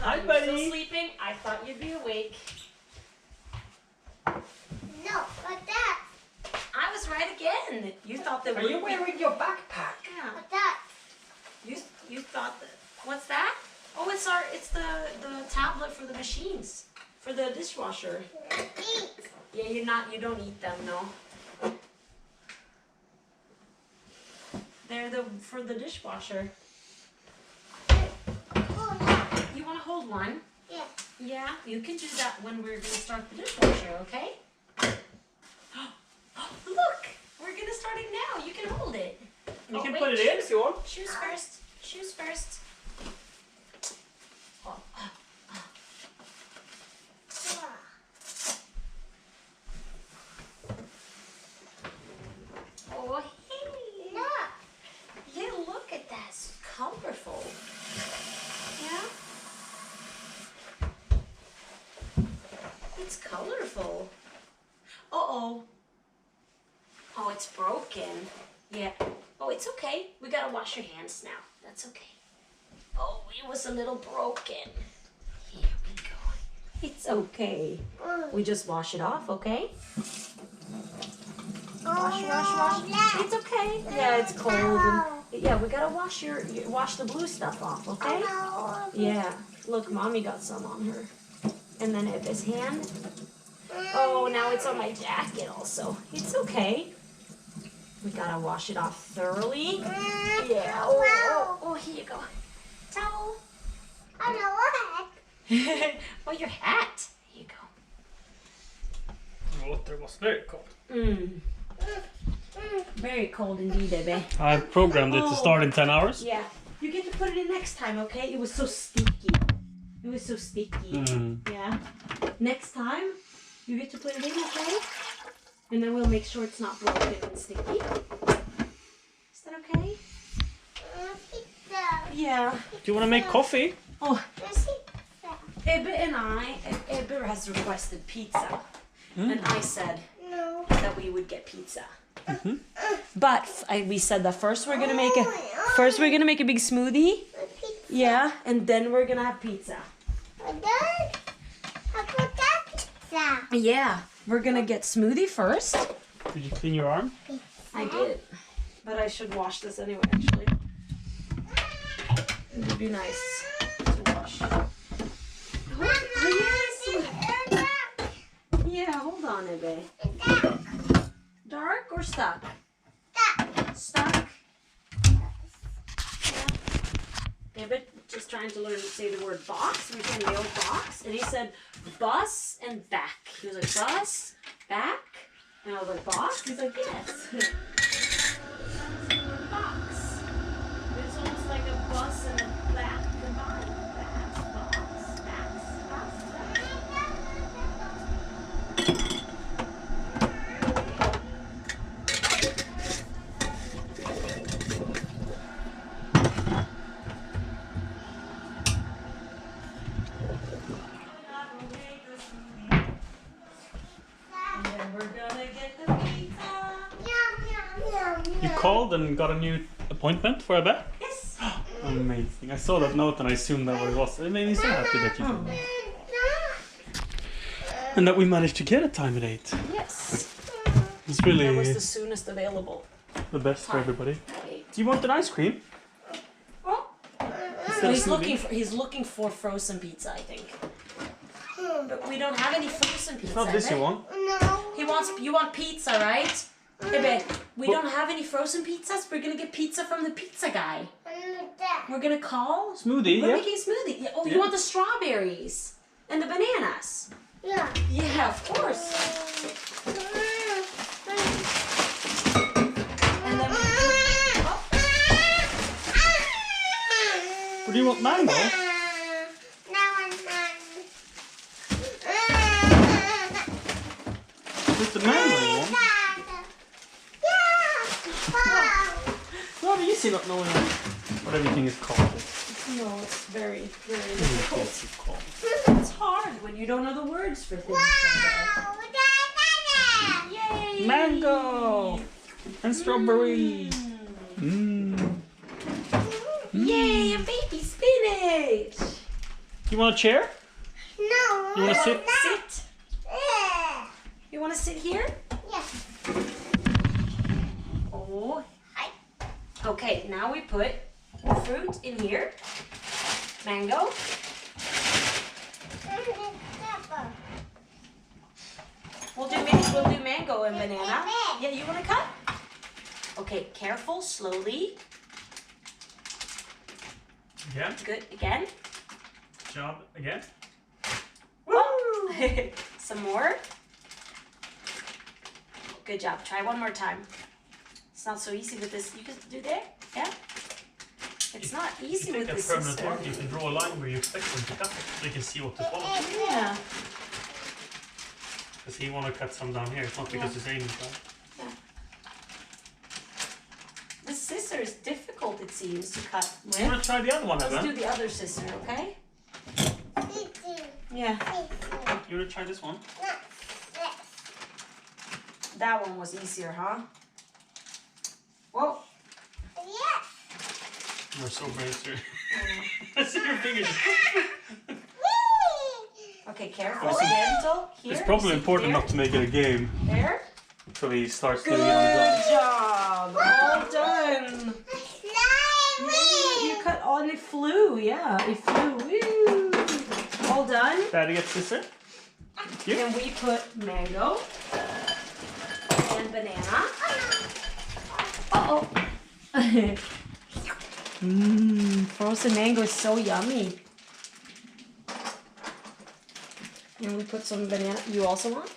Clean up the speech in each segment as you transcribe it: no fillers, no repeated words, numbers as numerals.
Hi, you were buddy. still sleeping. I thought you'd be awake. No, but that. I was right again. You thought that Are you wearing your backpack? Yeah. But that. You thought that. What's that? Oh, it's the tablet for the machines, for the dishwasher. Eat. Yeah, you don't eat them, no. They're for the dishwasher. Oh, yeah. You want to hold one? Yeah. Yeah, you can do that when we're gonna start the dishwasher, okay? Look, we're gonna start it now. You can hold it. You can wait, put it in if you want. Shoes first. Shoes first. Oh, oh, hey. No. Yeah, look at that. It's colorful. Yeah? It's colorful. Uh-oh. Oh, it's broken. Yeah. Oh, it's okay. We gotta wash your hands now. That's okay. Oh, it was a little broken. Here we go. It's okay. We just wash it off, okay? Wash. It's okay. Yeah, it's cold. And, yeah, we gotta wash wash the blue stuff off, okay? Yeah. Look, mommy got some on her. And then at his hand. Oh, now it's on my jacket also. It's okay. We gotta wash it off thoroughly. Yeah. Oh, here you go. Towel. I know what. Oh, your hat. Here you go. Water was very cold. Very cold indeed, baby. I programmed it to start in 10 hours. Yeah. You get to put it in next time, okay? It was so sticky. It was so sticky. Yeah. Next time, you get to put it in, okay? And then we'll make sure it's not broken and sticky. Is that okay? Pizza. Yeah. Do you want to make coffee? Oh, Pizza. Ebbe and Ebbe has requested pizza. And I said No. that we would get pizza. But we said that first we're gonna make a big smoothie. Pizza. Yeah, and then we're gonna have pizza. And then I put that pizza. Yeah, we're gonna get smoothie first. Did you clean your arm? I did, but I should wash this anyway. Actually, it would be nice to wash. Yeah, hold on, Ebbe. Dark or stuck? Stuck. Yeah. Ebbe just trying to learn to say the word box. We're saying the old box, and he said bus and back. He was like bus, back, and I was like box. He's like yes. Box. It's almost like a bus and a back combined. Back, box, box. You called and got a new appointment for Ebbe? Yes. Amazing. I saw that note and I assumed that what it was. It made me so happy that you told me. And that we managed to get a time at 8. Yes. It's That really was the soonest available. the best for everybody. Eight. Do you want an ice cream? Well, Instead but of he's looking for frozen pizza, I think. But we don't have any frozen pizza. It's not this you Ebbe. want. No. You want pizza, right? Ebbe, we don't have any frozen pizzas. We're gonna get pizza from the pizza guy. We're gonna call. Smoothie, We're yeah? making a smoothie. Yeah, oh, Yeah. you want the strawberries and the bananas? Yeah. Yeah, of course. And then oh, Or do you want mango? With the mango you want? Not easy not knowing what everything is called. no, it's very, very Difficult difficult. to call. It's hard when you don't know the words for things. Yay! Mango and strawberry. Yay, a baby spinach! You want a chair? No. You want to sit? Sit. You want to sit here? Yeah. Oh. Hi. Okay, now we put fruit in here. Mango. We'll do mango and banana. Yeah, you want to cut? Okay, careful, slowly. Again. Good, again. Job again. Woo! Some more. Good job. Try one more time. It's not so easy with this. You can do that? Yeah? It's not easy with this permanent sister. mark, you can draw a line where you expect them to cut it, so you can see what to follow. Yeah. Because he want to cut some down here, it's not because his aim is bad. Yeah. The scissor is difficult, it seems, to cut with. You want to try the other one, Let's do Evan? the other scissor, okay? Yeah. You want to try this one? That one was easier, huh? Whoa. You're so brave, sir. I see your fingers. Okay, careful, gentle. Here. It's probably see, important there, not to make it a game. There. So he starts Good doing it on his own. job. All done. You cut on it flew, yeah. It flew. Woo. All done. Daddy gets scissor. Yeah. And we put mango and banana. Uh-oh. Frozen mango is so yummy. And we put some banana. You also want?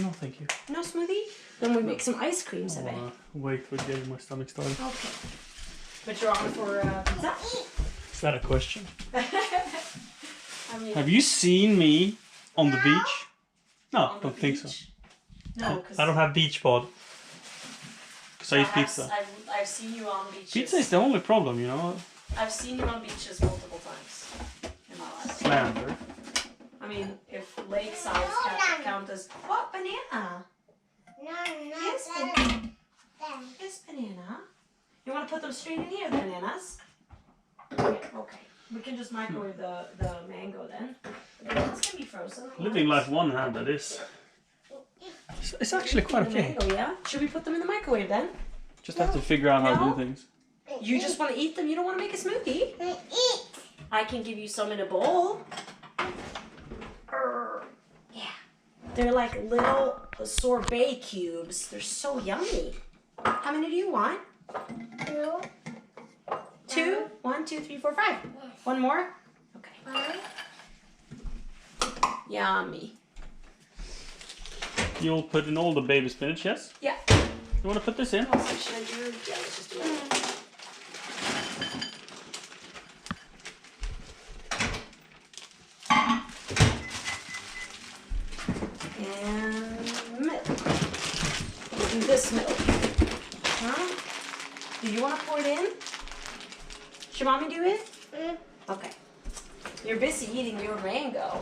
No, thank you. No smoothie? Then we make some ice creams of it. Wait for getting my stomach started. Okay. But you're on for pizza? Is that a question? I mean, Have you seen me on the beach? No, on I the don't think so. beach? No, because I don't have beach bod. Because I eat pizza. I've seen you on beaches. Pizza is the only problem, you know? I've seen you on beaches multiple times in my life. Slander. I mean, if lakesides count as what banana? Yes, banana. Yes, banana. You want to put them straight in here, the bananas? Okay. We can just microwave the mango then. It's gonna be frozen. Living life one hand, that is. It's actually quite The okay. mango, yeah. Should we put them in the microwave then? Just have to figure out how to No. do things. You just want to eat them. You don't want to make a smoothie. I can give you some in a bowl. Yeah. They're like little sorbet cubes. They're so yummy. How many do you want? 2? 1, 2, 3, 4, 5. One more? Okay. Yummy. You'll put in all the baby spinach, yes? Yeah. You want to put this in? Also, should I do it? Yeah, let's just do it. And milk. We'll do this milk. Huh? Do you want to pour it in? Should mommy do it? Okay. You're busy eating your mango.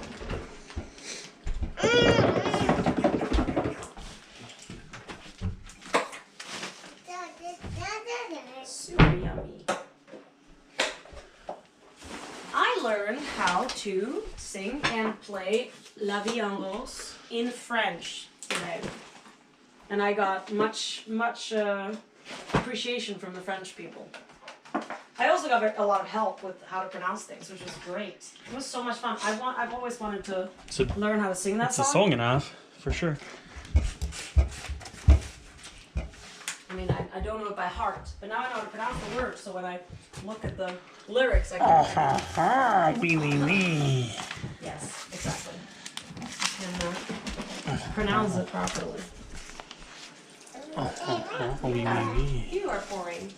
Super yummy. I learned how to sing and play La Vie en Rose in French today. And I got much appreciation from the French people. I also got a lot of help with how to pronounce things, which was great. It was so much fun. I've always wanted to learn how to sing that It's song. a song and a half, for sure. I mean, I don't know it by heart, but now I know how to pronounce the words, so when I look at the lyrics, I can... Oui, oui, oui. Yes, exactly. And pronounce it properly. Oui, oui, oui. You are pouring.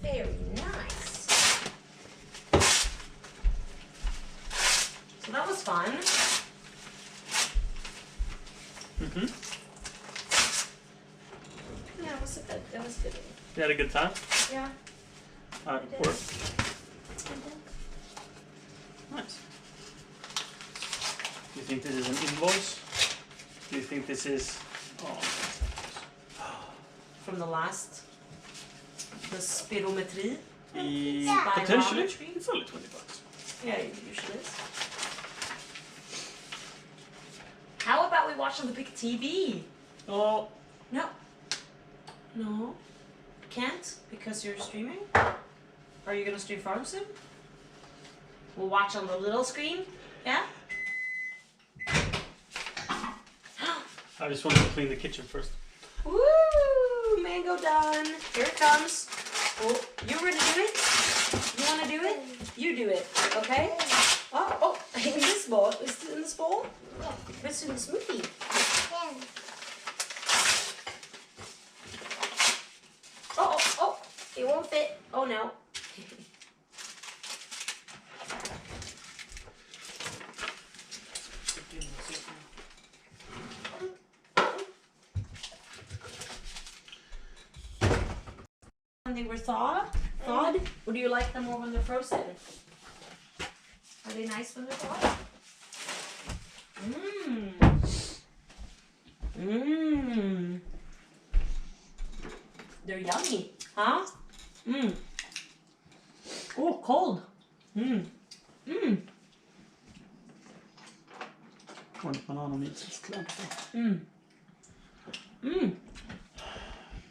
Very nice. So that was fun. Mm-hmm. Yeah, it was good. It was good. You had a good time? Yeah. Alright, work. Nice. Do you think this is an invoice? Do you think this is... Oh. From the last, the spirometry. Potentially, Spirometry. it's only $20. Yeah, it usually is. How about we watch on the big TV? Oh, No. No. Can't because you're streaming? Are you gonna stream Farm soon? We'll watch on the little screen? Yeah? I just wanted to clean the kitchen first. Woo! Mango done. Here it comes. Oh, you ready to do it? You wanna do it? You do it, okay? Oh, in this bowl. Is it in this bowl? It's in the smoothie. Oh, it won't fit. Oh no. When they were thawed? Or do you like them more when they're frozen? Are they nice when they're thawed? Mmm. They're yummy, huh? Mmm. Oh, cold. Mmm. Mmm. One banana meat is clumpy. Mmm. Mmm.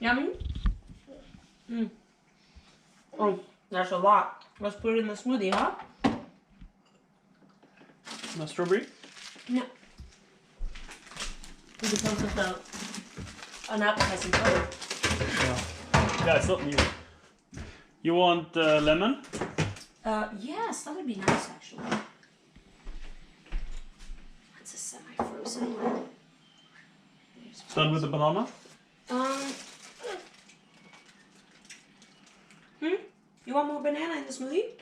Yummy? Mmm. Oh, that's a lot. Let's put it in the smoothie, huh? No strawberry? No. Because of an appetizing color. Yeah. Yeah, it's not new. You want lemon? Yes, that would be nice actually. That's a semi-frozen one. Done with the banana? You want more banana in the smoothie?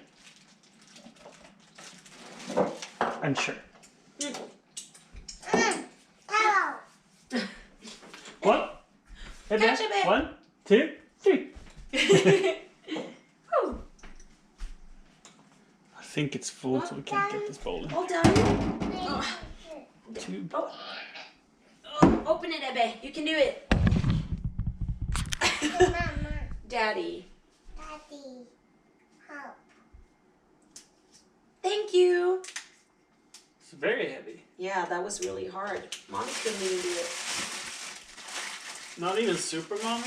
And sure. What? Hey, Catch a bit. 1, 2, 3. Oh, I think it's full, so we can't get this bowl in. all done. Two. Oh, open it, Ebe. You can do it. Daddy. Help. Thank you. It's very heavy. Yeah, that was really hard. Mommy couldn't even do it. Not even super mommy?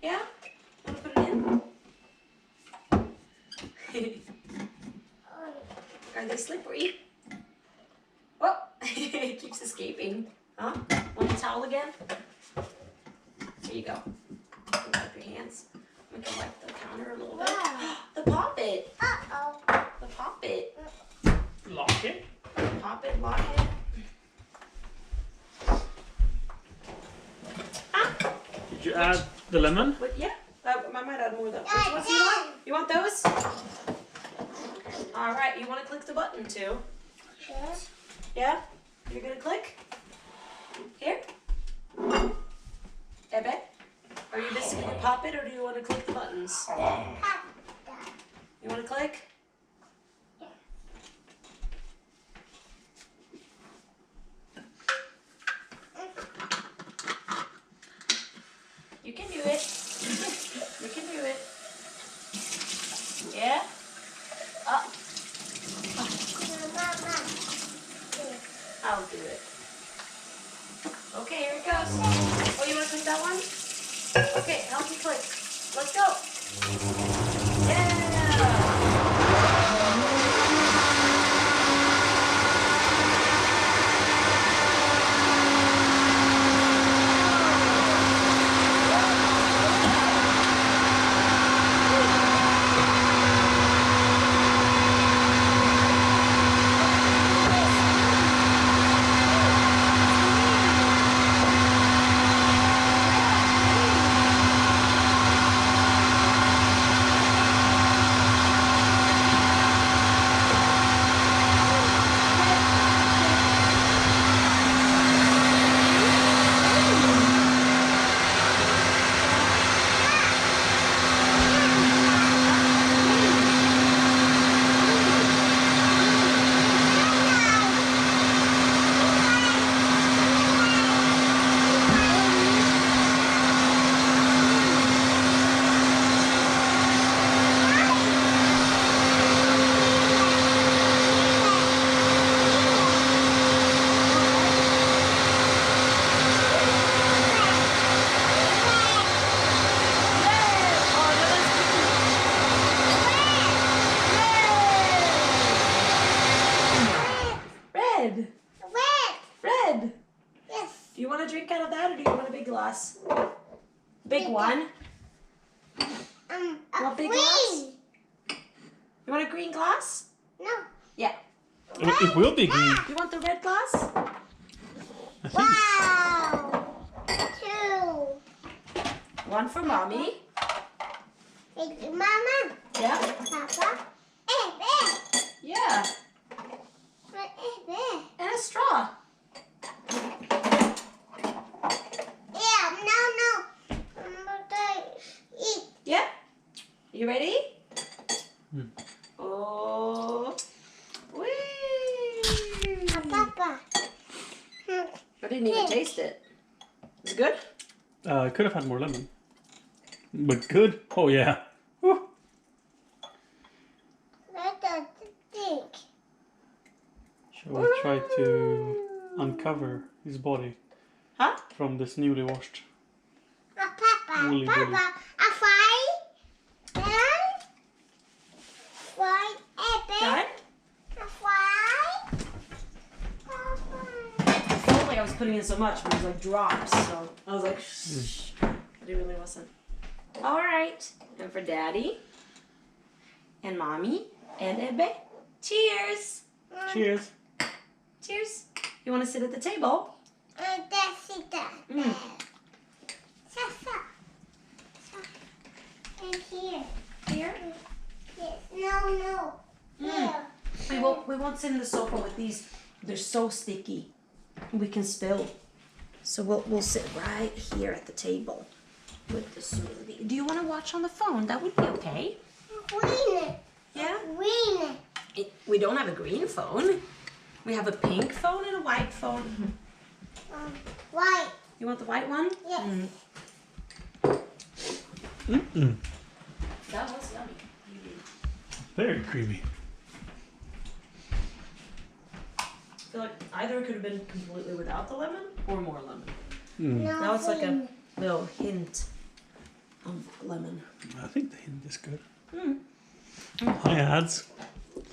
Yeah? Want to put it in? Are they slippery? Oh, it keeps escaping. Huh? Want a towel again? Here you go. Wipe your hands. We can wipe the counter a little bit. The poppet. The poppet. Lock it. Poppet, lock it. Did you add the lemon? But yeah, I might add more though. Which ones do you want? You want those? All right, you want to click the button too? Yeah? You're gonna click? Here? Ebe? Are you just gonna pop it or do you want to click the buttons? You want to click? You can do it. You can do it. Yeah? I'll do it. Okay, here it goes. Oh, you want to click that one? Okay, help me click. Let's go. Yeah! red. Red. Red. Yes. Do you want to drink out of that or do you want a big glass? Big one. A Want big green. glass? You want a green glass? No. Yeah. It will be green. You want the red glass? I think. Wow. Two. One for mommy. Thank you, Mama. Yeah. Papa. Eh. Yeah. And a straw. Yeah, no. I'm gonna eat. Yeah. You ready? Hmm. Oh. Whee! Papa. I didn't even taste it. Is it good? I could have had more lemon. But good. Oh yeah. Woo. Let us think. Shall we try to uncover his body Huh? from this newly washed? Papa. Woolly Billy. Papa. A fry. And fry. Done? A fry. Papa. I felt like I was putting in so much, but it was like drops. So I was like, shh. But it really wasn't. All right. And for daddy. And mommy. And Ebe. Cheers. Cheers. Cheers. You want to sit at the table? And that's it. Mm. Sasa. And here. Here. Yes. No. Here. We won't sit in the sofa with these. They're so sticky. We can spill. So we'll sit right here at the table with the smoothie. Do you want to watch on the phone? That would be okay. Green. Yeah? Green. We don't have a green phone. We have a pink phone and a white phone. White. You want the white one? Yes. Mm-mm. That was yummy. Very creamy. I feel like either it could have been completely without the lemon or more lemon. Mm. No Now it's like a green. little hint of lemon. I think the hint is good. Mm. Hi, ads.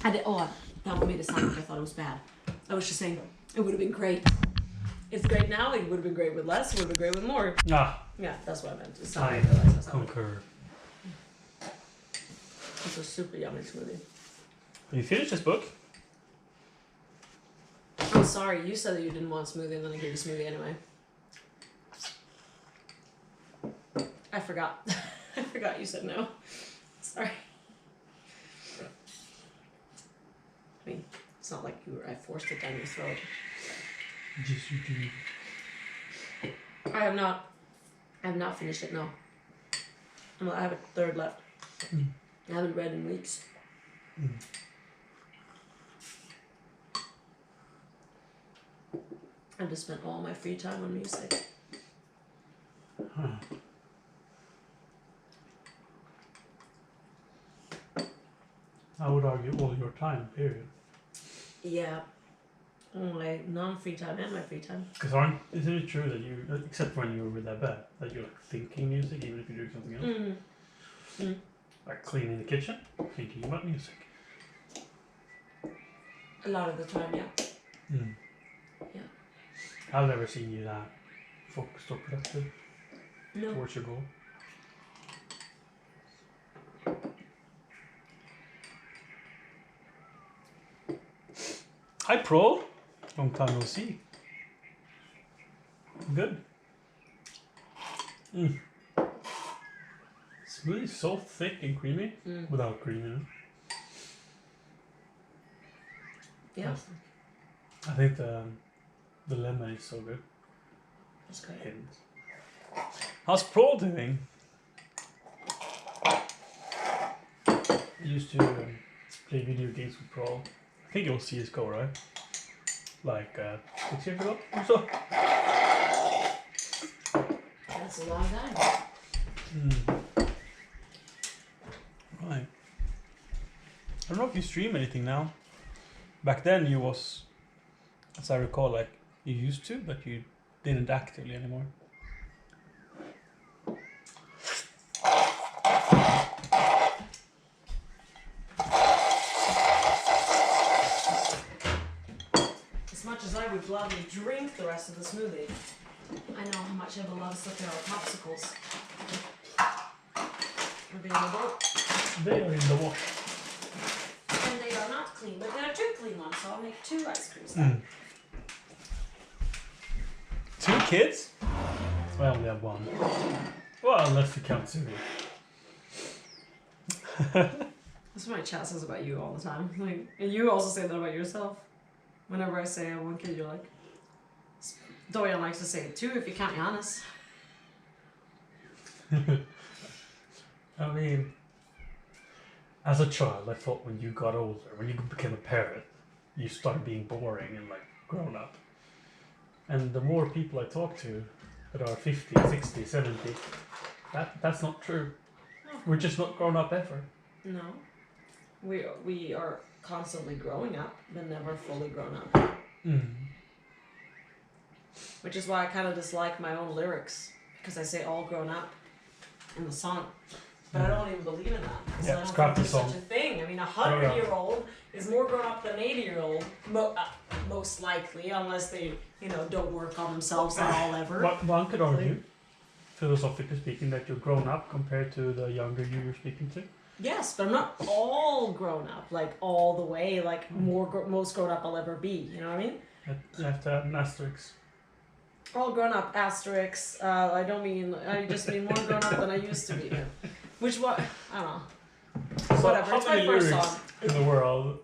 That made it sound like I thought it was bad. I was just saying it would have been great. It's great now. It would have been great with less. It would have been great with more. Ah, Yeah, that's what I meant. It's not I I realized that's not what- concur. It's a super yummy smoothie. Have you finished this book? I'm sorry. You said that you didn't want a smoothie, and then I gave you a smoothie anyway. I forgot. I forgot you said no. Sorry. I mean, it's not like I forced it down your throat. Yes, you do. I have not finished it, no. I have a third left. Mm. I haven't read in weeks. Mm. I just spent all my free time on music. Huh. I would argue all your time, period. Yeah. Only non-free time and my free time. Because isn't it true that you, except when you're with that bed, that you're like thinking music even if you're doing something else? Mm. Like cleaning the kitchen, thinking about music. A lot of the time, yeah. Mm. Yeah. I've never seen you that focused or productive No. towards your goal. Hi, Pro. Long time no see. Good. Mm. Smoothie is so thick and creamy without cream in it. Yeah. I think the lemon is so good. That's great. Hint. How's Pro doing? I used to play video games with Pro. I think it was CSGO, right? Like 6 years ago or so. That's a long time. Right. I don't know if you stream anything now. Back then you was, as I recall, like you used to, but you didn't actively anymore. much as I would gladly drink the rest of the smoothie, I know how much Eva loves looking at our popsicles. Available. They are in the wash. And they are not clean, but there are 2 clean ones, so I'll make 2 ice creams then. 2 kids? Well, we have 1. Well, unless you count Siri. That's what my chat says about you all the time. Like, and you also say that about yourself. Whenever I say I have 1 kid, you're like, Dorian likes to say it too if you count Giannis. I mean, as a child, I thought when you got older, when you became a parent, you started being boring and like grown up. And the more people I talk to that are 50, 60, 70, that's not true. We're just not grown up ever. No. We are constantly growing up, but never fully grown up. Which is why I kind of dislike my own lyrics, because I say all grown up in the song. But I don't even believe in that. Because I don't think there's such a thing. I mean, 100-year-old is more grown up than an 80-year-old, most likely, unless they, don't work on themselves at all ever. One could argue, philosophically speaking, that you're grown up compared to the younger you're speaking to. Yes, but I'm not all grown up, like all the way, like most grown up I'll ever be. You know what I mean? You have to add an asterisk. All grown up asterisk. I just mean more grown up than I used to be. Which what? I don't know. So Whatever. It's my first song in the world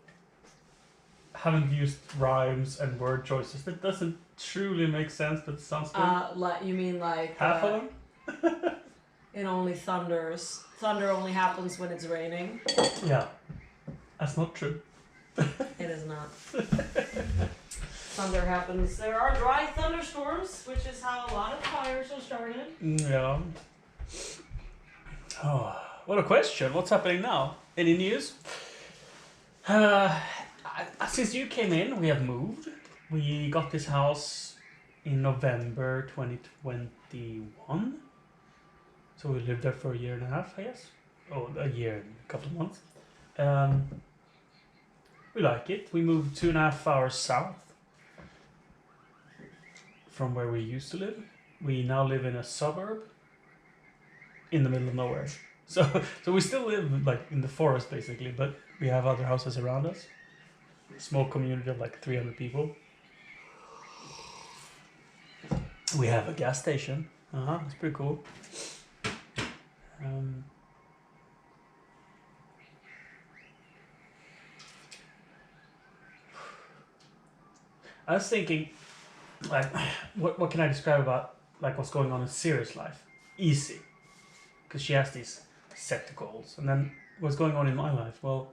haven't used rhymes and word choices that doesn't truly make sense, but sounds good. You mean like half of them? It only thunders. Thunder only happens when it's raining. Yeah, that's not true. It is not. Thunder happens. There are dry thunderstorms, which is how a lot of fires are started. Yeah. Oh, what a question. What's happening now? Any news? Since you came in, we have moved. We got this house in November 2021. So we lived there for 1.5 years, I guess. Oh, a year and a couple of months. We like it. We moved 2.5 hours south from where we used to live. We now live in a suburb in the middle of nowhere. So we still live like in the forest basically, but we have other houses around us. A small community of like 300 people. We have a gas station. It's pretty cool. I was thinking, like, what can I describe about like what's going on in Siri's life? Easy, because she has these set goals, and then what's going on in my life? Well,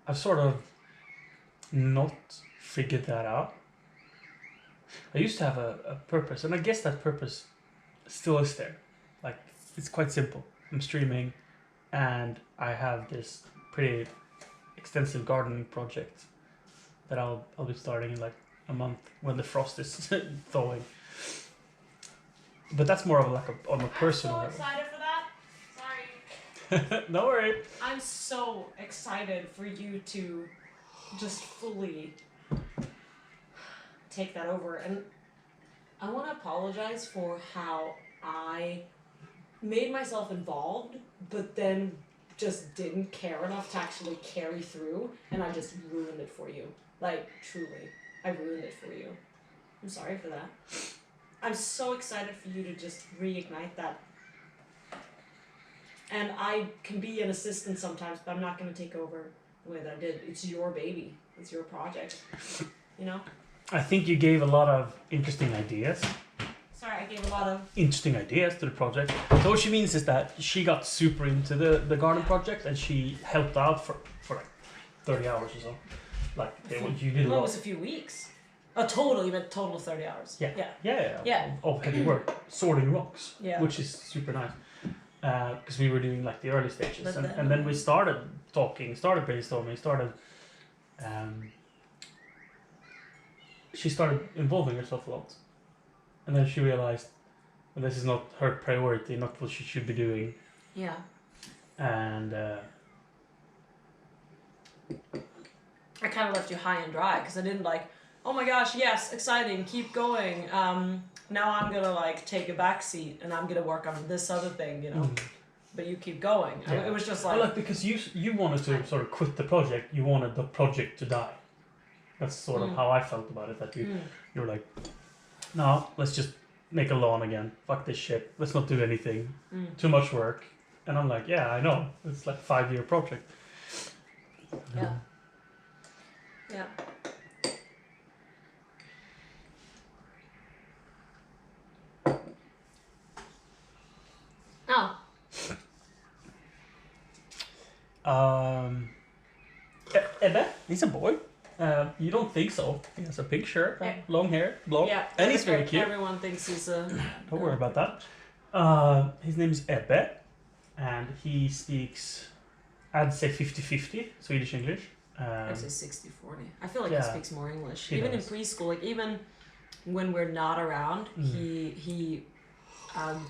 I've sort of not figured that out. I used to have a purpose, and I guess that purpose still is there. Like, it's quite simple. I'm streaming, and I have this pretty extensive gardening project that I'll be starting in like a month when the frost is thawing. But that's more of like on a personal I'm level. so excited for that. Sorry. No worry. I'm so excited for you to just fully take that over. And I want to apologize for how I made myself involved, but then just didn't care enough to actually carry through, and I just ruined it for you. Like, truly, I ruined it for you. I'm sorry for that. I'm so excited for you to just reignite that. And I can be an assistant sometimes, but I'm not going to take over the way that I did. It's your baby. It's your project. You know? I think you gave a lot of interesting ideas. Sorry, I gave a lot of... Interesting ideas to the project. So what she means is that she got super into the garden project, and she helped out for like 30 hours or so. Like, you did a Well, it lot. was a few weeks. A total, you meant total of 30 hours. Yeah. Of heavy work, sorting rocks, Yeah. which is super nice. Because we were doing like the early stages, But and then we started talking, started brainstorming, she started involving herself a lot, and then she realized, well, this is not her priority, not what she should be doing, Yeah. and I kind of left you high and dry because I didn't oh my gosh, yes, exciting, keep going. Now I'm gonna like take a back seat and I'm gonna work on this other thing, you know. But you keep going. I mean, Yeah. it was just Well, like like because you wanted to sort of quit the project. You wanted the project to die. That's sort of how I felt about it. That you were like, no, let's just make a lawn again. Fuck this shit. Let's not do anything. Too much work. And I'm like, yeah, I know. It's like 5-year project. yeah. Yeah. Oh. Ebbe, he's a boy. You don't think so? He has a pink shirt, Yeah. long hair, blonde, Yeah. and he's very cute. Everyone thinks he's a. Don't worry about that. His name is Ebbe, and he speaks, I'd say 50-50 Swedish English. I'd say 60-40. I feel like he Yeah. speaks more English. He Even does. in preschool, like even when we're not around, he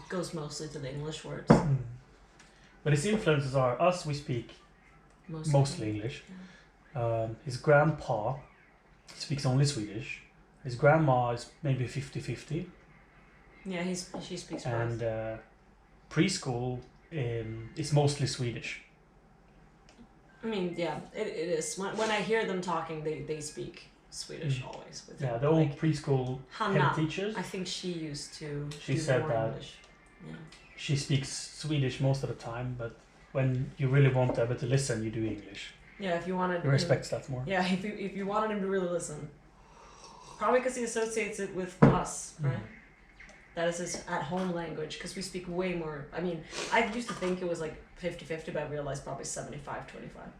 goes mostly to the English words. But his influences are us. We speak mostly English. His grandpa speaks only Swedish. His grandma is maybe 50-50. Yeah, she speaks And both. preschool is mostly Swedish. I mean, yeah, it is. When I hear them talking, they speak Swedish always. With Yeah, them. the old Like, preschool Hanna, head teachers. I think she used to She do said more that. English. Yeah. She speaks Swedish most of the time, but when you really want Ebbe to listen, you do English. Yeah, if you wanted. He respects that more. Yeah, if you wanted him to really listen, probably because he associates it with us, right? That is his at-home language, because we speak way more. I mean, I used to think it was like 50-50, but I realized probably 75-25.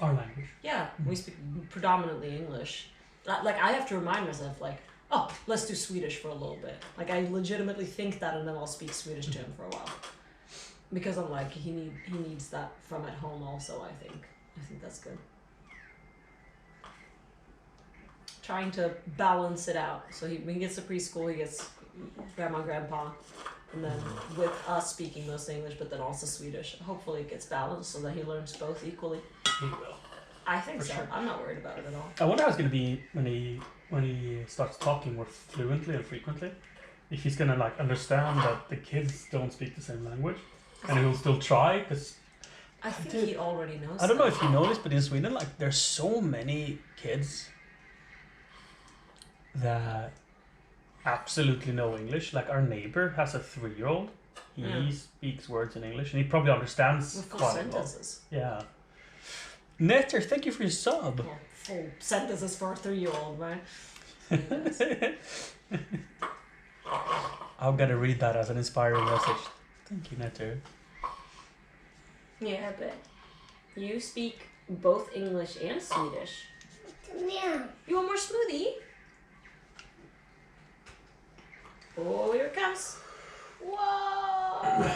Our language. Yeah, we speak predominantly English. Like, I have to remind myself, like, oh, let's do Swedish for a little bit. Like, I legitimately think that, and then I'll speak Swedish to him for a while. Because I'm like, he needs that from at home also, I think. I think that's good. Trying to balance it out. So when he gets to preschool, he gets grandma, grandpa, and then with us speaking mostly English, but then also Swedish. Hopefully it gets balanced so that he learns both equally. He will. I think For so. sure. I'm not worried about it at all. I wonder how it's going to be when he starts talking more fluently and frequently. If he's going to like understand that the kids don't speak the same language, and he'll still try. Because I think he already knows. I don't know that. if you know this, but in Sweden, like there's so many kids that absolutely know English. Like our neighbor has a 3-year-old. He speaks words in English, and he probably understands With full quite a lot. sentences. Yeah. Netter, thank you for your sub. Well, full sentences for a 3-year-old, right? I'm gonna read that as an inspiring message. Thank you, Netter. Yeah, but you speak both English and Swedish. Yeah. You want more smoothie? Oh, here it comes. Whoa!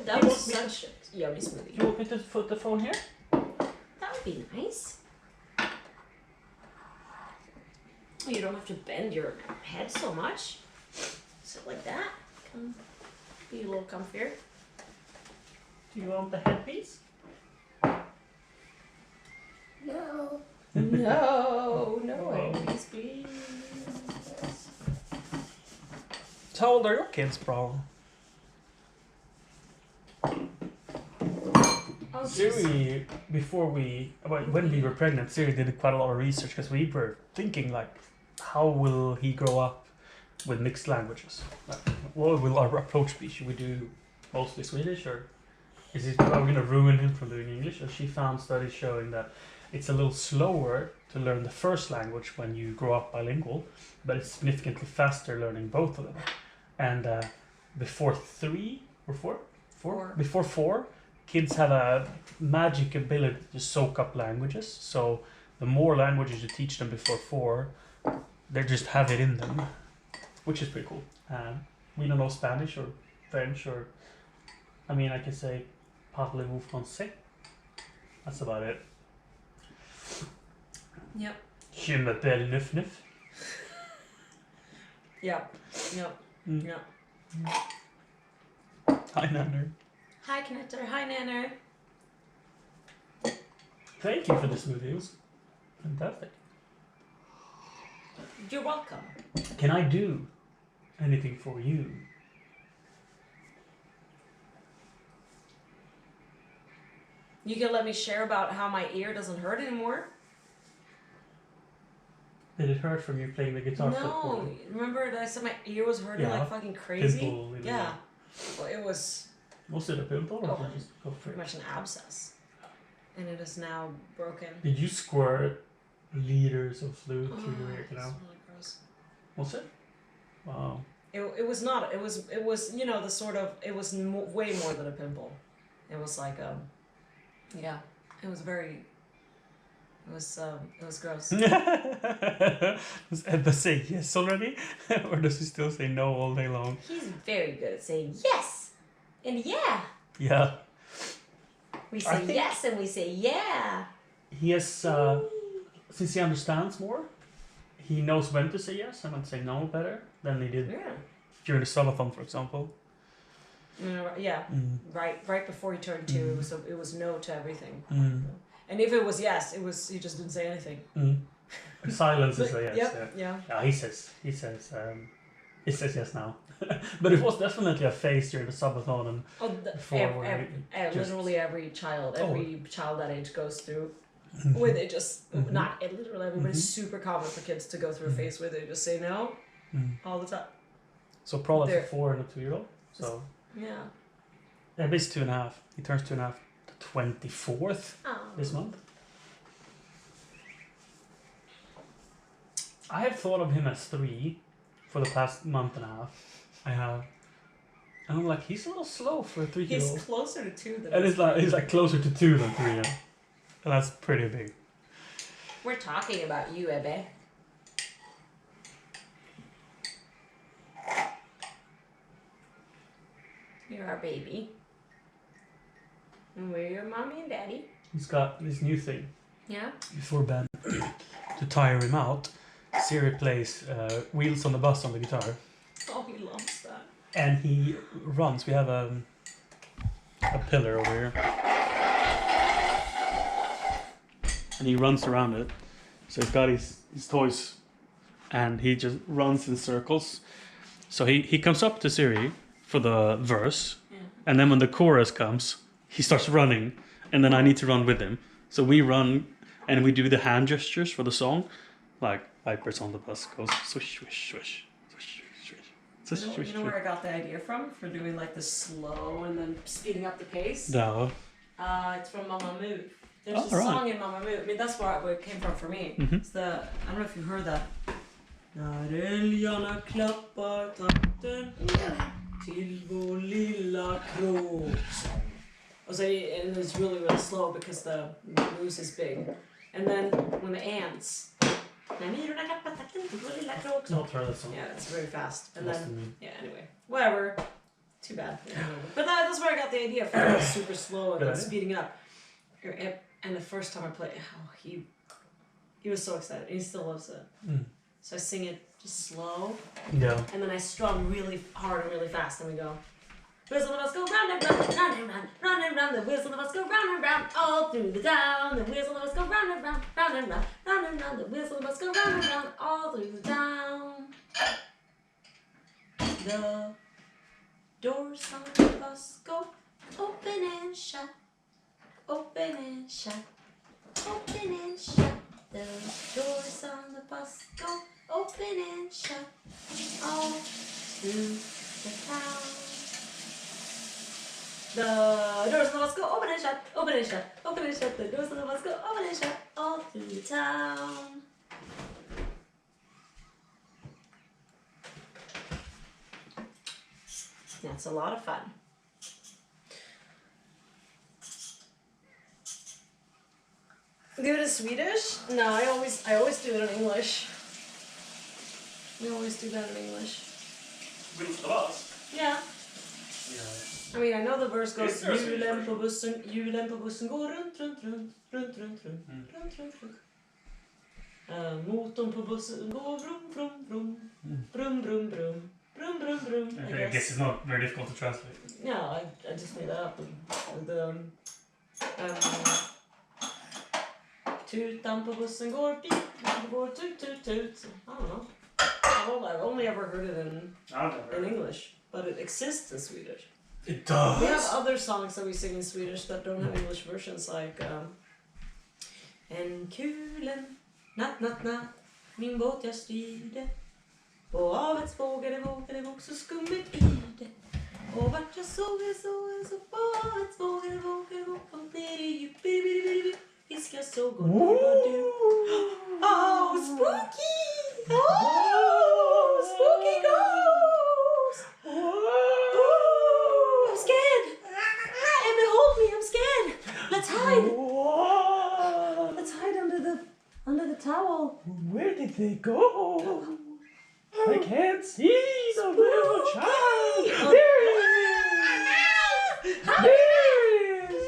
That was such a yummy smoothie. You want me to put the phone here? That would be nice. Oh, you don't have to bend your head so much. Sit like that. Come be a little comfier. Do you want the headpiece? No. No, headpiece, please. So how old are your kids, bro? Oh, Siri, when we were pregnant, Siri did quite a lot of research because we were thinking like, how will he grow up with mixed languages? Like, what will our approach be? Should we do mostly Swedish, or are we going to ruin him from doing English? And she found studies showing that it's a little slower to learn the first language when you grow up bilingual, but it's significantly faster learning both of them. And before 3 or 4? Four. Before 4, kids have a magic ability to soak up languages. So the more languages you teach them before 4, they just have it in them, which is pretty cool. We don't know Spanish or French or, I mean, I can say parlez-vous français. That's about it. Yep. Je m'appelle Neuf Neuf. Yep. Yep. Mm. Yep. Hi, Nanner. Hi, Connector. Hi, Nanner. Thank you for the smoothie. It was fantastic. You're welcome. Can I do anything for you? You can let me share about how my ear doesn't hurt anymore. Did it hurt from you playing the guitar? No, remember that I said my ear was hurting like fucking crazy? Pimple in Yeah. Well, it was Was it a pimple or Oh, was it just go for pretty it? much an abscess. And it is now broken. Did you squirt liters of fluid through your ear It's canal? really gross. Was it? Wow. It was not. It was you know the sort of it was way more than a pimple. It was like yeah. It was very. It was gross. Does Ebba say yes already? Or does he still say no all day long? He's very good at saying yes and yeah. Yeah. We I say think- yes and we say yeah. He has, since he understands more, he knows when to say yes and when to say no better than he did Yeah. during the subathon, for example. Yeah. Mm. Right before he turned 2, it was no to everything. Mm. And if it was yes, he just didn't say anything. Mm. Silence is a yes. Yep. Yeah. Yeah, he says yes now. But it was definitely a phase during the subathon and Oh, before where he just- literally every child that age goes through, Mhm. where they just Mhm. not literally everybody. It's super common for kids to go through a phase where they just say no Mm. all the time. So Prol has a There- 4 and a 2-year-old. So Yeah. Ebba's 2.5. He turns 2.5 the 24th Oh. this month. I have thought of him as 3 for the past month and a half. I have. And I'm like, he's a little slow for a 3-year-old. He's closer to 2 than And he's like closer to 2 than 3. Yeah. And that's pretty big. we're talking about you, Ebbe. You're our baby. And we're your mommy and daddy. He's got this new thing. Yeah? Before bed, to tire him out, Siri plays Wheels on the Bus on the guitar. Oh, he loves that. And he runs. We have a pillar over here. And he runs around it. So he's got his toys. And he just runs in circles. So he comes up to Siri for the verse. Yeah. And then when the chorus comes, he starts running. And then I need to run with him. So we run and we do the hand gestures for the song. Like Vipers on the Bus goes swish, swish, swish. Swish, swish, swish. Swish, swish, You know where I got the idea from for doing like the slow and then speeding up the pace? No. It's from Mamma Move. There's Oh, a right. song in Mamma Move. I mean, that's where it came from for me. Mhm. It's the, I don't know if you heard that. När älgarna klappar takten till vår lilla kråk. And it's really, really slow because the moose is big. And then when the ants. När myrorna klappar takten till vår lilla kråk. Not heard that song. Yeah, it's very fast. And Must then, have been. yeah, anyway. Whatever. Too bad. But that's where I got the idea for it. Super slow and Good then idea. speeding up. And the first time I played it, he was so excited. And he still loves it. Mm. So I sing it just slow. Yeah. And then I strum really hard and really fast. And we go. Wheels on the bus go round and round, round and round, round and round. The wheels on the bus go round and round, all through the town. The wheels on the bus go round and round, round and round, round and round. The wheels on the bus go round and round, all through the town. The doors on the bus go open and shut, open and shut, open and shut. The doors on the bus go open and shut, all through the town. The doors on the bus go open and shut, open and shut, open and shut. The doors on the bus go open and shut, all through the town. That's a lot of fun. Do it in Swedish? No, I always do it in English. We always do that in English. Wheels on the Bus? Yeah. Yeah. I mean, I know the verse goes Is there a Swedish hjulen på bussen går runt, runt, runt, runt, runt, runt, runt, runt, runt. Motorn på bussen går vrum, vrum, vrum, brum, brum, brum, brum, brum, brum. Okay, I guess it's not very difficult to translate. Yeah, I just made that up. Tutan på bussen går pip, Go toot toot toot. I don't know. I've only ever heard it in English, but it exists in Swedish. It does. We have other songs that we sing in Swedish that don't have English versions, like En kulen, natt, natt, natt, min båt jag styrde. På havets vågade så skummet yrde. Och vart jag såg så på havets vågade långt ner i djup, fiskar såg och då var du. Oh, spooky! Oh, spooky ghost! Oh, I'm scared! Emmy, hold me, I'm scared! Let's hide! Let's hide under the towel. Where did they go? I can't see the little child. There he is! There he is!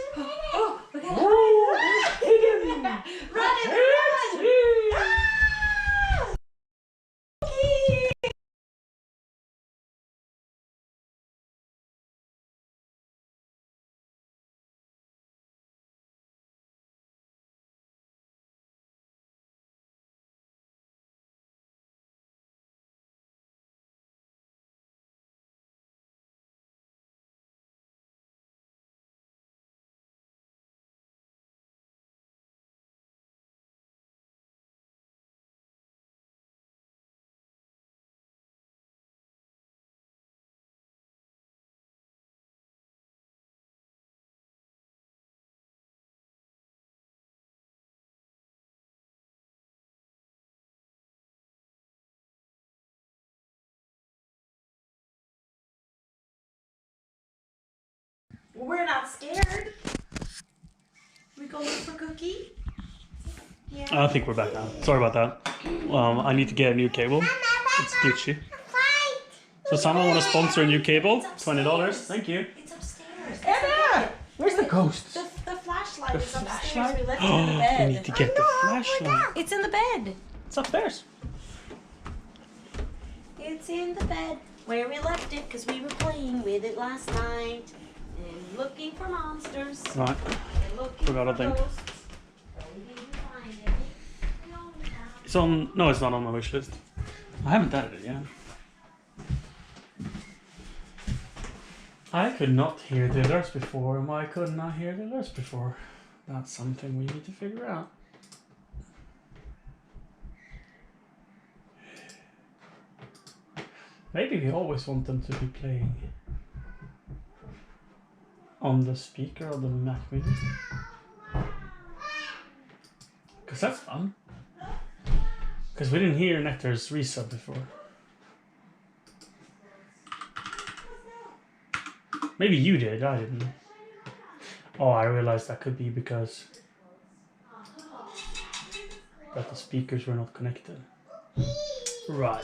Oh, we gotta hide! Hidden! Run it, Can't run! see! We're not scared. We go look for Cookie? Yeah. I think we're back now. Sorry about that. I need to get a new cable. It's glitchy. So someone want to sponsor a new cable? $20. Thank you. It's upstairs. Emma! Where's the ghost? The flashlight The is upstairs. flashlight? We left it in the bed. We need to get the flashlight. It's in the bed. It's upstairs. It's in the bed where we left it because we were playing with it last night and looking for monsters. Right. And looking Forgot a for thing. ghosts. But we didn't find any. We only found It's on. No, it's not on my wish list. I haven't added it yet. I could not hear the alerts before, and why couldn't I hear the alerts before? That's something we need to figure out. Maybe we always want them to be playing on the speaker of the Mac Mini. Because that's fun. Because we didn't hear Nectar's resub before. Maybe you did, I didn't. Oh, I realized that could be because that the speakers were not connected. Right.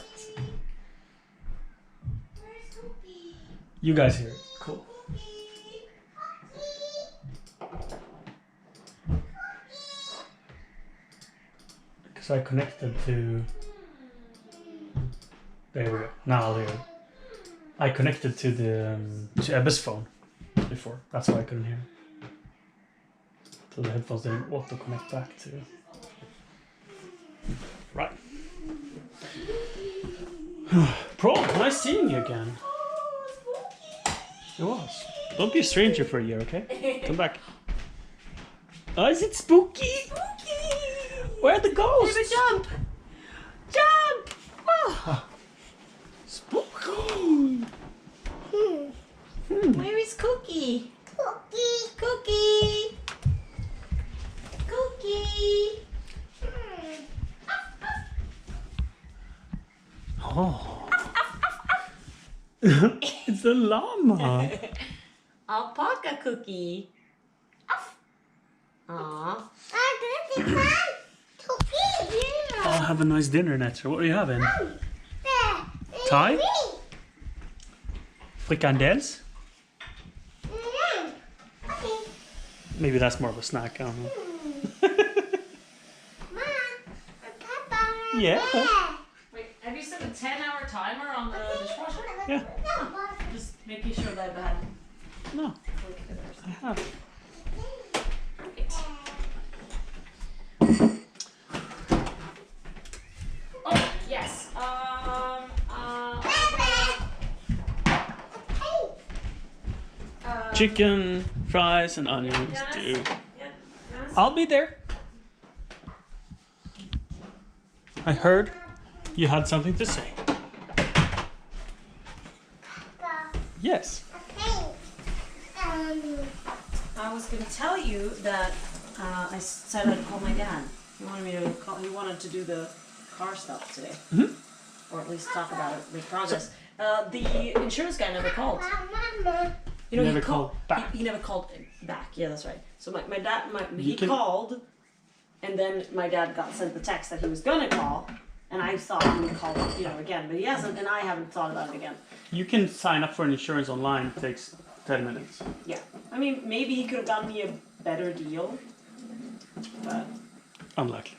You guys hear it. Cool. Because I connected to... There we go. Now I'll hear it. I connected to the to Ebbe's phone before. That's why I couldn't hear it. So the headphones didn't auto connect back to. Right. Pro, nice seeing you again. It was. Don't be a stranger for a year, okay? Come back. Oh, is it spooky? Where are the ghosts? Baby, jump! Jump! Oh. Spooky. Where is Cookie? Cookie! Cookie! Oh. It's a llama. Alpaca Cookie. Aww. I'll have a nice dinner, Netter. What are you having? Thai? Frikandels? Maybe that's more of a snack, I don't know. Yeah. Wait, have you set a 10-hour timer on the dishwasher? Yeah. Just making sure that I had No, I have. chicken, fries, and onions Yes. too. Yeah. Yes. I'll be there. I heard you had something to say. Yes. I was going to tell you that I said I'd call my dad. He wanted me to call. He wanted to do the car stuff today, or at least talk about it, make progress. The insurance guy never called. You know, Never he called back. He never called back. Yeah, that's right. So my dad, he can- called, and then my dad got sent the text that he was gonna call, and I thought he would call, again, but he hasn't, and I haven't thought about it again. You can sign up for an insurance online. It takes 10 minutes. Yeah, I mean, maybe he could have gotten me a better deal, but Unlikely.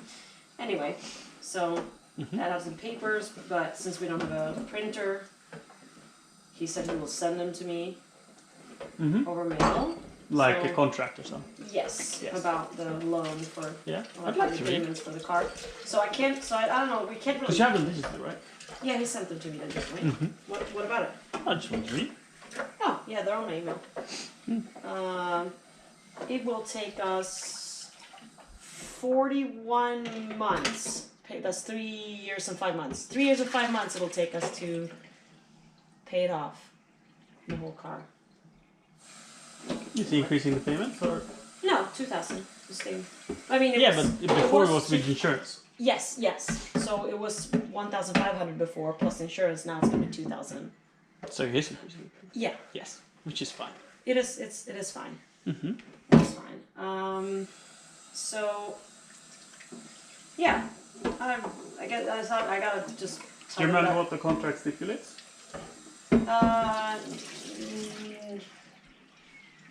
anyway, so I have some papers, but since we don't have a printer, he said he will send them to me over mail. Like So- a contract or something. Yes, Yes. about the loan for Yeah, like I'd like the to read. payments for the car. So I can't. So I don't know. We can't Because really. you have them digitally, right? Yeah, he sent them to me digitally. What about it? I just want to read. Oh, yeah, they're on my email. It will take us 41 months. That's 3 years and 5 months. 3 years and 5 months it'll take us to pay it off, the whole car. Is he increasing the payments or? No, 2,000. The same. I mean, it Yeah, was, but before it was two- with insurance. Yes, yes. So it was 1,500 before plus insurance. Now it's gonna be 2,000. So he is increasing. Yeah, Yes, which is fine. it is. It is fine. Mm-hmm. It's fine. So yeah, I guess I thought I gotta just. Do tell you him remember that- what the contract stipulates?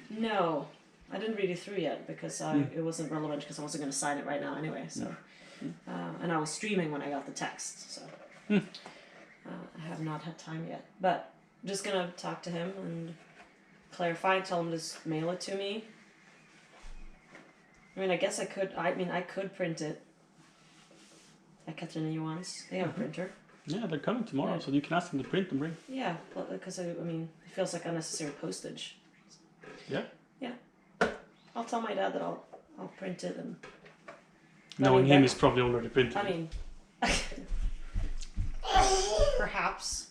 No, I didn't read it through yet because it wasn't relevant because I wasn't gonna sign it right now anyway. So, and I was streaming when I got the text, so I have not had time yet. But I'm just gonna talk to him and clarify. Tell him to just mail it to me. I mean, I guess I could. I could print it at Katrina Johans. They have a printer. Yeah, they're coming tomorrow, Yeah. so you can ask them to print and bring. Yeah, because I mean, it feels like unnecessary postage. Yeah. Yeah, I'll tell my dad that I'll print it and. Knowing mean, him that- is probably already printed. I mean, perhaps.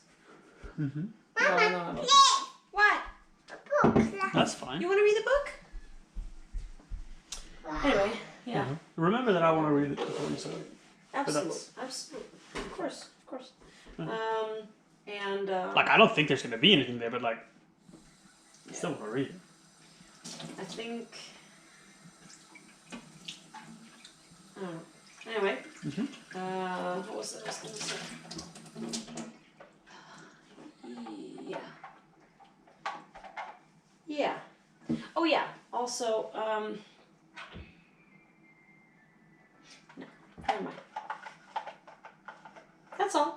Mm-hmm. No, I don't. What? That's fine. You want to read the book? Anyway, yeah, Remember that I want to read it before you say it. absolutely, that's- absolutely, of course. Yeah. And Like, I don't think there's going to be anything there, but like, I still want to read it. I think. I don't know. Anyway, what was it I was gonna say? Yeah. Yeah. Oh yeah. Also, no, never mind. That's all.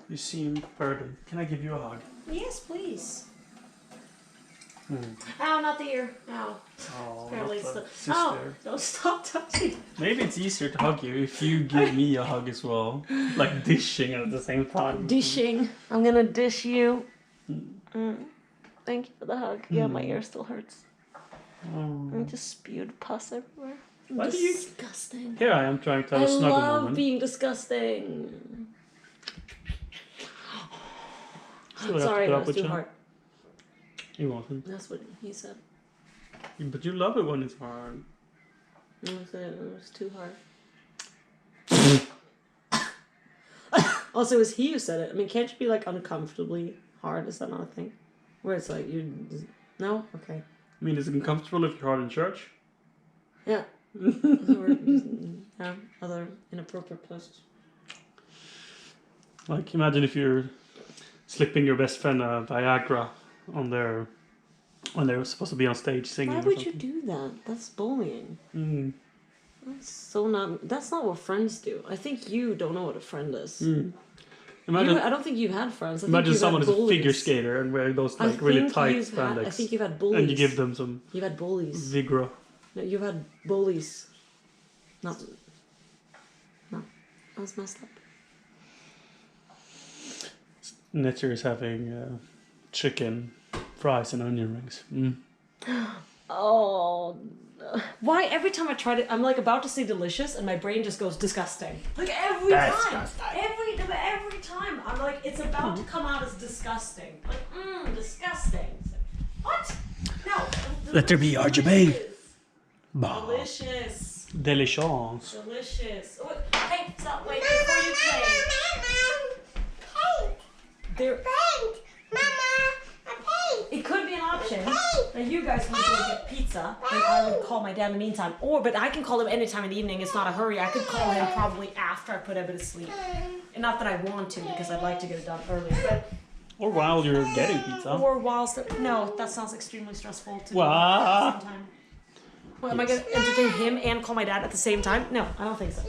You seem burdened. Can I give you a hug? Yes, please. Hmm. Ow, not the ear. Ow. Oh, Apparently it's not the. the sister. Oh, don't stop touching. Maybe it's easier to hug you if you give me a hug as well. Like dishing at the same time. Dishing. I'm gonna dish you. Thank you for the hug. Yeah, my ear still hurts. I just spewed pus everywhere. Why do you- Disgusting. Here I am trying to have I a snuggle love moment. being disgusting. See what I have to Sorry, put up that's with too you? hard. It wasn't. That's what he said. But you love it when it's hard. I said it was too hard. Also, it was he who said it. I mean, can't you be like uncomfortably hard? Is that not a thing? Where it's like you. No? Okay. I mean, is it uncomfortable if you're hard in church? Yeah. Or just, other inappropriate places. Like, imagine if you're slipping your best friend a Viagra on their when they were supposed to be on stage singing. Why or would you something. do that? That's bullying. Mm. That's so not. That's not what friends do. I think you don't know what a friend is. Mm. Imagine, I don't think you've had friends. I think imagine you've someone had is a bullies. figure skater and wearing those I like really think tight you've had- spandex. I think you've had bullies. And you give them some You've had bullies. Vigra. No, you've had bullies. No. That's messed up. Netzer is having chicken, fries, and onion rings. Oh, why every time I try to, I'm like about to say delicious, and my brain just goes disgusting. Like every time, every time, I'm like it's about to come out as disgusting. Like disgusting. What? No. Let there be RGB. Delicious. Delicious. Delicious. Oh, hey, stop! Wait before you play. There. It could be an option. Now you guys want to go get pizza, and I would call my dad in the meantime. But I can call him anytime in the evening. It's not a hurry. I could call him probably after I put Ebba to sleep. And not that I want to, because I'd like to get it done early. But Or while you're getting pizza. or whilst no, that sounds extremely stressful to do What? at the same time. Well, am I gonna entertain him and call my dad at the same time? No, I don't think so.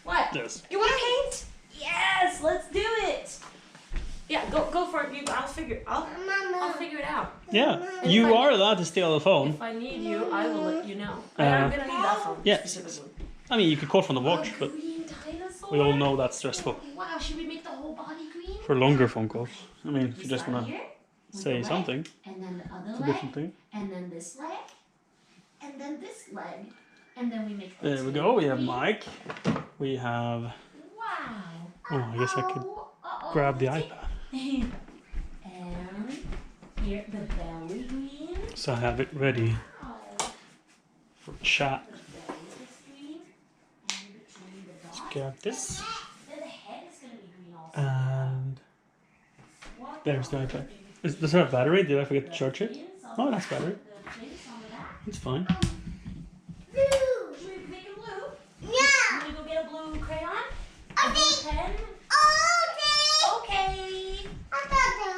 What? Yes. You want to paint? Yes, let's do it. Yeah, go for it. I'll figure it out. Yeah, And you if I are need- allowed to steal the phone. If I need you, I will let you know. I'm gonna need that phone yes. specifically. I mean, you could call from the watch, but Green dinosaur. we all know that's stressful. Wow, should we make the whole body green? For longer phone calls. I mean, if you just Start want to here, with say the leg, something, and then the other it's a leg, different thing. and then this leg, and then this leg, and then we make. The There we two go. We have green. Mike. We have. Wow. Oh, I guess I could Uh-oh. grab the iPad. And here the belly green. So I have it ready Oh, for chat. the belly is green. And between the dots. Grab this. Then the head is gonna be green also. And What there's the color iPad. is Does it have battery? Did I forget to the charge it? pins on Oh, the- that's battery. The pins on the back. It's fine. Should we make it blue? Can we go get a blue crayon? A blue pen? Okay.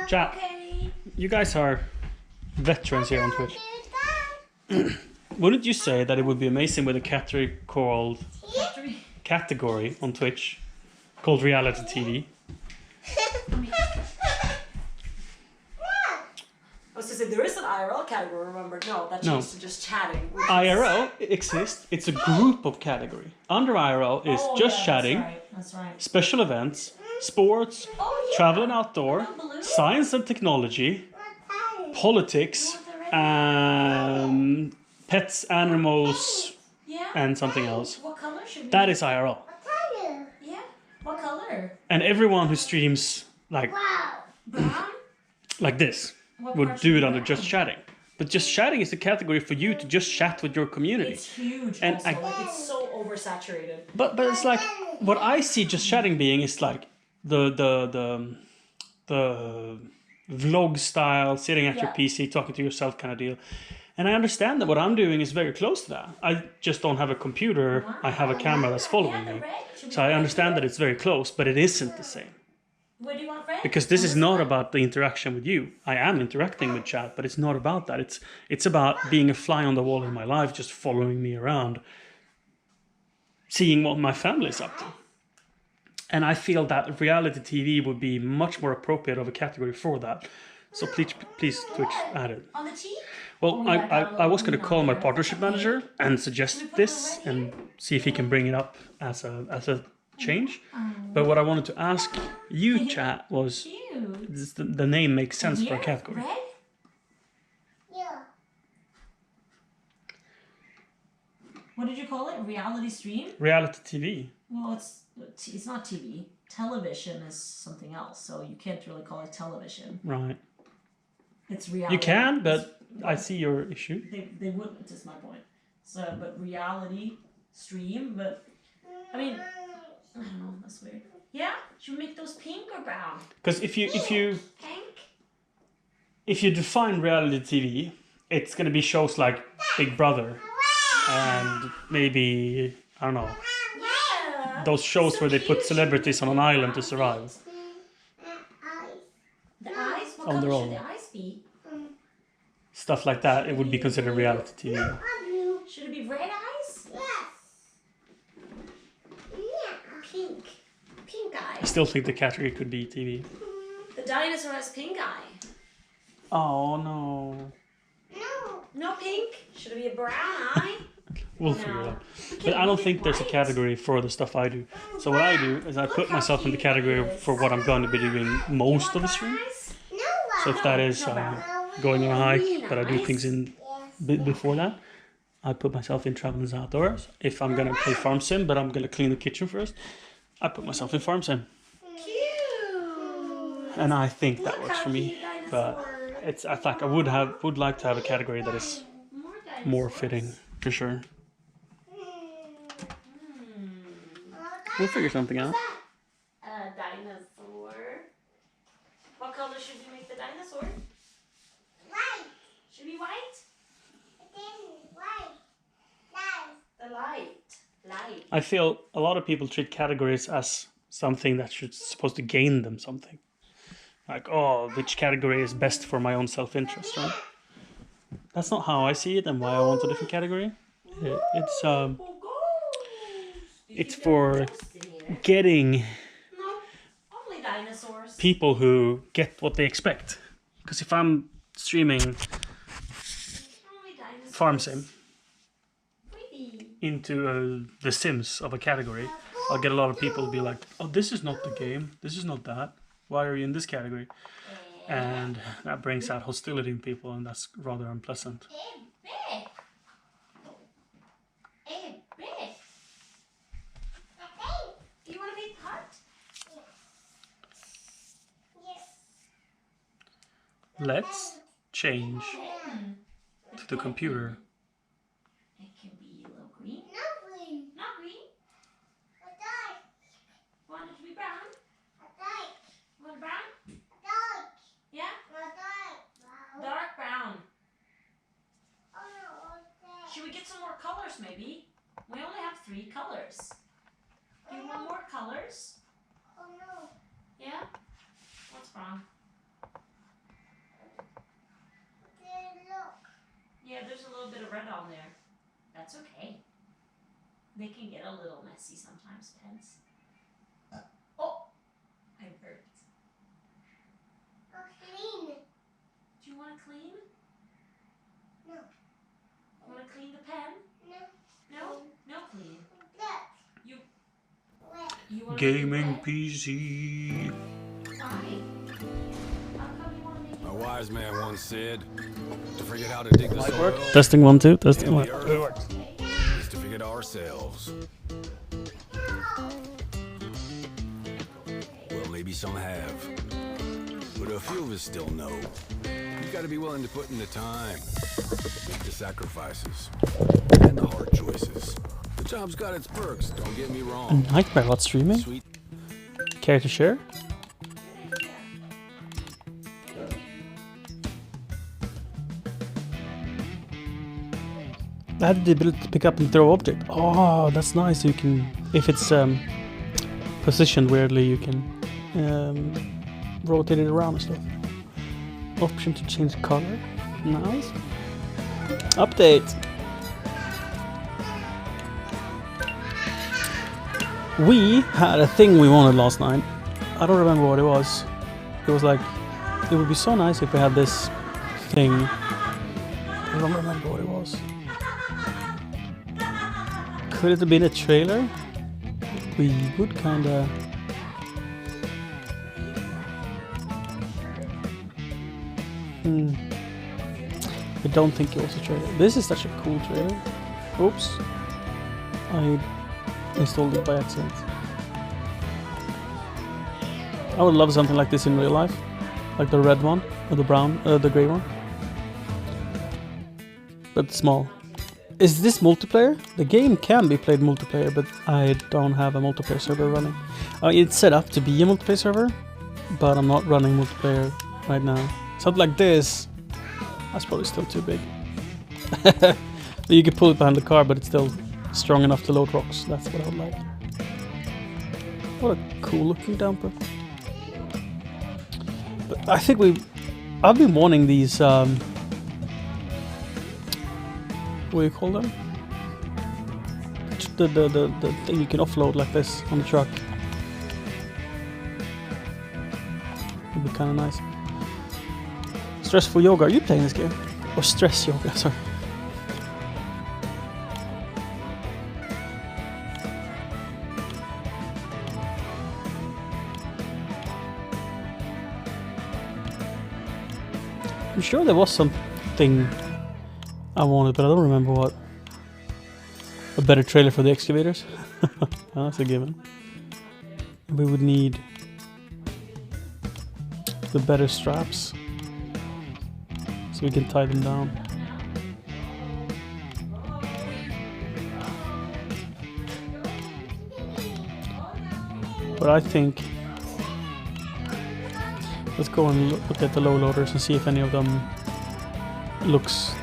Chat. Okay. You guys are veterans here on Twitch. Wouldn't you say that it would be amazing with a category on Twitch called reality TV? I was gonna say there is an IRL category, remember? No, that No. changed to just chatting. which is- IRL exists. It's a group of category. Under IRL is Oh, just yeah, chatting, That's right. special events, sports, Oh, yeah. travel and outdoor, Blue? science and technology, politics, pets, animals, Yeah. and something else. What color should we? That is IRL. Yeah. What color? And everyone who streams Brown. like this What would part do should it be under brown? just chatting. But just chatting is the category for you to just chat with your community. It's huge. And also. I- Like, it's so oversaturated. But it's like what I see just chatting being is like the vlog style, sitting at your Yeah. PC, talking to yourself kind of deal. And I understand that what I'm doing is very close to that. I just don't have a computer. I have a camera that's following Yeah, the me. red. Should we So I red understand here? that it's very close, but it isn't the same. What do you want, red? Because this On is not one? about the interaction with you. I am interacting with chat, but it's not about that. It's about being a fly on the wall in my life, just following me around, seeing what my family's up to. And I feel that reality TV would be much more appropriate of a category for that. So please Twitch add it. On the cheek? Well, Oh, yeah, I was going to no, call my yeah. partnership manager and suggest Should we put this the red and see if he can bring it up as a change. But what I wanted to ask you, chat, was Cute. the name makes sense for a Here? category. Red? What did you call it? Reality stream? Reality TV. Well, it's not TV. Television is something else, so you can't really call it television. Right. It's reality. You can, but I see your issue. They wouldn't. Is my point. So, but reality stream. But I mean, I don't know. That's weird. Yeah. Should we make those pink or brown? Because if you Pink. define reality TV, it's gonna be shows like Big Brother and maybe I don't know Yeah. those shows So where they put cute. celebrities on an island to survive. The eyes. What On color their should own. the eyes be? Stuff like that. It would be considered reality TV. Should it be red eyes? Pink. Pink eye. I still think the category could be TV. The dinosaur has pink eye. Oh no. No pink. Should it be a brown eye? We'll figure it No. out. We can But I don't make it think there's a white. category for the stuff I do. So what I do is I put how myself in the cute category it is. for what I'm going to be doing most of the stream. Eyes? So if that is going on a hike, but I do things in before that, I put myself in Travelers Outdoors. If I'm gonna play Farm Sim, but I'm gonna clean the kitchen first, I put myself in Farm Sim. Cute. And I think that Look works how for me. cute dinosaur. But it's I think I would like to have a category that is more fitting for sure. We'll figure something out. A dinosaur. What color should we make the dinosaur? White. Should be white? White. Nice. The light. I feel a lot of people treat categories as something that should supposed to gain them something. Like, oh, which category is best for my own self-interest, right? That's not how I see it and why I want a different category. It's for getting No, only dinosaurs. people who get what they expect. Because if I'm streaming Only dinosaurs. Farm Sim Pretty. into the Sims of a category, I'll get a lot of people to be like, oh, this is not the game, this is not that. Why are you in this category? And that brings out hostility in people, and that's rather unpleasant. Do you want to make the heart? Let's change to the computer. It can be a little green. Lovely. Not green. Dark. Want it to be brown? Dark. Want it brown? Dark. Yeah? Dark. Dark brown. Oh no, what's Should we get some more colors maybe? We only have 3 colors. Do you want more colors? Oh no. Yeah? What's wrong? Look. Yeah, there's a little bit of red on there. That's okay. They can get a little messy sometimes, pens. Oh! I burped. Oh, clean. Do you want to clean? No. You want to clean the pen? No. No? No clean. Look. You Wet. you want Gaming PC. Why? How come you want to make it A red? wise man once said, to forget how to dig the soil Testing 1 2. Testing and 1. the earth is to forget ourselves. Well, maybe some have, but a few of us still know. You gotta be willing to put in the time, make the sacrifices, and the hard choices. The job's got its perks, don't get me wrong. Nightmare about streaming? Sweet. Care to share? I had the ability to pick up and throw object. Oh, that's nice. You can, if it's positioned weirdly, you can rotate it around and stuff. Option to change color. Nice. Update. We had a thing we wanted last night. I don't remember what it was. It was like, it would be so nice if we had this thing. I don't remember what it was. Could it have been a trailer? We would kinda... I don't think it was a trailer. This is such a cool trailer. Oops. I installed it by accident. I would love something like this in real life. Like the red one, or the brown, the grey one. But small. Is this multiplayer? The game can be played multiplayer, but I don't have a multiplayer server running. It's set up to be a multiplayer server, but I'm not running multiplayer right now. Something like this, that's probably still too big. You can pull it behind the car, but it's still strong enough to load rocks. That's what I would like. What a cool looking dumper. But I think I've been wanting these, what do you call them? The thing you can offload like this on the truck. Would be kind of nice. Stressful yoga. Are you playing this game? Or stress yoga? Sorry. I'm sure there was something I wanted, but I don't remember what. A better trailer for the excavators? That's a given. We would need the better straps so we can tie them down. But I think let's go and look at the low loaders and see if any of them looks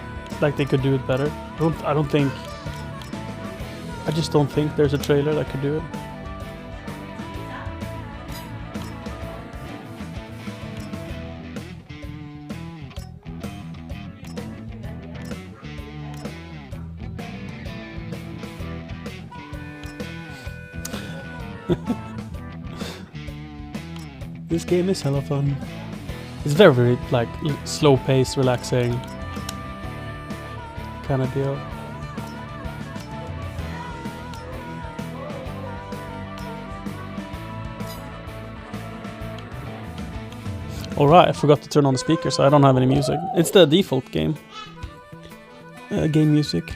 like they could do it better. I just don't think there's a trailer that could do it. This game is hella fun. It's very, very like slow paced, relaxing kind of deal. Alright, I forgot to turn on the speaker, so I don't have any music. It's the default game. Game music.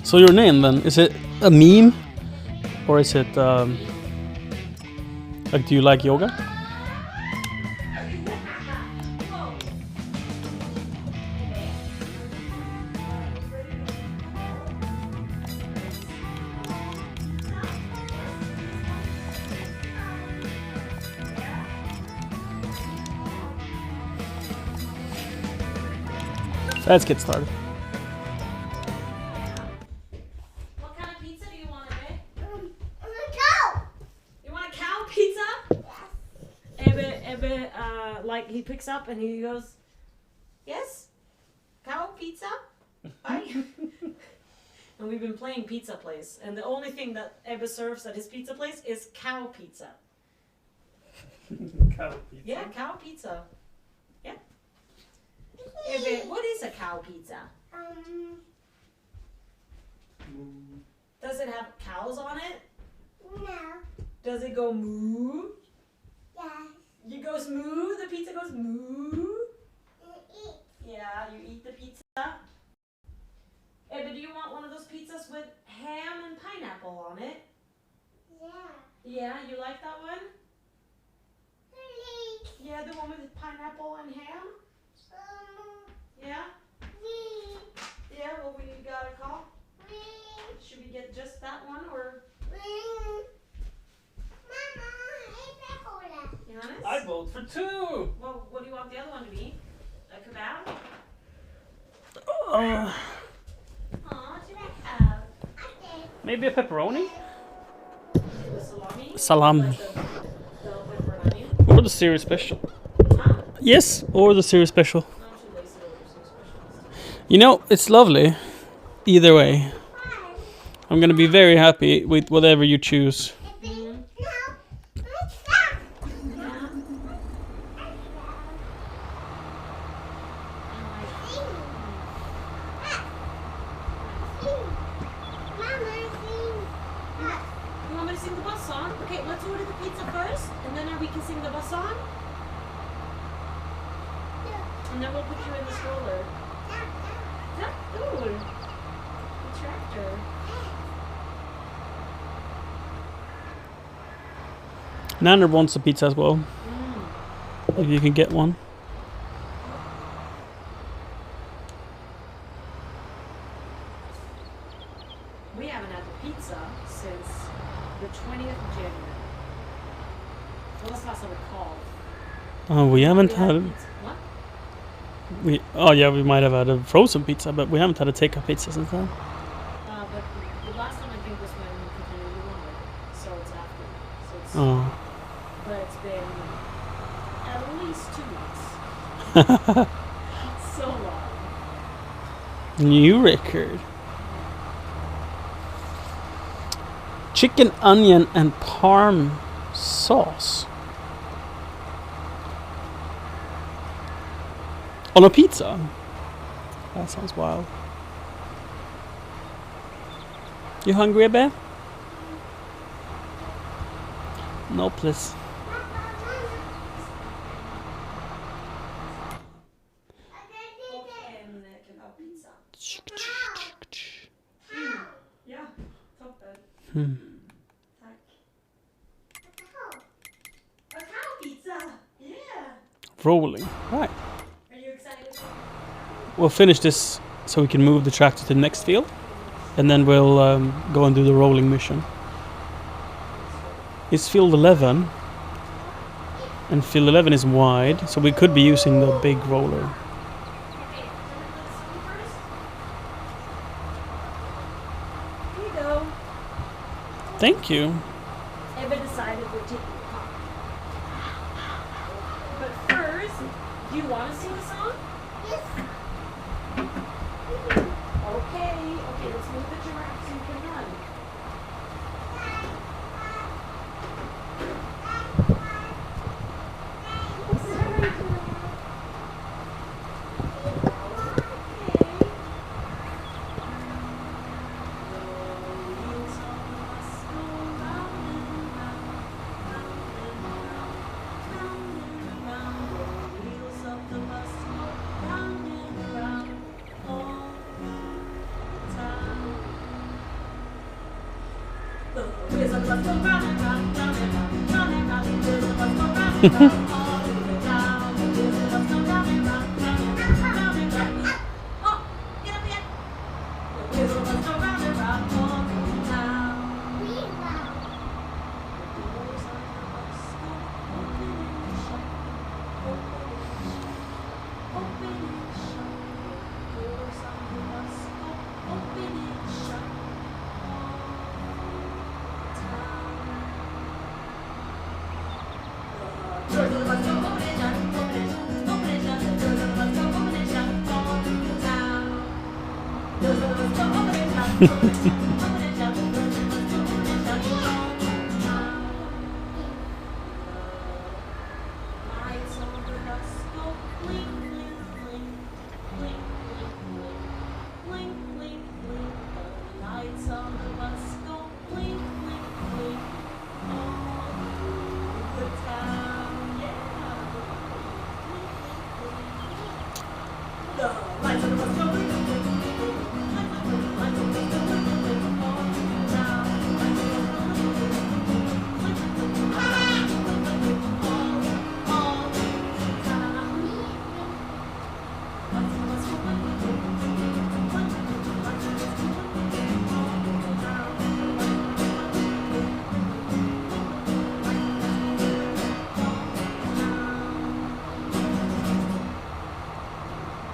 So your name then, is it a meme? Or is it like, do you like yoga? Let's get started. What kind of pizza do you want, Ebbe? Go! You want a cow pizza? Ebbe, like he picks up and he goes, yes? Cow pizza? Bye. And we've been playing Pizza Place, and the only thing that Ebbe serves at his pizza place is cow pizza. Cow pizza? Yeah, cow pizza. Yeah. Ebbe, what is a cow pizza? Does it have cows on it? No. Does it go moo? Yes. You goes moo? The pizza goes moo? Eat. Yeah, you eat the pizza. Ebbe, do you want one of those pizzas with ham and pineapple on it? Yeah. Yeah, you like that one? Please. Yeah, the one with pineapple and ham? Yeah? Yeah, well, we got a call. Should we get just that one or Johannes? I vote for 2! Well, what do you want the other one to be? A kebab? Uh, Aw, should I have? maybe a pepperoni? The salami? Salam. Like the pepper and onion? Or the series special. Huh? Yes, or the series special. I'm too lazy to order some specials. You know, it's lovely. Either way. I'm gonna be very happy with whatever you choose. You want me to sing the bus song? Okay, let's order the pizza first, and then we can sing the bus song. And then we'll put you in the stroller. Yeah, ooh. The tractor. Nanner wants a pizza as well. If you can get one. We haven't had the pizza since the 20th of January. Well, that's the last time we called. We haven't had. pizza. What? Oh yeah, we might have had a frozen pizza, but we haven't had a takeout pizza since then. But the last time I think was when we continued to wonder. So it's after. So it's, Oh. But it's been at least 2 weeks. It's so long. New record. Chicken, onion, and parm sauce. On a pizza? That sounds wild. You hungry, Ebbe? No, please. Ja, toppen. Tack. Pizza! Yeah! Rolling. Right. Are you excited? We'll finish this so we can move the tractor to the next field. And then we'll go and do the rolling mission. It's field 11. And field 11 is wide, so we could be using the big roller. Here you go. Thank you. Ebba decided we're taking the car. But first, do you want to sing a song? Yes. Okay, let's move the giraffe so you can run.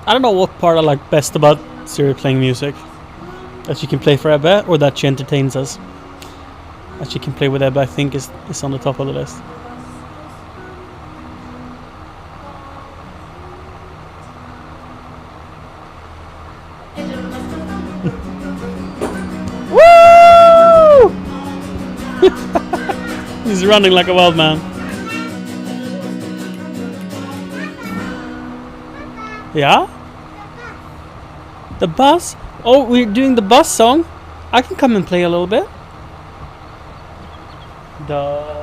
I don't know what part I like best about Siri playing music. That she can play for Ebba, or that she entertains us. That she can play with Ebba, I think is on the top of the list. Woo! He's running like a wild man. Yeah? The bus? Oh, we're doing the bus song? I can come and play a little bit. Duh.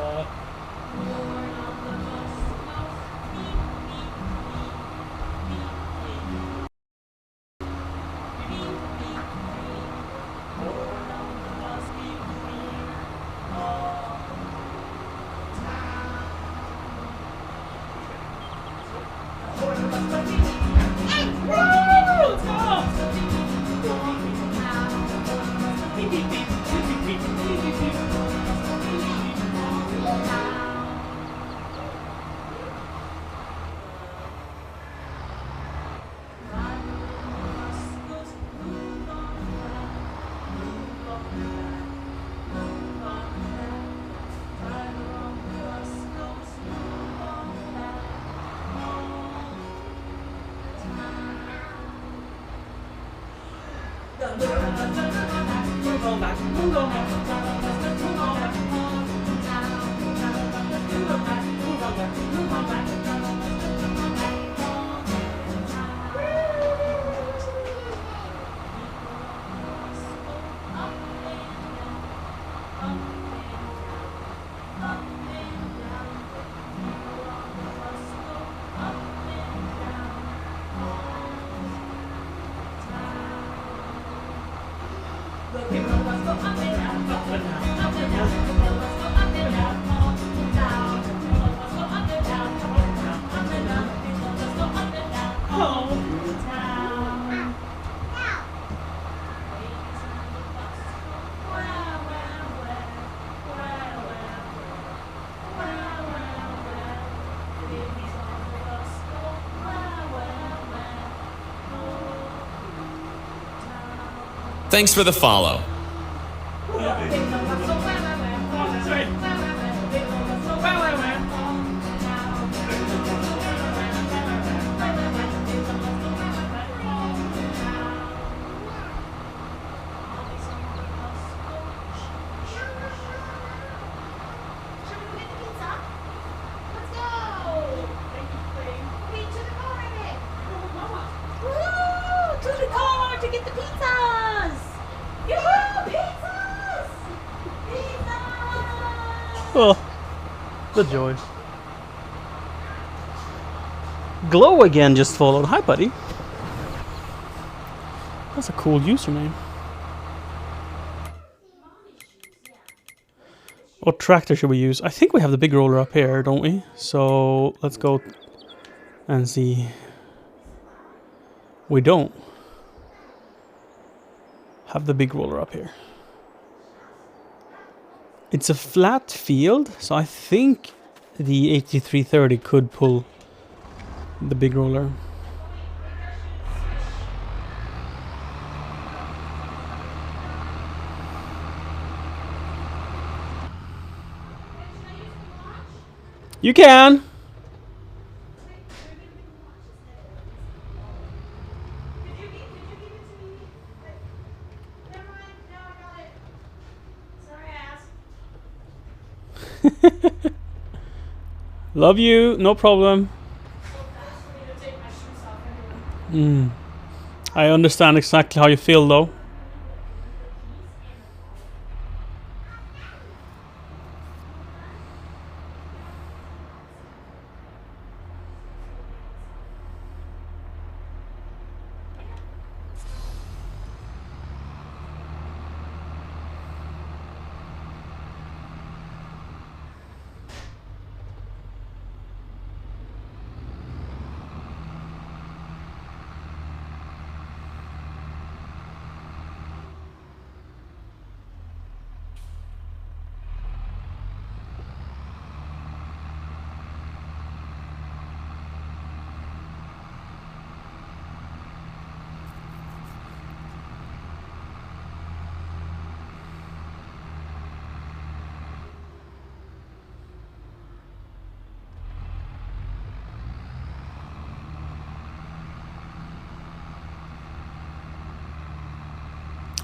Thanks for the follow. Oh, the joy. Glow again just followed. Hi, buddy. That's a cool username. What tractor should we use? I think we have the big roller up here, don't we? So let's go and see. We don't have the big roller up here. It's a flat field, so I think the 8330 could pull the big roller. You can! Love you, no problem. I understand exactly how you feel though.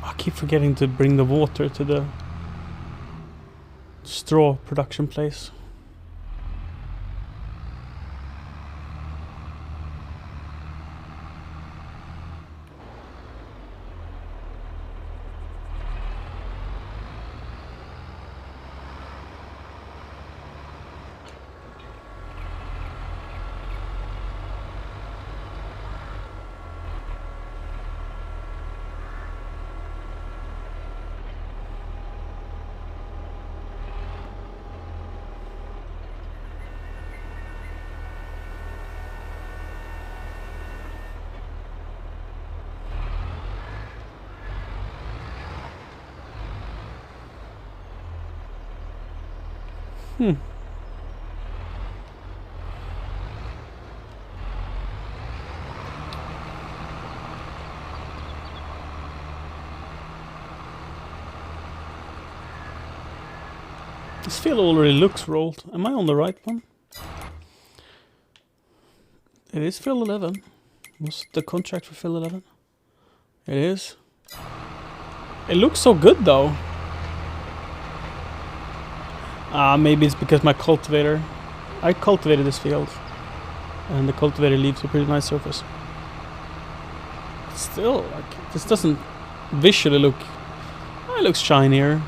I keep forgetting to bring the water to the straw production place. This field already looks rolled. Am I on the right one? It is field 11. Was the contract for field 11? It is. It looks so good though. Maybe it's because my cultivator. I cultivated this field. And the cultivator leaves a pretty nice surface. Still, like, this doesn't visually look... It looks shinier.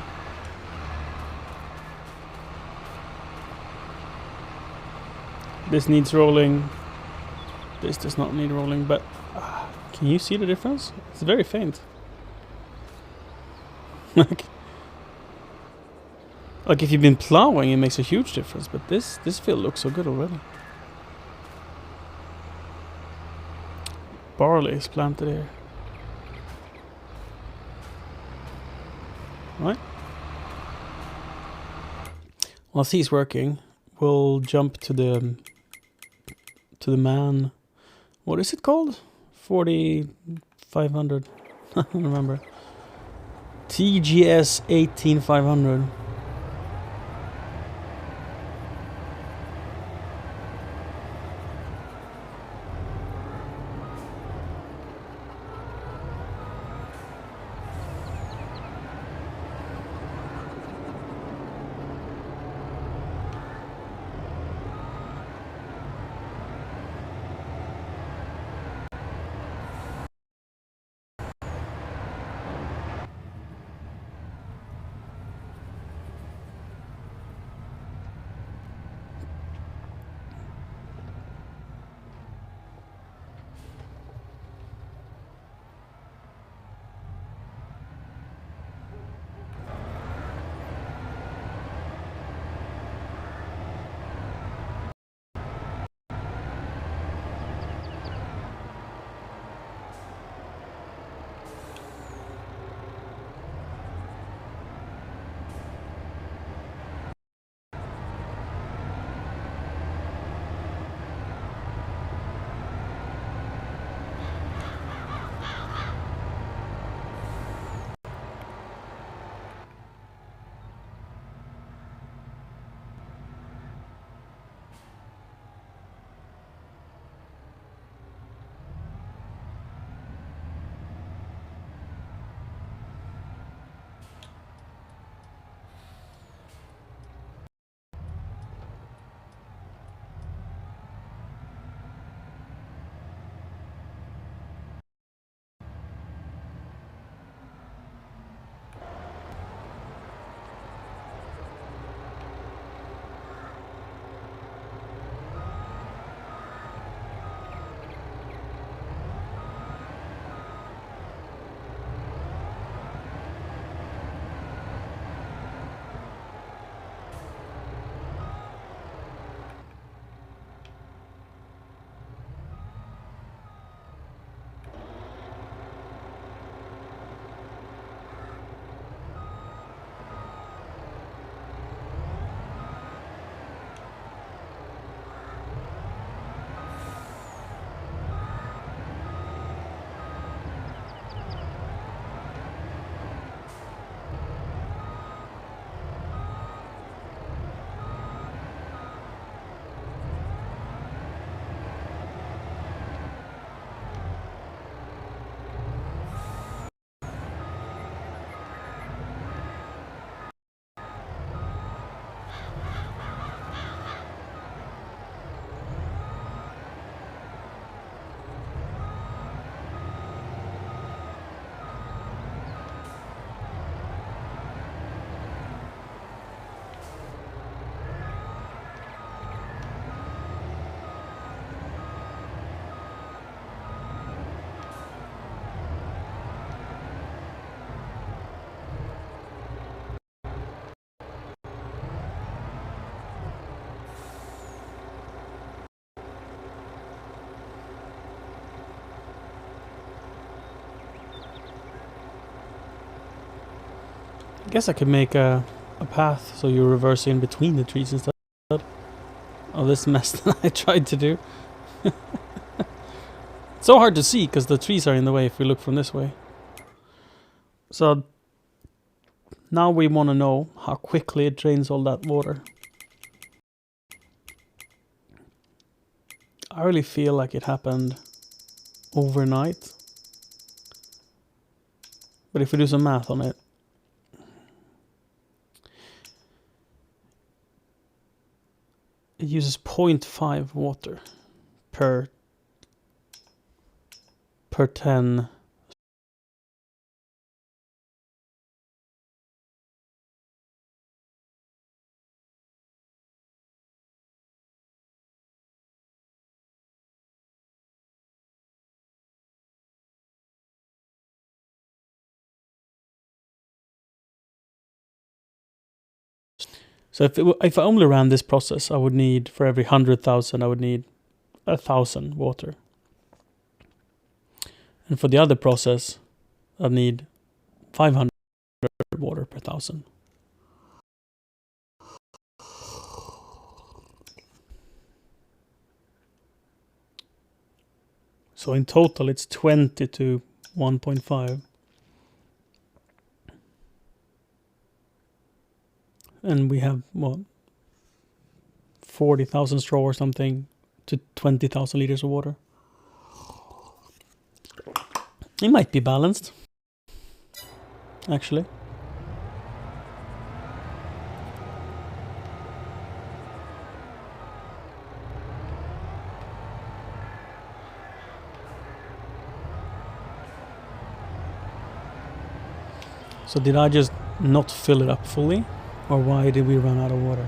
This needs rolling. This does not need rolling, but... can you see the difference? It's very faint. Like if you've been plowing, it makes a huge difference, but this field looks so good already. Barley is planted here. Right? Whilst he's working, we'll jump to the man. What is it called? 4500. I don't remember. TGS 18500. I guess I could make a path so you reverse in between the trees instead of this mess that I tried to do. It's so hard to see because the trees are in the way if we look from this way. So now we want to know how quickly it drains all that water. I really feel like it happened overnight. But if we do some math on it, it uses 0.5 water per 10. So if I only ran this process, I would need, for every 100,000, I would need 1,000 water. And for the other process, I'd need 500 water per 1,000. So in total, it's 20 to 1.5. and we have what 40,000 straw or something to 20,000 liters of water. It might be balanced, actually. So did I just not fill it up fully? Or why did we run out of water?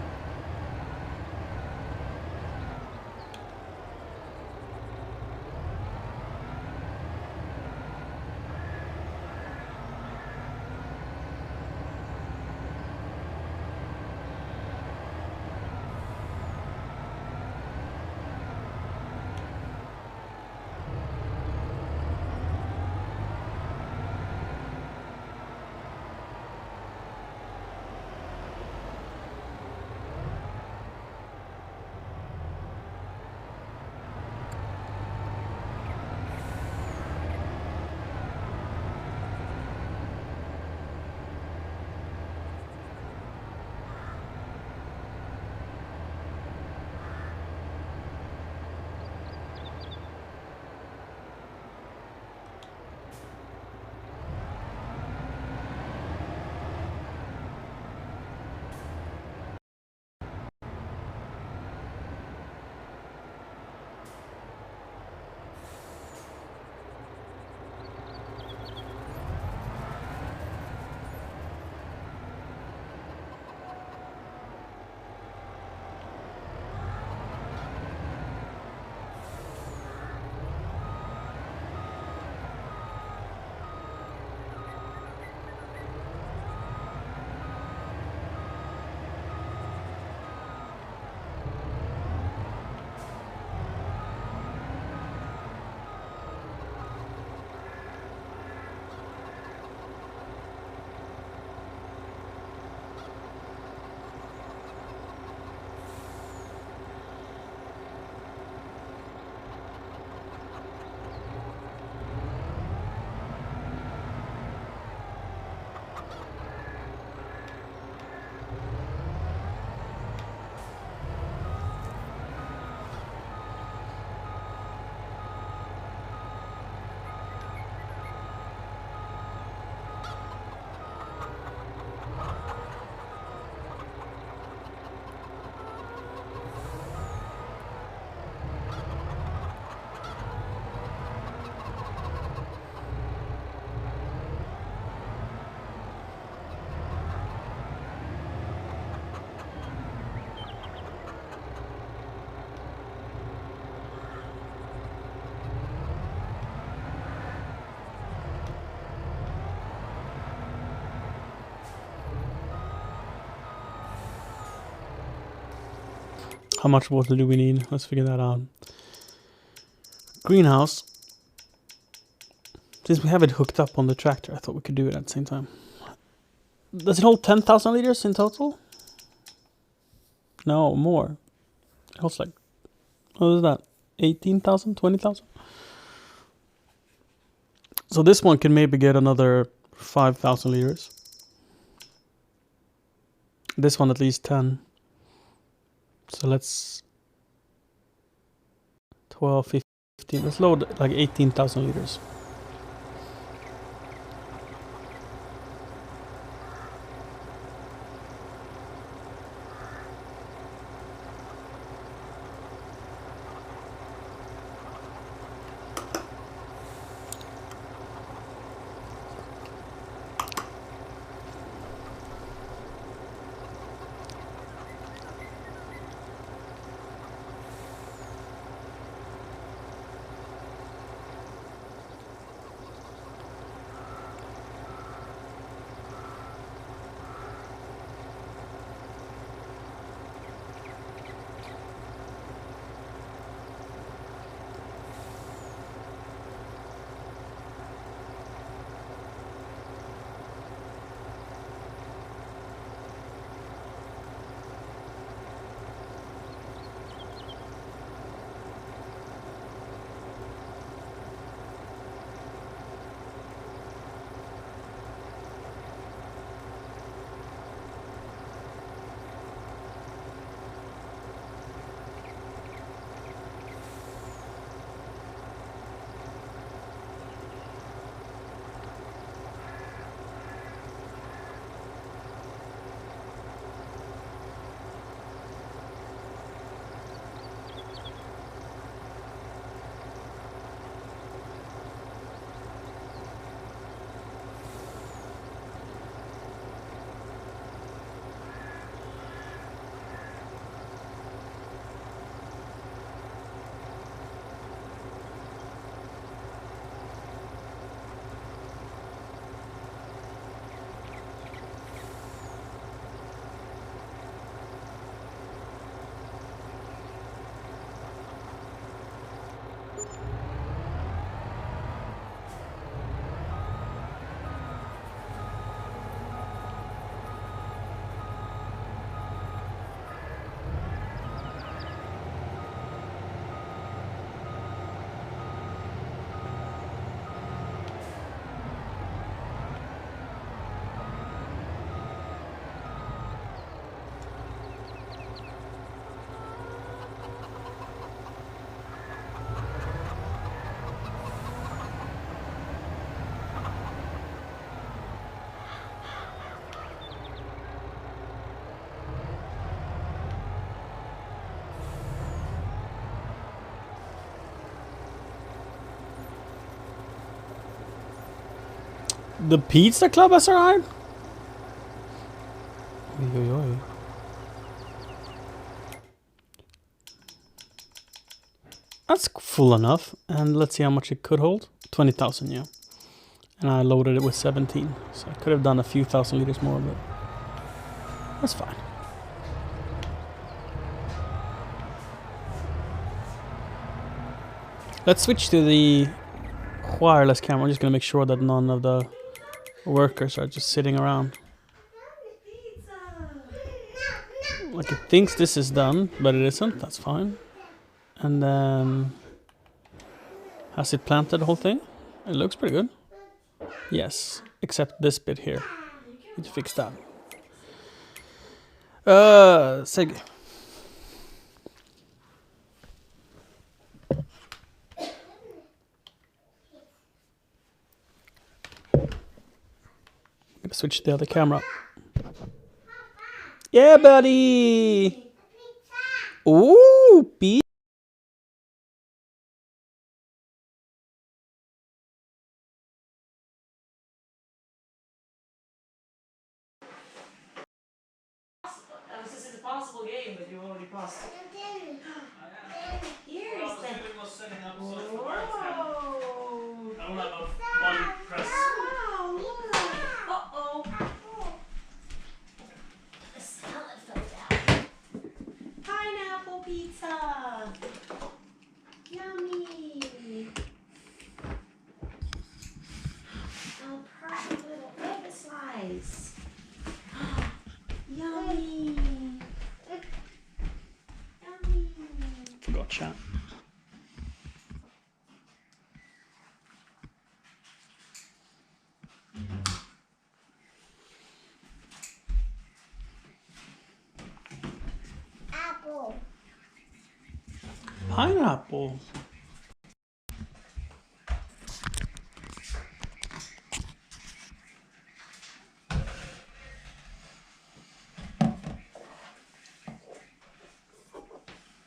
How much water do we need? Let's figure that out. Greenhouse. Since we have it hooked up on the tractor, I thought we could do it at the same time. Does it hold 10,000 liters in total? No, more. It holds like, what is that? 18,000? 20,000? So this one can maybe get another 5,000 liters. This one at least 10. So let's 12, 15. Let's load like 18,000 liters. The Pizza Club has arrived? Oi, oi, oi. That's full enough. And let's see how much it could hold. 20,000, yeah. And I loaded it with 17. So I could have done a few thousand liters more, but that's fine. Let's switch to the wireless camera. I'm just gonna make sure that none of the workers are just sitting around. Like it thinks this is done, but it isn't. That's fine. And then has it planted the whole thing? It looks pretty good. Yes, except this bit here. Need to fix that. Seg. Gonna switch the other camera. Yeah, buddy. Ooh, beef. This is a possible game, but you already lost. Here's the. Whoa. I don't have one press. Wow, look. Uh-oh. The salad fell down. Pineapple pizza. Yummy. Oh, perfect little egg slice. Yummy. Yummy. Forgot chat. Apple. Pineapple.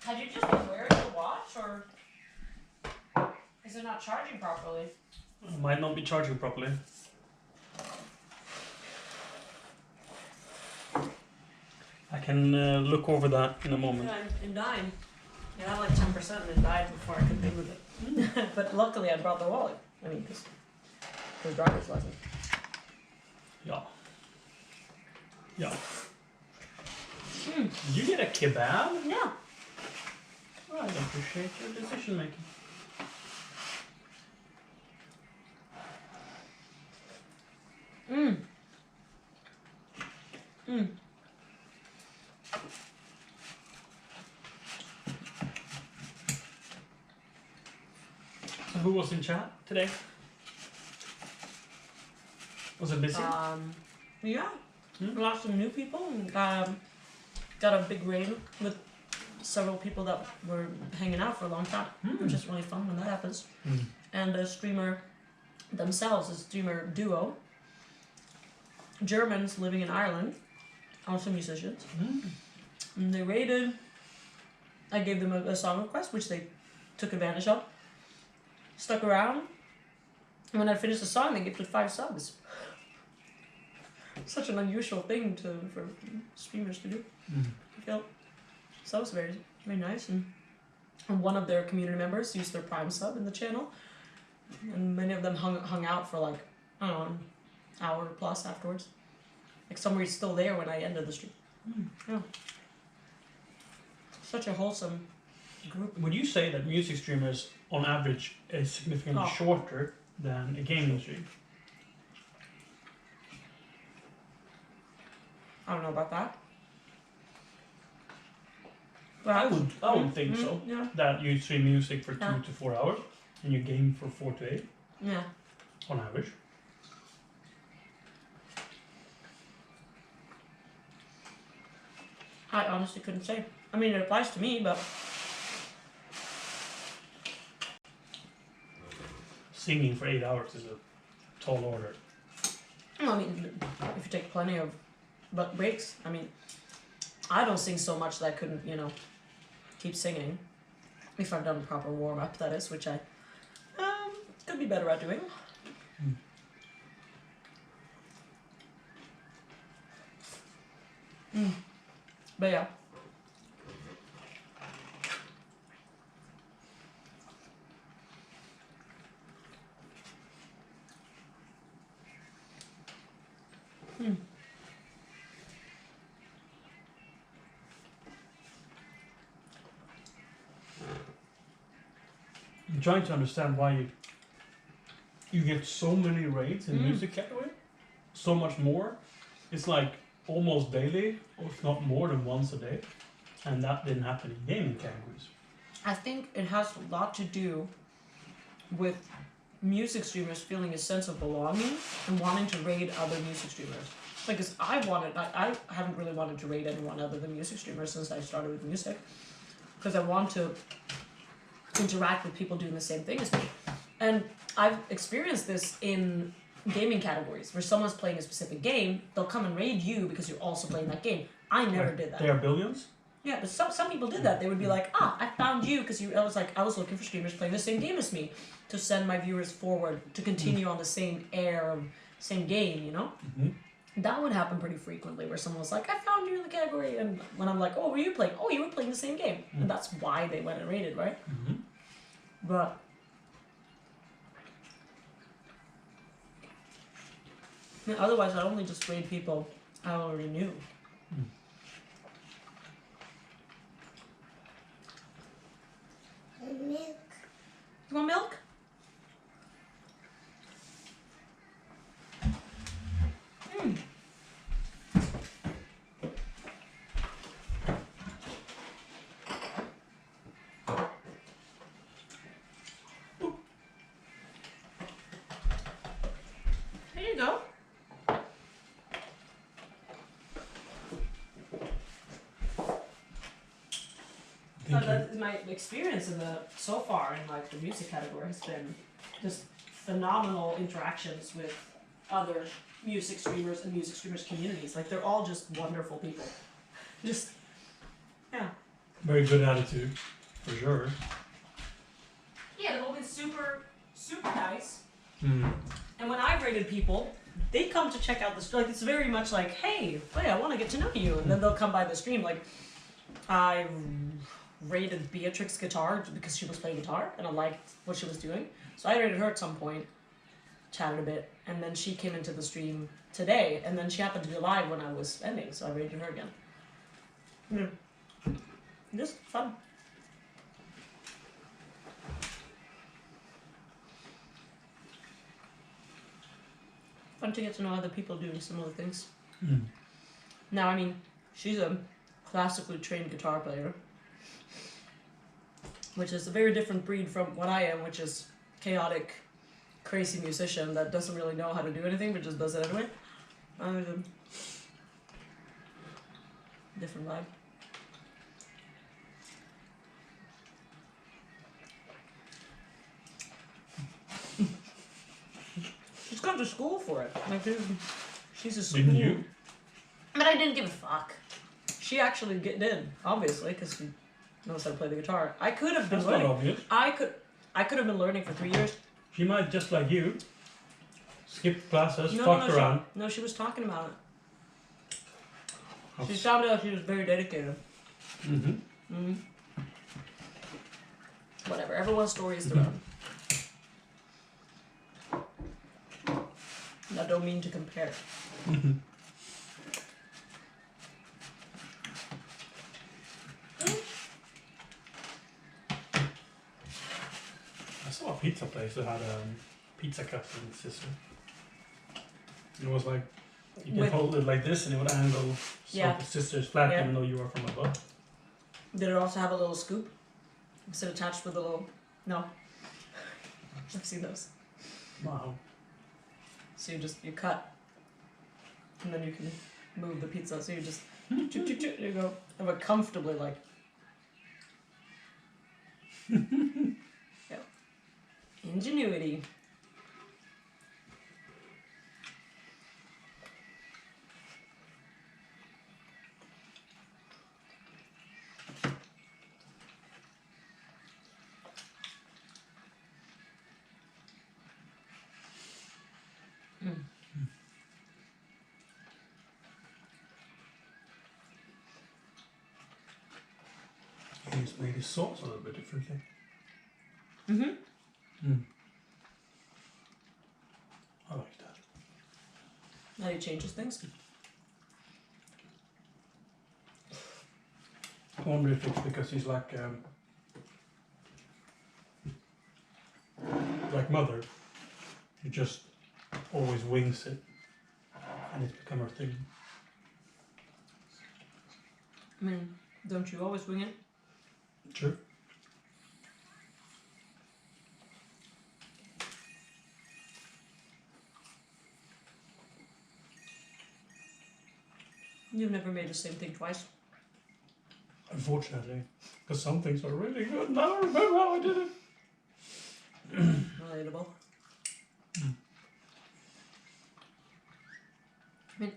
Had you just been wearing the watch, or is it not charging properly? Might not be charging properly. I can look over that in a moment. Yeah, it died. It had like 10% and it died before I could be with it. But luckily I brought the wallet. I mean, because driver's license. Yeah. Yeah. Did you get a kebab? Yeah. Well, I appreciate your decision making. Mmm. Mmm. So who was in chat today? Was it busy? Yeah. Lots of new people. And, got a big raid with several people that were hanging out for a long time, which is really fun when that happens. And a streamer themselves, a streamer duo, Germans living in Ireland, also musicians. And they raided. I gave them a song request, which they took advantage of. Stuck around. And when I finished the song, they gifted 5 subs. Such an unusual thing for streamers to do. I felt so it was very, very nice. And one of their community members used their Prime sub in the channel. And many of them hung out for like, I don't know, an hour plus afterwards. Like somebody's still there when I ended the stream. Yeah. Such a wholesome group. Would you say that music streamers, on average, is significantly shorter than a gaming stream? I don't know about that. But I would think so. Yeah. That you stream music for 2 to 4 hours and you game for 4 to 8 Yeah. on average. I honestly couldn't say. I mean, it applies to me, but Singing for 8 hours is a tall order. I mean, if you take plenty of breaks, I mean, I don't sing so much that I couldn't, keep singing. If I've done a proper warm-up, that is, which I could be better at doing. But yeah. I'm trying to understand why you get so many raids in music category, so much more. It's like almost daily, or if not more than once a day, and that didn't happen in gaming categories. I think it has a lot to do with music streamers feeling a sense of belonging and wanting to raid other music streamers. Because I haven't really wanted to raid anyone other than music streamers since I started with music. Because I want to interact with people doing the same thing as me. And I've experienced this in gaming categories where someone's playing a specific game, they'll come and raid you because you're also playing that game. I never did that. There are billions? Yeah, but some people did that. They would be like, I found you because I was looking for streamers playing the same game as me to send my viewers forward to continue on the same air of same game, you know? Mm-hmm. That would happen pretty frequently where someone was like, I found you in the category, and when I'm like, oh, were you playing? Oh, you were playing the same game. And that's why they went and raided, right? Mm-hmm. But otherwise I'd only just raid people I already knew. Milk. You want milk? There you go. My experience in so far in like the music category has been just phenomenal interactions with other music streamers and music streamers communities. Like they're all just wonderful people. Just yeah. Very good attitude, for sure. Yeah, they've all been super nice. Mm. And when I've rated people, they come to check out the stream. Like it's very much like, hey, I want to get to know you, and then they'll come by the stream. Like I rated Beatrix guitar because she was playing guitar and I liked what she was doing. So I rated her at some point, chatted a bit, and then she came into the stream today, and then she happened to be live when I was ending, so I rated her again. Just fun. Fun to get to know other people doing similar things. Mm. Now, I mean, she's a classically trained guitar player, which is a very different breed from what I am, which is chaotic, crazy musician that doesn't really know how to do anything but just does it anyway. Different vibe. She's gone to school for it. Like, she's a school. Didn't you? But I didn't give a fuck. She actually did, obviously, because she knows how to play the guitar. I could have been That's learning. not obvious. I could have been learning for 3 years. She might, just like you, skip classes, fucked around. No, she was talking about it. Oh. She found out she was very dedicated. Mm-hmm. Whatever. Everyone's story is their own. I don't mean to compare. I saw a pizza place that had a pizza cutter in the system. It was like, you can hold it like this and it would angle so the sister's flat even though you are from above. Did it also have a little scoop? Was it attached with a little... No. I've seen those. Wow. So you cut, and then you can move the pizza. So you just, you go, have it comfortably like. Yeah. Ingenuity. just made his sauce a little bit differently. Mm-hmm. I like that. How he changes things. I wonder if it's because he's like Mother. He just always wings it, and it's become her thing. I mean, don't you always wing it? True. You've never made the same thing twice. Unfortunately, because some things are really good. Now I remember how I did it. Relatable. I mean,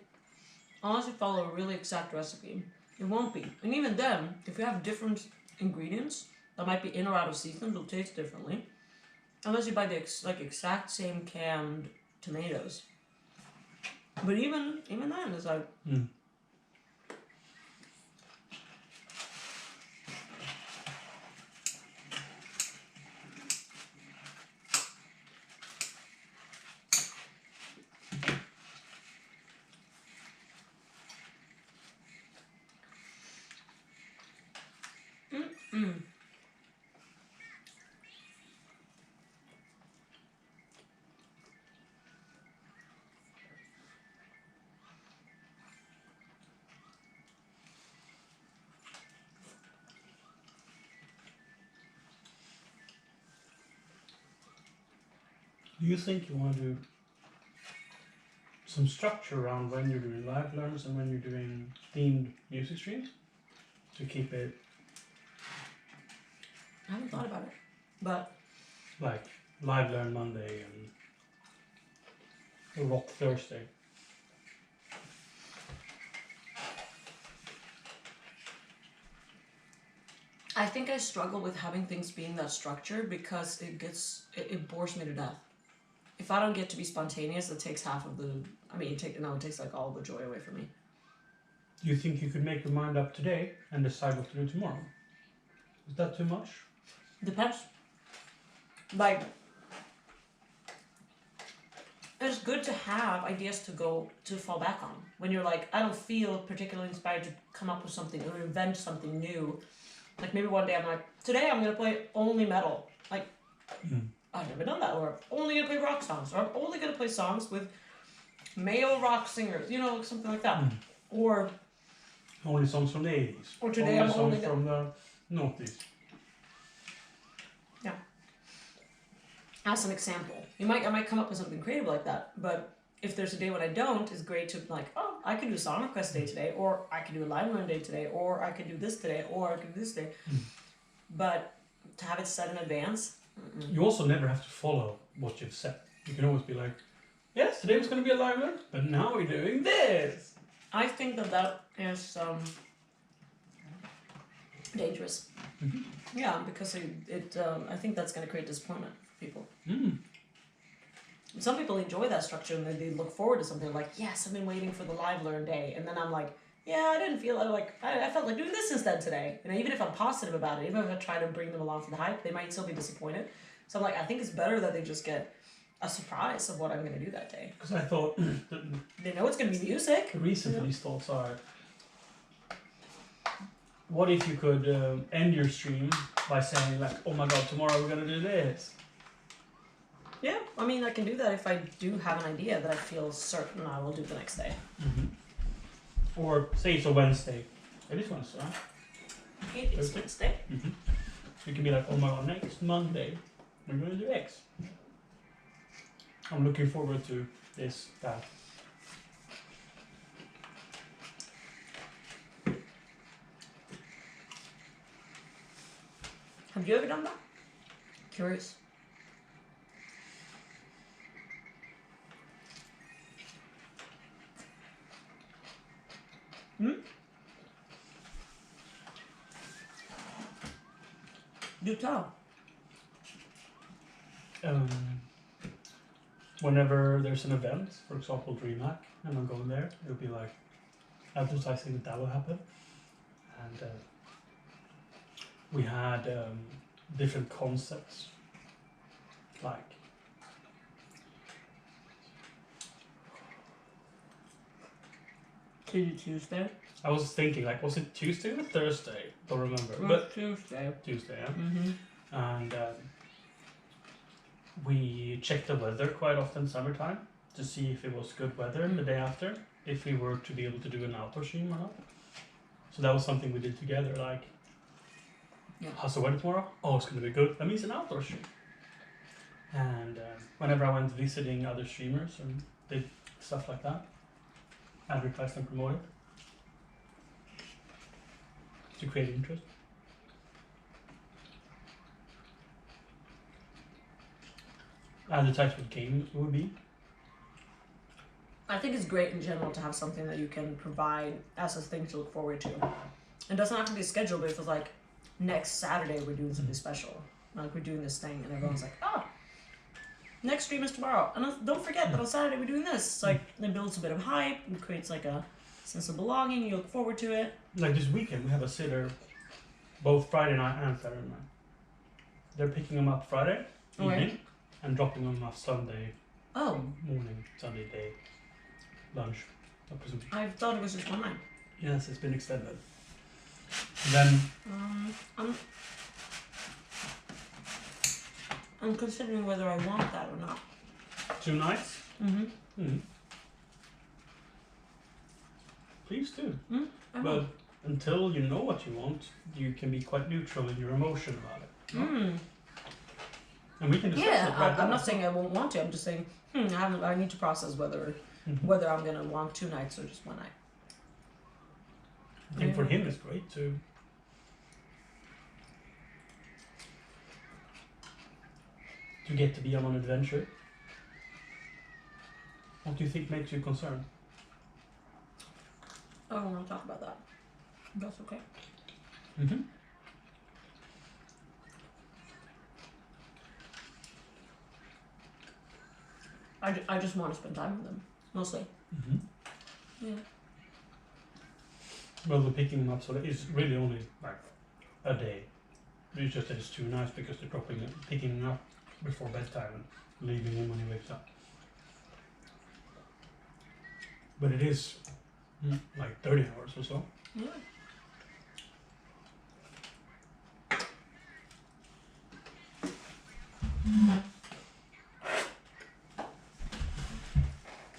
unless you follow a really exact recipe, it won't be. And even then, if you have different ingredients that might be in or out of season, it'll taste differently. Unless you buy the exact same canned tomatoes. But even then, it's like. Do you think you want to do some structure around when you're doing live learns and when you're doing themed music streams to keep it I haven't thought about it. But like live learn Monday and a rock Thursday? I think I struggle with having things being that structured because it bores me to death. If I don't get to be spontaneous, it takes half of the. I mean, it takes like all the joy away from me. Do you think you could make your mind up today and decide what to do tomorrow? Is that too much? Depends. Like, it's good to have ideas to fall back on when you're like, I don't feel particularly inspired to come up with something or invent something new. Like maybe one day I'm like, today I'm gonna play only metal. Like, I've never done that. Or I'm only gonna play rock songs. Or I'm only gonna play songs with male rock singers. You know, something like that. Or only songs from the 80s. Or today only I'm songs only from the noughties. Yeah. As an example, I might come up with something creative like that. But if there's a day when I don't, it's great to like, oh, I can do a song request day today, or I can do a live run day today, or I can do this today, or I can do this day. But to have it set in advance. You also never have to follow what you've said. You can always be like, yes, today was going to be a live run, but now we're doing this. I think that is dangerous. Yeah, because I think that's going to create disappointment for people. Some people enjoy that structure and they look forward to something like, yes, I've been waiting for the live learn day. And then I'm like, yeah, I didn't feel like, I felt like doing this instead today. And even if I'm positive about it, even if I try to bring them along for the hype, they might still be disappointed. So I'm like, I think it's better that they just get a surprise of what I'm going to do that day. Because I thought They know it's going to be music. the reason for these thoughts are, what if you could end your stream by saying like, oh my god, tomorrow we're going to do this? Yeah, I mean, I can do that if I do have an idea that I feel certain I will do the next day. Or say it's a Wednesday. It is Wednesday, right? It is Wednesday. You can be like, oh my god, next Monday we're going to do X. I'm looking forward to this, that. Have you ever done that? Curious. Do tell. Whenever there's an event, for example DreamHack, and I'm going there, it'll be like advertising that will happen. And we had different concepts, like Tuesday. I was thinking, like, was it Tuesday or Thursday? Don't remember, But but Tuesday. Tuesday, yeah. Mm-hmm. And we checked the weather quite often summertime to see if it was good weather the day after, if we were to be able to do an outdoor stream or not. So that was something we did together, like, how's the weather tomorrow? Oh, it's going to be good. That means an outdoor stream. And whenever I went visiting other streamers and did stuff like that, advertised and promoted to create interest. Advertise what game it would be. I think it's great in general to have something that you can provide as a thing to look forward to. It doesn't have to be scheduled, but if it's like next Saturday we're doing something special, like we're doing this thing, and everyone's like, oh, next stream is tomorrow, and don't forget that on Saturday we're doing this. It's like it builds a bit of hype, it creates like a sense of belonging. You look forward to it. Like this weekend, we have a sitter both Friday night and Saturday night. They're picking them up Friday evening and dropping them off Sunday morning, Sunday day, lunch. I presume. I thought it was just one night. Yes, it's been extended. Then I'm considering whether I want that or not. 2 nights. Mm-hmm. Please do. I But will. until you know what you want, you can be quite neutral in your emotion about it. No? And we can discuss it right I'm now. not saying I won't want to. I'm just saying I need to process whether I'm gonna want 2 nights or just 1 night. I think for him it's great to get to be on an adventure. What do you think makes you concerned? I don't want to talk about that. That's okay. Mm-hmm. I just want to spend time with them, mostly. Mm-hmm. Yeah. Well, the picking them up, so it's really only like a day. It's just that it's too nice because they're picking them up before bedtime and leaving him when he wakes up. But it is like 30 hours or so. Yeah.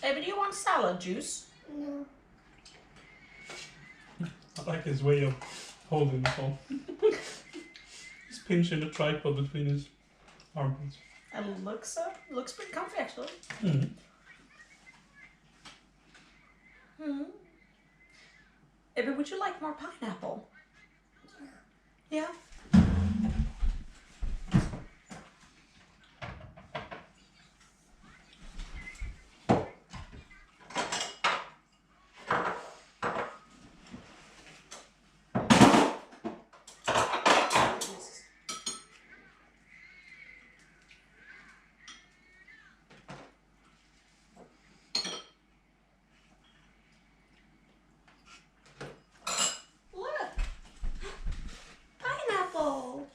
Hey, but do you want salad juice? No. I like his way of holding the phone. He's pinching the tripod between his armpits. It looks pretty comfy actually. Mm. Hey, but would you like more pineapple? Yeah. Look! Pineapple!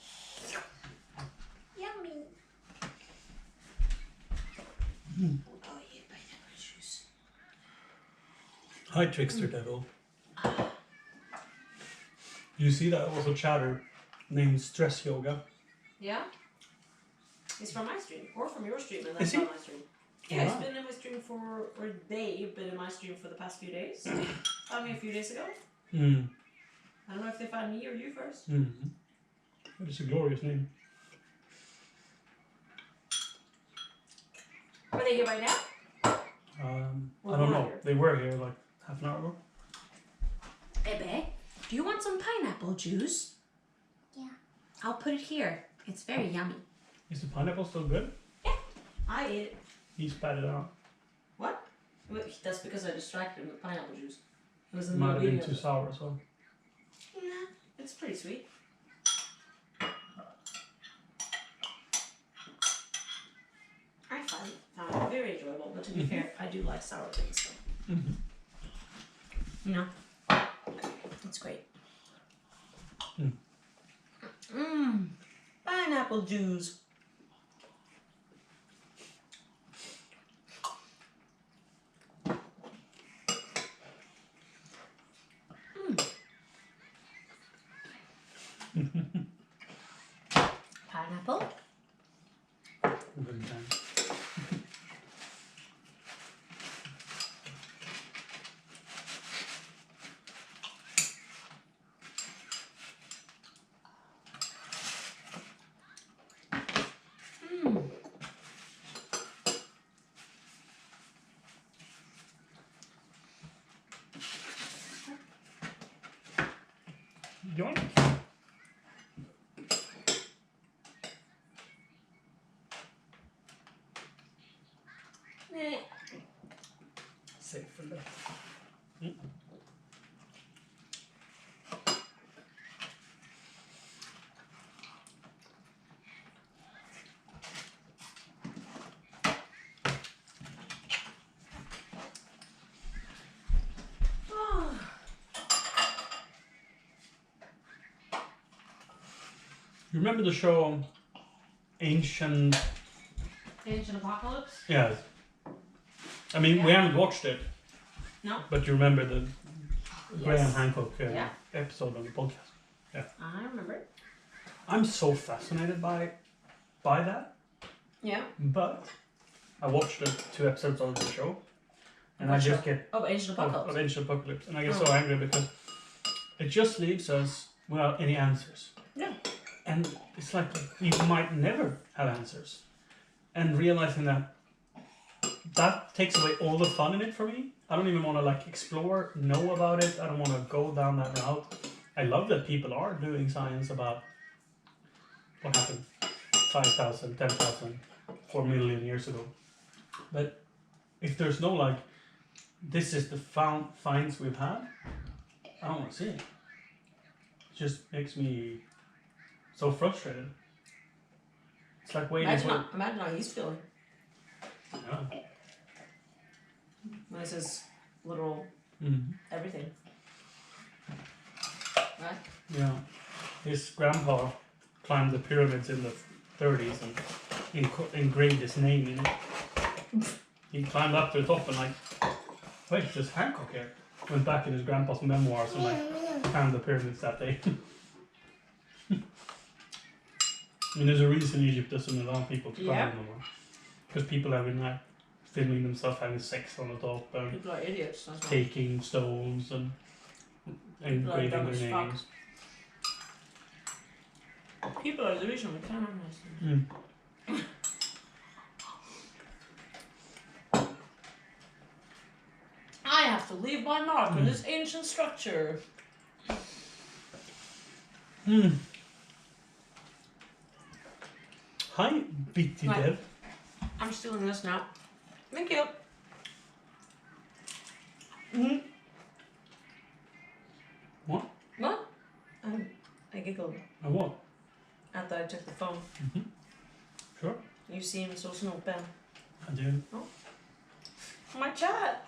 Yummy. Oh yeah, pineapple juice. Hi, Trickster Devil. You see that also chatter named Stress Yoga? Yeah? He's from my stream, or from your stream, and Is that's he? not my stream. Yeah, he's Wow. been in my stream or they've been in my stream for the past few days. Found me a few days ago. Mm. I don't know if they found me or you first. Mm-hmm. That is a glorious name. Are they here right now? I don't know. They were here like half an hour ago. Bebe, do you want some pineapple juice? Yeah. I'll put it here. It's very yummy. Is the pineapple still good? I ate it. He spat it out. What? Well, that's because I distracted him with pineapple juice. It was in Might the have been video. too sour as well. Nah, it's pretty sweet. I found it very enjoyable, but to be fair, I do like sour things. So. You know, it's great. Mmm. Pineapple juice. Pineapple. Good time. Yoink. Eh. Safe for that. Oh. You remember the show Ancient? Ancient Apocalypse? Yes. I mean, we Yeah. haven't watched it, No. but you remember the Graham Yes. Hancock Yeah. episode on the podcast. I remember it. I'm so fascinated by that, Yeah. but I watched the 2 episodes of the show, and What I just show? get Oh, Ancient Apocalypse. of Ancient Apocalypse, and I get Oh. so angry because it just leaves us without any answers. Yeah. And it's like we might never have answers. And realizing that takes away all the fun in it for me. I don't even want to like explore, know about it. I don't want to go down that route. I love that people are doing science about what happened 5,000, 10,000, 4 million years ago. But if there's no like, this is the finds we've had, I don't want to see it. It just makes me so frustrated. It's like waiting Imagine how he's feeling. Yeah. This is literal Mhm. everything. Right? Yeah. His grandpa climbed the pyramids in the 30s and engraved his name in it. He climbed up to the top and like, wait, there's Hancock here. Went back in his grandpa's memoirs and like climbed the pyramids that day. I mean, there's a reason Egypt doesn't allow people to climb Yeah. anymore. Because people have been like filming themselves having sex on the top and People are idiots. That's why. taking stones and People are dumb engraving as their fuck. names. People are delusional. We can't understand. Mm. I have to leave my mark on this ancient structure. Hmm. Hi, Bitty Right. Dev. I'm stealing this now. Thank you. Mm-hmm. What? What? I giggled I what? after I took the phone. Sure. You seem so snooping. I do. My chat.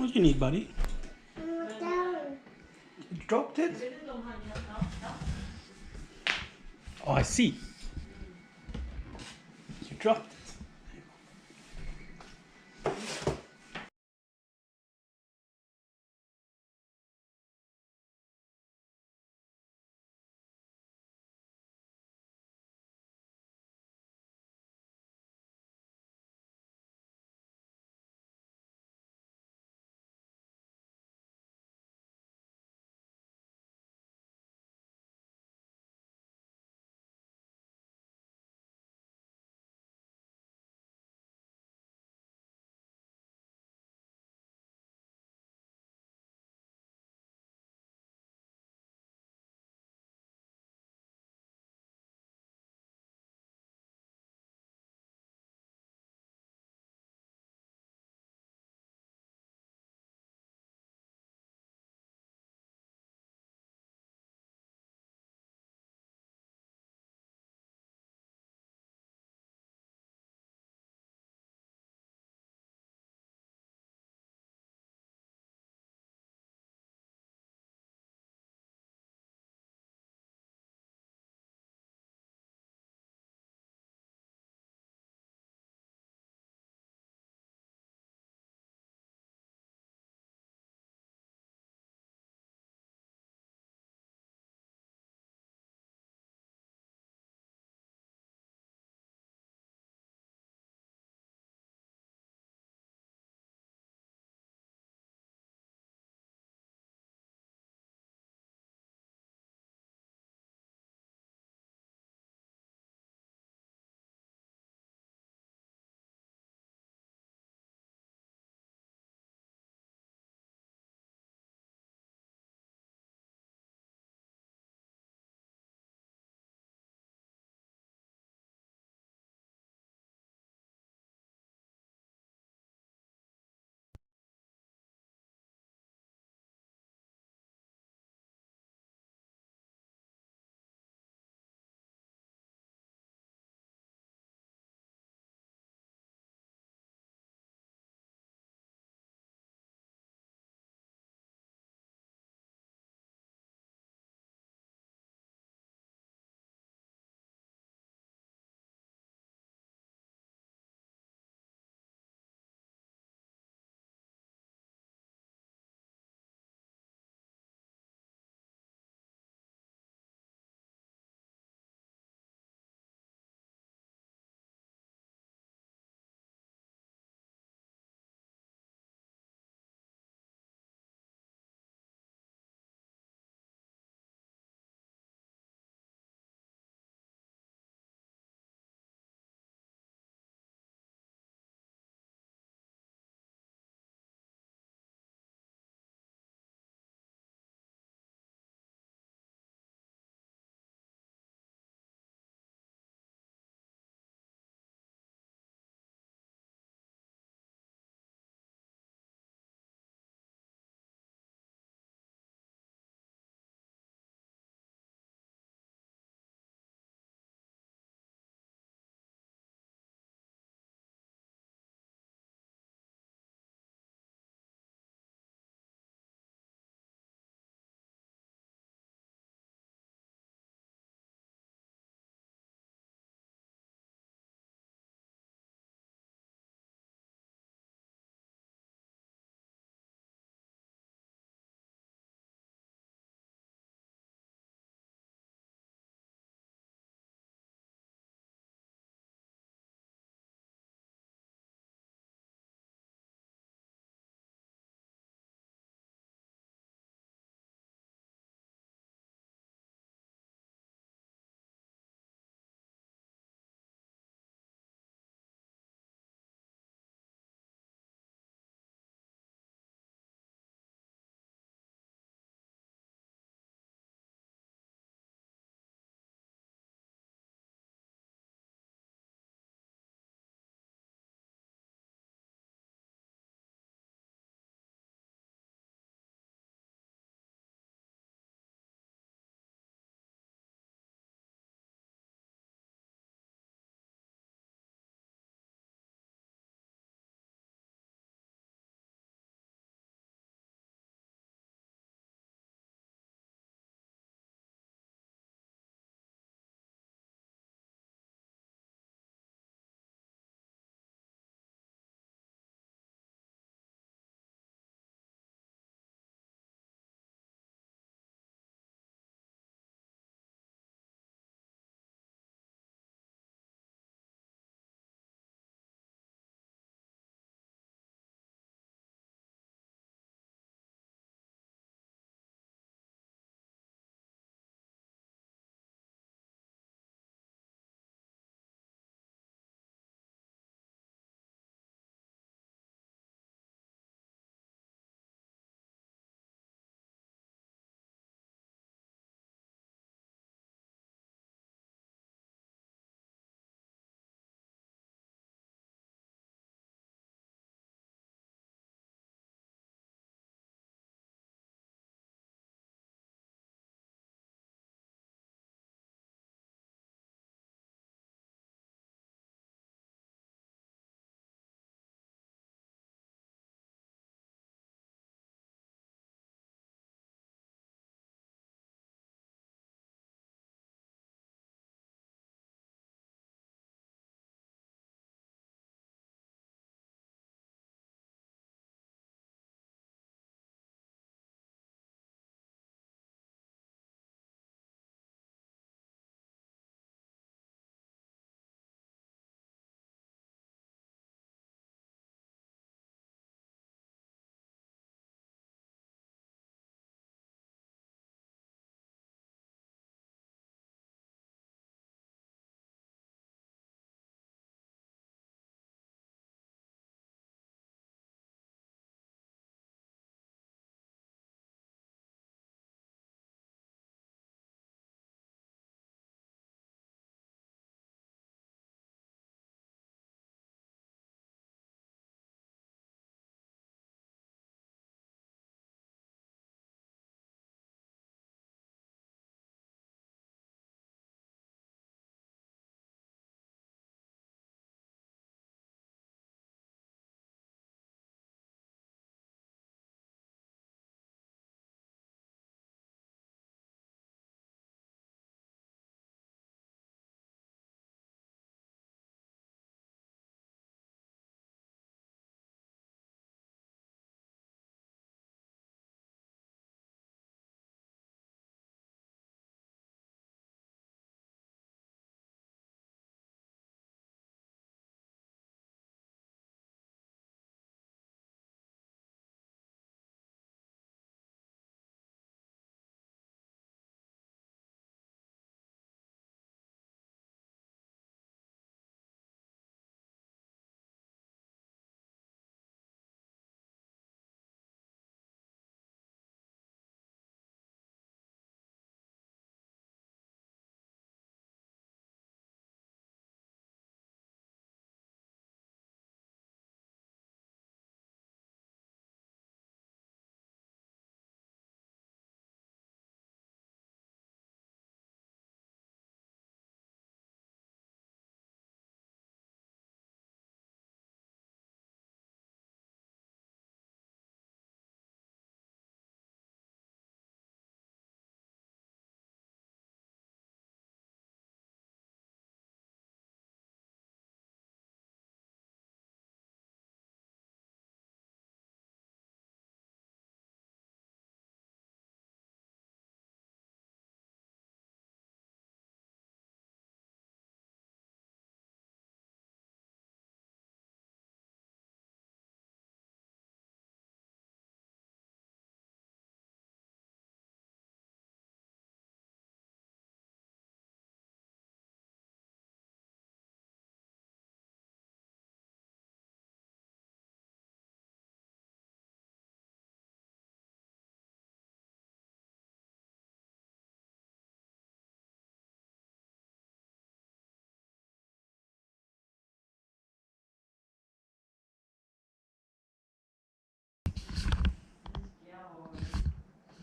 What do you need, buddy? Down. You dropped it? Oh, I see. You dropped it.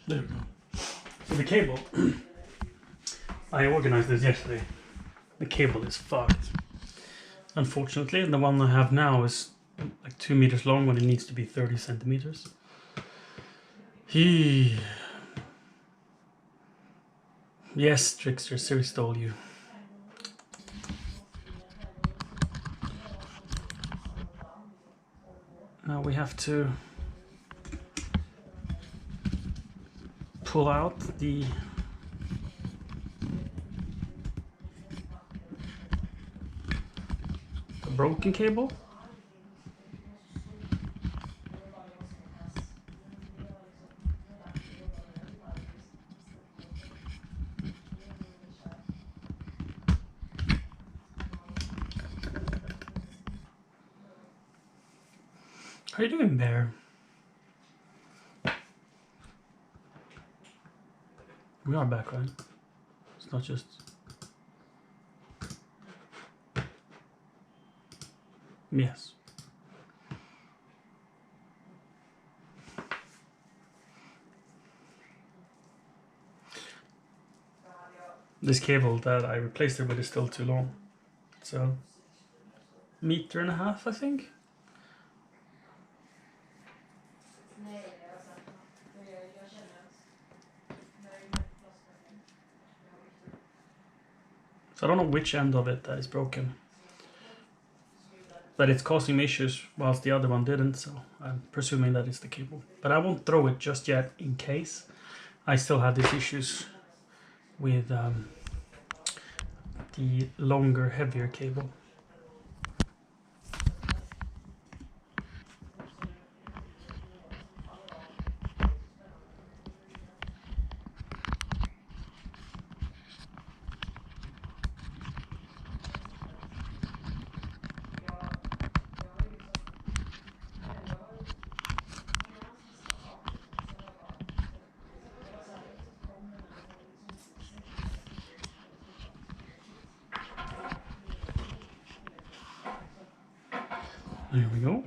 There we go. So the cable, I organized this yesterday. The cable is fucked. Unfortunately, the one I have now is like 2 meters long when it needs to be 30 centimeters. Yes, Trickster, Siri stole you. Now we have to pull out the broken cable. How are you doing, Bear? We are back, right? It's not just... Yes. This cable that I replaced it with is still too long. It's a 1.5 meters, I think. So I don't know which end of it that is broken. But it's causing me issues whilst the other one didn't, so I'm presuming that it's the cable. But I won't throw it just yet in case. I still have these issues with the longer, heavier cable. There we go.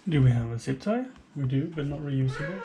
Do we have a zip tie? We do, but not reusables.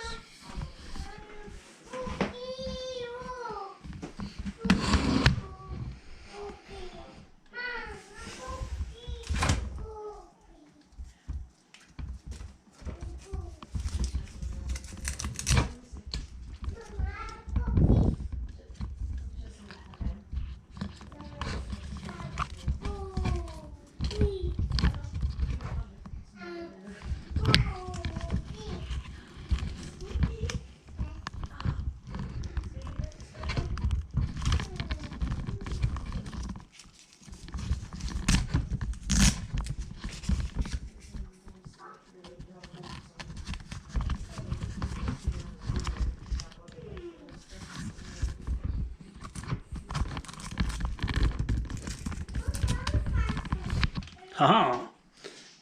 Haha!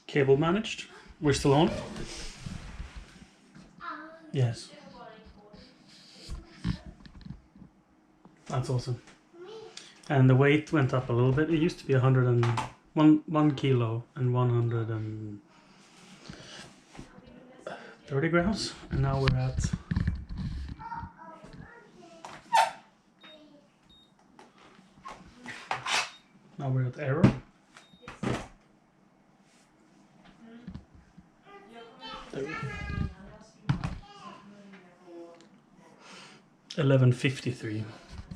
Cable managed. We're still on? Yes. That's awesome. And the weight went up a little bit. It used to be 1 kilo and 130 grams. And now we're at... Now we're at error. There we go. 1153.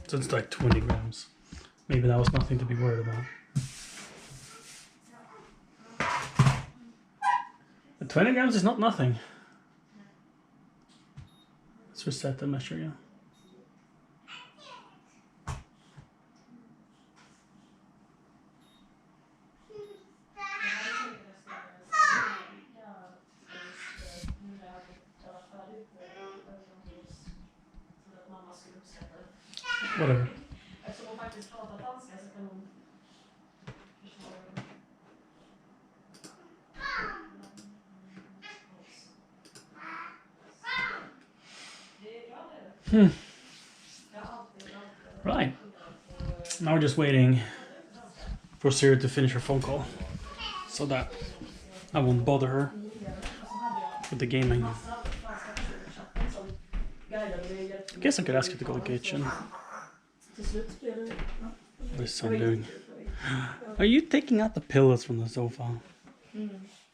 So it's like 20 grams. Maybe that was nothing to be worried about. But 20 grams is not nothing. So set the measure, yeah. Whatever. Right. Now we're just waiting for Siri to finish her phone call so that I won't bother her with the gaming. I guess I could ask her to go to the kitchen. What is son doing? Are you taking out the pillows from the sofa?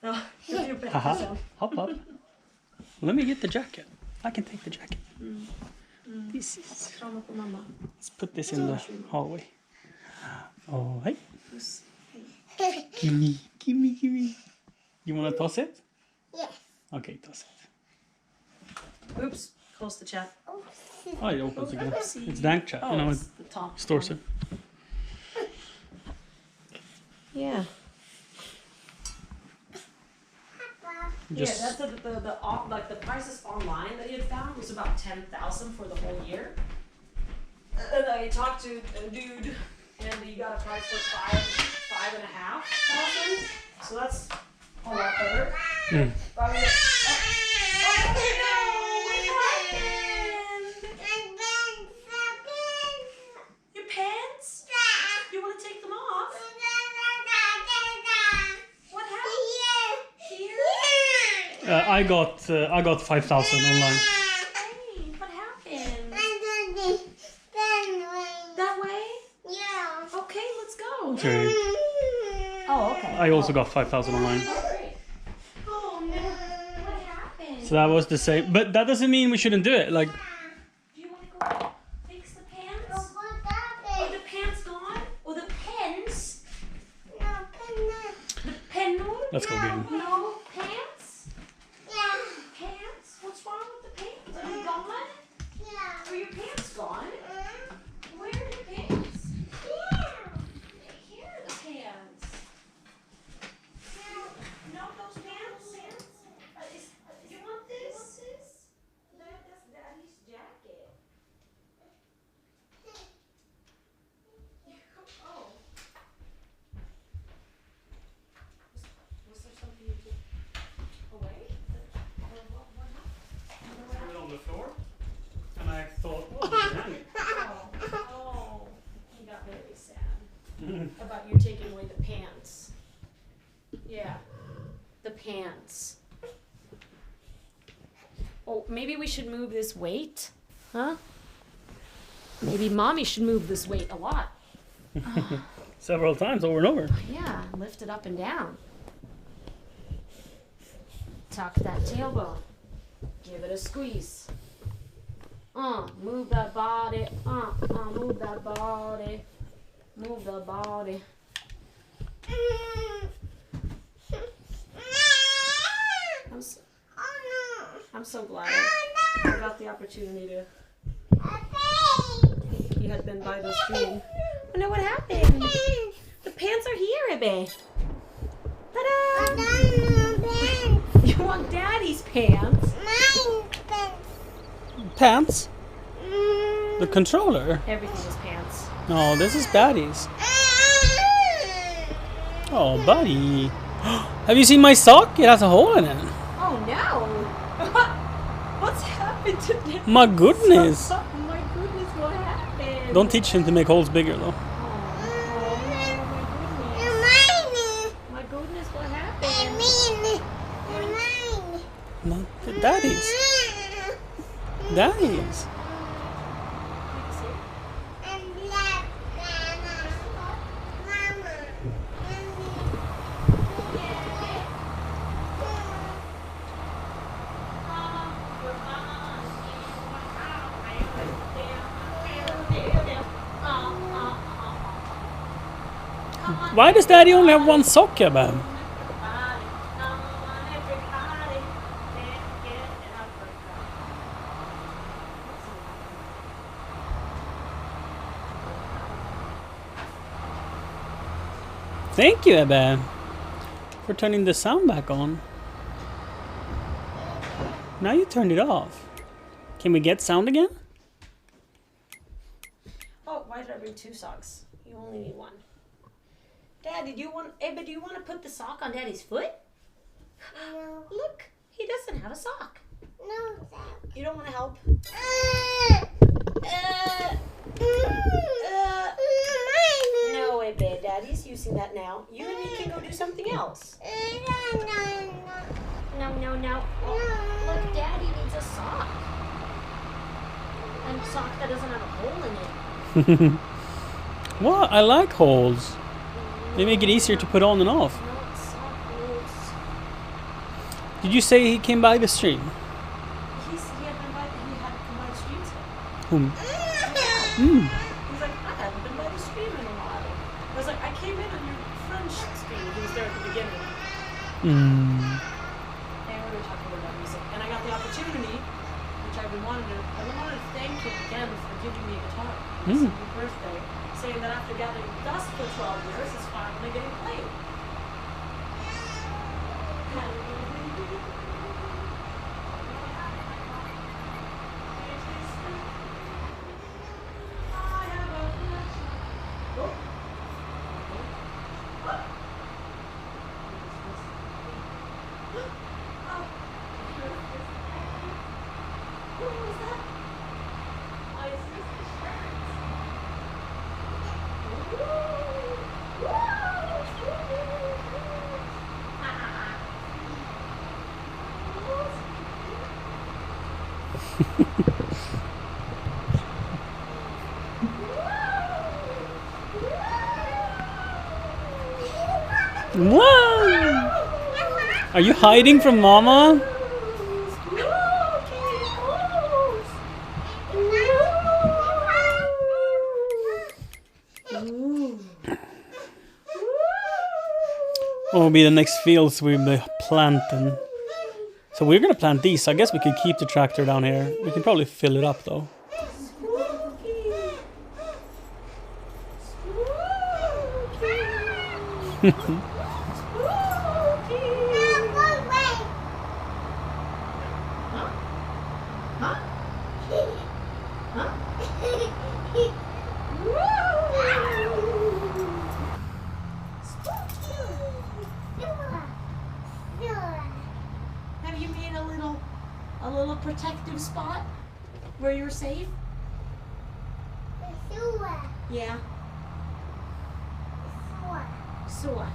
Haha, hop up. Let me get the jacket. I can take the jacket. This is... Let's put this in the hallway. Oh, hey. Gimme, gimme, gimme. You want to toss it? Yes. Okay, toss it. Oops. Close the chat. Oh, it opens again. Oopsie. It's dank chat. Oh, You know, it's it the top. stores it. Yeah. Just Yeah, that's the prices online that he had found was about 10,000 for the whole year. And I talked to a dude, and he got a price for 5,500. So that's a lot better. Mm. But I mean, oh no! What happened? Your pants? You want to take them off? What happened? Here? I got 5,000 online. Hey, what happened? That way? Yeah. Okay, let's go. Sorry. Oh, okay. I also got 5,000 online. Great. Oh no, what happened? So that was the same, but that doesn't mean we shouldn't do it. Like, Do you want to go fix the pants? Are the pants gone? Or the pens? The pen? let's go again. No pants? Pants? What's wrong with the pants? Are they gone? Are your pants gone? Where are the pants? Here are the pants. No, those pants? You want this? That's Daddy's jacket. Oh. Was there something you took away? What happened? On the floor, and I thought, Oh, he got very sad about you taking away the pants. Yeah, the pants. Oh, maybe we should move this weight, huh? Maybe Mommy should move this weight a lot. several times over and over. Yeah, lift it up and down. Tuck that tailbone. Give it a squeeze. Move that body. Move that body. Move the body. I'm so glad I got the opportunity to. You had been by the stream. Oh no, what happened? The pants are here, Ebbe. Ta-da! You want Daddy's pants? Pants? The controller? Everything is pants. No, this is Daddy's. Oh, buddy. Have you seen my sock? It has a hole in it. Oh no! What's happened to Daddy? My goodness. My goodness, what happened? Don't teach him to make holes bigger, though. Oh, my goodness, what happened? No, Daddy's. Daddy's. Why does Daddy only have one sock, man? Thank you, Ebbe, for turning the sound back on. Now you turned it off. Can we get sound again? Oh, why did I bring 2 socks? You only need 1. Dad, do you want to put the sock on Daddy's foot? No. Look, he doesn't have a sock. No, Dad. You don't want to help? No, Ebbe, Daddy's using that now. You and me can go do something else. No. Oh, look, Daddy needs a sock. And a sock that doesn't have a hole in it. What? I like holes. They make it easier to put on and off. No, sock holes. Did you say he came by the stream? He had come by the street today. Whom? He's like, I haven't been by the stream in a while. I was like, I came in on your French stream. He was there at the beginning. And we were talking about music. And I got the opportunity, which I've been wanting to, thank him again for giving me a guitar. It's my birthday. Saying that after gathering dust for 12 years, it's finally getting played. Whoa! Are you hiding from Mama? What will be the next fields we'll be planting? So we're gonna plant these. I guess we could keep the tractor down here. We can probably fill it up though. Have you made a little protective spot where you're safe? Yeah. So what?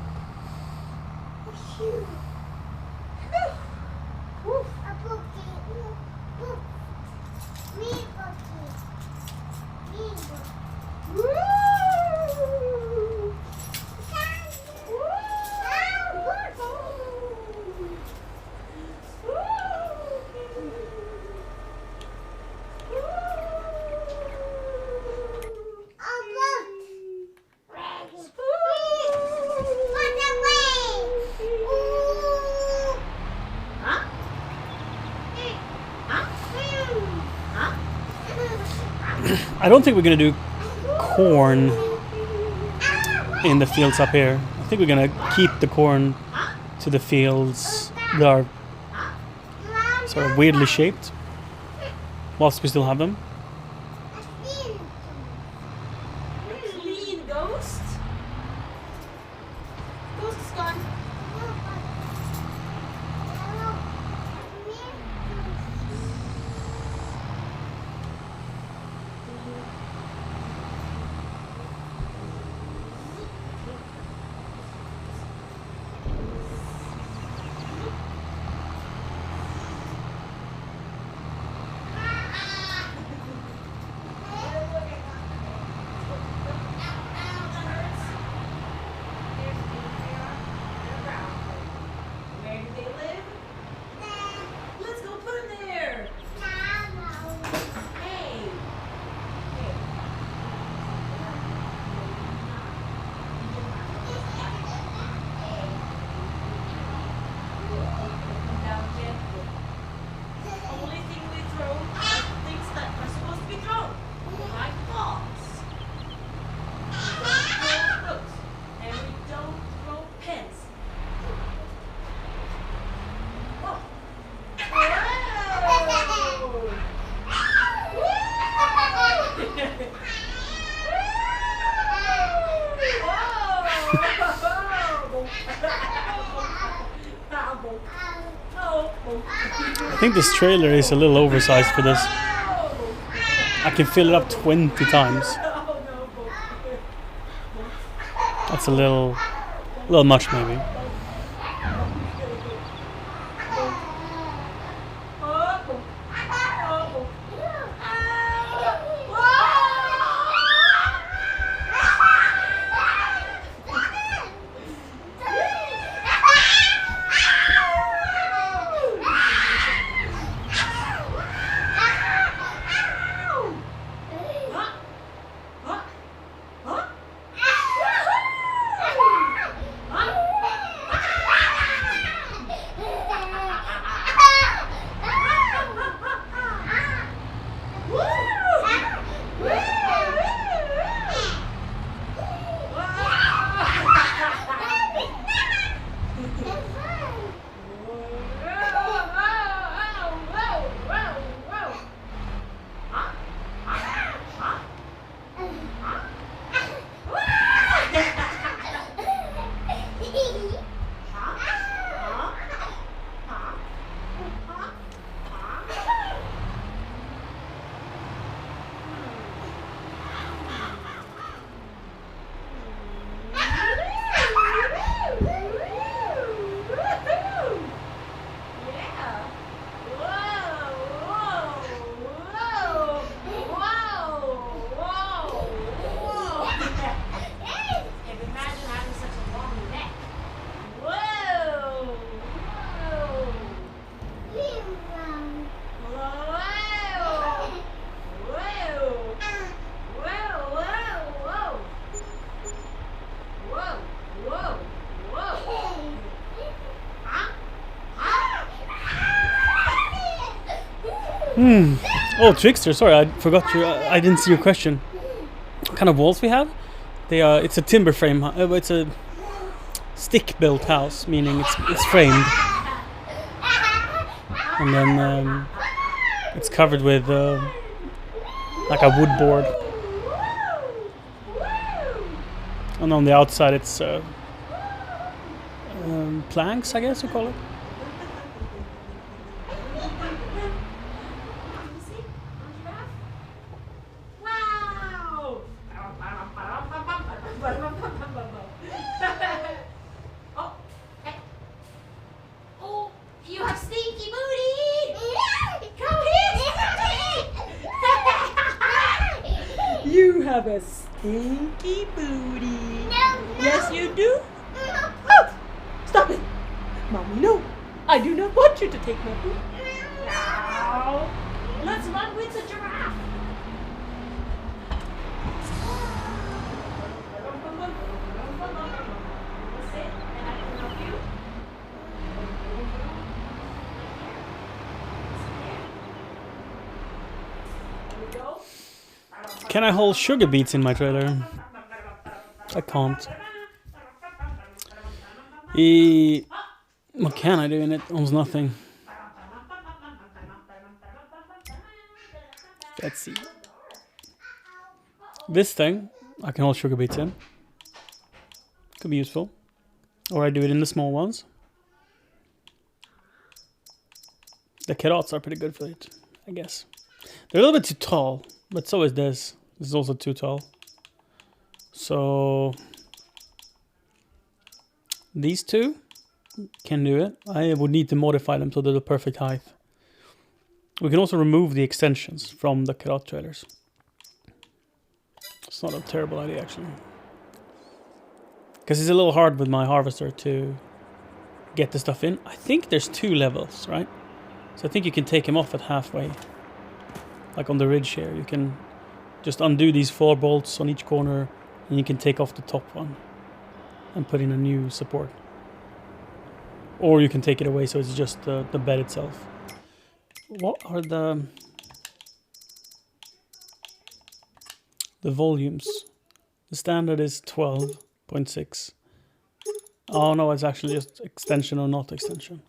I don't think we're gonna do corn in the fields up here. I think we're gonna keep the corn to the fields that are sort of weirdly shaped, whilst we still have them. Clean ghost. Ghost is gone. think this trailer is a little oversized for this. I can fill it up 20 times. That's a little much maybe. Oh, Trickster, sorry, I forgot I didn't see your question. What kind of walls we have? It's a timber frame, it's a stick-built house, meaning it's framed. And then it's covered with like a wood board. And on the outside it's planks, I guess you call it. You have stinky booty! Come here! You have a stinky booty. No. Yes, you do. Oh, stop it. Mommy, no. I do not want you to take my booty. No. Let's run with the giraffe. Can I hold sugar beets in my trailer? I can't. What can I do in it? Almost nothing. Let's see. This thing, I can hold sugar beets in. Could be useful. Or I do it in the small ones. The carrots are pretty good for it, I guess. They're a little bit too tall, but so is this. This is also too tall. So these two can do it. I would need to modify them so they're the perfect height. We can also remove the extensions from the carrot trailers. It's not a terrible idea actually. Because it's a little hard with my harvester to get the stuff in. I think there's 2 levels, right? So I think you can take them off at halfway. Like on the ridge here, you can just undo these 4 bolts on each corner and you can take off the top one and put in a new support. Or you can take it away so it's just the bed itself. What are the volumes? The standard is 12.6. Oh no, it's actually just extension or not extension.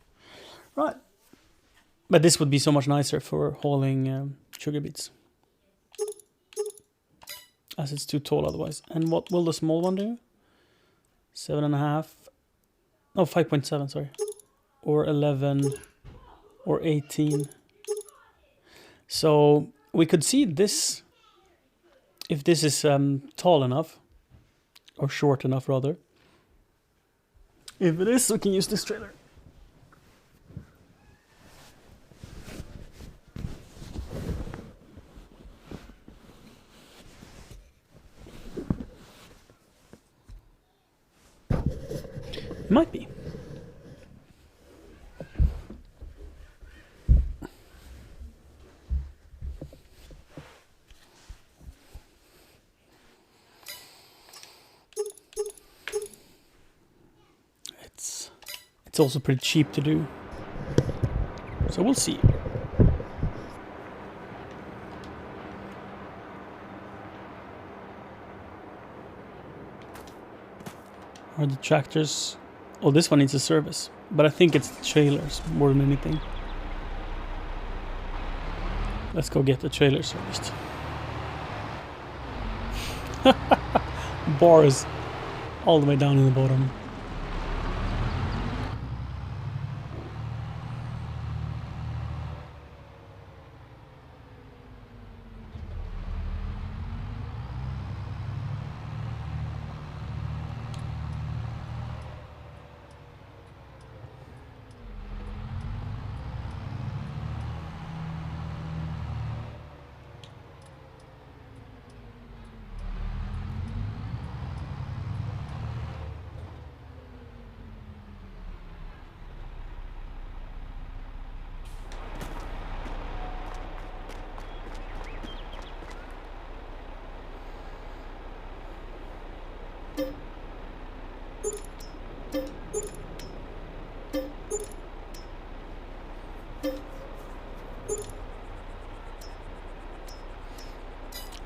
Right. But this would be so much nicer for hauling sugar beets. As it's too tall otherwise. And what will the small one do? 7.5. No, 5.7, sorry. Or 11. or 18. So we could see this, if this is tall enough, or short enough rather. If it is, we can use this trailer. Might be. It's also pretty cheap to do. So we'll see. Are the tractors... Oh, this one needs a service. But I think it's the trailers more than anything. Let's go get the trailer serviced. Bar is all the way down in the bottom.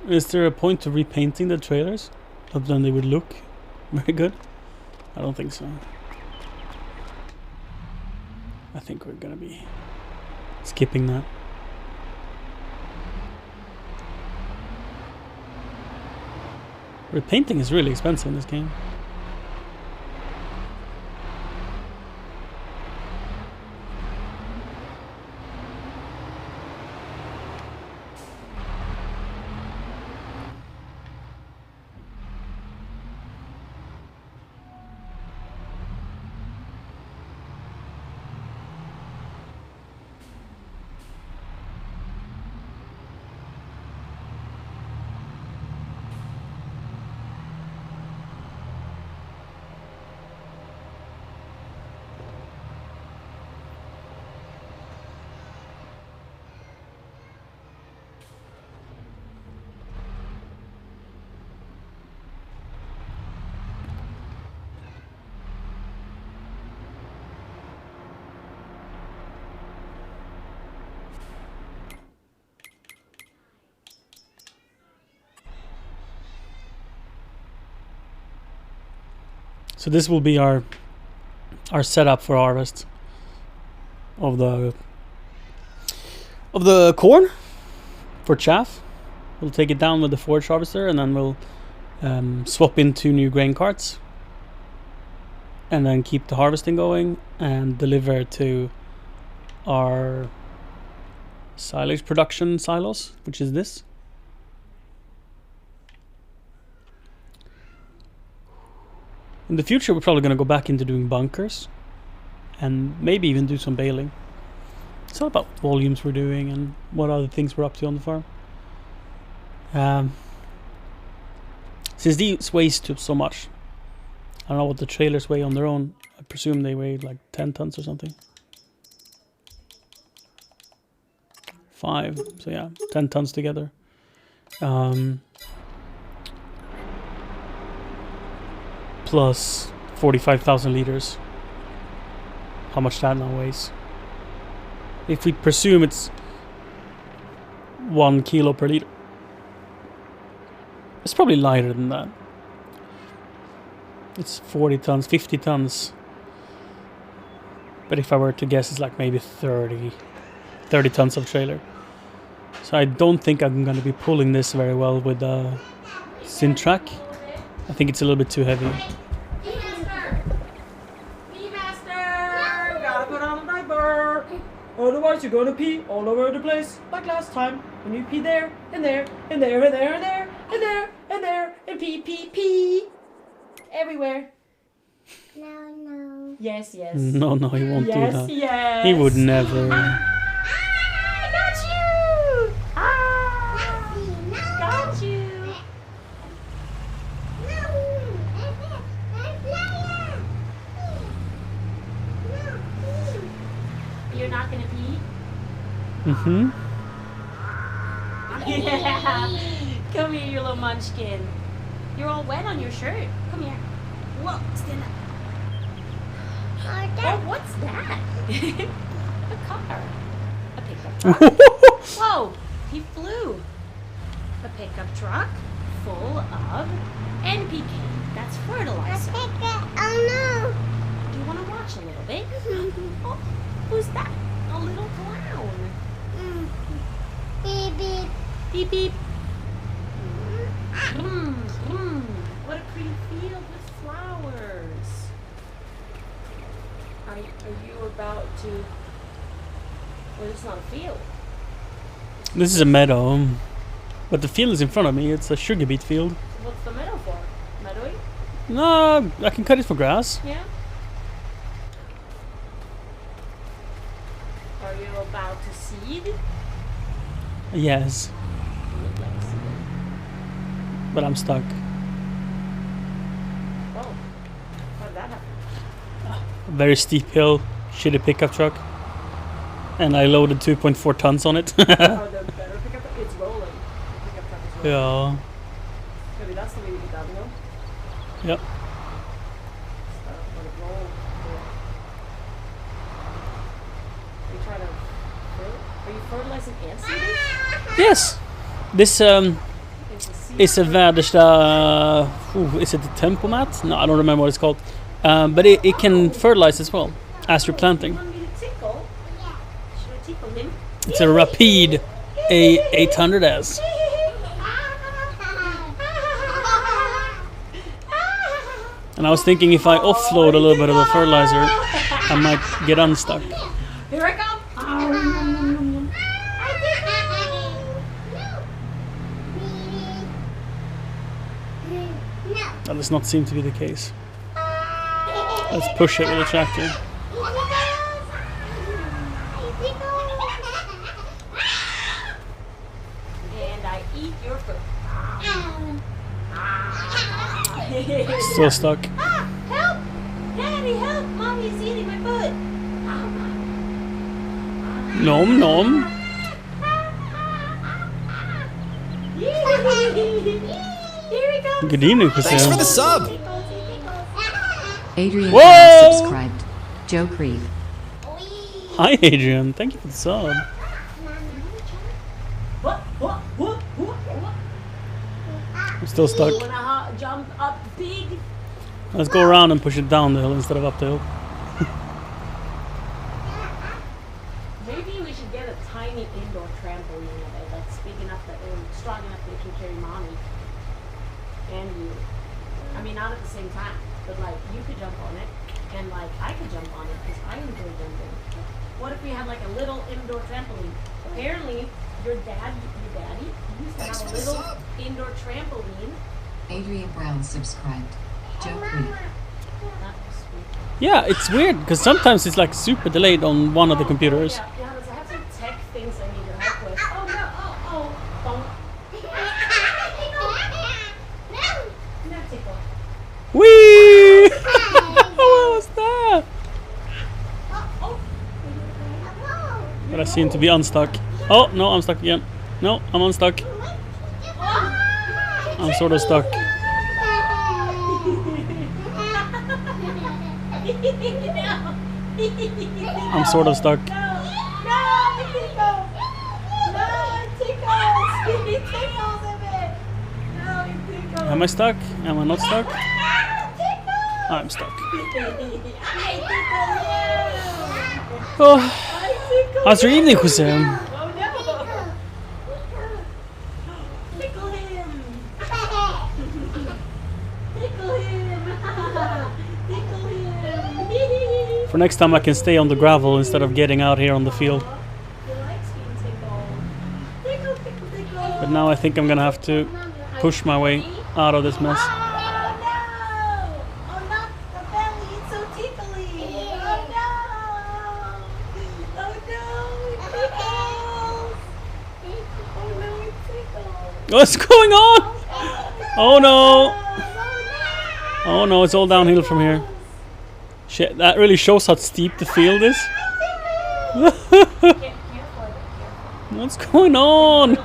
Is there a point to repainting the trailers? Other than they would look very good? I don't think so. I think we're gonna be skipping that. Repainting is really expensive in this game. So this will be our setup for harvest of the corn for chaff. We'll take it down with the forage harvester, and then we'll swap into new grain carts, and then keep the harvesting going and deliver to our silage production silos, which is this. In the future, we're probably going to go back into doing bunkers and maybe even do some baling. It's all about volumes we're doing and what other things we're up to on the farm. Since these weigh so much, I don't know what the trailers weigh on their own. I presume they weigh like 10 tons or something. 5, so yeah, 10 tons together. Plus 45,000 liters. How much that now weighs? If we presume it's 1 kilo per liter, it's probably lighter than that. It's 40 tons, 50 tons. But if I were to guess, it's like maybe 30 tons of trailer. So I don't think I'm going to be pulling this very well with the Sintrac. I think it's a little bit too heavy. Otherwise else you're gonna pee all over the place like last time when you pee there and there and there and there and there and there and there and pee everywhere. No. Yes, yes. No, no, he won't do Yes, that. yes. He would never. I got you! Got you! You're not gonna pee? Mm-hmm. Yeah. Come here, you little munchkin. You're all wet on your shirt. Come here. Whoa, stand up. Oh, what's that? A car. A pickup truck. Whoa, he flew. A pickup truck full of NPK. That's fertilizer. Oh Do you want to watch a little bit? Oh, who's that? A little clown. no. Beep beep. Beep beep. What a pretty field with flowers. Are you about to... Well, it's not a field. This is a meadow. But the field is in front of me. It's a sugar beet field. What's the meadow for? Meadowy? No, I can cut it for grass. Yeah. Are you about to seed? Yes, You look like a seed. but I'm stuck. Oh. How did that happen? A very steep hill, shitty pickup truck. And I loaded 2.4 tons on it. Oh, the better pickup truck? It's rolling. The pickup truck is rolling. Yeah. Maybe that's the way we get that, no? Yep. Let it roll. Are you trying to are you fertilizing and seeding? Yes. This It's a seed. is a Väderstad. Is it the Tempomat? No, I don't remember what it's called. But it can fertilize as well as you're planting. You want me to tickle? Should I tickle him? It's a Rapide A800S. And I was thinking if I offload a little bit of the fertilizer, I might get unstuck. Here I come. That does not seem to be the case. Let's push it with a tractor. And I eat your food. Still stuck. Help! Daddy, help! Mommy's eating my foot. Nom nom. Here we go. Good evening, Thanks for the Hussein. sub. Adrian Whoa! Brown subscribed. Joe Creed. Hi, Adrian. Thank you for the sub. I'm still stuck. Wanna jump up big? Let's go around and push it down the hill instead of up the hill. Maybe we should get a tiny indoor trampoline that's big enough that strong enough that it can carry mommy and you. I mean, not at the same time, but like you could jump on it and like I could jump on it because I enjoy jumping. What if we had like a little indoor trampoline? Apparently, your daddy used to have a little indoor trampoline. Adrian Brown subscribed. Joe Creed. That was sweet. Yeah, it's weird because sometimes it's like super delayed on one of the computers. Yeah, I have some tech things I need your help with. Oh no! Don't. No tickle. Whee! What was that? But I seem to be unstuck. Oh, no, I'm stuck again. No, I'm unstuck. I'm sort of stuck. I'm sort of stuck. Am I stuck? Am I not stuck? I'm stuck. Oh, how's your evening, Hussein? For next time I can stay on the gravel instead of getting out here on the field. But now I think I'm gonna have to push my way out of this mess. Oh no! Oh not the belly, it's so tickly! Oh no! Oh no, it tickles! Oh no, it tickles! What's going on? Oh no! Oh no, it's all downhill from here. Shit, that really shows how steep the field is. What's going on?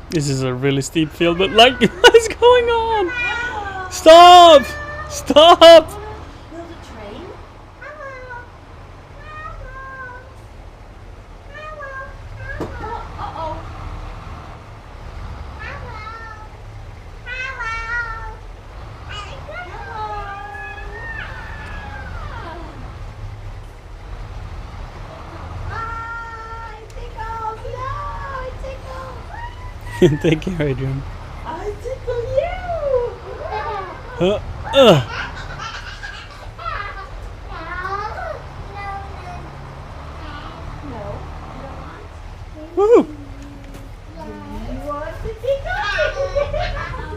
This is a really steep field, but like, what is going on? Stop! Stop! Build a train? Uh-oh. Take care, Adrian. I tickle you! Woo! You want to tickle?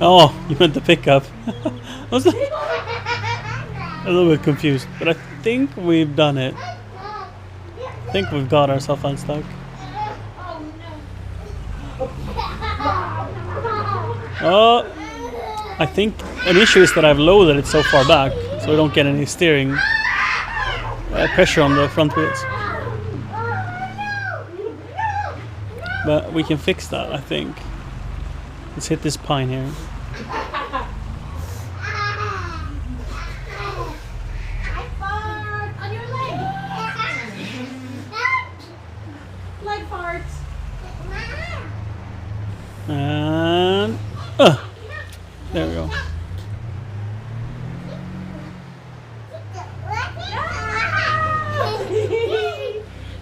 Oh, you meant the pickup. I was a little bit confused, but I think we've done it. I think we've got ourselves unstuck. Oh, I think an issue is that I've loaded it so far back, so we don't get any steering pressure on the front wheels. But we can fix that, I think. Let's hit this pine here. On your leg! Leg farts! And there we go.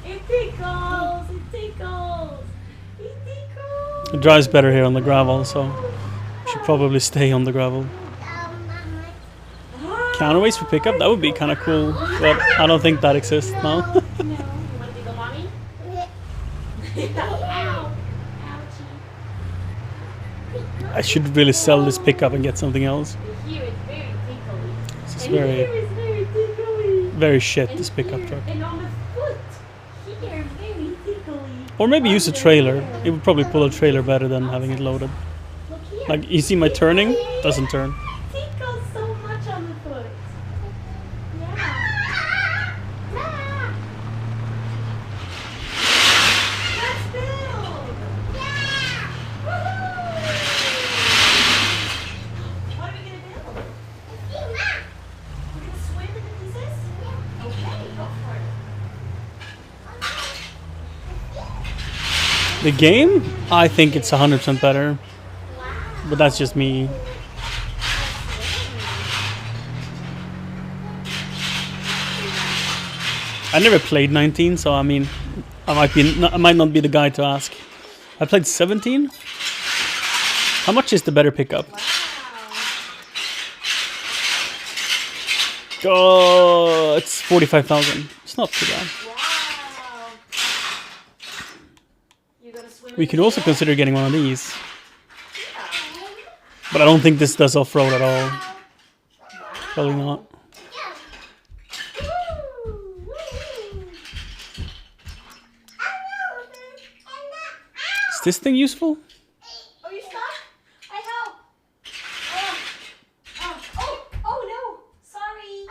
It tickles! It tickles! It tickles! It drives better here on the gravel, so should probably stay on the gravel. Counterweights for pickup, that would be kind of cool, but I don't think that exists now. No. You want to tickle mommy? Ow! Ouchie. I should really sell this pickup and get something else. Here it's very tickly. This is And here very, it's very tickly. very shit, And this pickup here, truck. And on the foot. Here, very tickly. Or maybe use a Under trailer. there. It would probably pull a trailer better than having it loaded. Look here. Like, you see my turning? Doesn't turn. Tickles so much on the foot. Yeah. Let's build. Woohoo! What are we gonna build? We're gonna swim in the pieces? Okay, go for it. The game? I think it's 100% better. But that's just me. I never played 19, so I mean, I might not be the guy to ask. I played 17. How much is the better pickup? Oh, it's 45,000. It's not too bad. Wow. You gonna swim We in could the also pool? consider getting one of these, but I don't think this does off-road at all. Probably not. Is this thing useful? Oh, you stuck? I help. Oh no. Sorry.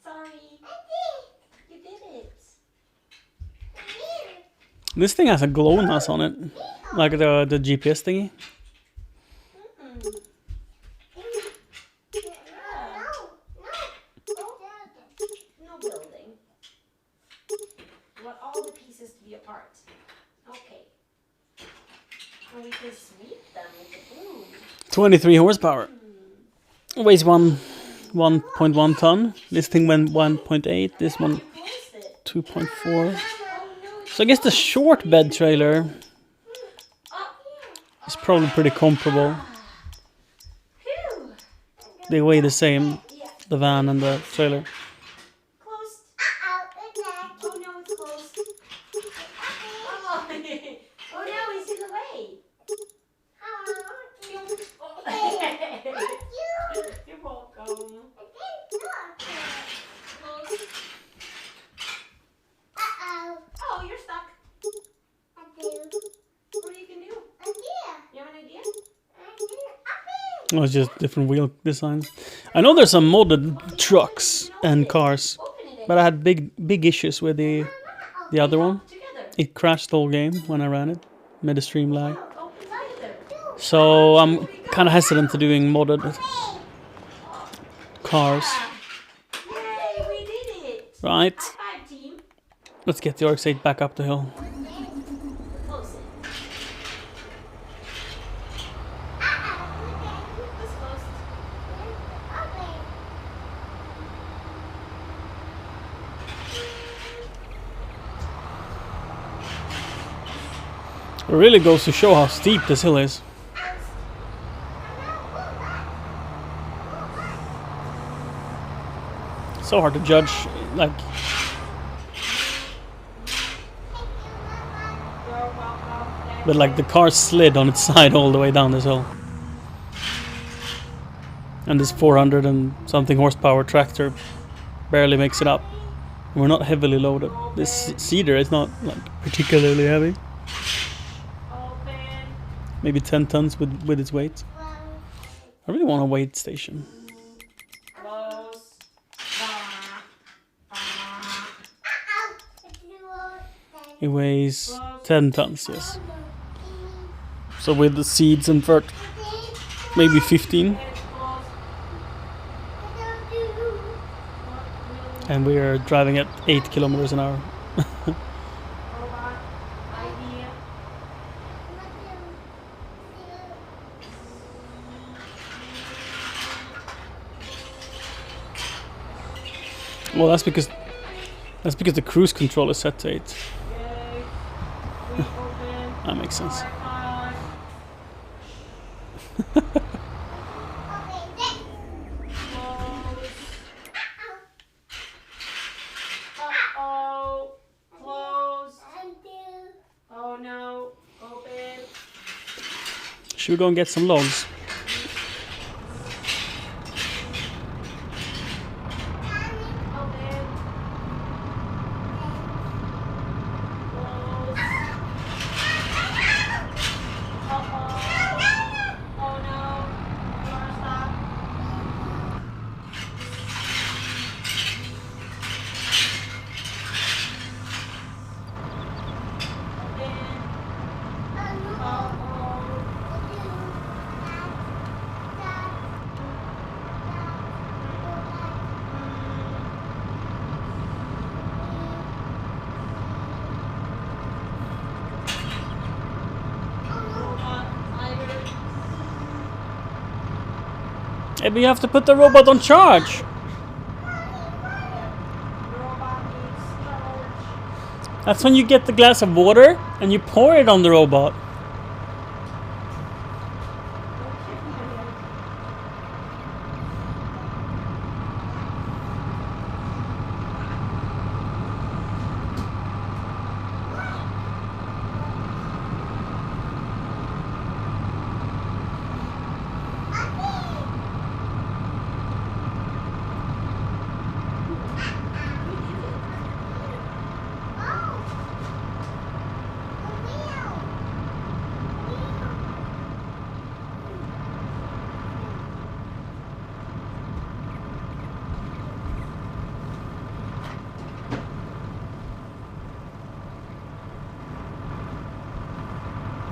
Sorry. You did it. This thing has a GLONASS on it, like the GPS thingy. No building. You want all the pieces to be apart. Okay. And we can sweep them with the broom. 23 horsepower. Weighs 1.1 ton. This thing went 1.8. This one Closed it. 2.4. Oh no. So I guess the short bed trailer is probably pretty comparable. Phew. They weigh the same, Yeah. the van and the trailer. Closed. Oh, it's just different wheel designs. I know there's some modded trucks and cars, but I had big issues with the other one. It crashed the whole game when I ran it, made a stream lag. So I'm kind of hesitant to doing modded cars. Yay, we did it! Right, High five, team. let's get the RX-8 back up the hill. Close it. This close. It really goes to show how steep this hill is. So hard to judge, like, but like the car slid on its side all the way down this hill. And this 400 and something horsepower tractor barely makes it up. We're not heavily loaded. This cedar is not like particularly heavy. Open. Maybe 10 tons with its weight. I really want a weight station. Close. It weighs 10 tons, yes. So with the seeds and vert, maybe 15. And we are driving at 8 kilometers an hour. Robot. Idea. Well, that's because the cruise control is set to 8. Yay. Please open. That makes sense. High Uh-oh. Close. Oh no. Open. Should we go and get some logs? Open. Close. Uh-oh. Oh no. You wanna stop? Hey, but you have to put the robot on charge. That's when you get the glass of water and you pour it on the robot.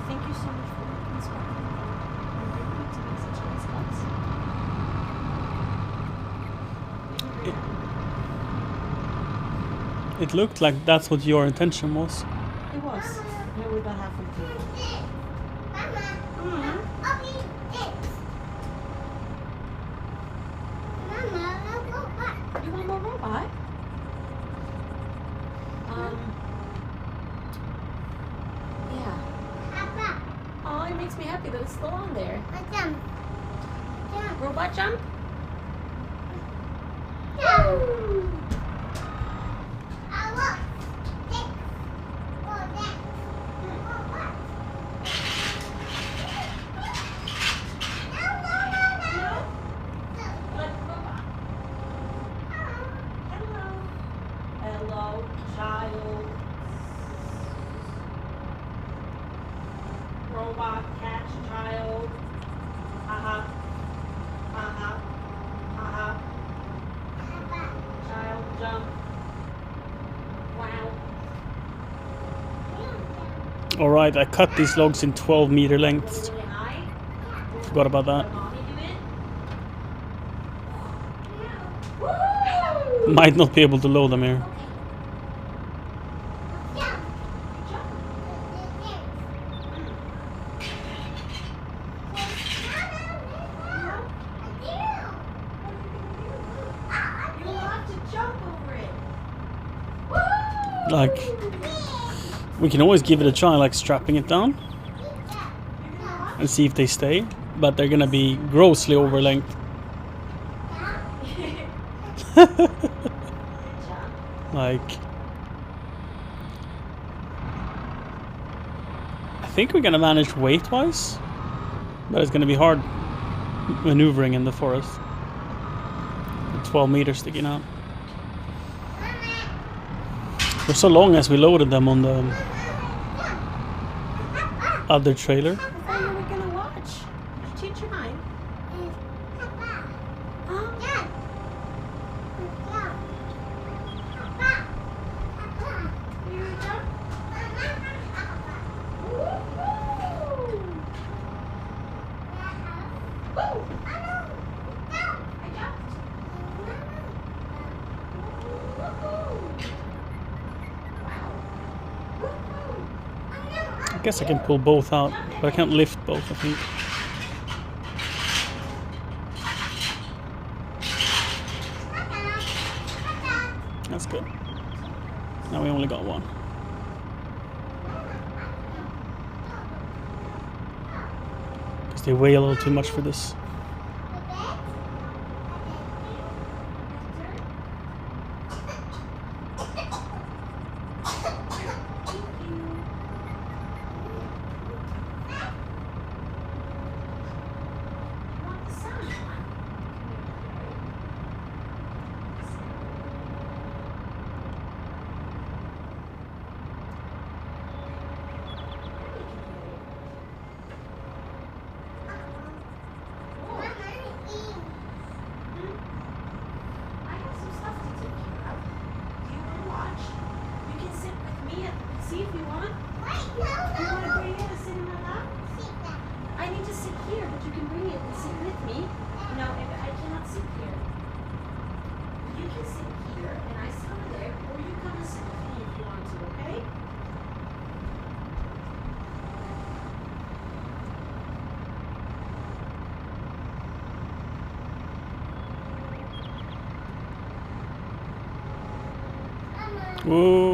Thank you so much for inspiring me and bringing me to be such a nice class. It looked like that's what your intention was. It was. Yeah, we're about halfway through. You want more robot? Yeah. Oh, it makes me happy that it's still on there. Robot jump? Hello, child. Robot catch child. Haha. Alright, I cut these logs in 12-meter lengths. Forgot about that. Might not be able to load them here. Like, we can always give it a try, like strapping it down and see if they stay, but they're gonna be grossly over length. Like, I think we're gonna manage weight-wise, but it's gonna be hard maneuvering in the forest. 12 meters sticking out. For so long as we loaded them on the other trailer. I thought you were gonna watch. Did you change your mind? I guess I can pull both out, but I can't lift both, I think. That's good. Now we only got one. Because they weigh a little too much for this. See if you want. You want to bring it and sit in my lap? I need to sit here, but you can bring it and sit with me. No, I cannot sit here. You can sit here, and I sit over there, or you come and sit with me if you want to, okay? Whoa.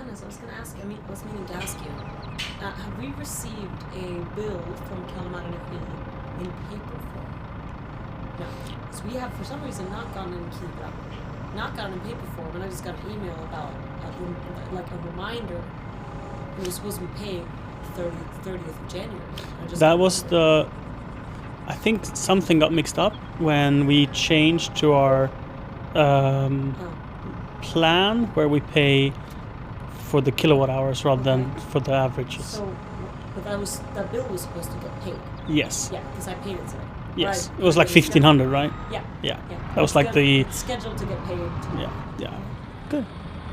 Johannes, I was going to ask, I was meaning to ask you, have we received a bill from Kalmar Energy in paper form? No. So we have, for some reason, not gotten any Kivra not gotten paid before, but I just got an email about a reminder. It was supposed to be paid 30th of January. That was the... I think something got mixed up when we changed to our plan where we pay for the kilowatt hours rather than for the averages. So, but that bill was supposed to get paid. Yes. Yeah, because I paid it today. Yes. Right. It was like 1,500, right? Yeah. Yeah. Yeah. That was like the... It's scheduled to get paid tomorrow. Yeah. Good.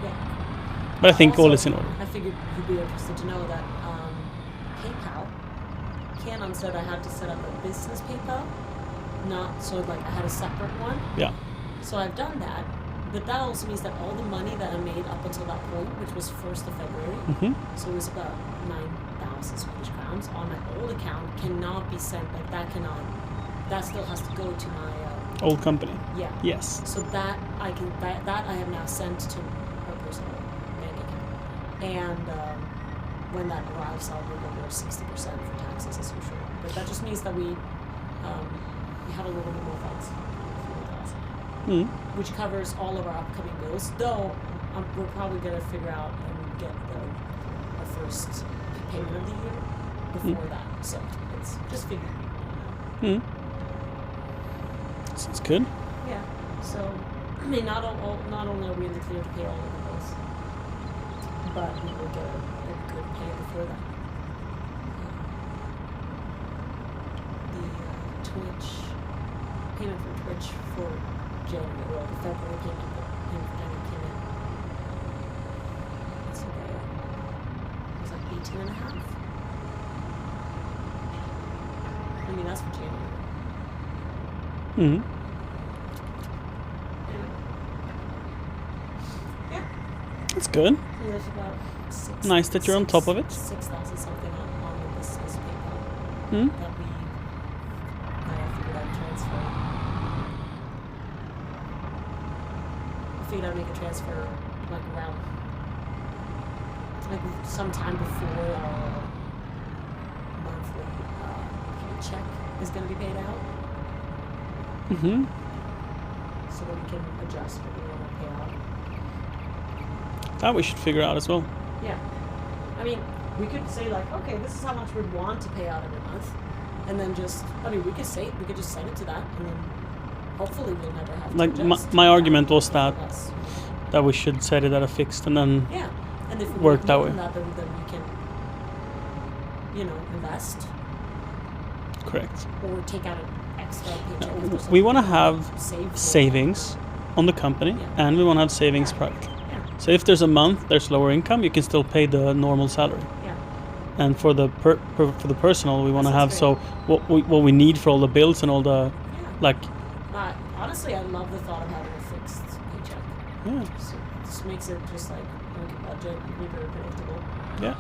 Yeah. But I think all Also, is in order. I figured you'd be interested to know that PayPal, Canon said I had to set up a business PayPal, I had a separate one. Yeah. So I've done that, but that also means that all the money that I made up until that point, which was 1st of February, so it was about 9,000 Swedish crowns on my old account, cannot be sent. Like that still has to go to my Old company. yeah. Yes. So that I have now sent to my personal bank account, and when that arrives, I'll be over 60% for taxes as usual. But that just means that we have a little bit more funds, which covers all of our upcoming bills. Though we're probably gonna figure out and get our first payment of the year before that. So it's just figuring. Sounds good. Yeah. So, I mean, not only are we in the clear to pay all of the bills, but we will get a good pay before that. The Twitch payment from Twitch for January, or the February payment for January came in. So it was like 18 and a half. I mean, that's for January. That's good. There's about Nice that you're on top of it. 6,000 something on the business PayPal that I figured I'd transfer. I figured I'd make a transfer around sometime before our monthly paycheck is going to be paid out. So that we can adjust what we want to pay out. That we should figure out as well. Yeah. I mean, we could say okay, this is how much we'd want to pay out every month. And then we could just set it to that, and then hopefully we'll never have to adjust. My argument was that That's, we should set it at a fixed and then yeah. And if we work make that more way. than that, then we can, invest correct. or take out an extra paycheck. if there's We want to have something saved for. savings on the company Yeah. and we want to have savings privately. Yeah. So if there's a month there's lower income, you can still pay the normal salary. Yeah. And for the for the personal, we want to That have sounds what we need for all the bills and all the Yeah. Honestly, I love the thought of having a fixed paycheck. yeah. So this makes it just like a budget, be very predictable. Yeah.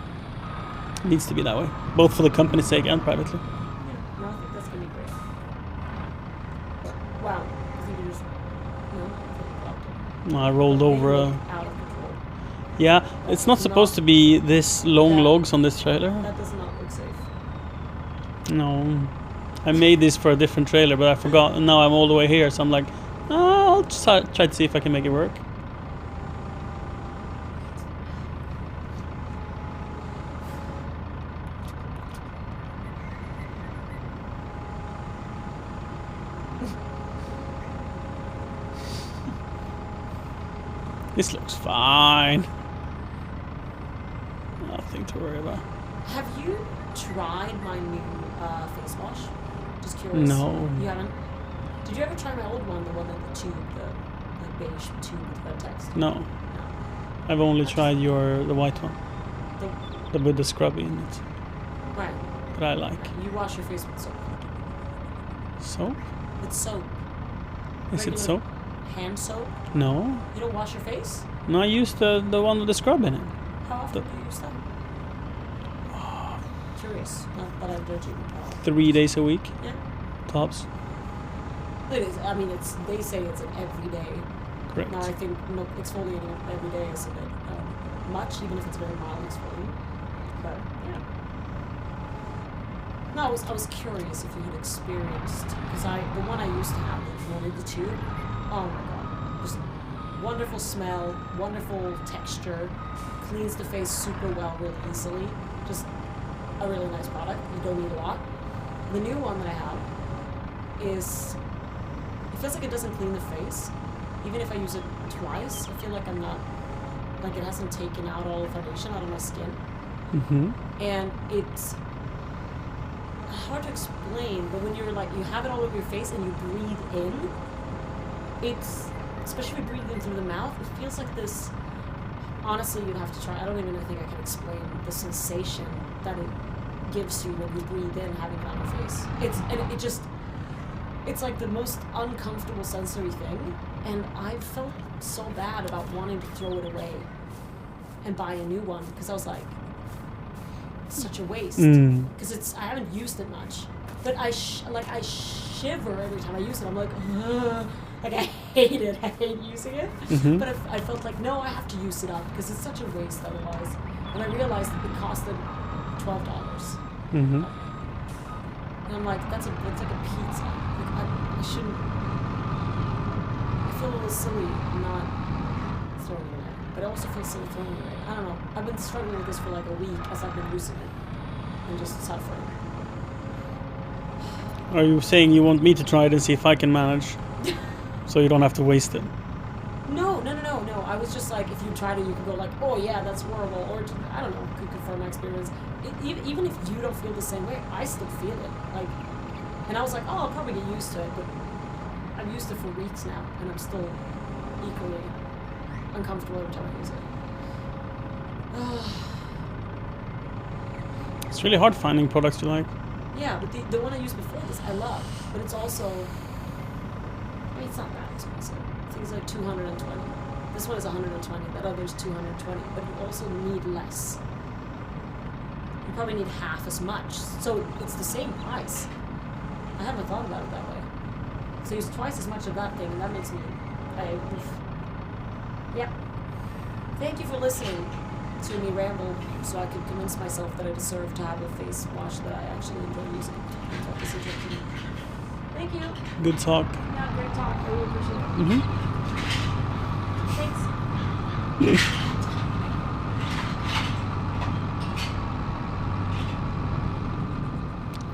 It needs to be that way, both for the company's sake and privately. Yeah, no, I think that's gonna be great. Wow, I think you just, I think I rolled over a... out of control. Yeah, it's not supposed to be this long Yeah. logs on this trailer. That does not look safe. No. I made this for a different trailer, but I forgot, and now I'm all the way here, so I'm like, I'll just try to see if I can make it work. This looks fine. Nothing to worry about. Have you tried my new face wash? Just curious. No. You haven't? Did you ever try my old one, the one in the tube, the beige tube with red text? No. No. I've only tried the white one. With the scrubby in it. Right. That I like. You wash your face with soap. Soap? With soap. Is it Regular soap? Hand soap? No. You don't wash your face? No, I used the one with the scrub in it. How often do you use that? Curious. Not that I'm judging. 3 days a week, Yeah. tops. It is. I mean, they say it's an everyday. Correct. Now I think exfoliating every day is a bit much, even if it's very mild exfoliating. But yeah. No, I was curious if you had experienced, because the one I used to have, the one with the tube. Oh my god, just wonderful smell, wonderful texture, cleans the face super well, really easily. Just a really nice product. You don't need a lot. The new one that I have is, it feels like it doesn't clean the face. Even if I use it twice, I feel like I'm not, like it hasn't taken out all the foundation out of my skin. And it's hard to explain, but when you're like, you have it all over your face and you breathe in, it's, especially if you breathe in through the mouth, it feels like this, honestly, you'd have to try, I don't even think I can explain the sensation that it gives you when you breathe in having it on your face. It's like the most uncomfortable sensory thing, and I felt so bad about wanting to throw it away and buy a new one, because I was like, it's such a waste, because I haven't used it much, but I shiver every time I use it. I'm like, ugh. Like I hate it. I hate using it. But I felt like, no, I have to use it up because it's such a waste otherwise. And I realized it costed $12. And I'm like, that's like a pizza. Like I shouldn't. I feel a little silly not throwing it away, but I also feel silly throwing it away. I don't know. I've been struggling with this for like a week as I've been using it and just suffering. Are you saying you want me to try it and see if I can manage? So you don't have to waste it. No. I was just like, if you tried it, you could go like, oh yeah, that's horrible, or I don't know, could confirm my experience. Even if you don't feel the same way, I still feel it. Like, and I was like, oh, I'll probably get used to it, but I've used it for weeks now, and I'm still equally uncomfortable every time I use it. It's really hard finding products you like. Yeah, but the one I used before this, I love, but it's also. It's not that expensive. I think it's like 220. This one is 120. That other's 220. But you also need less. You probably need half as much. So it's the same price. I haven't thought about it that way. So use twice as much of that thing, and that makes me. Yep. Thank you for listening to me ramble, so I could convince myself that I deserve to have a face wash that I actually enjoy using. Thank you. Good talk. Yeah, great talk. I really appreciate it. Thanks.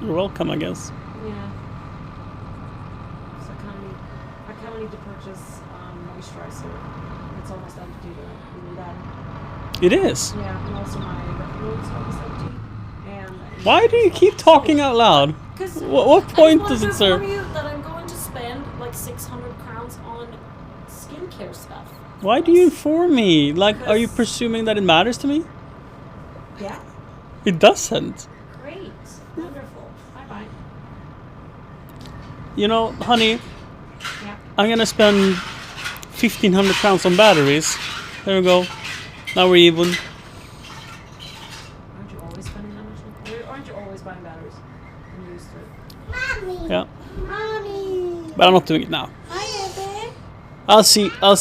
You're welcome, I guess. Yeah. So I kind of need to purchase moisturizer. It's almost empty. Really bad. It is. Yeah, and also my retinol is almost empty. And Why do you keep talking out loud? What point does it serve? I just want to inform you that I'm going to spend like 600 crowns on skincare stuff. Why do you inform me? Like, are you presuming that it matters to me? Yeah. It doesn't. Great. Wonderful. Bye-bye. You know, honey, Yeah. I'm gonna spend 1,500 crowns on batteries. There we go. Now we're even. Aren't you always spending that much? Aren't you always buying batteries? I'm used to it. Mommy. Yeah. Mommy. But I'm not doing it now. Hi, baby. I'll see. I'll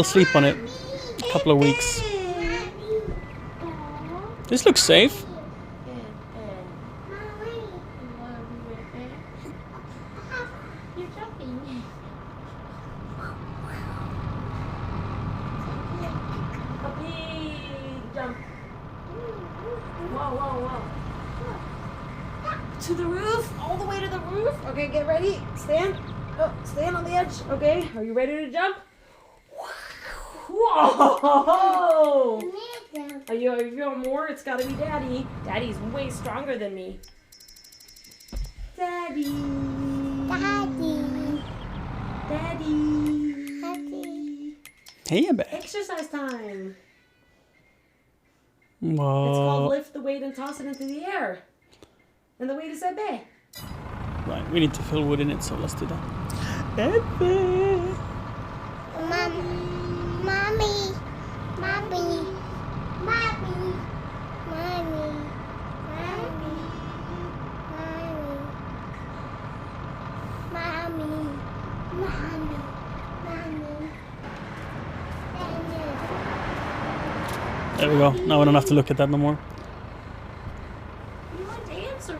sleep on it a couple of weeks. This looks safe. You're jumping. A big jump. Whoa. To the roof, all the way to the roof. Okay, get ready. Stand. Oh, stand on the edge. Okay, are you ready to jump? Whoa! Are you want more? It's gotta be Daddy. Daddy's way stronger than me. Daddy. Daddy. Hey, babe. Exercise time. It's called Whoa. lift the weight and toss it into the air. And the weight is at bay. Right, we need to fill wood in it, so let's do that. Ebbe. There we go. Now we don't have to look at that no more. You want dancing?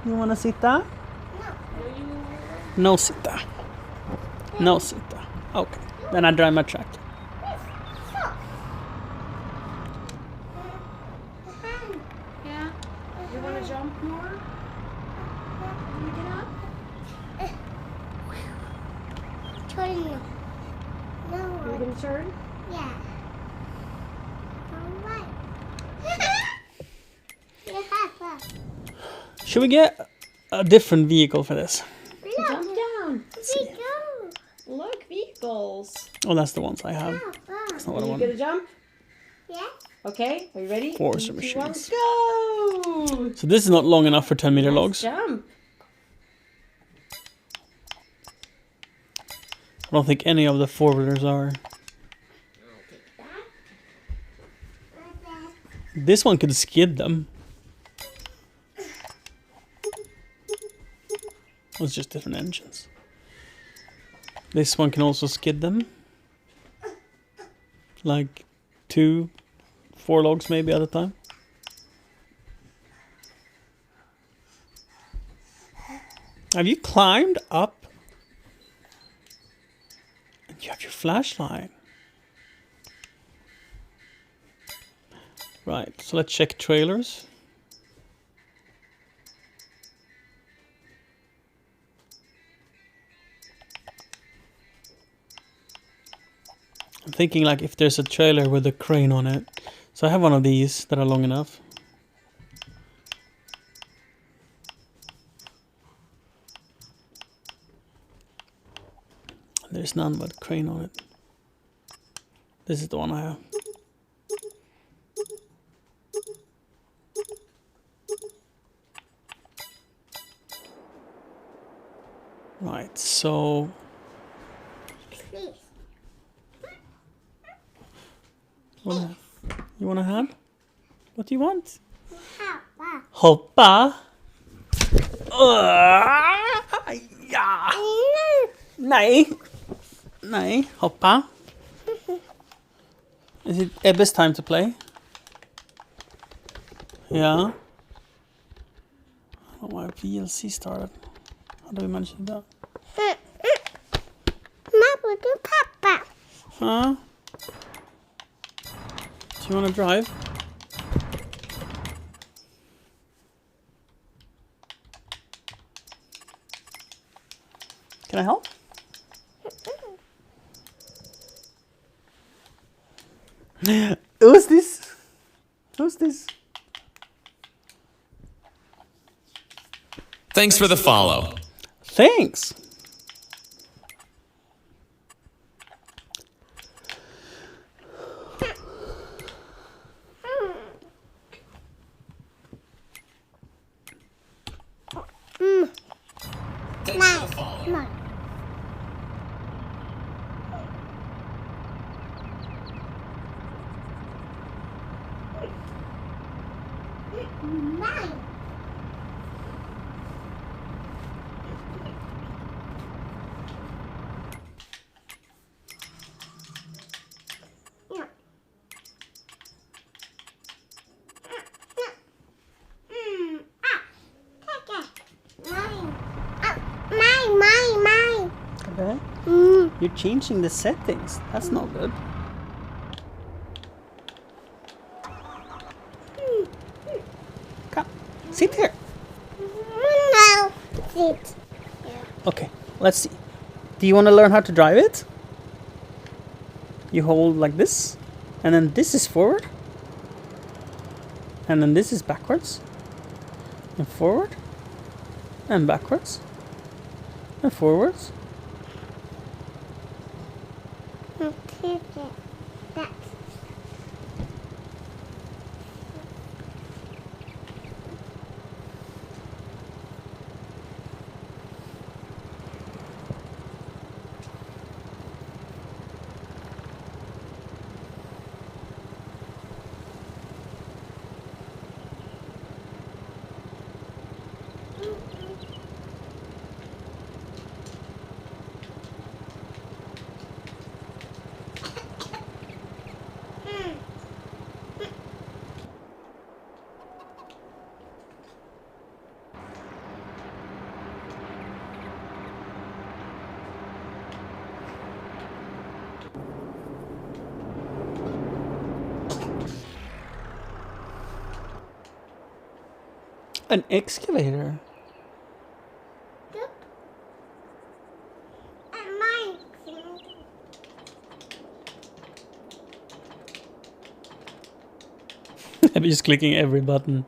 You wanna sit down? No sita. No sita. Okay. Then I drive my tractor. Yeah? You want to jump more? Can you get up? Turn. No. Are you going to turn? Yeah. Alright. You have Should we get a different vehicle for this? Jump down. We go. Look, vehicles. Oh, that's the ones I have. That's not what I Are you want. going to jump? Yeah. Okay, are you ready? Forza 3, 2, 1, machines. go! So this is not long enough for 10 meter logs. Jump. I don't think any of the forwarders are. This one could skid them. It's just different engines. This one can also skid them. Like 2, 4 logs maybe at a time. Have you climbed up? And you have your flashlight. Right, so let's check trailers. I'm thinking like if there's a trailer with a crane on it. So I have one of these that are long enough. There's none with a crane on it. This is the one I have. Right, so Please. you want a hand? What do you want? Papa. Hoppa. Ja. Nej. Nej. Hoppa. Is it Ebbe's time to play? Yeah. I don't know why VLC started. How do we manage to do that? Mama, do Papa. Huh? Do you want to drive? Can I help? Who's this? Who's this? Thanks for the follow. Thanks. Mine. Mine. Yeah. Take it. Mine. Mine. Okay. You're changing the settings. That's not good. Come. Sit here. No. Sit. Okay, let's see. Do you want to learn how to drive it? You hold like this, and then this is forward, and then this is backwards, and forward, and backwards, and forwards. Take it. That's An excavator. Look. And mine. I'm just clicking every button.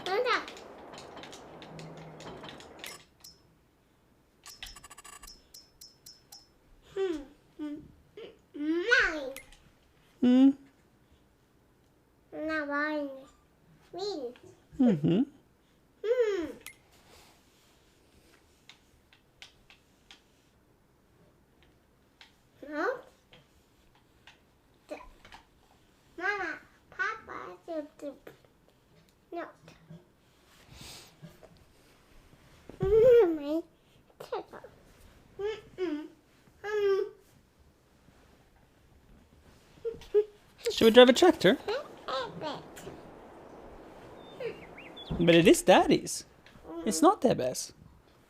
Mama. Mine. Hmm. Now mine. Win. Mm-hmm. No. Mama, Papa, no. My table. Should we drive a tractor? But it is Daddy's. It's not Ebbe's.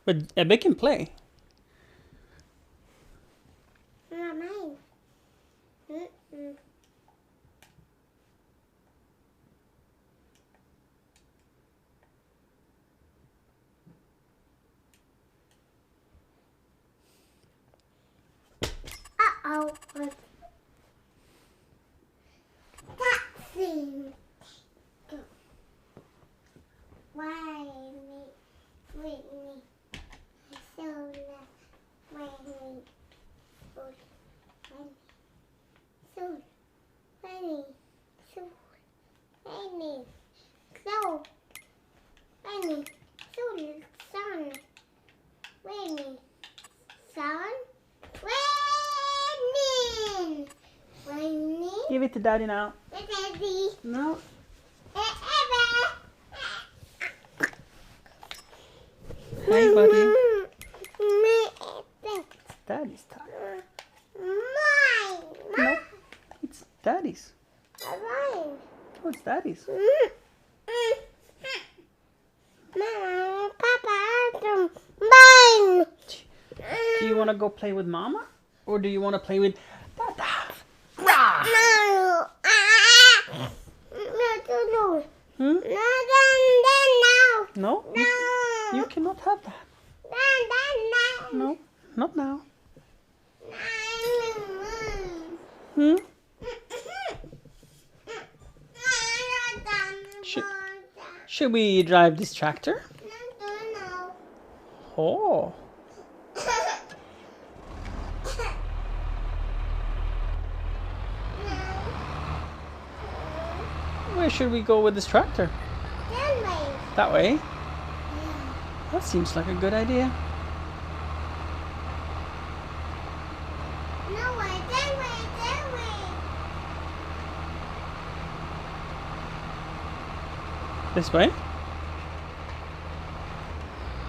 But Ebbe can play. Mine. Uh-oh. Taxi. Why me? Whitney. Sola. Whitney. Soul. Whitney. Soul. Whitney. Soul. Whitney. Soul. Sun. Whitney. Sun. Whitney. Whitney. Give it to Daddy now. Daddy. No. Hey, buddy. It's Daddy's time. Mine. No. It's Daddy's. Mine. Oh, it's Daddy's. Mama, Papa, mine. Do you want to go play with Mama? Or do you want to play with Dada? No. No. No. Hmm? No. No? No. You cannot have that. No, not now. Hmm? Should we drive this tractor? Oh. Where should we go with this tractor? That way? That seems like a good idea. This way?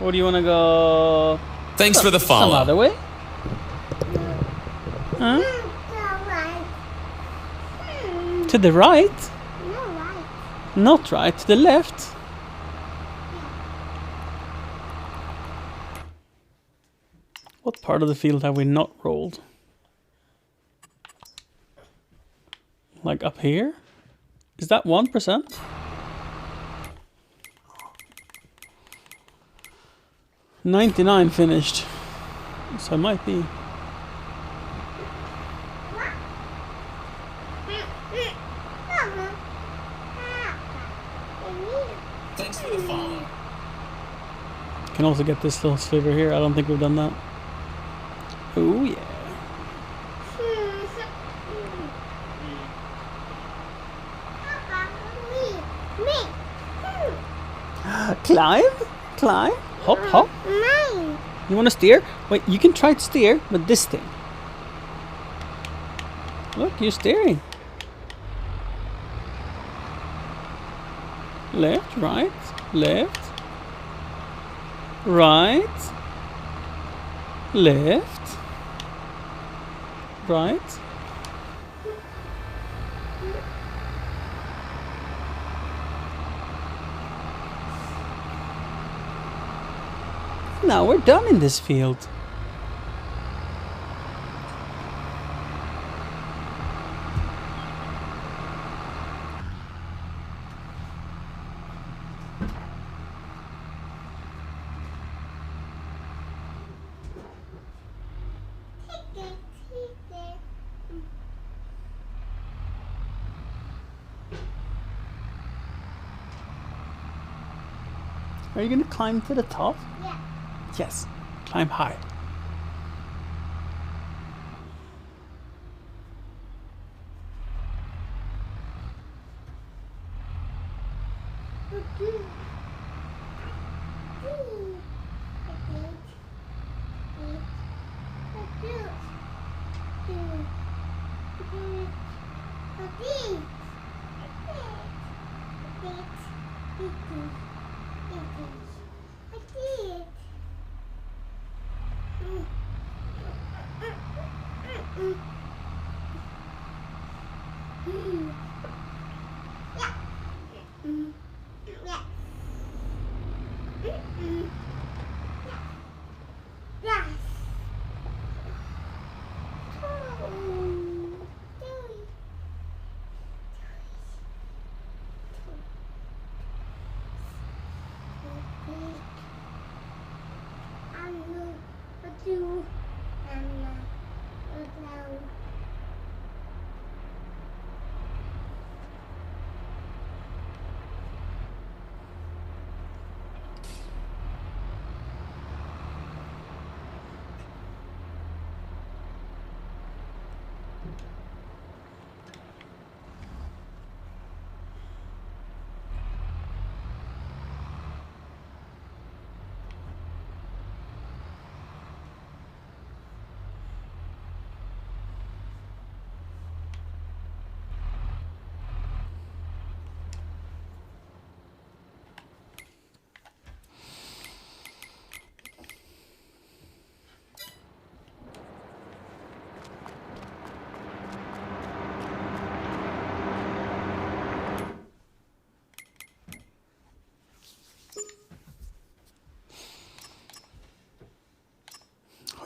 Or do you want to go Thanks for the some follow. other way? Huh? To the right? Not right, to the left. What part of the field have we not rolled? Like up here? Is that 1%? $99 finished. So it might be. Thanks for the follow. Can also get this little sliver here. I don't think we've done that. Oh yeah. Climb? Climb? Hop, hop. Mine. You want to steer? Wait, you can try to steer with this thing. Look, you're steering. Left, right, left, right, left, right. Now we're done in this field. Are you gonna climb to the top? Yeah. Yes. Climb high.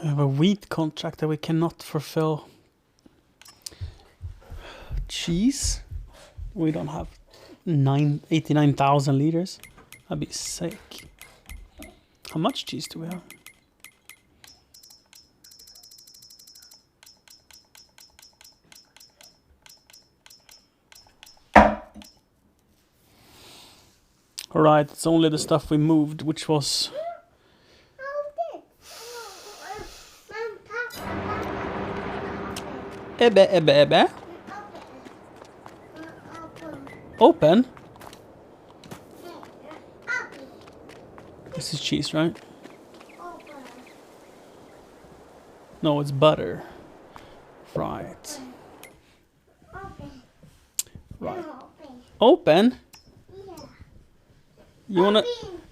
We have a wheat contract that we cannot fulfill. Cheese? We don't have 89,000 liters. That'd be sick. How much cheese do we have? Alright, it's only the stuff we moved, which was... Ebbe. Open? This is cheese, right? No, it's butter. Right. Right. Open? You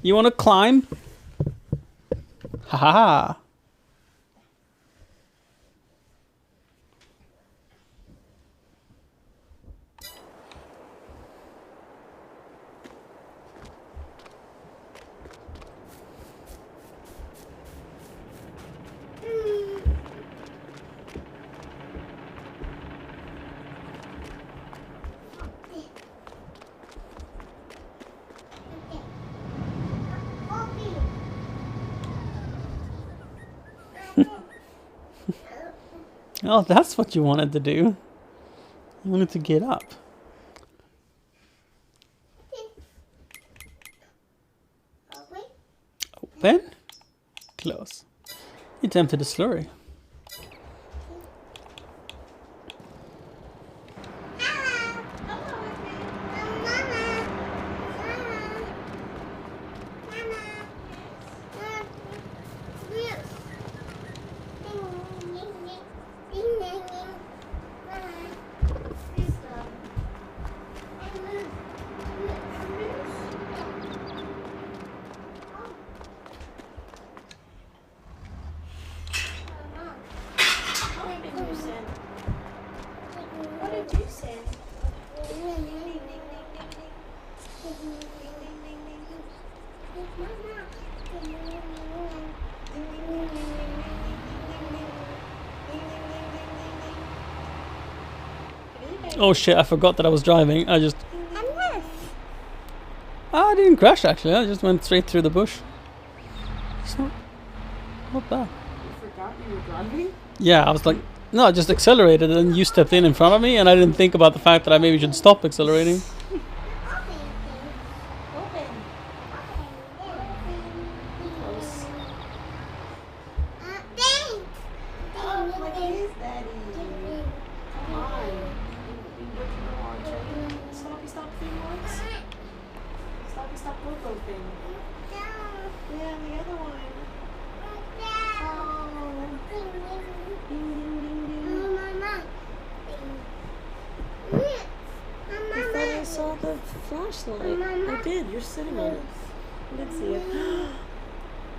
wanna climb? Ha ha ha. Oh, that's what you wanted to do. You wanted to get up. Open. Close. You tempted the slurry. Oh shit, I forgot that I was driving. I didn't crash actually, I just went straight through the bush. It's not bad. You forgot you were driving? Yeah, I was like, no, I just accelerated and you stepped in front of me and I didn't think about the fact that I maybe should stop accelerating. Open. sleeping. Yeah, the other one. I thought I saw the flashlight. I did. You're sitting on it. I did see it.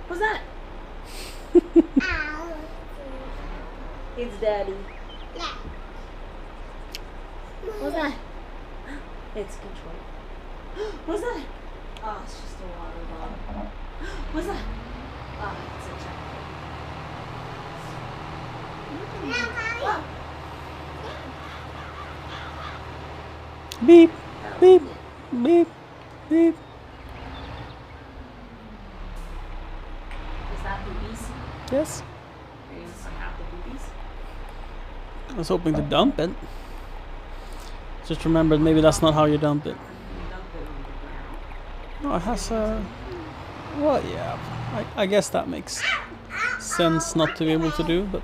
What's that? It's Daddy. What's that? It's Control. What's that? Oh, it's just a water bottle. What's that? Oh, it's a chocolate. Beep, beep, beep, beep. Is that boobies? Yes. Are you suck out the boobies? I was hoping to dump it. Just remembered maybe that's not how you dump it. You dump it on the ground. No, it has a... Well, yeah. I guess that makes sense not to be able to do, but...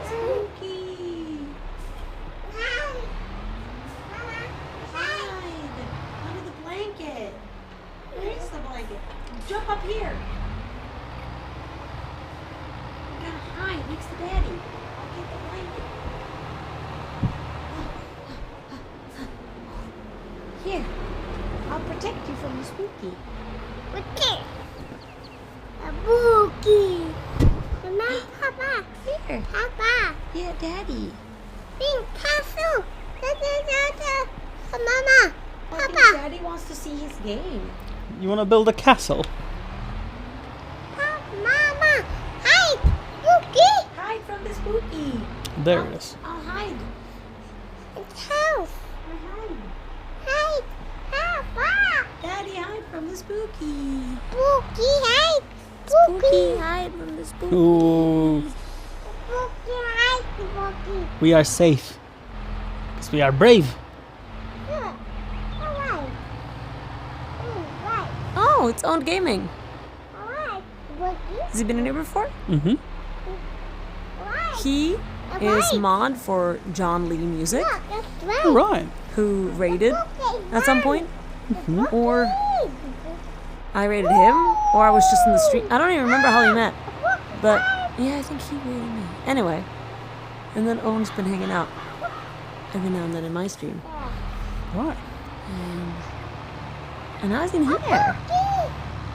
Spooky! Hide! Under the blanket! Where's the blanket? Jump up here! You gotta hide next to Daddy. I'll get the blanket. Here, I'll protect you from the spooky. Papa. Here. Papa. Yeah, Daddy. Pink castle. Mama. I think Papa. Daddy wants to see his game. You want to build a castle? Mama. Hide. Cookie. Hide from the spooky. There it is. I'll hide. It's house. I'll hide. Hide. Papa. Daddy, hide from the spooky. Spooky. Hide. Spooky, hide from the spooky. Ooh, Spooky. Hide. Spooky. we are safe. Because we are brave. Good. Alright. Alright. Oh, it's owned gaming. Alright. Spooky. Has he been in here before? Mm-hmm. Alright. He is mod for John Lee Music, Look, that's right. All right. who raided Okay, at some point. Mm-hmm. Or I raided him, or I was just in the street. I don't even remember how we met. But yeah, I think he raided me. Anyway, and then Owen's been hanging out every now and then in my stream. All right. And now he's in here.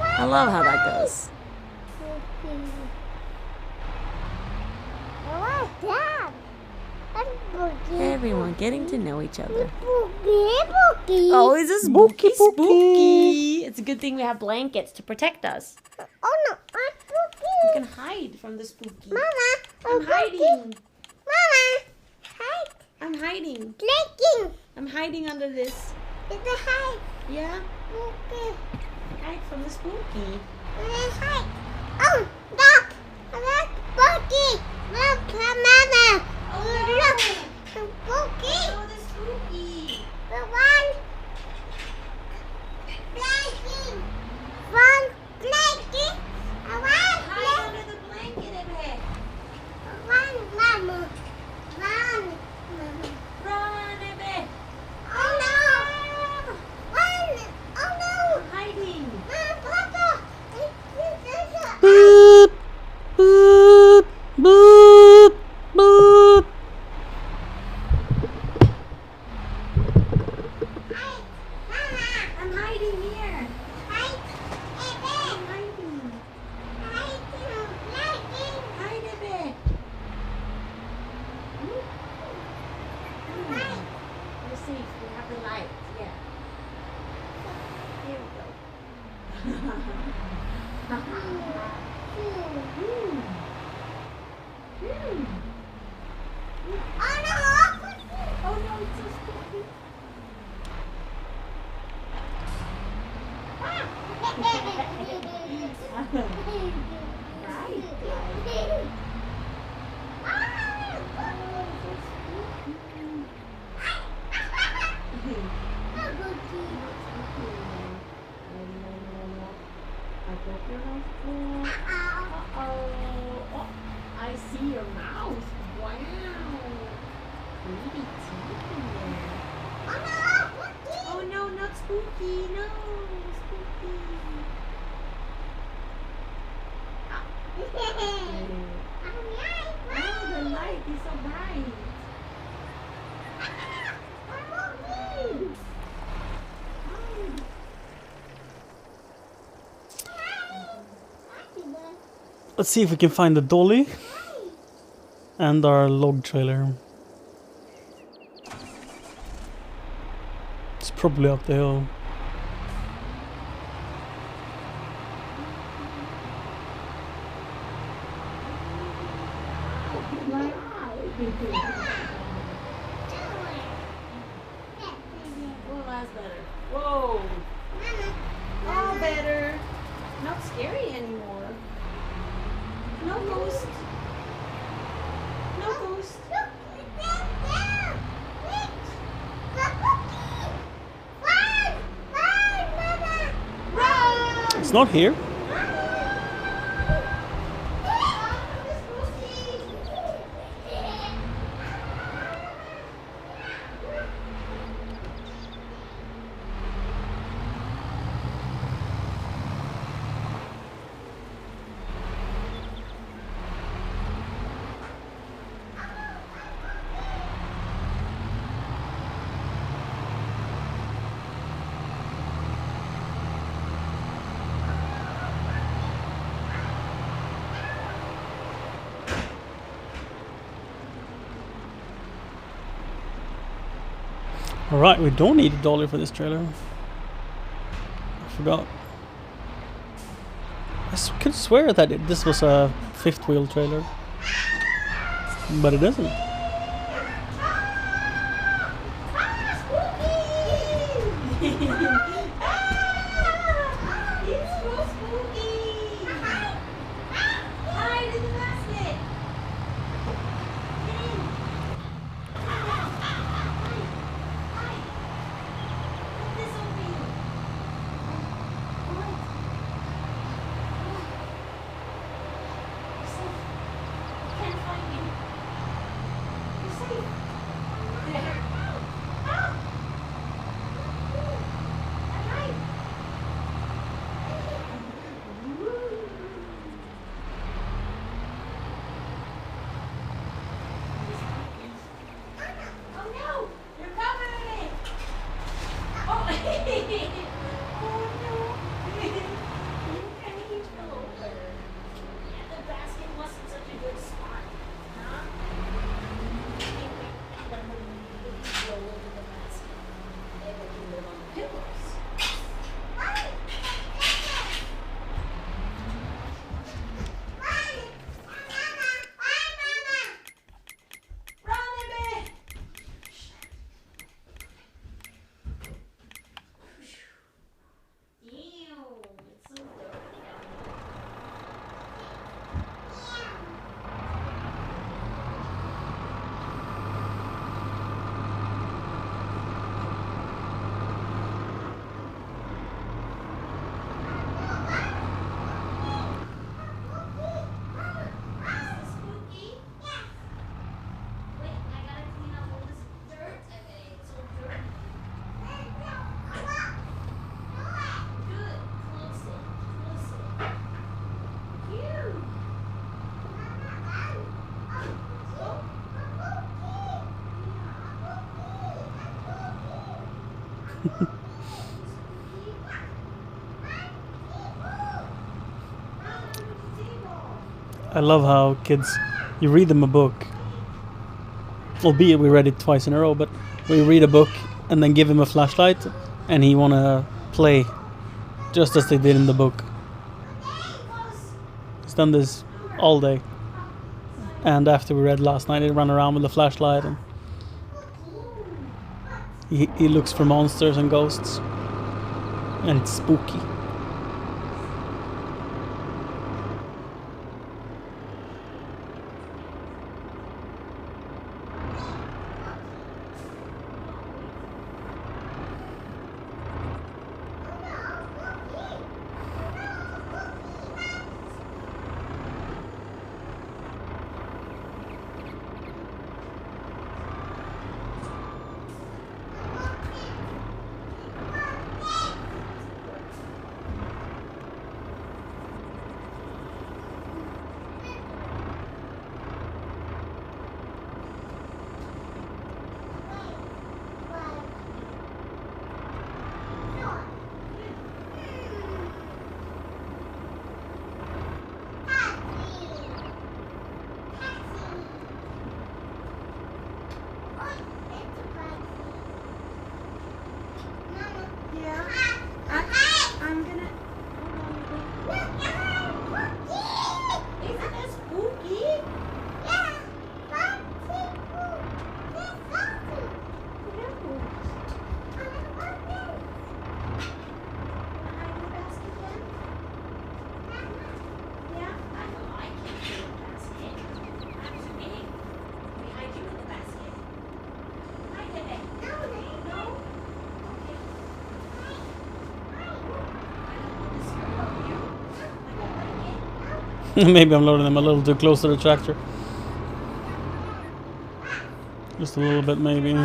I love how that goes. Everyone getting to know each other. Oh, is this spooky? Spooky, spooky. It's a good thing we have blankets to protect us. Oh no, I'm We spooky. can hide from the spooky. Mama, I'm hiding. Mama, hide. I'm hiding. Clicking. I'm hiding under this. It's a hide. Yeah? Spooky. Hide from the spooky. It's a hide. Oh, look. Look, spooky. Look, Mama. Look, spooky. the spooky. The one. Blanking. One blanket. A one blanket. under the blanket, Ebe. One mama. One mama. Run, Ebe. Oh no. One. Oh no. Hiding. Papa. Boop, boop, boop, boop. I'm hiding here. Hide. I'm hiding. Hide, Ebe. We're safe. We have the light. Yeah. Here we go. Oh no, it's so spooky. I broke your house. Uh-oh. Spooky, no, Spooky. Oh, the light is so bright. Let's see if we can find the dolly and our log trailer. It's probably up the hill. Oh, that's better. Whoa. Oh, better. Not scary anymore. No ghost. No ghost. Run! It's not here. Alright, we don't need a dolly for this trailer. I forgot. Could swear that this was a fifth wheel trailer. But it isn't. It's so spooky. Hide in the basket. Get in. Put this over you. Alright. You're safe. Can't find you. You're safe. There. Alright. Oh no! You're covering it! Oh, oh no! Angel! Yeah, the basket wasn't such a good spot, huh? I think we roll over the basket. Then we can live on the pillows. Run, Emmy! Ew, it's so dirty down here. Is this spooky? Yes. Wait, I gotta clean up all this dirt. It's all dirty. Good. Close it. Close it. Phew. I love how kids, you read them a book, albeit we read it twice in a row, but we read a book and then give him a flashlight and he wanna play just as they did in the book. He's done this all day. And after we read last night, he ran around with the flashlight and he looks for monsters and ghosts. And it's spooky. Maybe I'm loading them a little too close to the tractor. Just a little bit, maybe.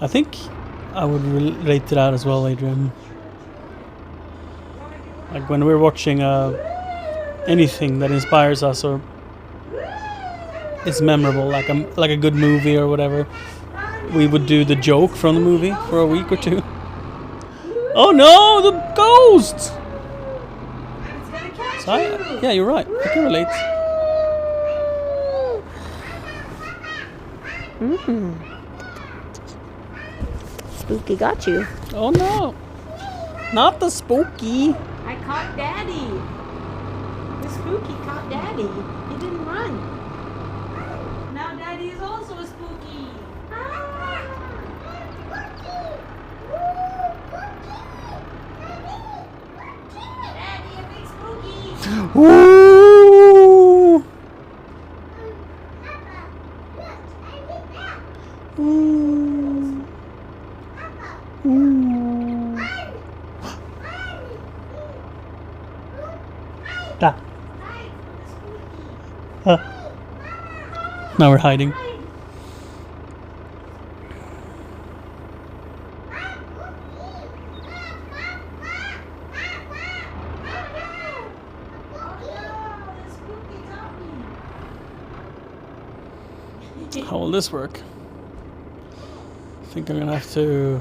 I think I would relate to that as well, Adrian. Like when we're watching anything that inspires us or is memorable, like a good movie or whatever, we would do the joke from the movie for a week or two. Oh no, the ghost! So yeah, you're right. I can relate. Spooky got you. Oh no, not the spooky. I caught Daddy. The spooky caught Daddy. He didn't run. Now Daddy is also a spooky. Daddy, a big spooky. Ooh. Ooh. Ooh. Da. Now we're hiding. How will this work? I think I'm gonna have to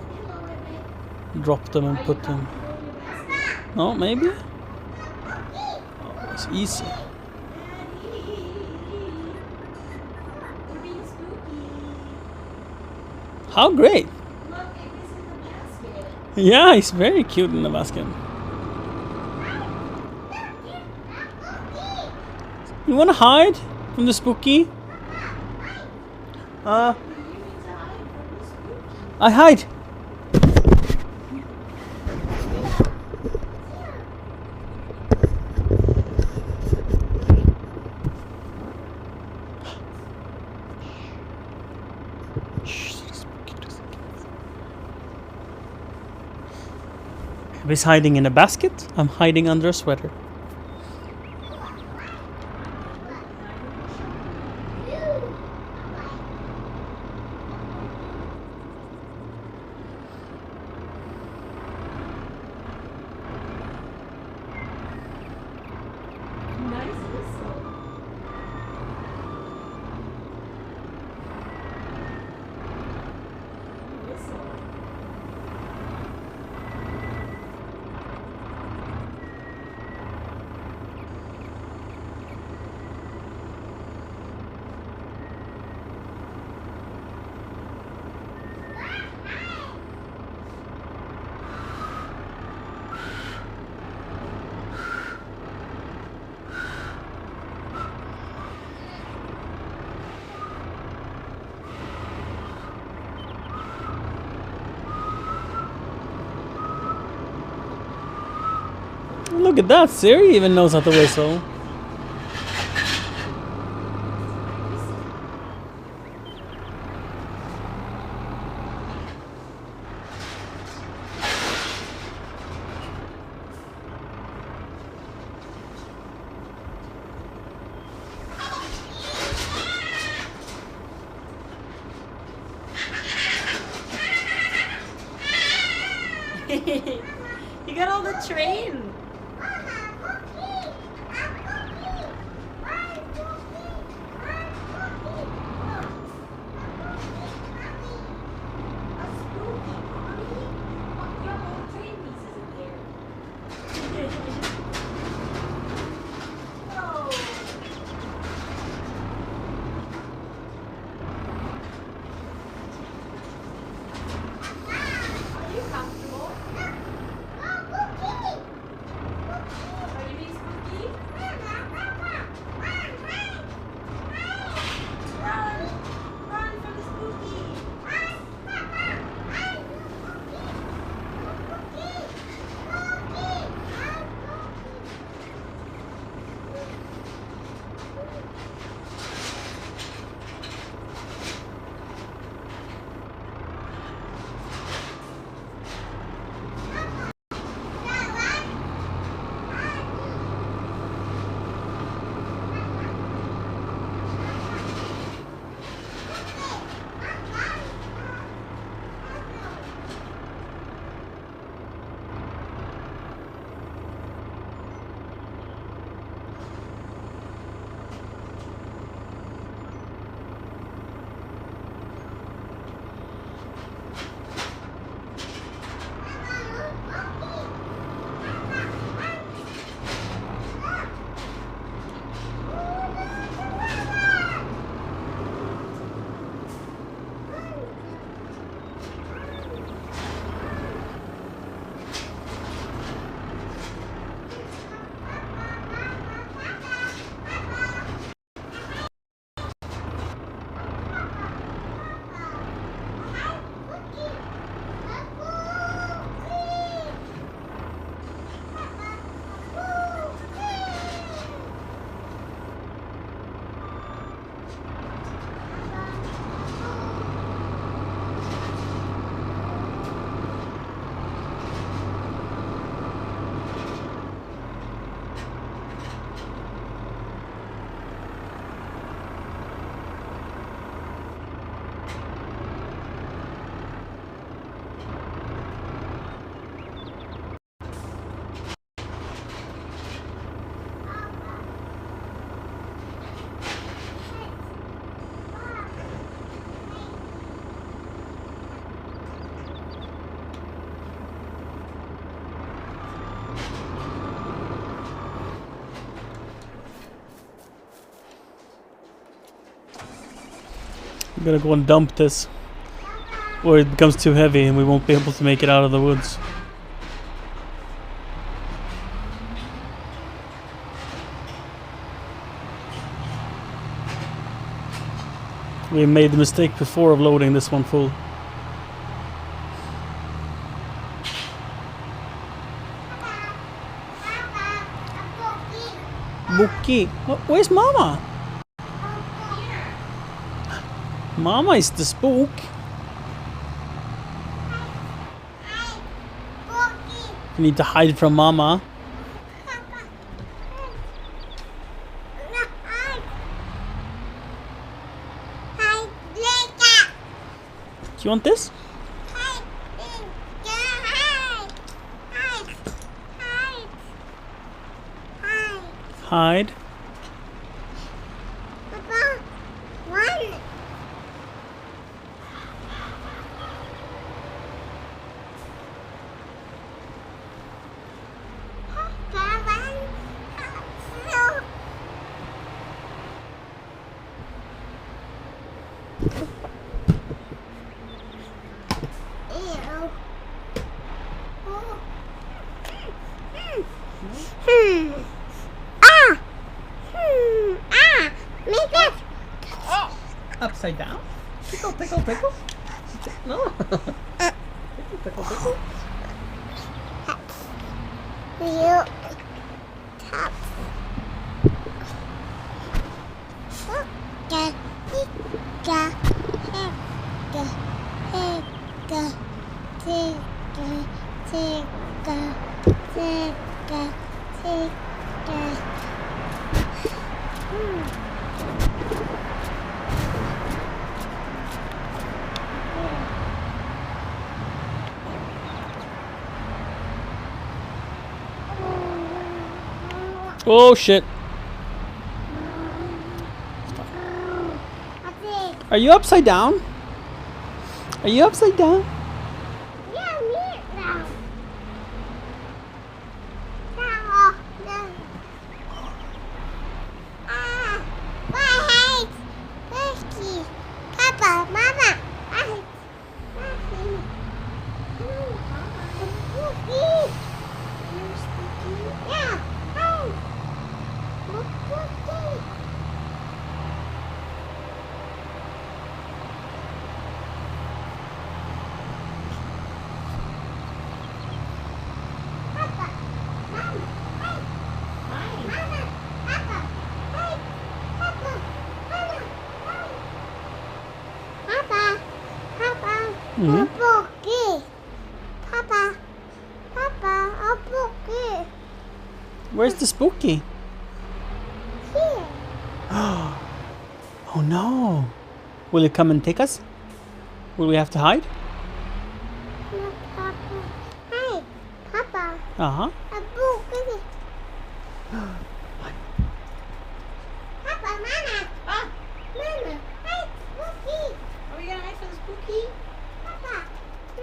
drop them and put them. No, maybe? Oh, it's easy. How great! Yeah, he's very cute in the basket. You wanna hide from the spooky? I hide. He's hiding in a basket. I'm hiding under a sweater. Look at that, Siri even knows how to whistle. You got all the train. I'm gonna go and dump this, or it becomes too heavy and we won't be able to make it out of the woods. We made the mistake before of loading this one full. Bookie, where's Mama? Mama is the spook. You need to hide from Mama. Do you want this? Hide. Upside down? Pickle, pickle, pickle? No. Pickle, pickle, pickle. You tap. Oh shit. Okay. Are you upside down? Are you upside down? Yeah, me now. Now, now. Ah, my head. Turkey. Papa, Mama. I hate. Spooky. Yeah. Hey. Spooky. Papa. Mom. Hey. Mama. Papa. Hey. Papa. Mama. Hey. Papa. Papa. Mhm. Spooky. Papa. Papa. Spooky. Where's the spooky? Here. Oh no. Will it come and take us? Will we have to hide? No, Papa. Hey. Papa. Uh-huh. Spooky. Papa. Mama. Mama. Hey. Spooky. Are we gonna hide from the spooky? Papa.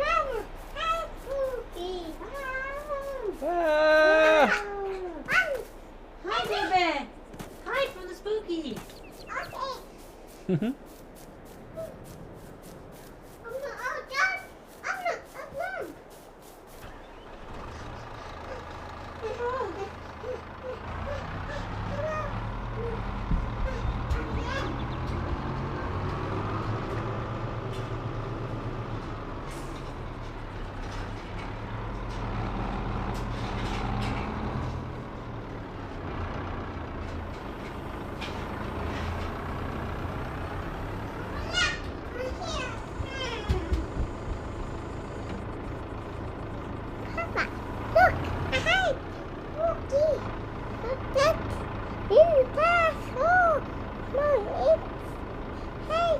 Mama. Hey. Spooky. Ah. Hi, baby. Hide from the spooky. Okay. Mhm. Papa, look, ahead. Spooky. Look that. In the oh, no, it's hey.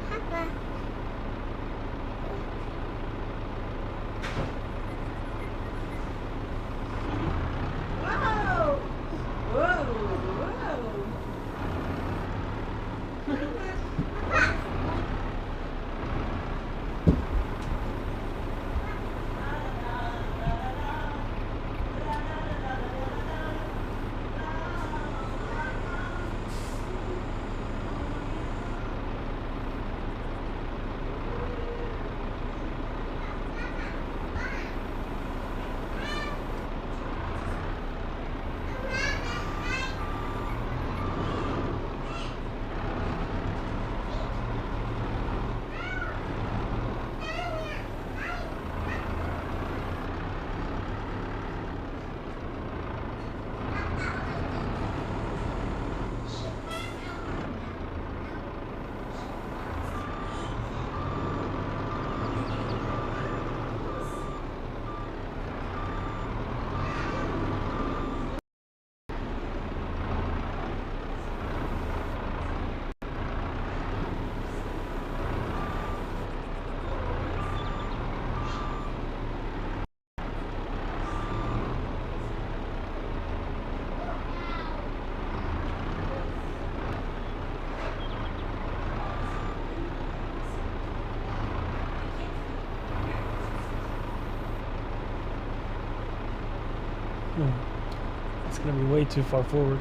Papa. Whoa! Whoa! Whoa! It's gonna be way too far forward.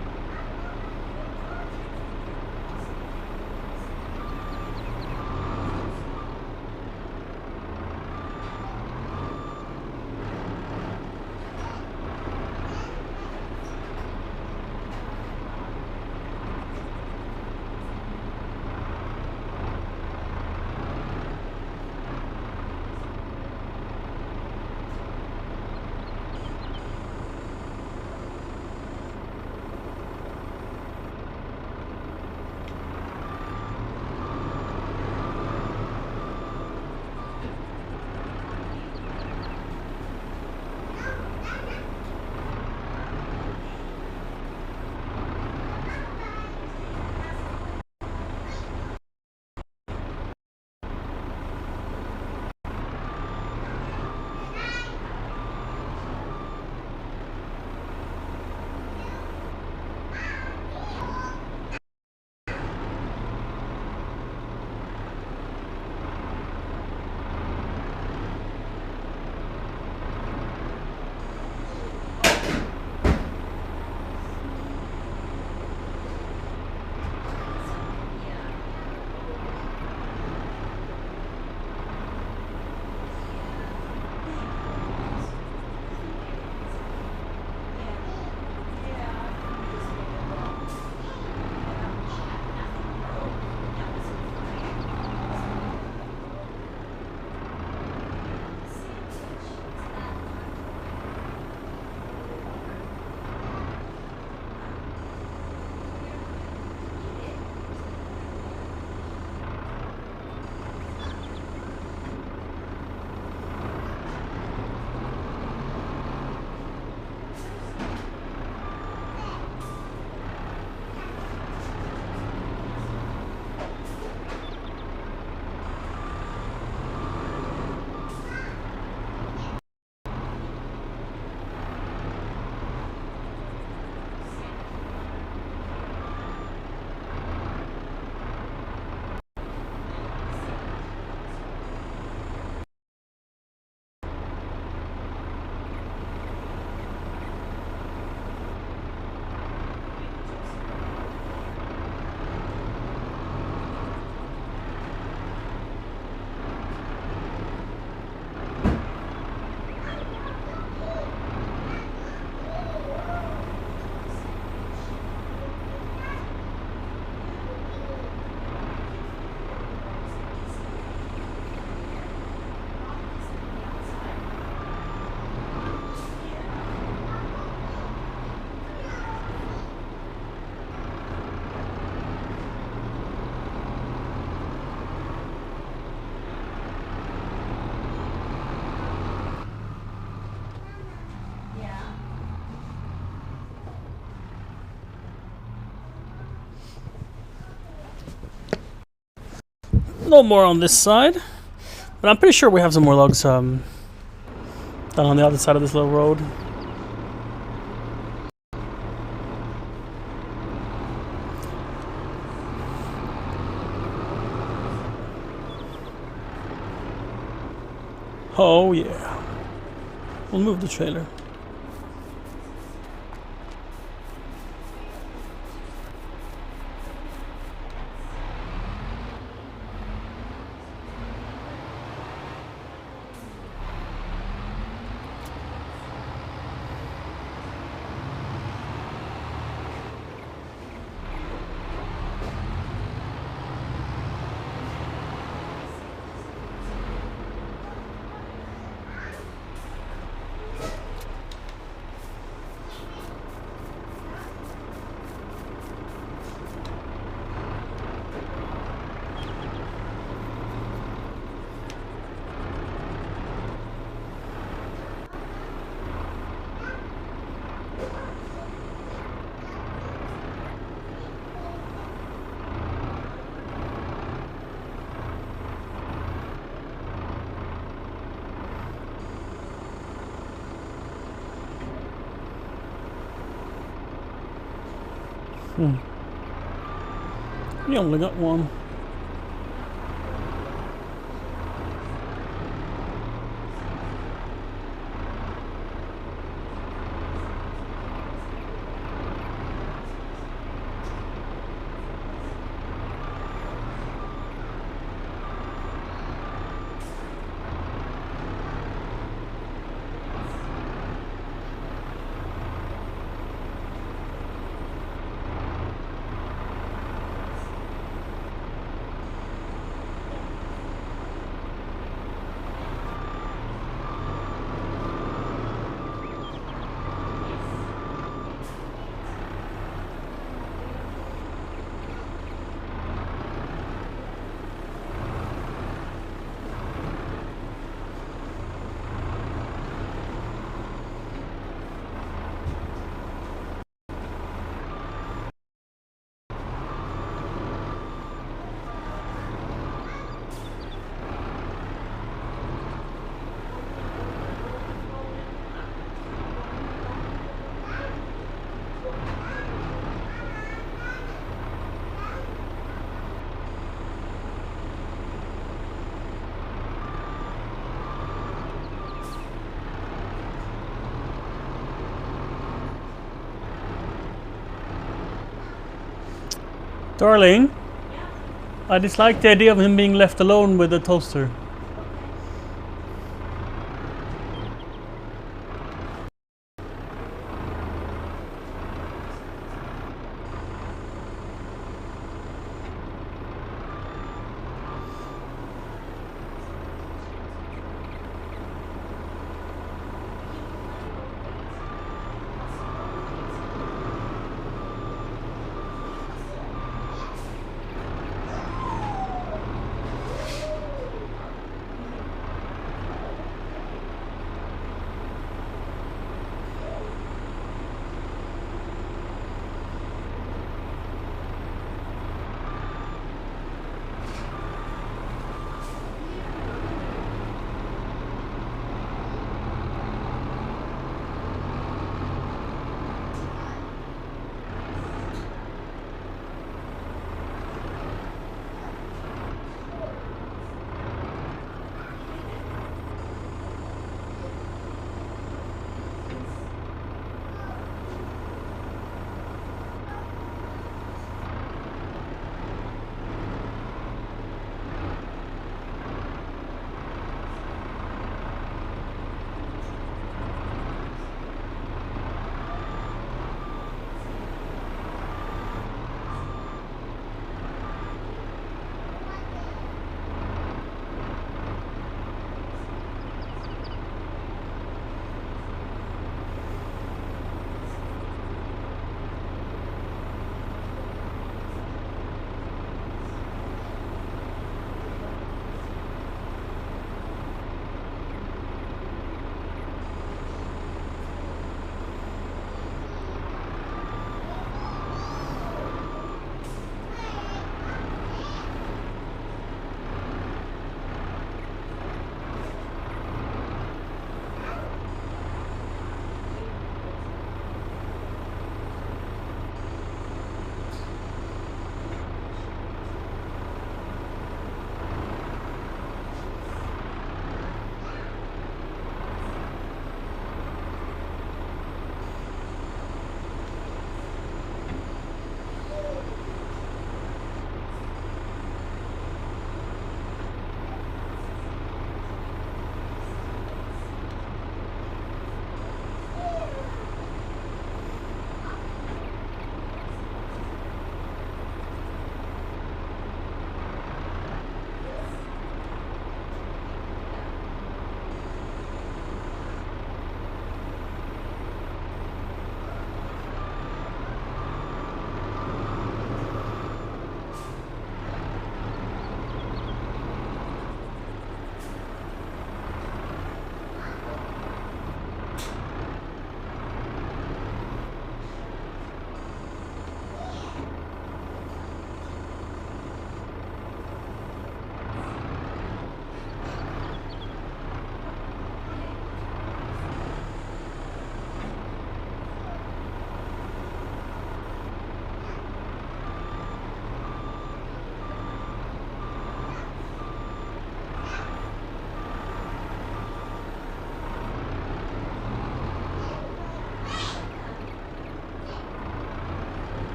No more on this side. But I'm pretty sure we have some more logs down on the other side of this little road. Oh yeah. We'll move the trailer. We only got one. Darling, I dislike the idea of him being left alone with the toaster.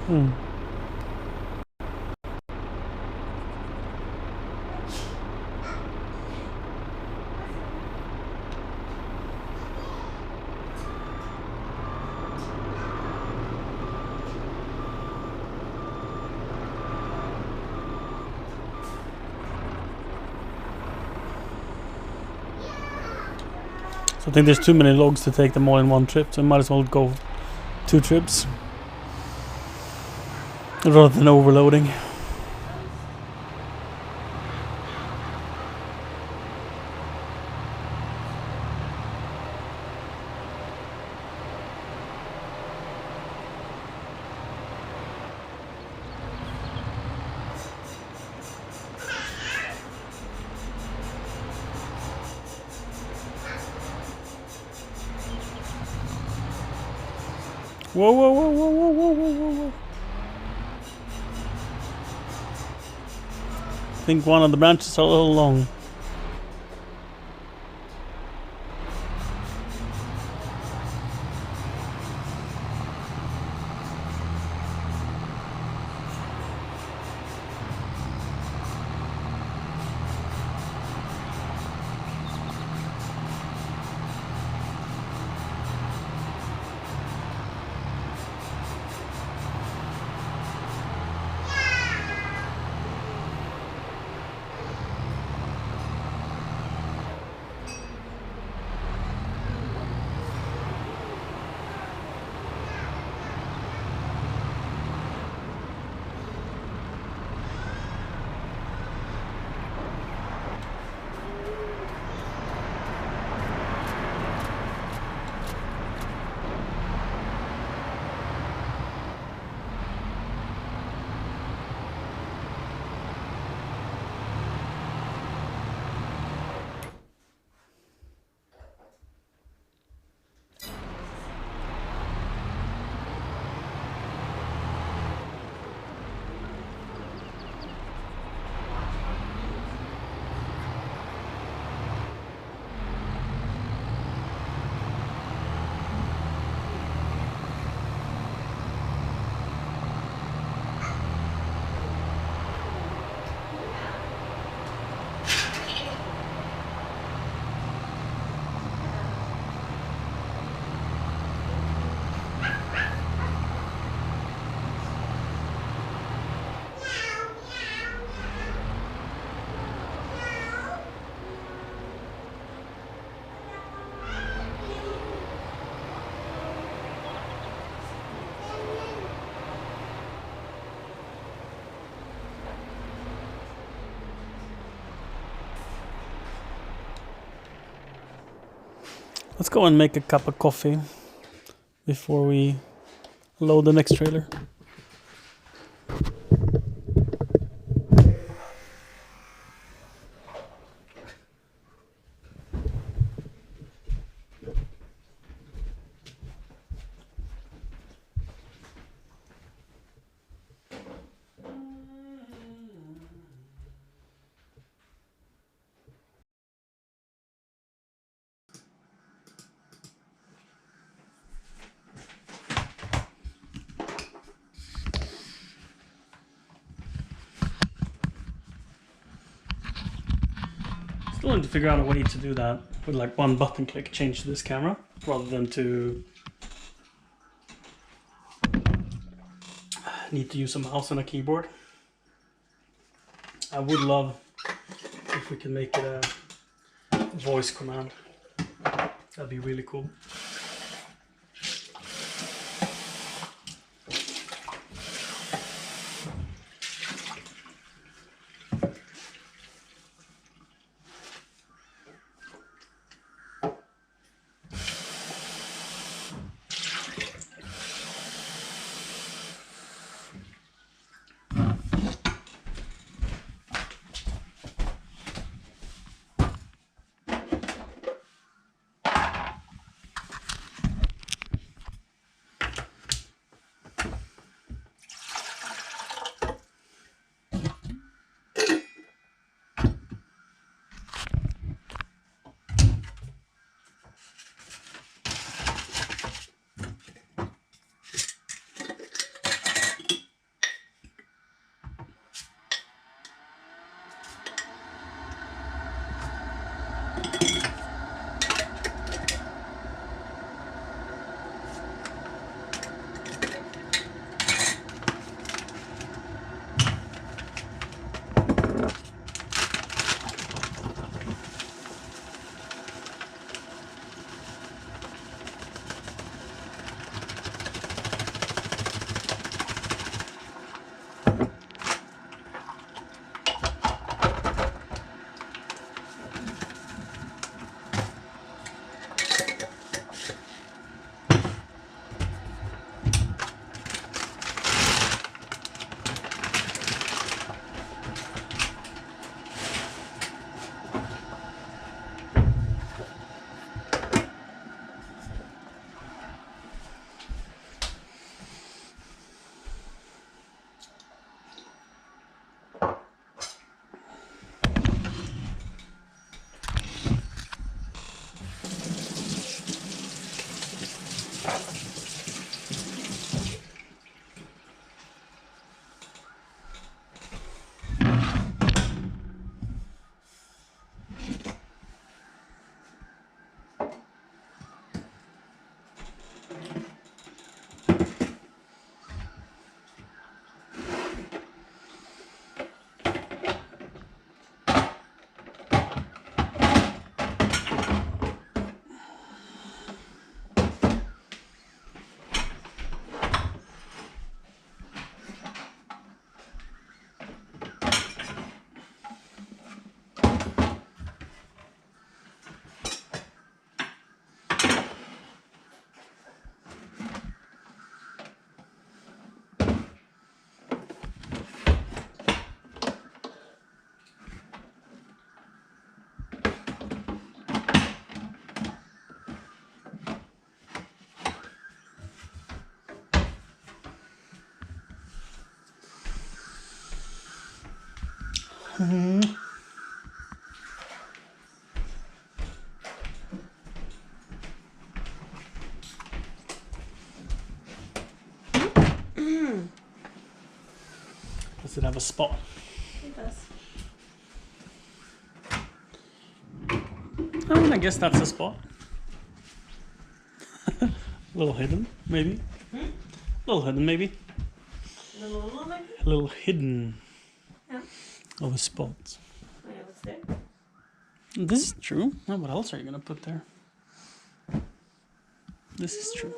Hmm. So I think there's too many logs to take them all in one trip, so I might as well go 2 trips rather than overloading. Whoa, whoa, whoa, whoa, whoa, whoa, whoa, whoa, whoa. I think one of the branches are a little long. Let's go and make a cup of coffee before we load the next trailer. Still need to figure out a way to do that with like one button click, change this camera, rather than to need to use a mouse and a keyboard. I would love if we can make it a voice command. That'd be really cool. Does it have a spot? It does. I mean, I guess that's a spot. A little hidden, maybe. A little hidden, maybe. Little maybe? A little hidden Yeah. of a spot. Oh, yeah, what's there? This is true. Now, what else are you gonna put there? This is true.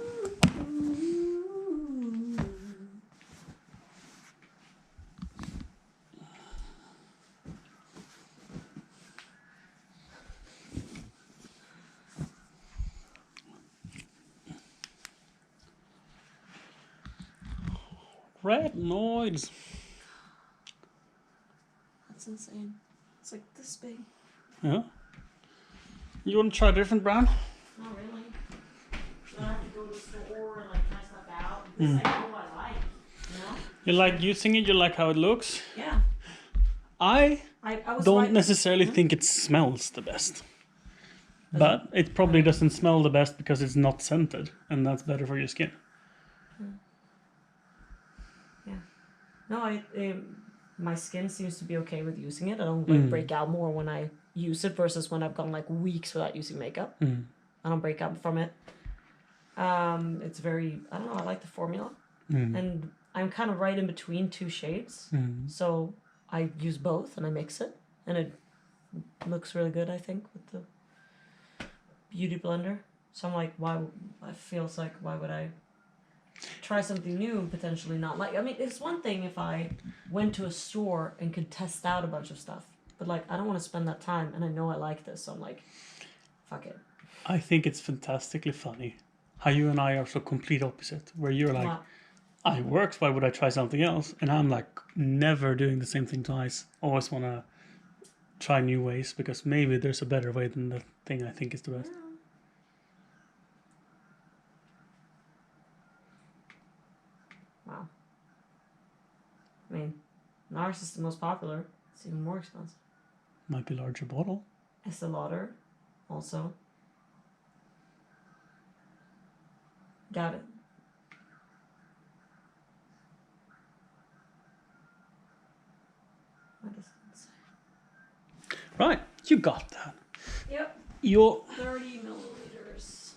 Retinoids. That's insane. It's like this big. Yeah. You want to try a different brand? Not really. I have to go to the store and like try stuff out because I know what I like. You know? You like using it, you like how it looks. Yeah. I I was don't right. necessarily think it smells the best. But it probably doesn't smell the best because it's not scented, and that's better for your skin. Yeah. No, my skin seems to be okay with using it. I don't like break out more when I use it versus when I've gone like weeks without using makeup. I don't break out from it. It's very, I don't know, I like the formula. And I'm kind of right in between two shades. So I use both and I mix it. And it looks really good, I think, with the Beauty Blender. So I'm like, why would I try something new and potentially not like? I mean, it's one thing if I went to a store and could test out a bunch of stuff. But like, I don't want to spend that time and I know I like this. So I'm like, fuck it. I think it's fantastically funny how you and I are so complete opposite. Where you're like, Wow. it works, why would I try something else? And I'm like, never doing the same thing twice. Always want to try new ways because maybe there's a better way than the thing I think is the best. Wow. I mean, NARS is the most popular. It's even more expensive. Might be larger bottle. Estee Lauder, also. Got it. What does it say? Right, you got that. Yep, Your 30 milliliters.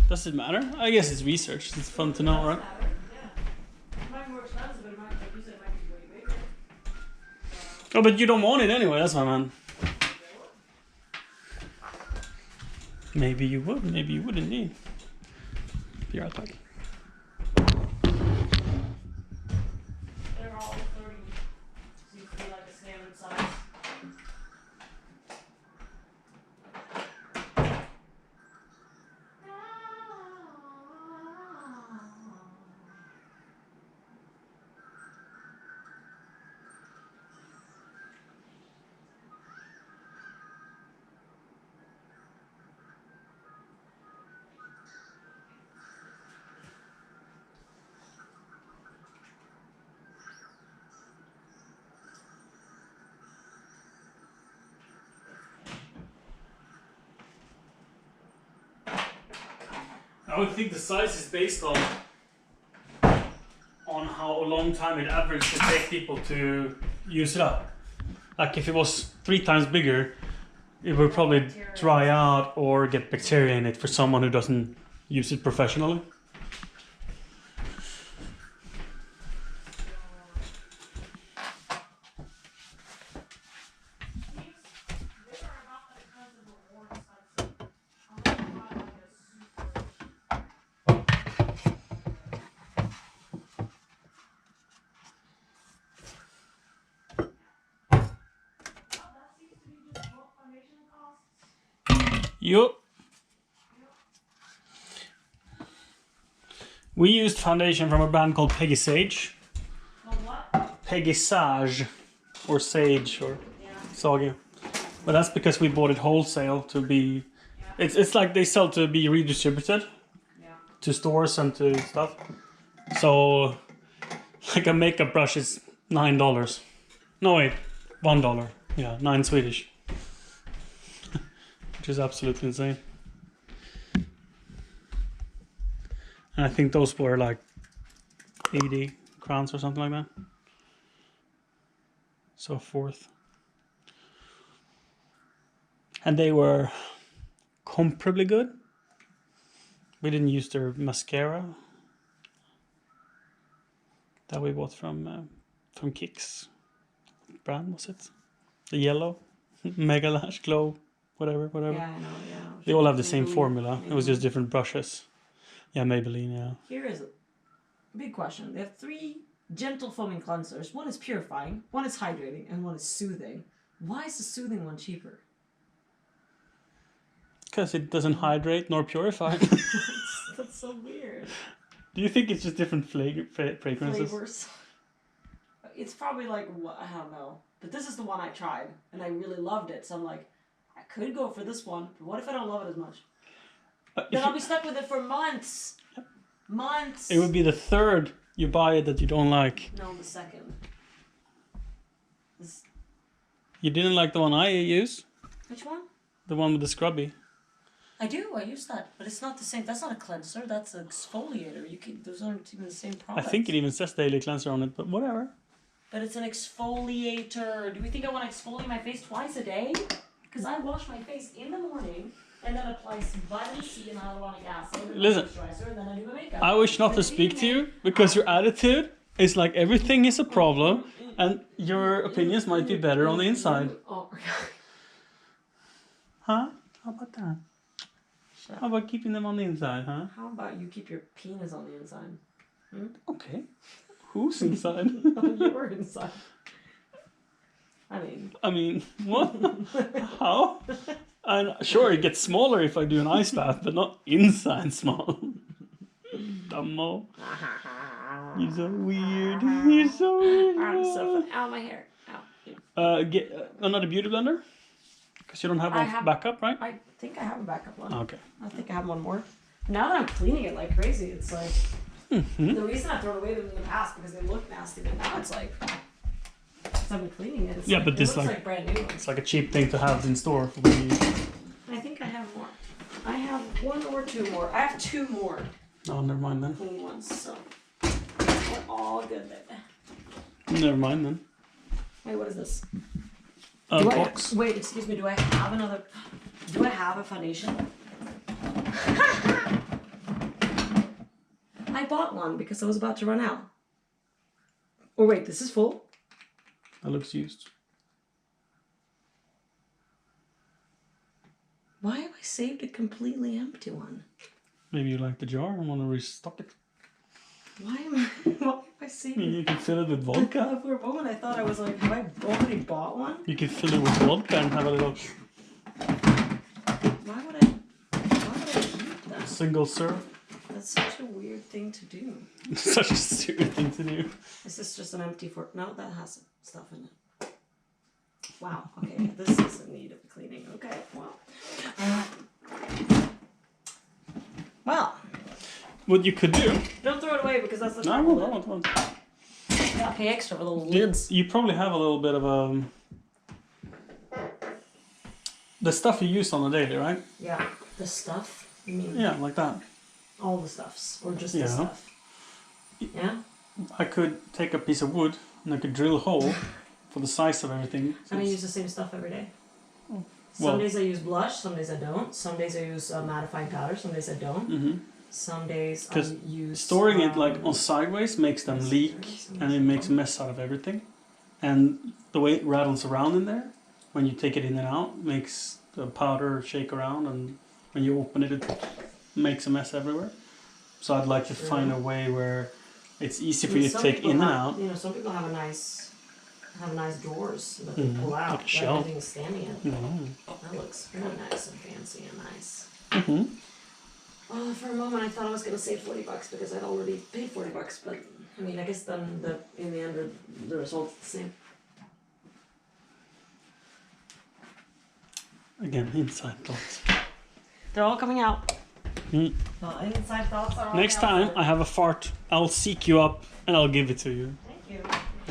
does it matter? I guess it's research. It's fun to know, right? Yeah. It might be more expensive, but it might, like you said, it might be way bigger. Oh, but you don't want it anyway. That's what I meant. Maybe you would. Maybe you wouldn't need. Be right back. They're all 30. Seems to be like a standard size. I would think the size is based on how long time it average to take people to use it up. Like if it was 3 times bigger, it would probably dry out or get bacteria in it for someone who doesn't use it professionally. Yup. We used foundation from a brand called Peggy Sage. Peggy Sage. Or Sage or Sage. But that's because we bought it wholesale to be... It's like they sell to be redistributed to stores and to stuff. So like a makeup brush is $9. No wait, $1. Yeah, 9 Swedish. Which is absolutely insane. And I think those were like 80 crowns or something like that. So forth. And they were comparably good. We didn't use their mascara that we bought from Kicks. What brand was it? The yellow? Mega Lash Glow. Whatever. Yeah, I know, yeah. They all have the same Maybelline. formula. It was just different brushes. Yeah, Maybelline, yeah. Here is a big question. They have 3 gentle foaming cleansers. One is purifying, one is hydrating, and one is soothing. Why is the soothing one cheaper? Because it doesn't hydrate nor purify. That's so weird. Do you think it's just different fragrances? Flavors. It's probably like, I don't know. But this is the one I tried, and I really loved it. So I'm like, I could go for this one, but what if I don't love it as much? Then I'll be stuck with it for months. Months. It would be the third you buy it that you don't like. No, the second. This... You didn't like the one I use? Which one? The one with the scrubby. I do. I use that, but it's not the same. That's not a cleanser. That's an exfoliator. You can. Those aren't even the same I product. think it even says daily cleanser on it, but whatever. But it's an exfoliator. Do we think I want to exfoliate my face twice a day? Because I wash my face in the morning and then apply some vitamin C and hyaluronic acid and Listen, moisturizer, and then I do my makeup. I wish not to speak to you because your attitude is like everything is a problem and your opinions might be better on the inside. Oh my god. Huh? How about that? How about keeping them on the inside, huh? How about you keep your penis on the inside? Okay. Who's inside? You're inside. I mean, what? How? And sure, it gets smaller if I do an ice bath, but not inside small. Dumbo. You're so weird. You're so weird. I'm so funny. Ow, my hair. Ow. Get another beauty blender? Because you don't have one backup, right? I think I have a backup one. Okay. I think I have one more. Now that I'm cleaning it like crazy, it's like... The reason I thrown away them in the past because they look nasty, but now it's like... Because I've been cleaning it. It's Yeah, like, but it this looks like brand new. it's like a cheap thing to have in store for when you... I think I have more. I have 1 or 2 more. I have 2 more Oh, never mind then. clean ones, so... We're all good then. Never mind then. Wait, what is this? Box. Wait, excuse me, do I have another... Do I have a foundation? I bought one because I was about to run out. Oh wait, this is full? That looks used. Why have I saved a completely empty one? Maybe you like the jar and want to restock it. Why have I saved it? You can fill it with For vodka. a moment I thought I was like, have I already bought one? You can fill it with vodka and have a little Why would I keep that? single serve. That's such a weird thing to do. Such a stupid thing to do. Is this just an empty fork? No, that has stuff in it. Wow, okay, this is in need of cleaning. Okay, well. Well, What you could do... don't throw it away because that's the No, I trouble. won't, I won't. You gotta pay extra for little lids. You probably have a little bit of the stuff you use on a daily, right? Yeah, the stuff. You mean? Yeah, like that. All the stuffs, or just Yeah. the stuff? Yeah? I could take a piece of wood and I could drill a hole for the size of everything. And I use the same stuff every day. Well- Some days I use blush, some days I don't. Some days I use mattifying powder, some days I don't. Mm-hmm. Some days I 'Cause use... Storing it like on sideways makes them leak and it makes a mess out of everything. And the way it rattles around in there, when you take it in and out, makes the powder shake around, and when you open it, it makes a mess everywhere. So I'd like to find a way where it's easy for you to Some take people in and have- out. You know, some people have nice doors that they pull Like out. a That shelf. everything's standing in. Mm. That looks really nice and fancy and nice. Mm-hmm. Oh, for a moment I thought I was gonna save $40 because I'd already paid $40, but I mean, I guess then in the end the result's the same. Again, inside thoughts. They're all coming out. Mm. The inside thoughts are all Next time I have a fart, I'll seek you up and I'll give it to you. Thank you.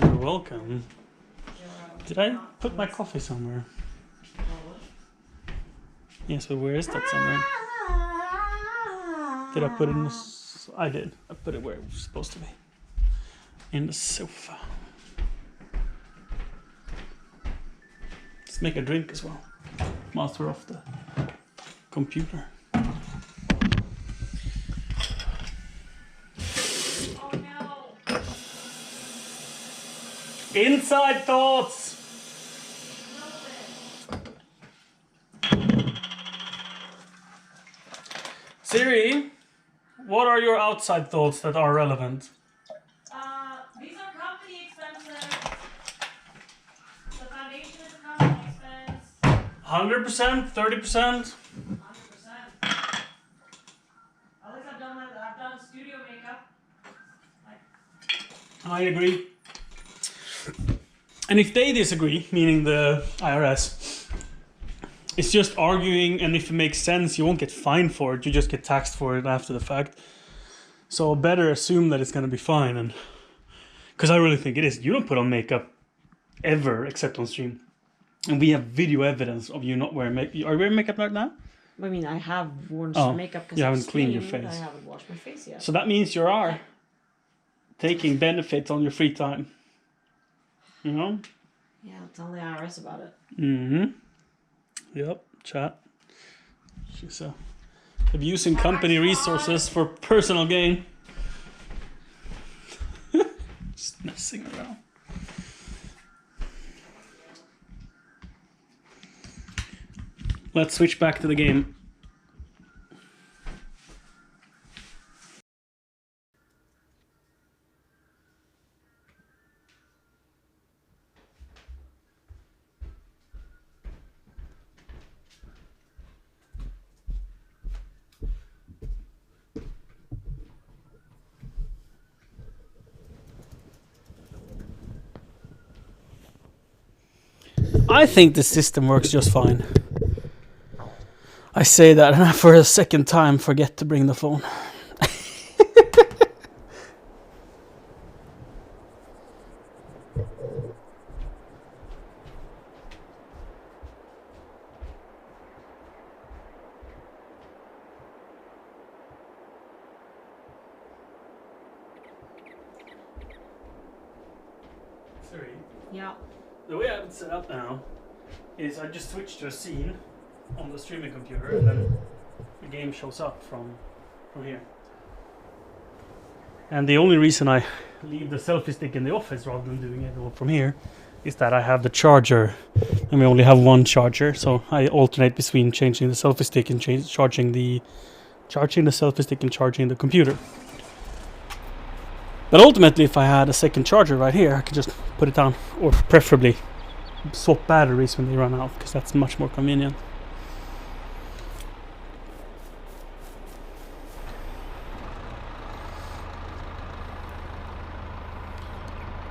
You're welcome. Did I put my coffee somewhere? Yes, but where is that somewhere? Did I put it in the... I did. I put it where it was supposed to be. In the sofa. Let's make a drink as well. Master off the computer. Oh no. Inside thoughts! Siri, what are your outside thoughts that are relevant? These are company expenses. The foundation is a company expense. 100%? 30%? 100%. At least I've done studio makeup. I agree. And if they disagree, meaning the IRS, it's just arguing, and if it makes sense, you won't get fined for it, you just get taxed for it after the fact. So better assume that it's going to be fine. And because I really think it is. You don't put on makeup ever except on stream. And we have video evidence of you not wearing makeup. Are you wearing makeup right now? I mean, I have worn Oh, makeup because you haven't cleaned your face. I haven't washed my face yet. So that means you are taking benefits on your free time. You know? Yeah, tell the IRS about it. Mm-hmm. Yep, chat. She's abusing company resources for personal gain. Just messing around. Let's switch back to the game. I think the system works just fine. I say that and I for a second time forget to bring the phone. Sorry. Yeah. The way I have it set up now is I just switch to a scene on the streaming computer and then the game shows up from here. And the only reason I leave the selfie stick in the office rather than doing it all from here is that I have the charger and we only have one charger, so I alternate between changing the selfie stick and charging the selfie stick and charging the computer. But ultimately, if I had a second charger right here, I could just put it down, or preferably swap batteries when they run out, because that's much more convenient.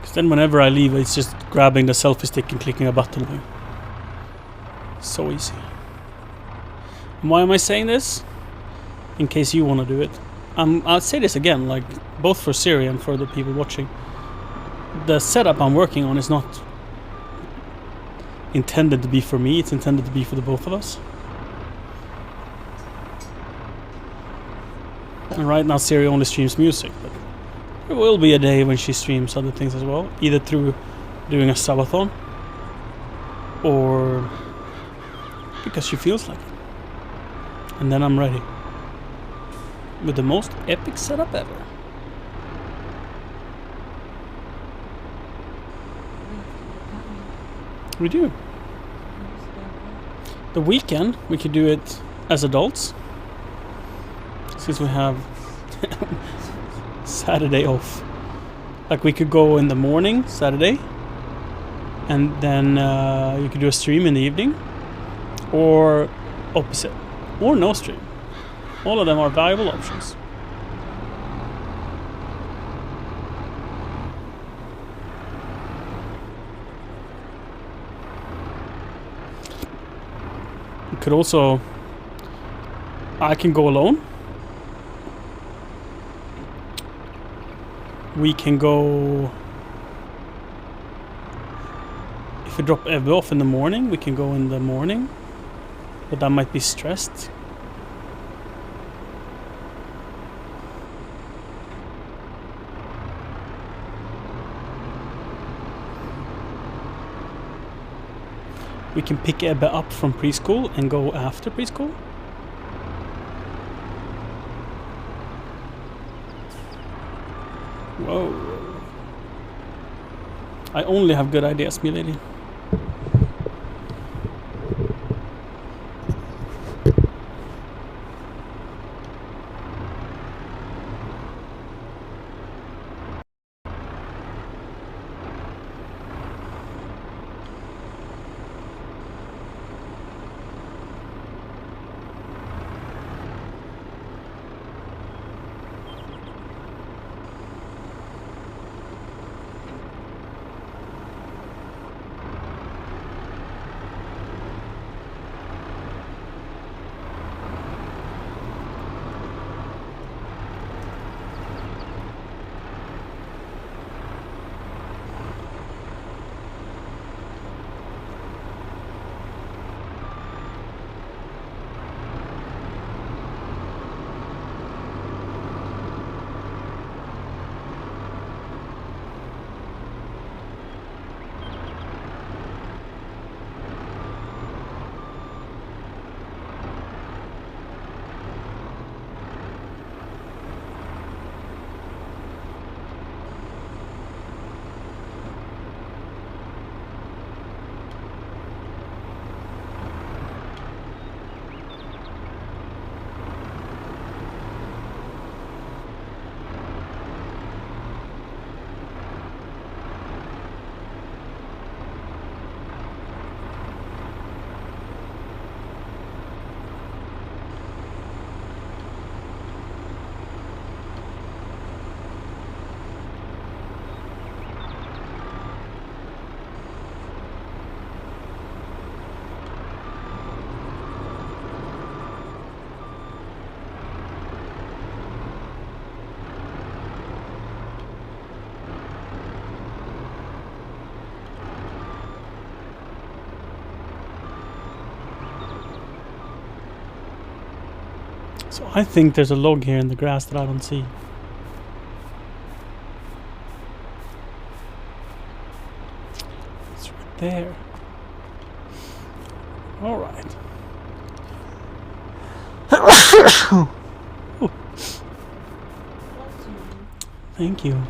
Because then whenever I leave, it's just grabbing the selfie stick and clicking a button. So easy. And why am I saying this? In case you want to do it. I'll say this again, like both for Siri and for the people watching. The setup I'm working on is not intended to be for me, it's intended to be for the both of us. And right now Siri only streams music, but there will be a day when she streams other things as well, either through doing a subathon or because she feels like it. And then I'm ready with the most epic setup ever. We do. The weekend we could do it as adults, since we have Saturday off. Like we could go in the morning Saturday, and then you could do a stream in the evening, or opposite, or no stream. All of them are valuable options. You could also, I can go alone. We can go, if we drop Ebbe off in the morning, we can go in the morning, but that might be stressed. We can pick Ebbe up from preschool and go after preschool. Whoa. I only have good ideas, me lady. So I think there's a log here in the grass that I don't see. It's right there. All right. Oh. Thank you.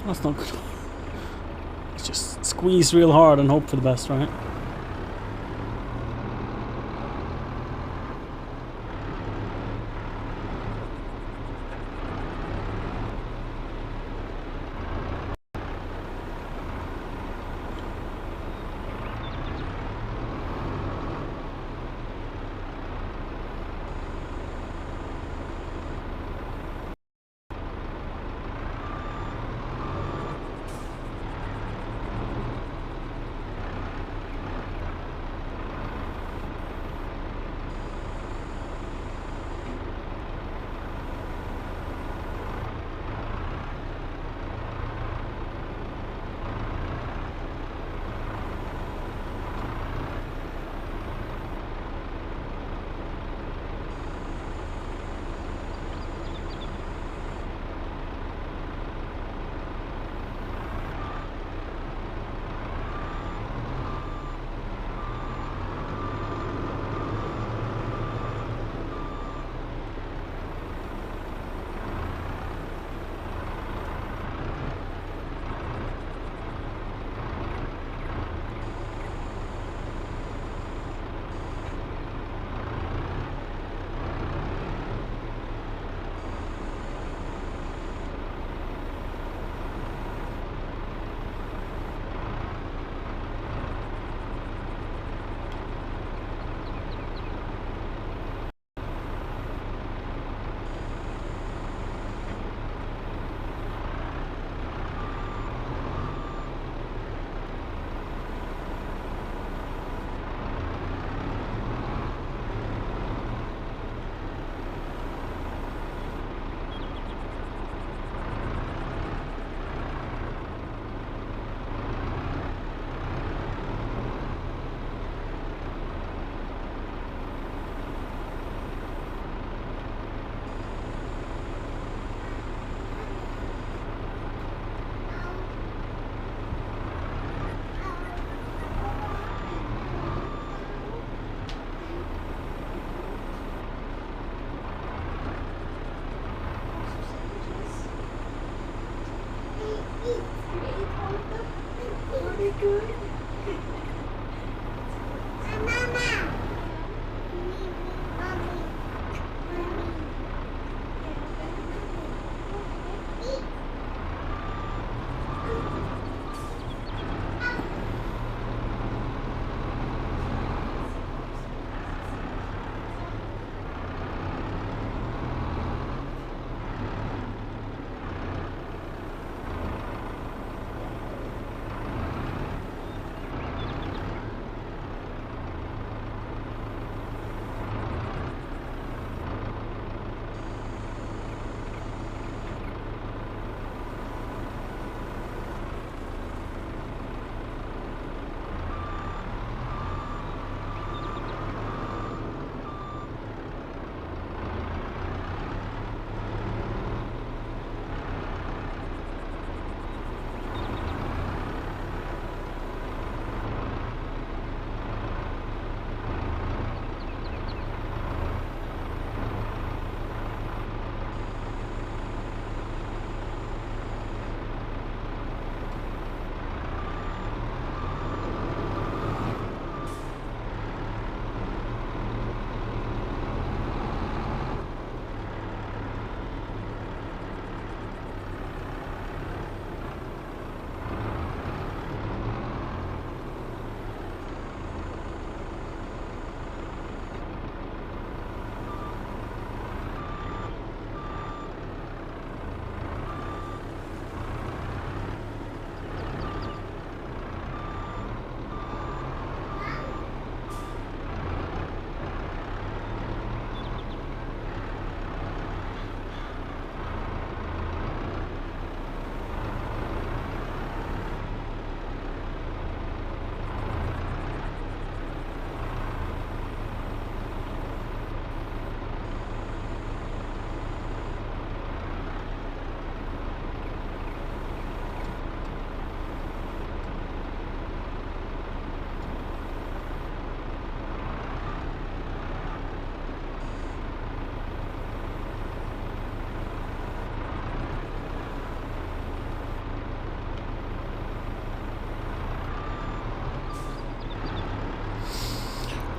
That's not good. Let's just squeeze real hard and hope for the best, right?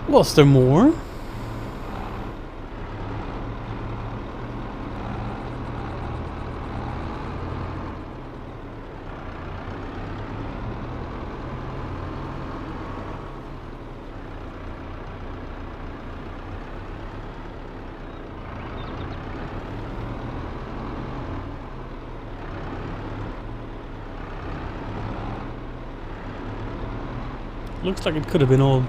Was there more? Looks like it could have been all.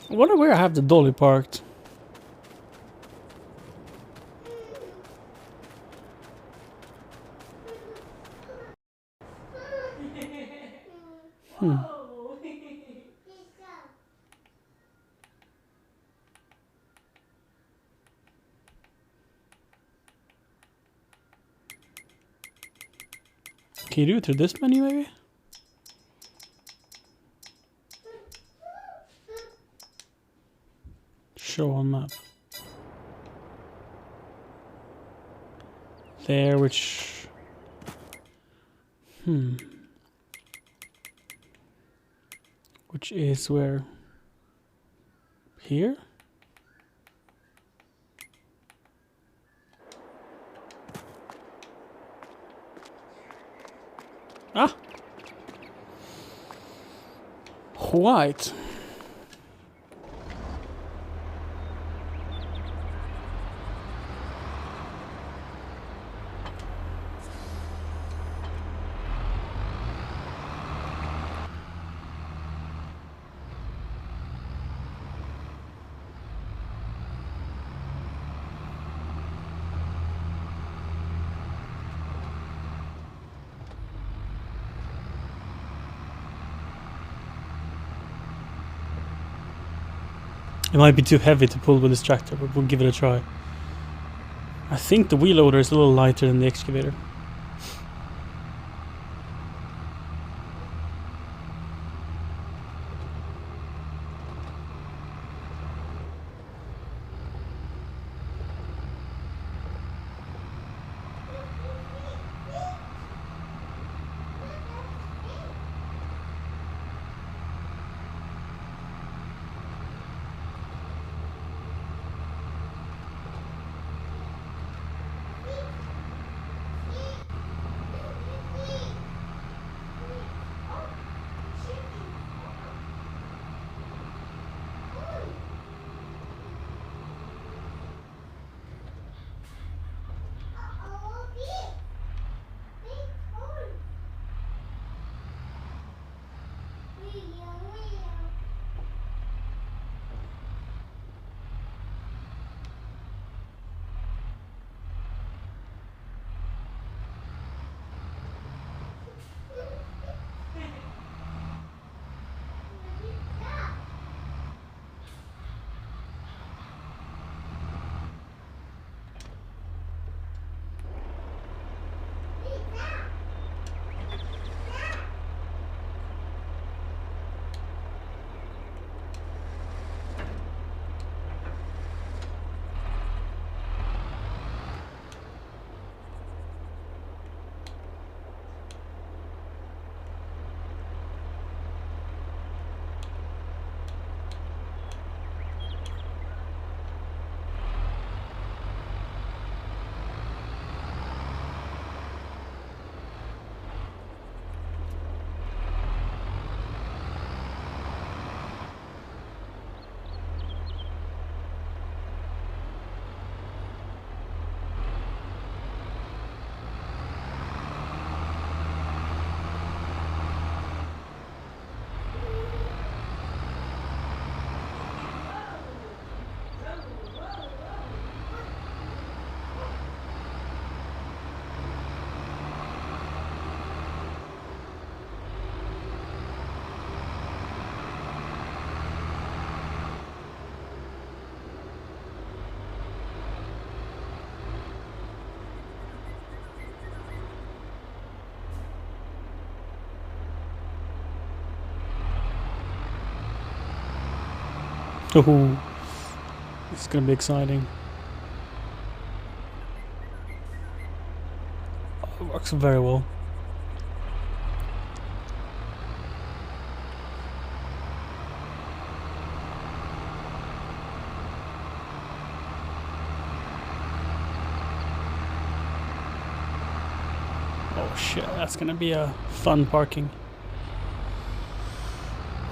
I wonder where I have the dolly parked. Can you do it through this menu, maybe? Show on map. There, which... Which is where? Here? Ah! White. It might be too heavy to pull with this tractor, but we'll give it a try. I think the wheel loader is a little lighter than the excavator. Oh, it's gonna be exciting. It works very well. Oh shit, that's gonna be a fun parking.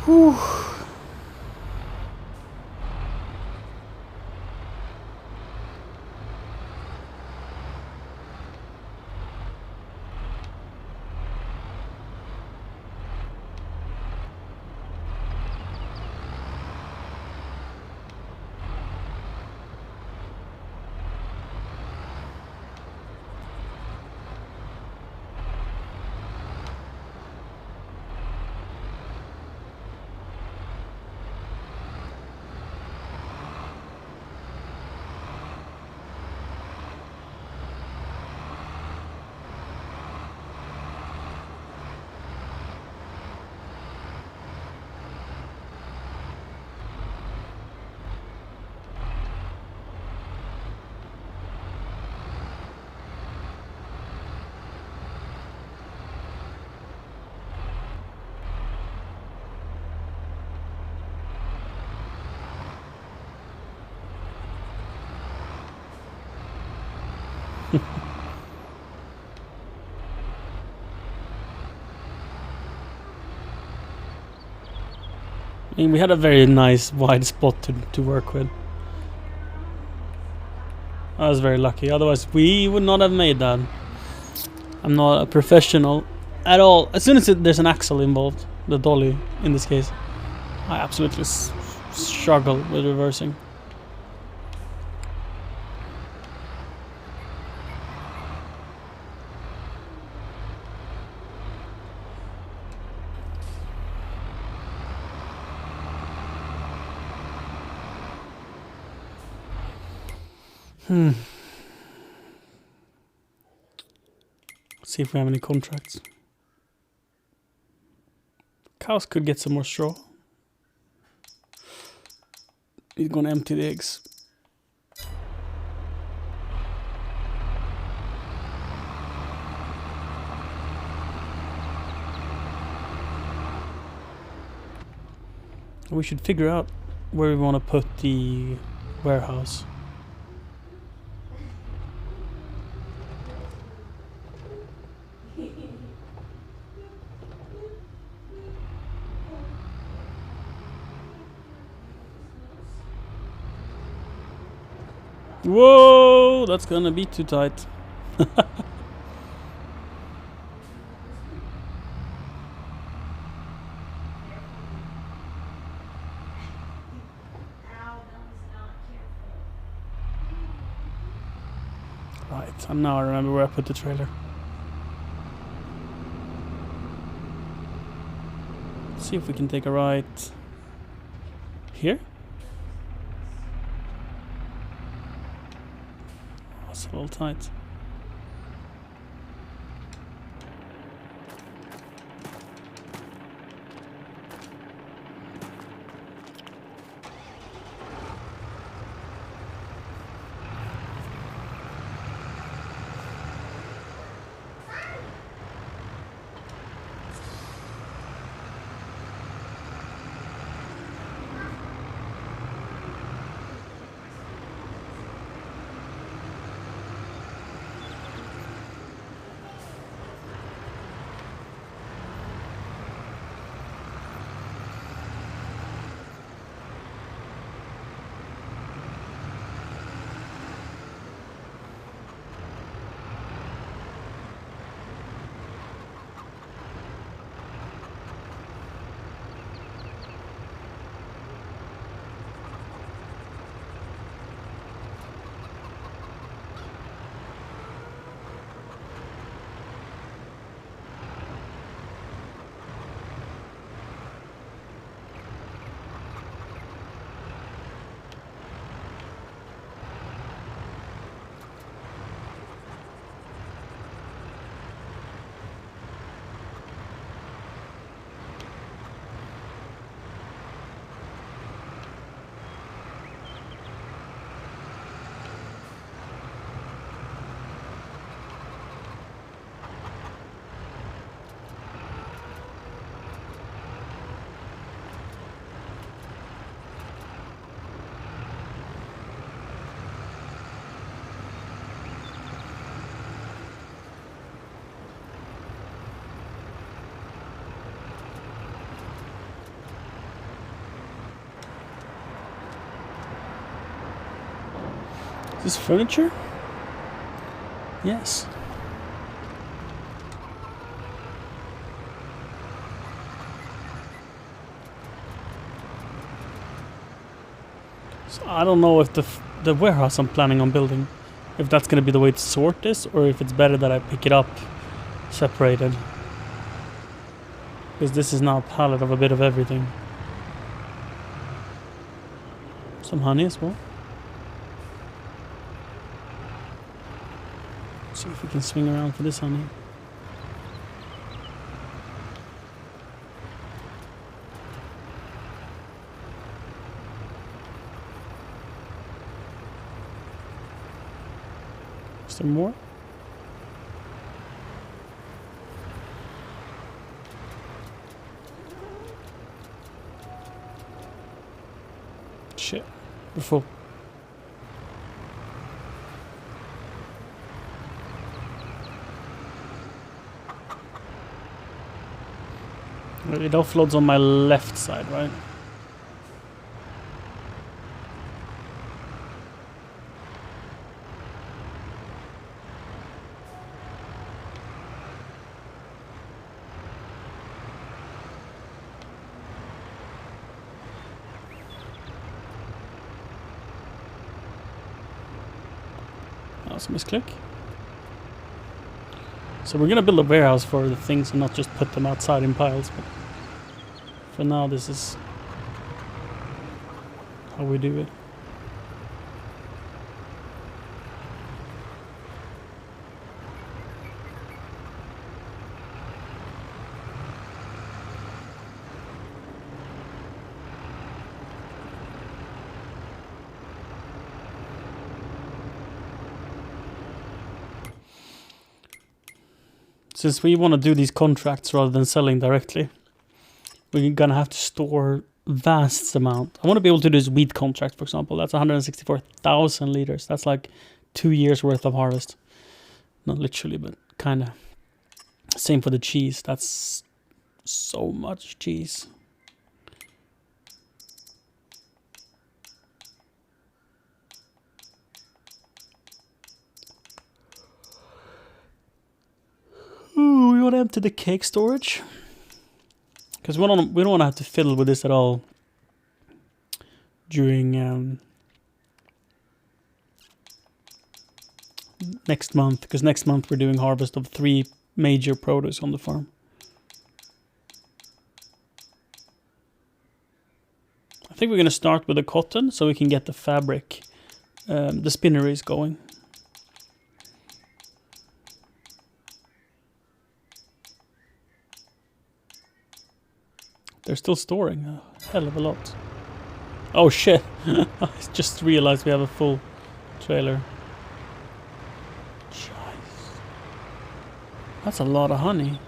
Whew. I mean, we had a very nice wide spot to work with. I was very lucky. Otherwise, we would not have made that. I'm not a professional at all. As soon as there's an axle involved, the dolly in this case, I absolutely struggle with reversing. See if we have any contracts. Cows could get some more straw. He's gonna empty the eggs. We should figure out where we want to put the warehouse. Whoa, that's gonna be too tight. Right, and now I remember where I put the trailer. Let's see if we can take a right here. It's a little tight. this furniture? Yes. So I don't know if the warehouse I'm planning on building, if that's gonna be the way to sort this, or if it's better that I pick it up separated. Because this is now a palette of a bit of everything. Some honey as well. See if we can swing around for this honey. Is there more? Shit, we're full. It offloads on my left side, right? That was a misclick. So we're gonna build a warehouse for the things and not just put them outside in piles, but for now this is how we do it. Since we want to do these contracts rather than selling directly, we're gonna have to store vast amount. I want to be able to do this wheat contract, for example. That's 164,000 liters. That's like 2 years worth of harvest. Not literally, but kind of. Same for the cheese. That's so much cheese. Ooh, we want to empty the cake storage. Because we don't want to have to fiddle with this at all during next month. Because next month we're doing harvest of 3 major produce on the farm. I think we're going to start with the cotton so we can get the fabric, the spinneries going. They're still storing a hell of a lot. Oh shit! I just realized we have a full trailer. Jeez. That's a lot of honey.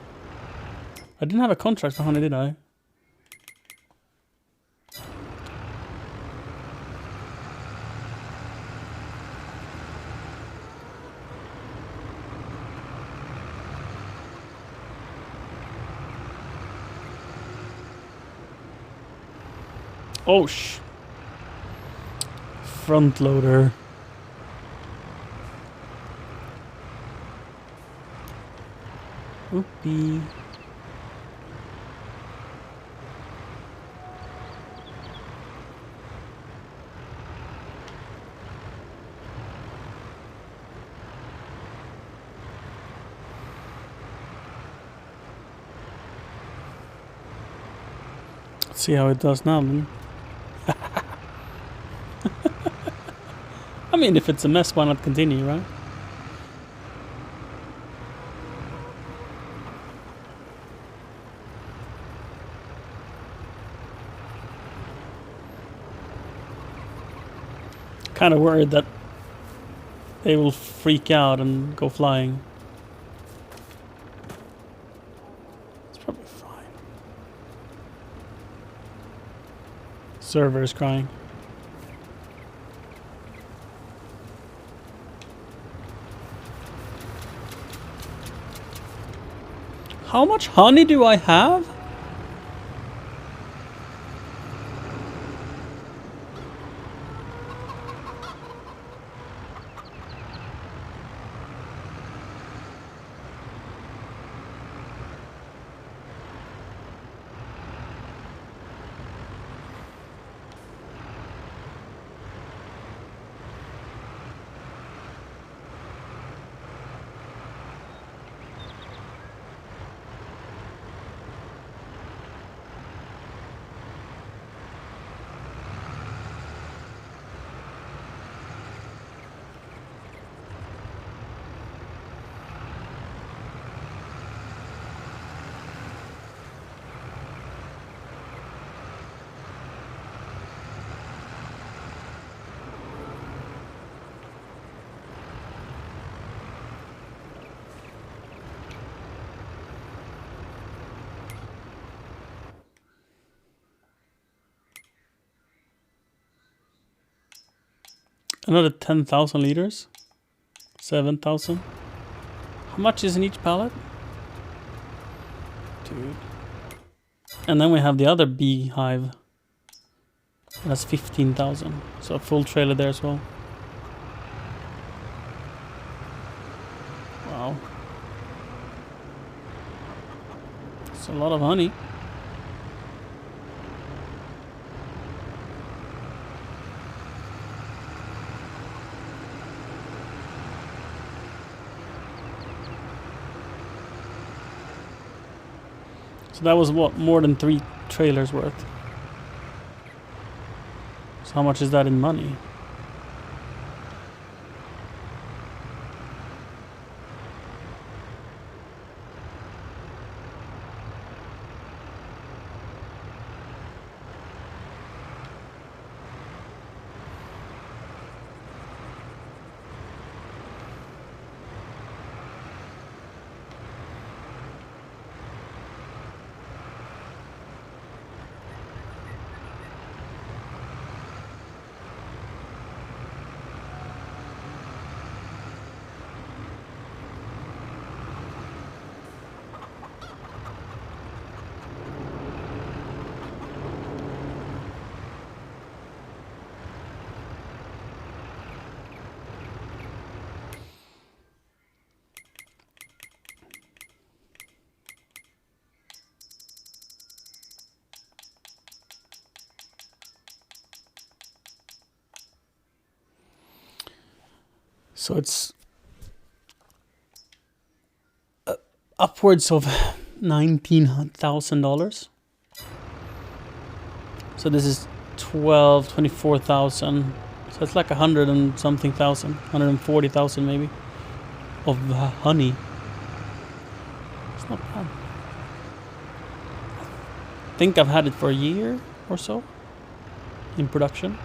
I didn't have a contract for honey, did I? Oh front loader. Oopie. Let's see how it does now, then. I mean, if it's a mess, why not continue, right? Kind of worried that they will freak out and go flying. It's probably fine. Server is crying. How much honey do I have? Another 10,000 liters. 7,000. How much is in each pallet? Dude. And then we have the other beehive. That's 15,000. So a full trailer there as well. Wow. It's a lot of honey. So that was what, more than 3 trailers worth. So how much is that in money? So it's upwards of $19,000. So this is 24,000. So it's like 100 and something thousand, 140,000 maybe, of honey. It's not bad. I think I've had it for a year or so in production.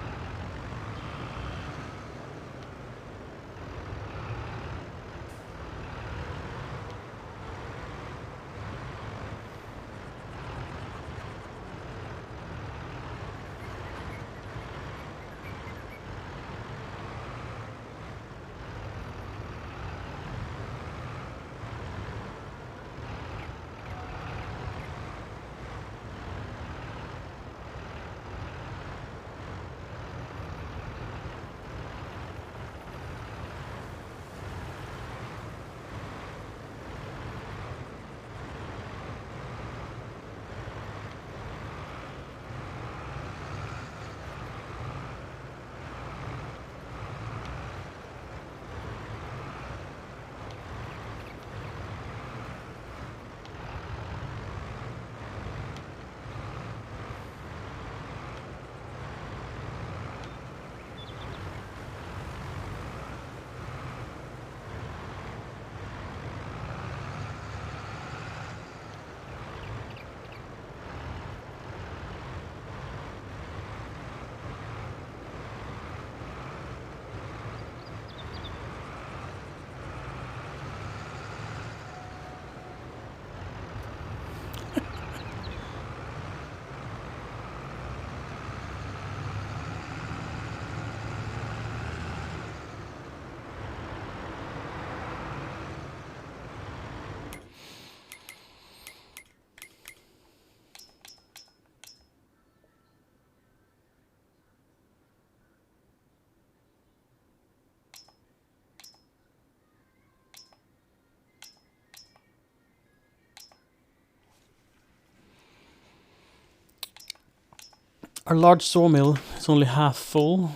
Our large sawmill is only half full,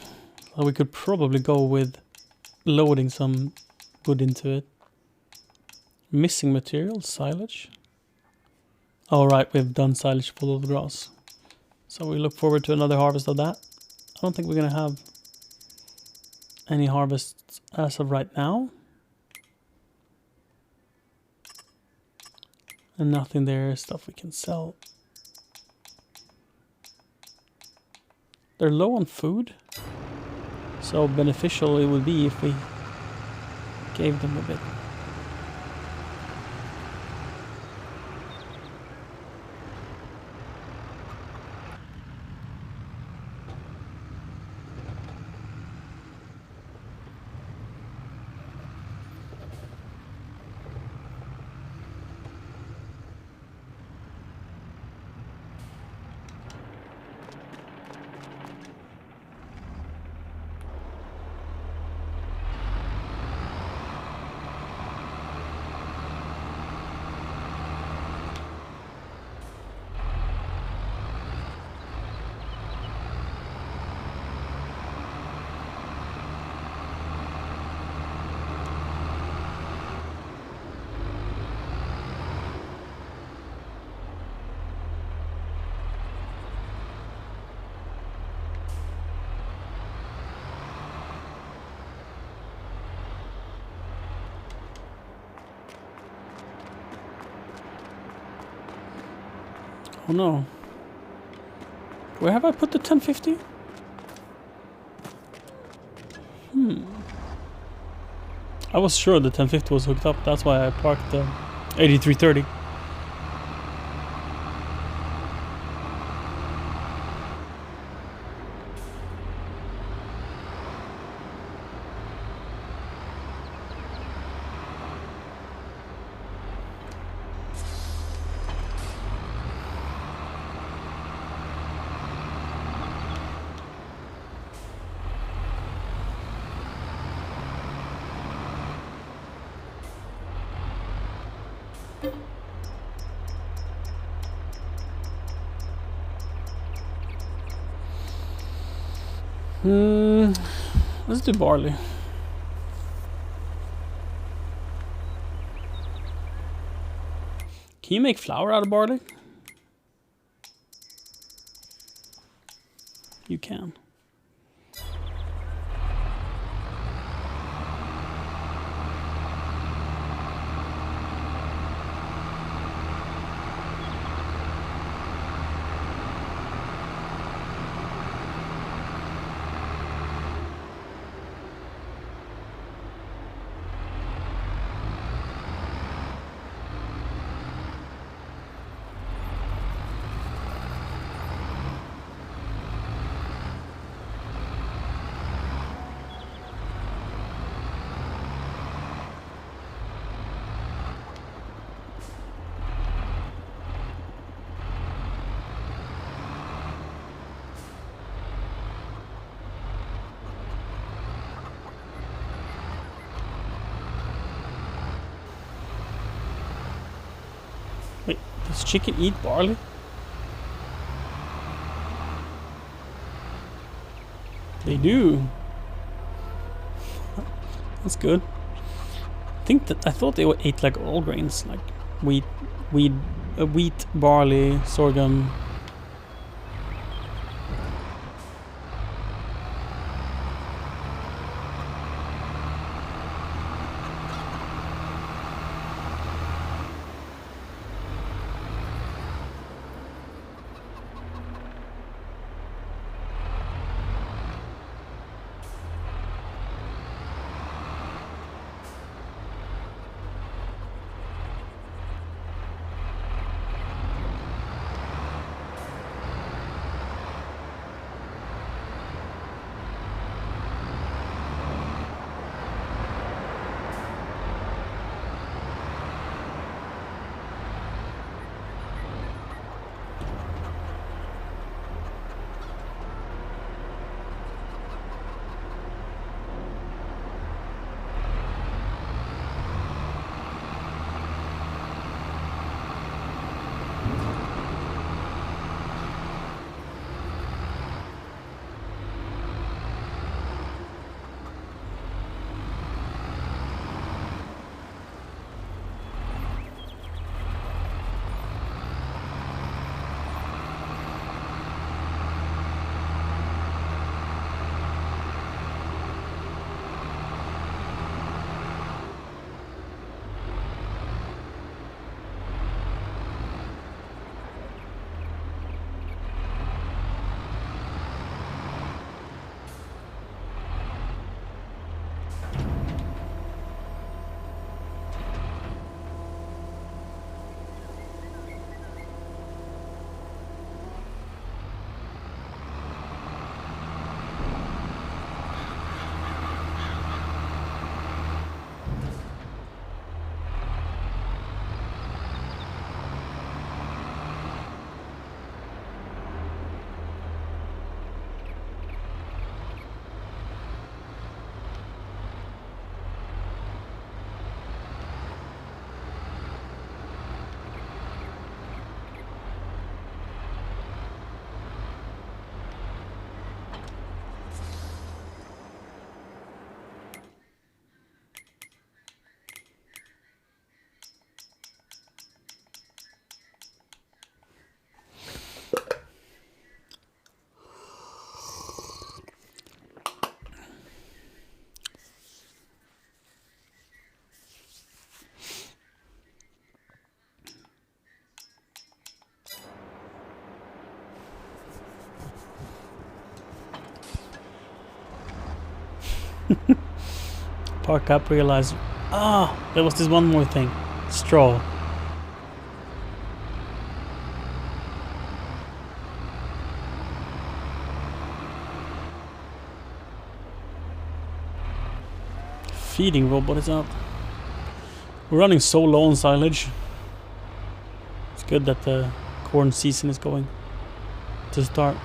so we could probably go with loading some wood into it. Missing material, silage. All right, we've done silage full of grass. So we look forward to another harvest of that. I don't think we're gonna have any harvests as of right now. And nothing there, stuff we can sell. They're low on food, so beneficial it would be if we gave them a bit. Oh no. Where have I put the 1050? I was sure the 1050 was hooked up. That's why I parked the 8330. Let's do barley. Can you make flour out of barley? You can. Wait, does chicken eat barley? They do. That's good. I thought they ate like all grains, like wheat, barley, sorghum. Park up, realize. Ah, there was this one more thing. Straw. Feeding robot is out. We're running so low on silage. It's good that the corn season is going to start.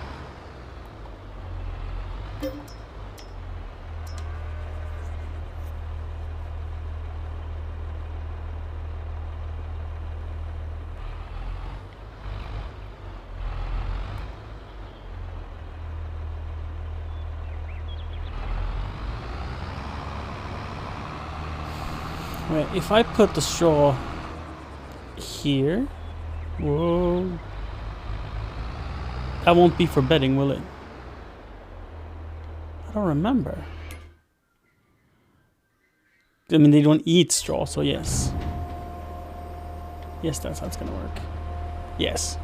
Wait, if I put the straw here, whoa, that won't be for bedding, will it? I don't remember. I mean, they don't eat straw, so yes. Yes, that's how it's gonna work. Yes.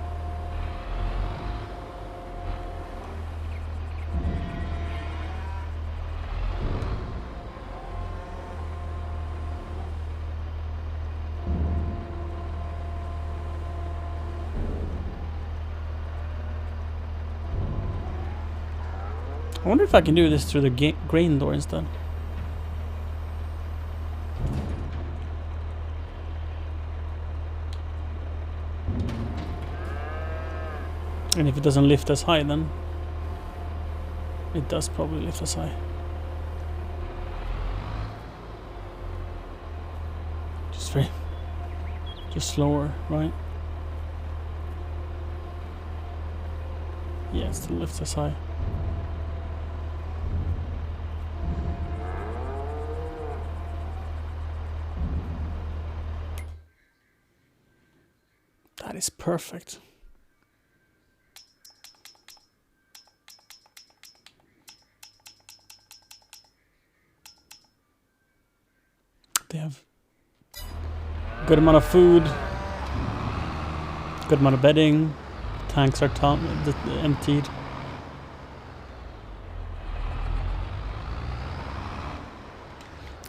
I wonder if I can do this through the grain door instead. And if it doesn't lift as high, then it does probably lift as high. Just slower, right? Yeah, it still lifts as high. That is perfect. They have good amount of food, good amount of bedding. Tanks are emptied.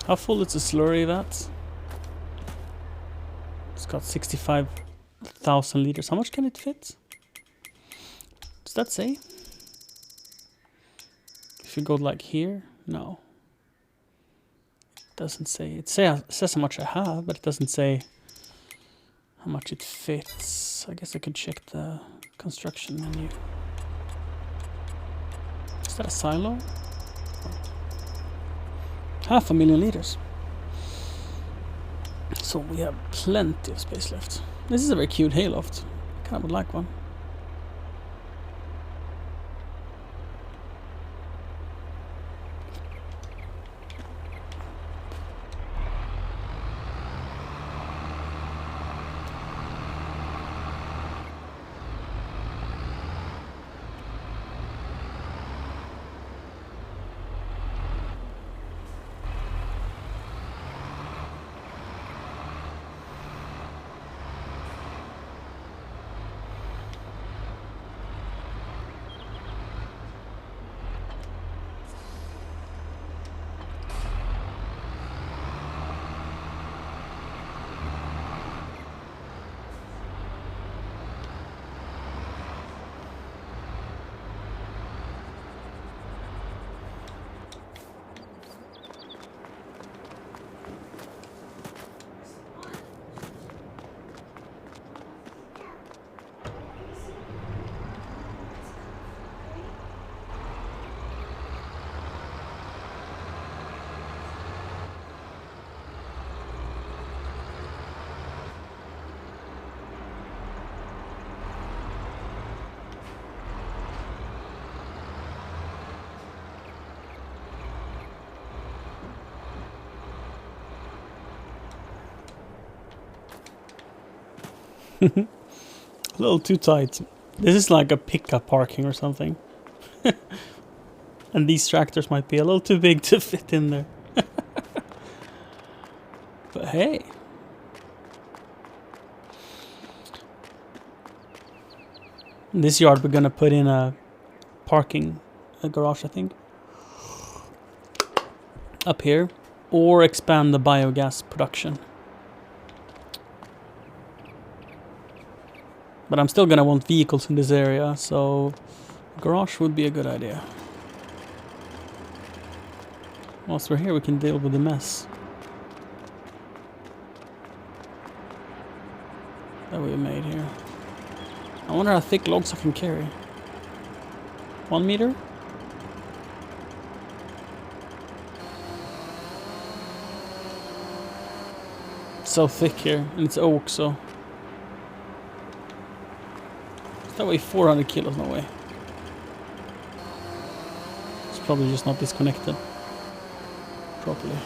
How full is the slurry vat? It's got 65,000 liters. How much can it fit? Does that say? If you go like here, no. It doesn't say. It says how much I have, but it doesn't say how much it fits. I guess I could check the construction menu. Is that a silo? 500,000 liters. So we have plenty of space left. This is a very cute hayloft. I kind of would like one. A little too tight. This is like a pickup parking or something. And these tractors might be a little too big to fit in there. But hey. In this yard we're gonna put in a garage, I think. up here, or expand the biogas production. But I'm still gonna want vehicles in this area, so garage would be a good idea. Whilst we're here, we can deal with the mess that we made here. I wonder how thick logs I can carry. 1 meter? It's so thick here, and it's oak, so... That way 400 kilos, no way. It's probably just not disconnected properly.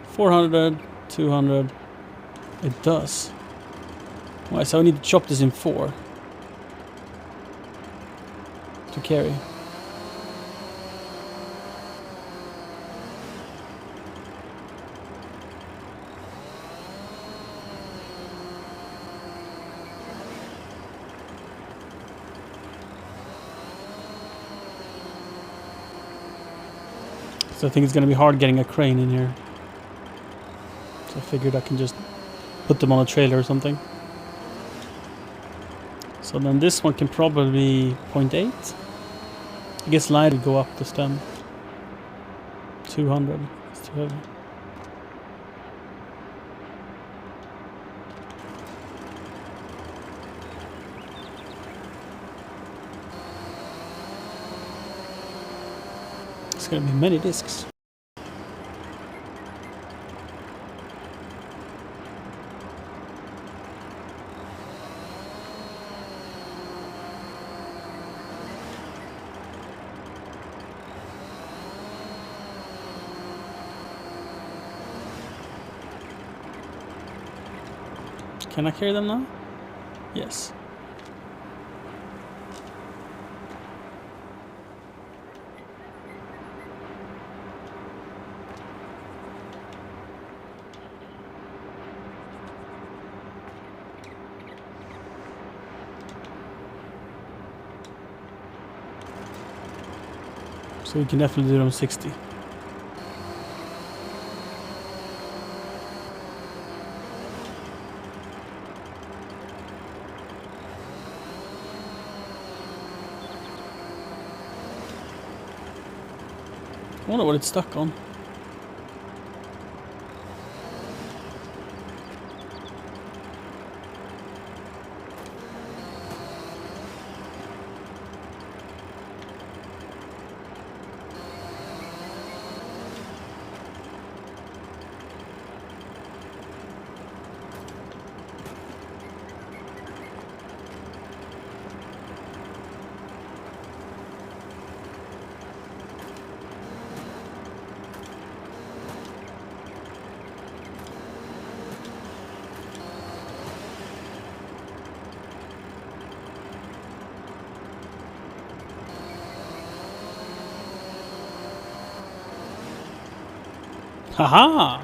400, 200. It does. Why? So I need to chop this in 4 to carry. So I think it's gonna be hard getting a crane in here. So I figured I can just put them on a trailer or something. So then this one can probably be 0.8. I guess light would go up the stem. 200. It's too heavy. It's gonna be many discs. Can I carry them now? Yes. So we can definitely do them 60. I wonder what it's stuck on. Haha!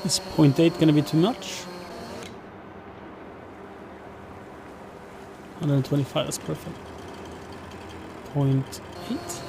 Is 0.8 gonna be too much? 125, that's perfect. 0.8?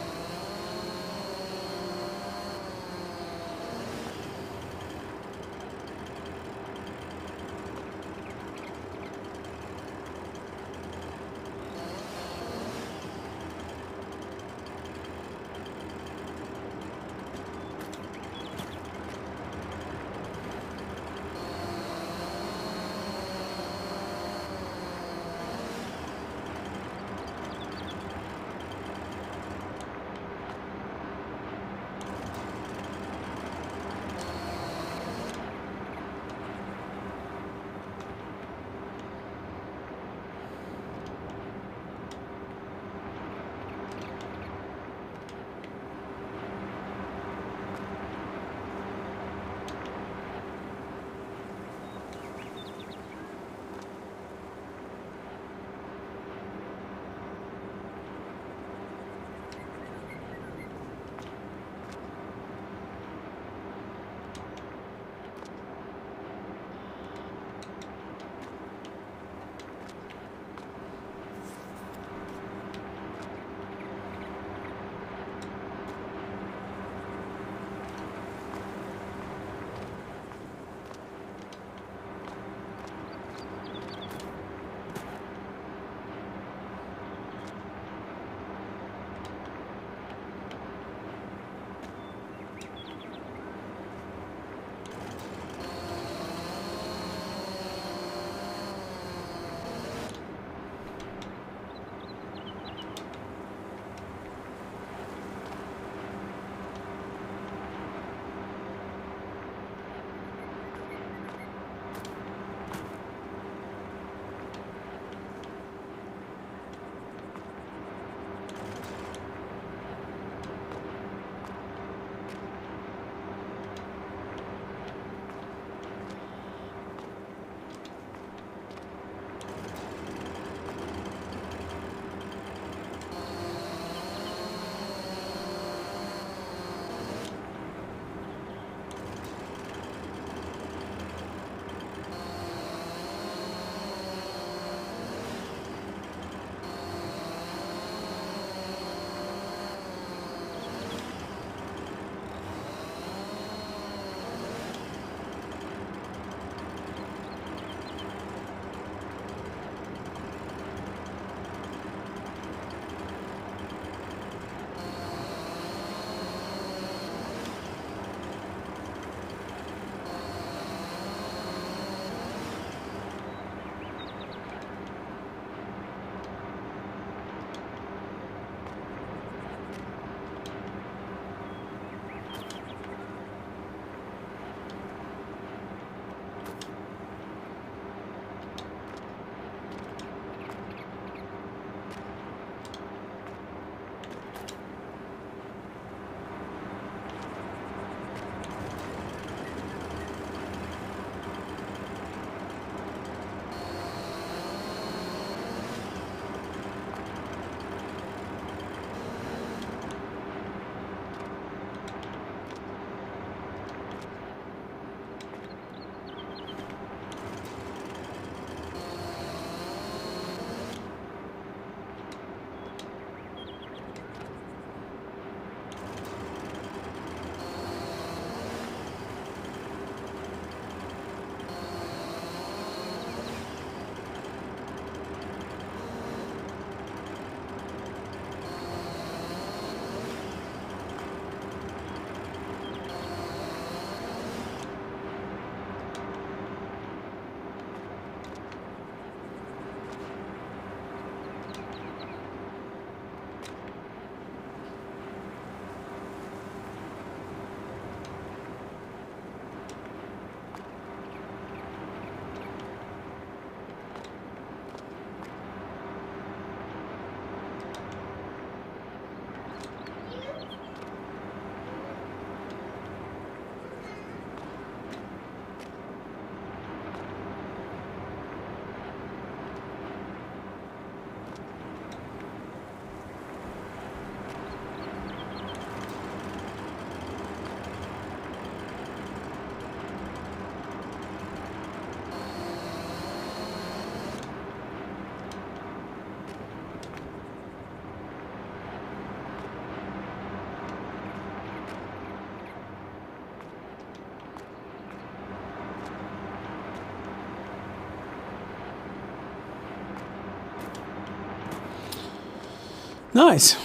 Nice.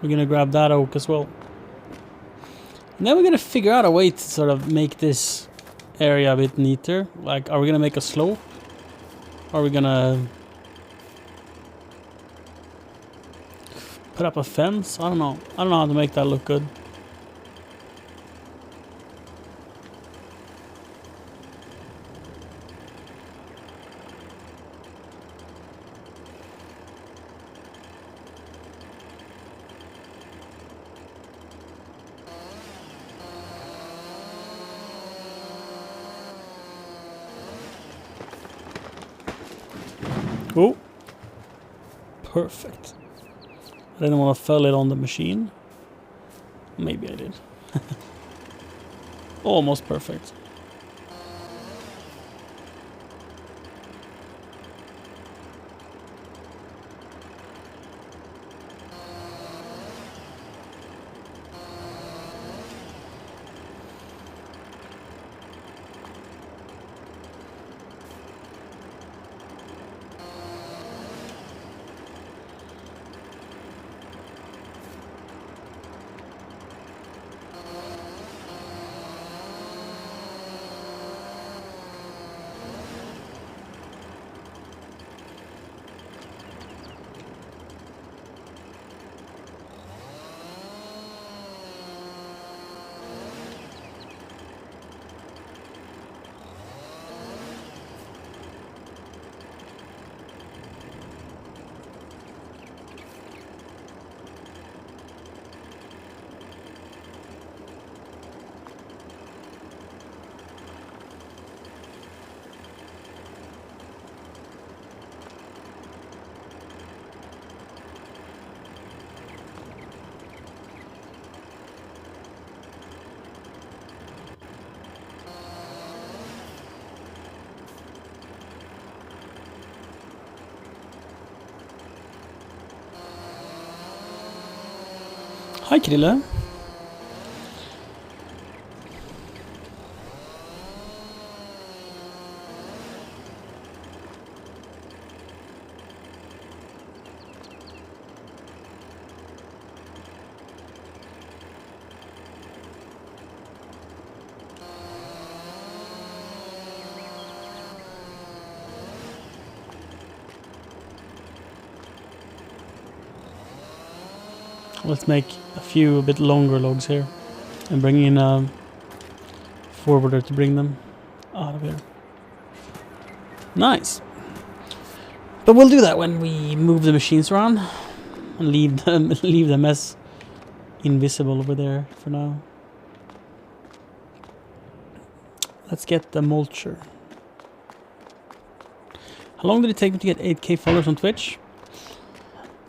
We're gonna grab that oak as well. And then we're gonna figure out a way to sort of make this area a bit neater. Like, are we gonna make a slope? Are we gonna put up a fence? I don't know. I don't know how to make that look good. Oh, perfect. I didn't want to fell it on the machine. Maybe I did. Almost perfect. Hi, Krille. Let's make a few a bit longer logs here and bring in a forwarder to bring them out of here. Nice. But we'll do that when we move the machines around and leave them as invisible over there for now. Let's get the mulcher. How long did it take me to get 8K followers on Twitch?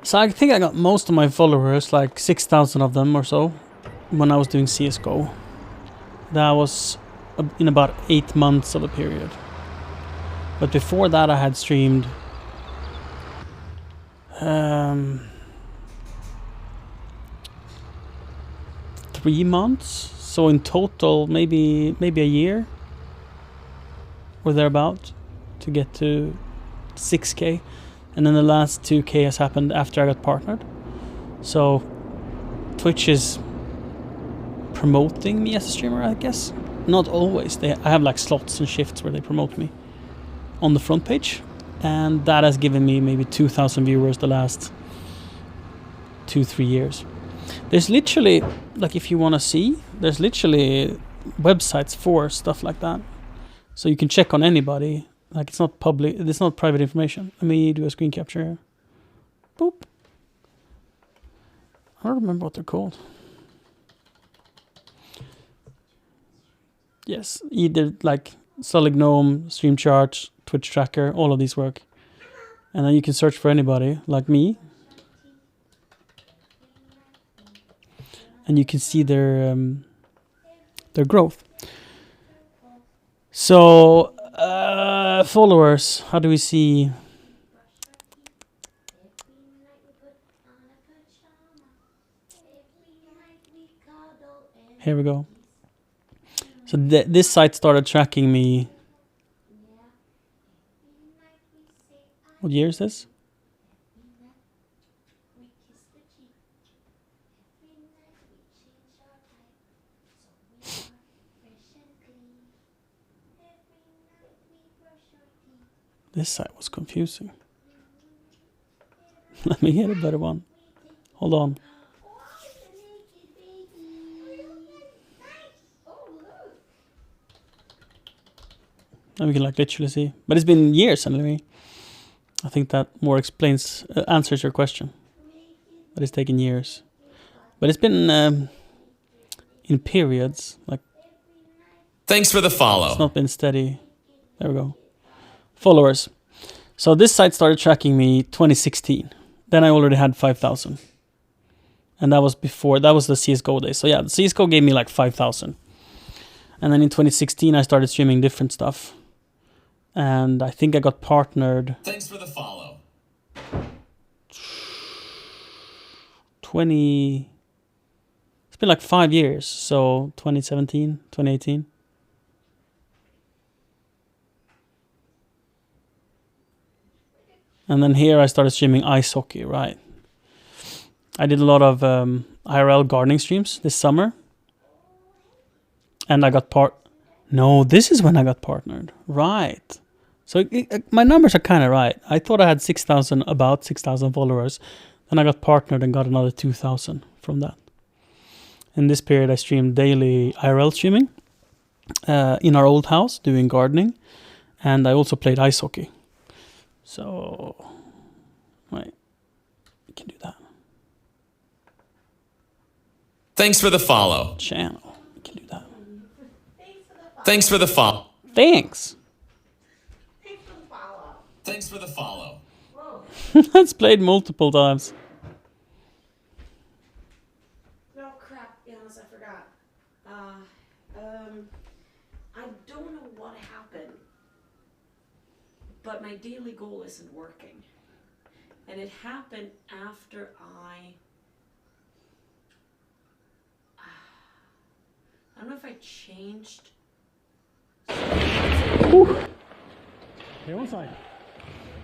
So I think I got most of my followers, like 6,000 of them or so, when I was doing CSGO. That was in about 8 months of a period. But before that I had streamed 3 months. So in total maybe a year or thereabout to get to 6K. And then the last 2K has happened after I got partnered. So Twitch is promoting me as a streamer, I guess. Not always. I have like slots and shifts where they promote me on the front page. And that has given me maybe 2,000 viewers the last 2-3 years. There's literally, like if you want to see, there's literally websites for stuff like that. So you can check on anybody. Like it's not public, it's not private information. Let me do a screen capture here. Boop. I don't remember what they're called. Yes, either like Solid Gnome, Stream Charts, Twitch Tracker, all of these work. And then you can search for anybody like me. And you can see their growth. So followers, how do we see? Here we go. So this site started tracking me. What year is this? This side was confusing. Let me get a better one. Hold on. Now we can like literally see. But it's been years anyway. I think that more explains, answers your question. But it's taken years. But it's been in periods. Like Thanks for the it's follow. not been steady. There we go. Followers. So this site started tracking me 2016. Then I already had 5,000. And that was before, that was the CSGO days. So yeah, the CSGO gave me like 5,000. And then in 2016 I started streaming different stuff. And I think I got partnered Thanks for the follow. 20... It's been like 5 years. So 2017, 2018. And then here I started streaming ice hockey, right? I did a lot of IRL gardening streams this summer. And I got No, this is when I got partnered. Right. So my numbers are kind of right. I thought I had about 6,000 followers. Then I got partnered and got another 2,000 from that. In this period, I streamed daily IRL streaming in our old house, doing gardening. And I also played ice hockey. So, right, we can do that. Thanks for the follow. Channel, we can do that. Thanks for the follow. Thanks. Thanks for the follow. That's played multiple times. No crap, Jonas, I forgot. I don't know what happened, but my daily goal isn't working. And it happened after I don't know if I changed. Here one side.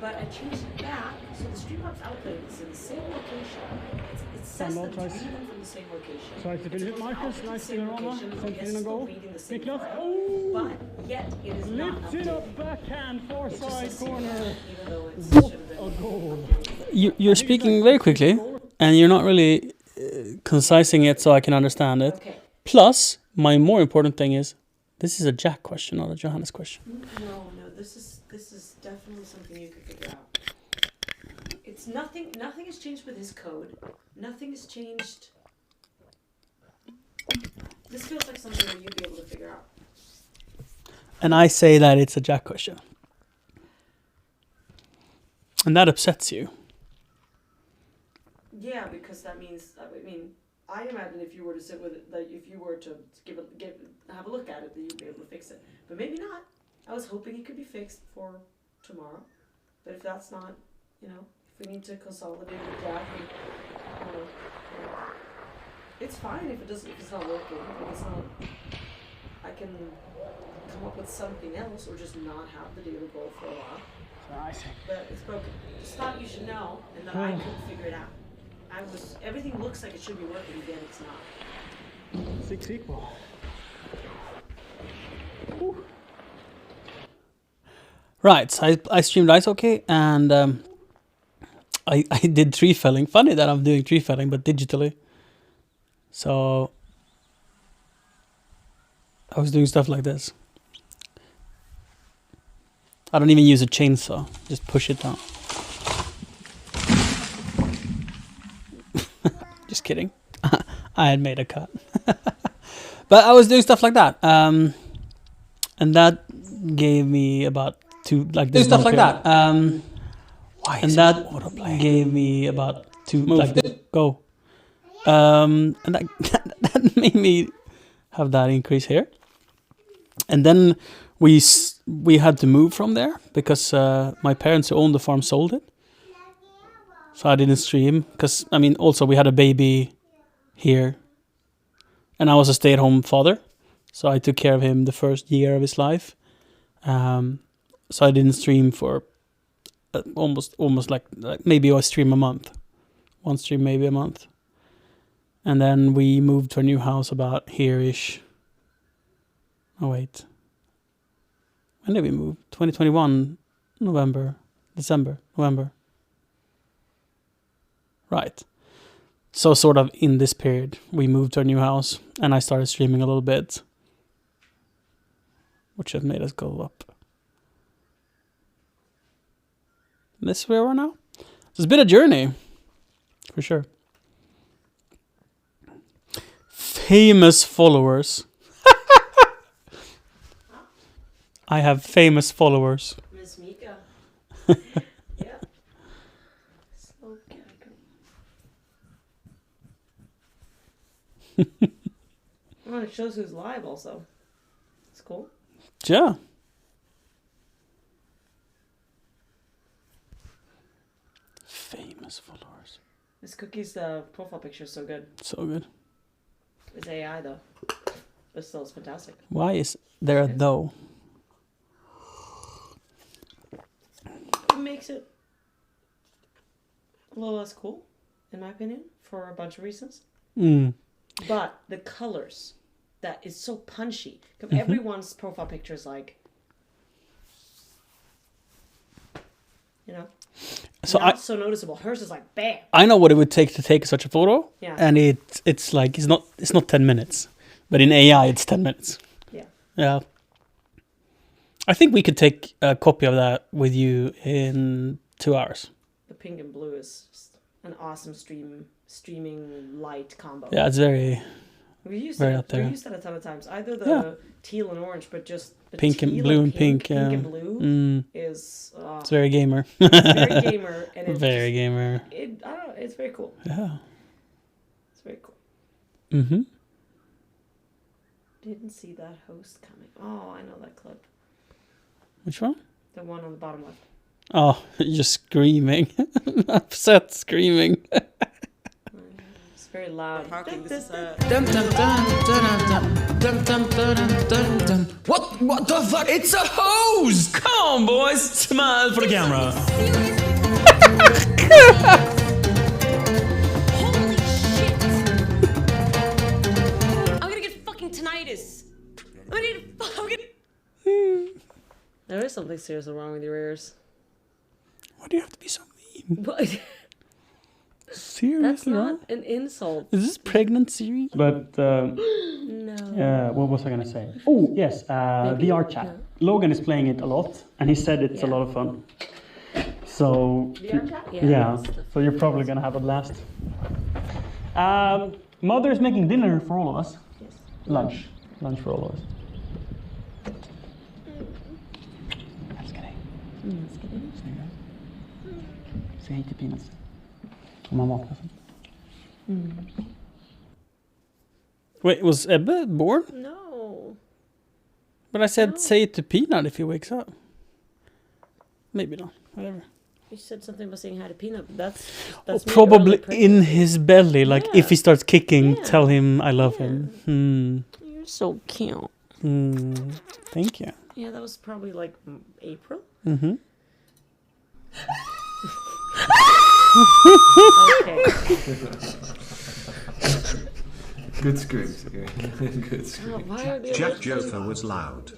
But I changed it back, so the Streamlabs outlet is in the same location. It says that it's reading from the same location. Tries to It's hit Marcus, out to the nice same Roma, location, sent and in it's a still goal. reading the same Niklas, file. But yet it is not lifts it updated. up backhand, far It just side says corner. even though it should have been. A goal. You're speaking very quickly, and you're not really concising it so I can understand it. Okay. Plus, my more important thing is, this is a Jack question, not a Johannes question. No, this is definitely something you could figure out. It's nothing has changed with his code. Nothing has changed. This feels like something that you'd be able to figure out. And I say that it's a Jack question. And that upsets you. Yeah, because that means, I imagine if you were to sit with it, like if you were to have a look at it, that you'd be able to fix it. But maybe not. I was hoping it could be fixed for tomorrow. But if that's not, if we need to consolidate with Jack, it's fine if it's not working. If it's not, I can come up with something else or just not have the daily goal for a while. But it's broken. Just thought you should know, and that I couldn't figure it out. Everything looks like it should be working, again it's not. 6 equal. Right, so I streamed ice hockey, and I did tree felling. Funny that I'm doing tree felling, but digitally. So I was doing stuff like this. I don't even use a chainsaw, just push it down. Just kidding. I had made a cut. But I was doing stuff like that. And that gave me about two, like this. Stuff like that. Why and that gave me about two, like this. Go. And that made me have that increase here. And then we had to move from there because my parents who owned the farm sold it. So I didn't stream because, also we had a baby here. And I was a stay-at-home father. So I took care of him the first year of his life. So I didn't stream for almost like maybe I stream a month. One stream maybe a month. And then we moved to a new house about here-ish. Oh, wait. When did we move? 2021. November, December, November. Right. So sort of in this period, we moved to a new house and I started streaming a little bit, which have made us go up. And this is where we're now. So it's been a journey, for sure. Famous followers. I have famous followers. Miss Mika. Yeah. So oh, it shows who's live also. It's cool. Yeah. Famous followers. Miss Cookie's profile picture is so good. So good. It's AI though. But still, it's fantastic. Why is there a though? It makes it a little less cool, in my opinion, for a bunch of reasons. Mm. But the colors, that is so punchy. Everyone's profile picture is like, you know, So not so noticeable. Hers is like bam. I know what it would take to take such a photo. Yeah. And it's like it's not 10 minutes. But in AI it's 10 minutes. Yeah. Yeah. I think we could take a copy of that with you in 2 hours. The pink and blue is just an awesome streaming light combo. Yeah, it's very We used Very it. out there. We used that a ton of times. Either the Yeah. teal and orange, but just the pink and teal blue and pink. pink and blue Mm, is it's very gamer. very gamer and it Very gamer. I don't know. It's very cool. Yeah. It's very cool. Mm-hmm. Didn't see that host coming. Oh, I know that clip. Which one? The one on the bottom left. Oh, you're screaming. Upset screaming. It's very loud. Dun, dun, dun, dun, dun, dun, dun, dun, dun, dun. What the fuck? It's a hose! Come on, boys! Smile for the camera. Holy shit! I'm gonna get fucking tinnitus. There is something seriously wrong with your ears. Why do you have to be so mean? But that's Seriously, not wrong? an insult. Is this pregnant series? But No. what was I gonna say? Oh yes, VR chat. no. Logan is playing it a lot, and he said it's a Yeah. lot of fun. So VR chat? yeah, that's the- so you're probably gonna have a blast. Mother is making dinner for all of us. Yes. Lunch for all of us. Säg hej till Peanuts. Om han vaknar sen. Wait, was Ebbe born? No. But I said say it to Peanut if he wakes up. Maybe not. Whatever. You said something about saying hi to Peanut. But that's maybe Probably early in pregnancy. his belly. Like Yeah. if he starts kicking, Yeah. tell him I love him. You're so cute. Thank you. Yeah, that was probably like April. Mm-hmm. Okay. Good screams. Good screams. Oh, why are they Jack Jotha was loud.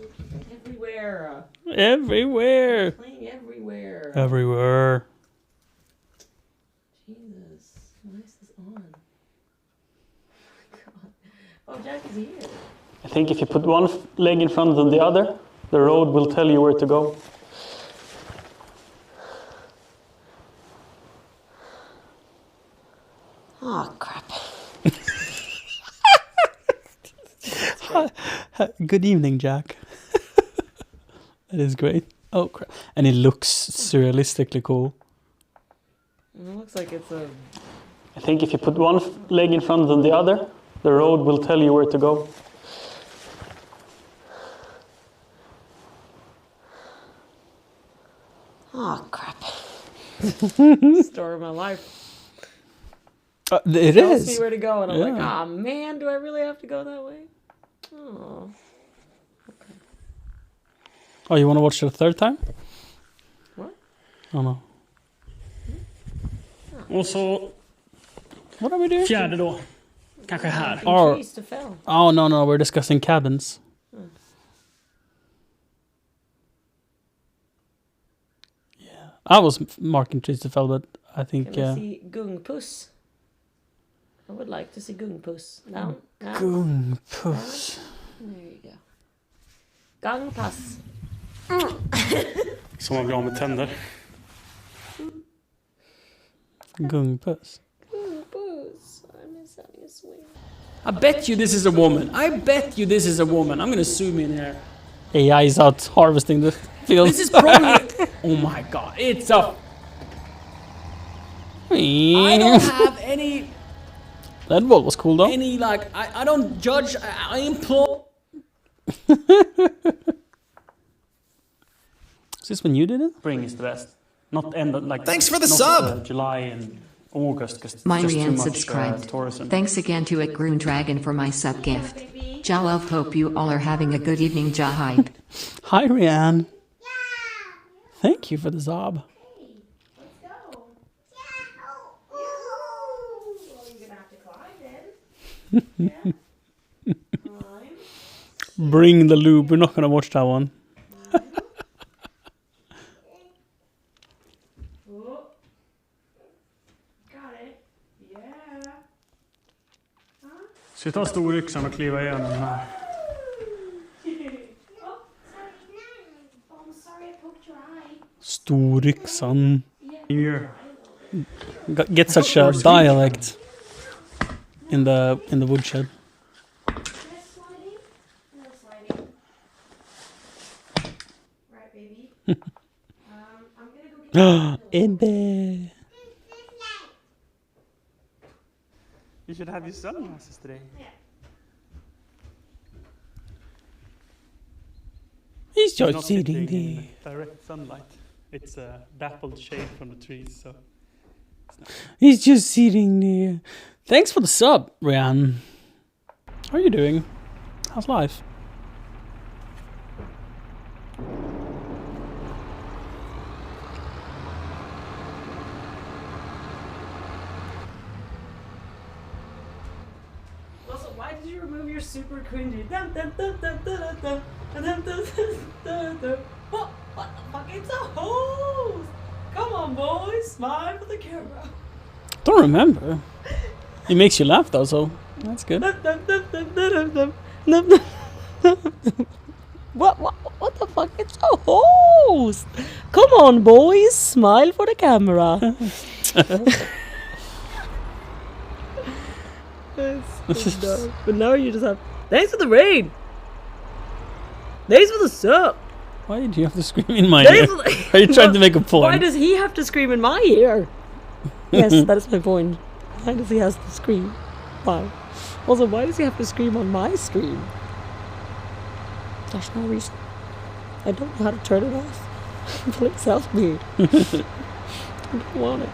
everywhere? Everywhere. Playing everywhere. Everywhere. Jesus, why is this on? God. Oh, Jack is here. I think if you put one leg in front of the other, the road will tell you where to go. Oh crap. Good evening, Jack. That is great. Oh crap! And it looks surrealistically cool. It looks like it's a. I think if you put one leg in front of the other, the road will tell you where to go. Oh crap. Story of my life. It Tells me is. where to go, and I'm like, Yeah. oh man, do I really have to go that way? Oh. Oh, you want to watch it a third time? What? Oh no. Och så... What are we doing? Fjärde då. Kanske här. Or, Trees to fell. oh no, we're discussing cabins. I was marking trees that fell, but I think Can we see Gungpuss? I would like to see Gungpuss. Down. Down. Gungpuss. There you go. Gungpass. Som man blir av med tänder. Gungpuss. Gungpuss. I'm just having a swing. I bet you this is a woman. I'm gonna zoom in here. AI is out harvesting the field. This is probably... Oh my god, it's a... I don't have any... That ball was cool though. Any, like, I don't judge, I implore... Is this when you did it? Spring is the best. Not end of, like. Thanks for the not, sub! July and August, because Myrian subscribed. Thanks again to Groon Dragon for my sub gift. Jalov, hope you all are having a good evening, Jahype. Hi, Rianne. Thank you for the zob. Bring the lube. We're not gonna watch that one. Ska vi ta storyxan och kliva igenom den här? Storyxan. Here. Get such a dialect in the woodshed. Right, baby. I'm gonna go get Ebbe. You should have your sunglasses today. He's It's not just sitting sitting there. in direct sunlight. It's a dappled shade from the trees, so. He's just sitting there. Thanks for the sub, Rianne. How are you doing? How's life? Also, why did you remove your super cringy? What the fuck? It's a hose! Come on, boys, smile for the camera. Don't remember. It makes you laugh though, so that's good. What the fuck? It's a hose! Come on, boys, smile for the camera. But now you just have. Thanks for the rain. Thanks for the sub. Why did you have to scream in my ear? Are you trying to make a point? Why does he have to scream in my ear? Yes, that is my point. Why does he have to scream? Why? Also, why does he have to scream on my stream? There's no reason. I don't know how to turn it off. Please help me. I don't want it.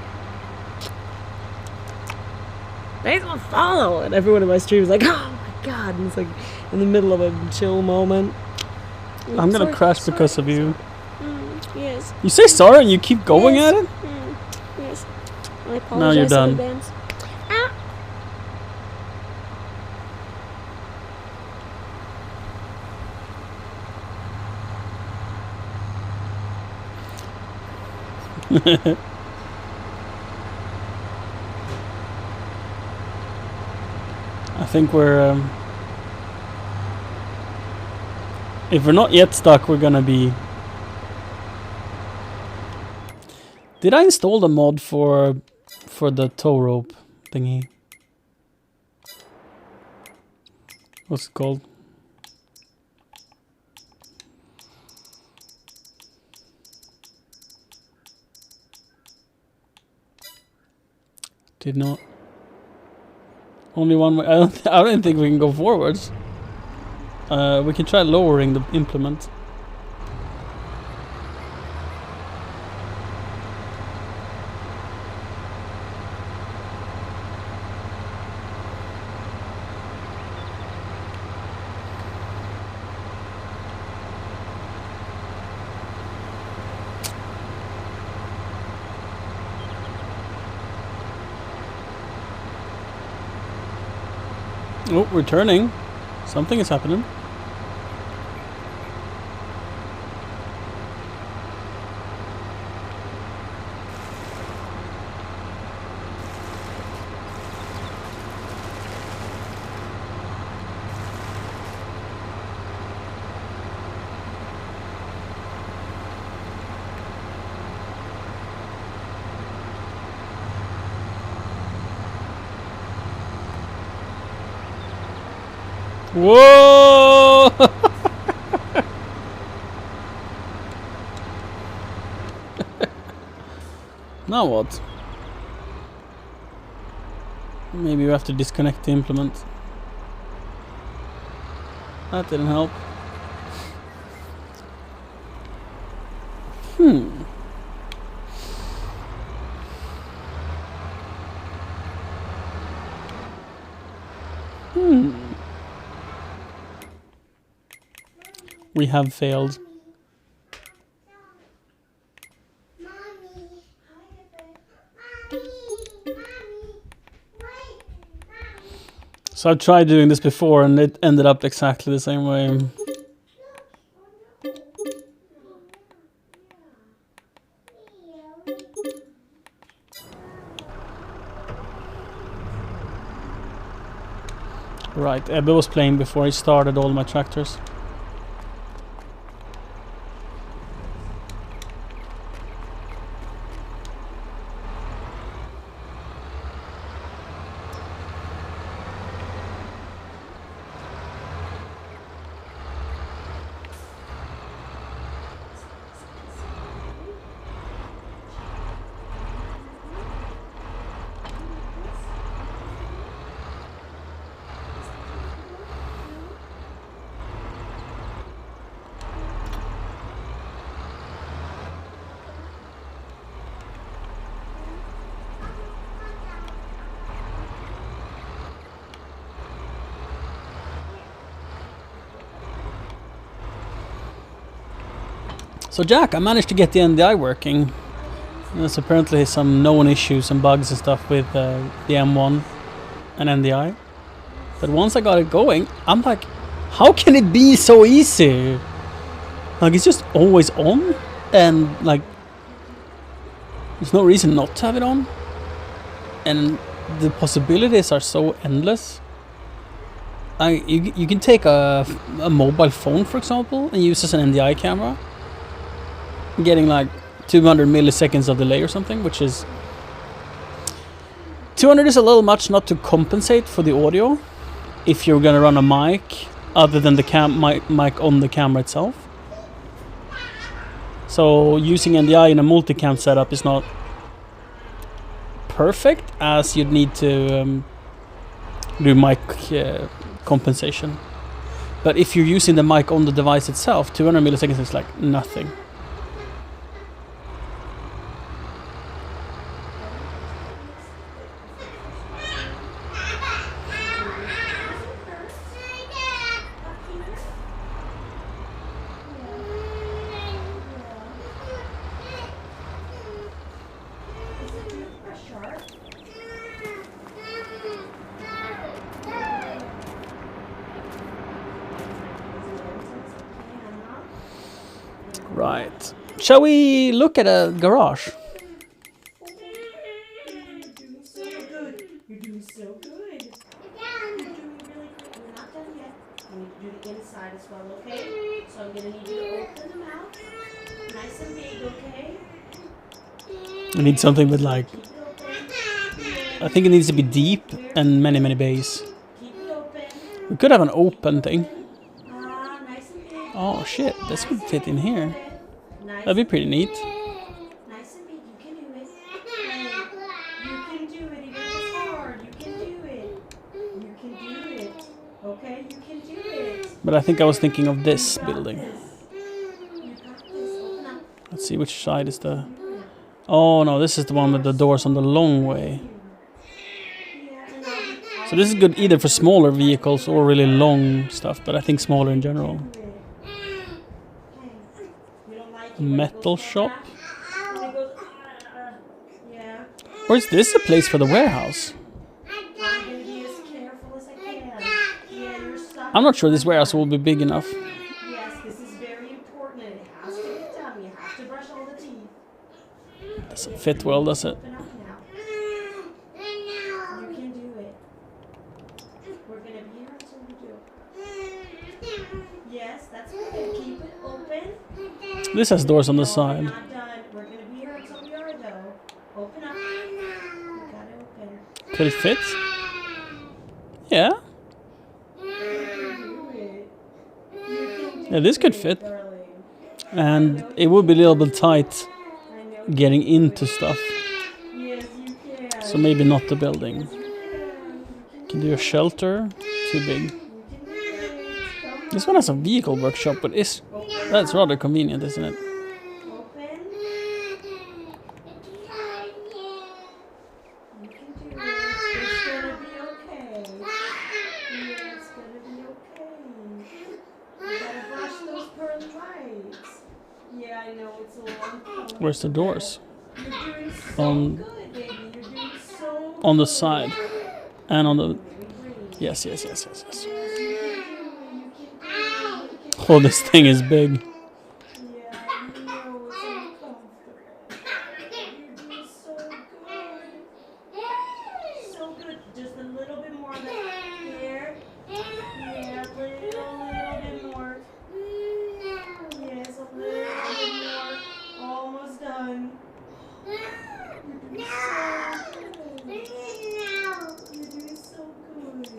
Thanks for follow, and everyone in my stream is like, "Oh my god!" And it's like in the middle of a chill moment. I'm gonna crash because of you. Yes. You say sorry and you keep going Yes. at it? Yes. I apologize Now you're in done. advance. Ah. I think we're... if we're not yet stuck, we're gonna be... Did I install the mod for the tow rope thingy? What's it called? Did not. Only one way. I don't think we can go forwards. We can try lowering the implement. Oh, we're turning. Something is happening. Whoa! Now what? Maybe we have to disconnect the implement. That didn't help. We have failed. So I've tried doing this before and it ended up exactly the same way. Right, Ebbe was playing before he started all my tractors. So Jack, I managed to get the NDI working. There's apparently some known issues and bugs and stuff with the M1 and NDI. But once I got it going, I'm like, how can it be so easy? Like, it's just always on, and like, there's no reason not to have it on. And the possibilities are so endless. You can take a mobile phone, for example, and use as an NDI camera. Getting like 200 milliseconds of delay or something, which is 200 is a little much not to compensate for the audio if you're gonna run a mic other than the mic on the camera itself. So using NDI in a multicam setup is not perfect, as you'd need to do mic compensation. But if you're using the mic on the device itself, 200 milliseconds is like nothing. Right. Shall we look at a garage? You're doing so good. You're doing really good. We're not done yet. We need to do the inside as well, okay? So I'm gonna need you to open the mouth. Nice and big, okay? I need something with like, Keep it open. I think it needs to be deep and many, many bays. Keep it open. We could have an open thing. Nice and big. Oh shit, this would fit in here. Nice. That'd be pretty neat. Nice and big. You can do it. You can do it. Even if it's hard, you can do it. You can do it. Okay? You can do it. But I think I was thinking of this building. You got this. Open up. Let's see, which side is the... Oh no, this is the one with the doors on the long way. So this is good either for smaller vehicles or really long stuff, but I think smaller in general. Metal shop? Yeah. Or is this a place for the warehouse? I'm gonna be as careful as I can. Yeah, you're stuck. I'm not sure this warehouse will be big enough. Yes, this is very important and it has to get done. You have to brush all the teeth. Doesn't fit well, does it? Open up now. You can do it. We're gonna be here until you do. Yes, that's good. Keep it open. This has doors on the No, we're side. not done. We're gonna be here until we are though. Open up. You gotta open. Could it fit? Yeah. Yeah, this could fit. And it would be a little bit tight getting into stuff. So maybe not the building. Can do a shelter. Too big. This one has a vehicle workshop, but that's rather convenient, isn't it? Where's the doors? On the side. And on the... Yes. Oh, this thing is big. So good. Just a little bit more of that here. Yeah, a little bit more. Yes, a little bit more. Almost done. You're doing so good.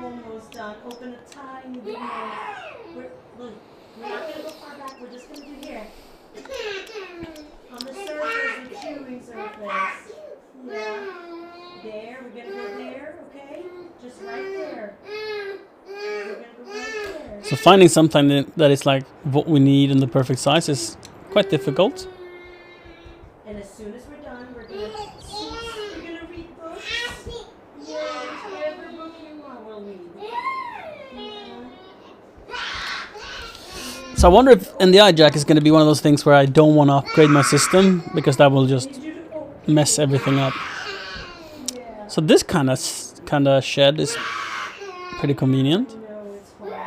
Almost done. Open a tiny bit more. Look, we're not going to go far back. We're just going to do here. On the surface, the chewing surface. Yeah. There, we're going to go there, okay? Just right there. We're going to go right there. So finding something that is like what we need in the perfect size is quite difficult. And as soon as we're done, we're going to read books. Yes, whatever book you want, we'll read. So I wonder if NDI jack is going to be one of those things where I don't want to upgrade my system because that will just mess everything up. So this kind of shed is pretty convenient.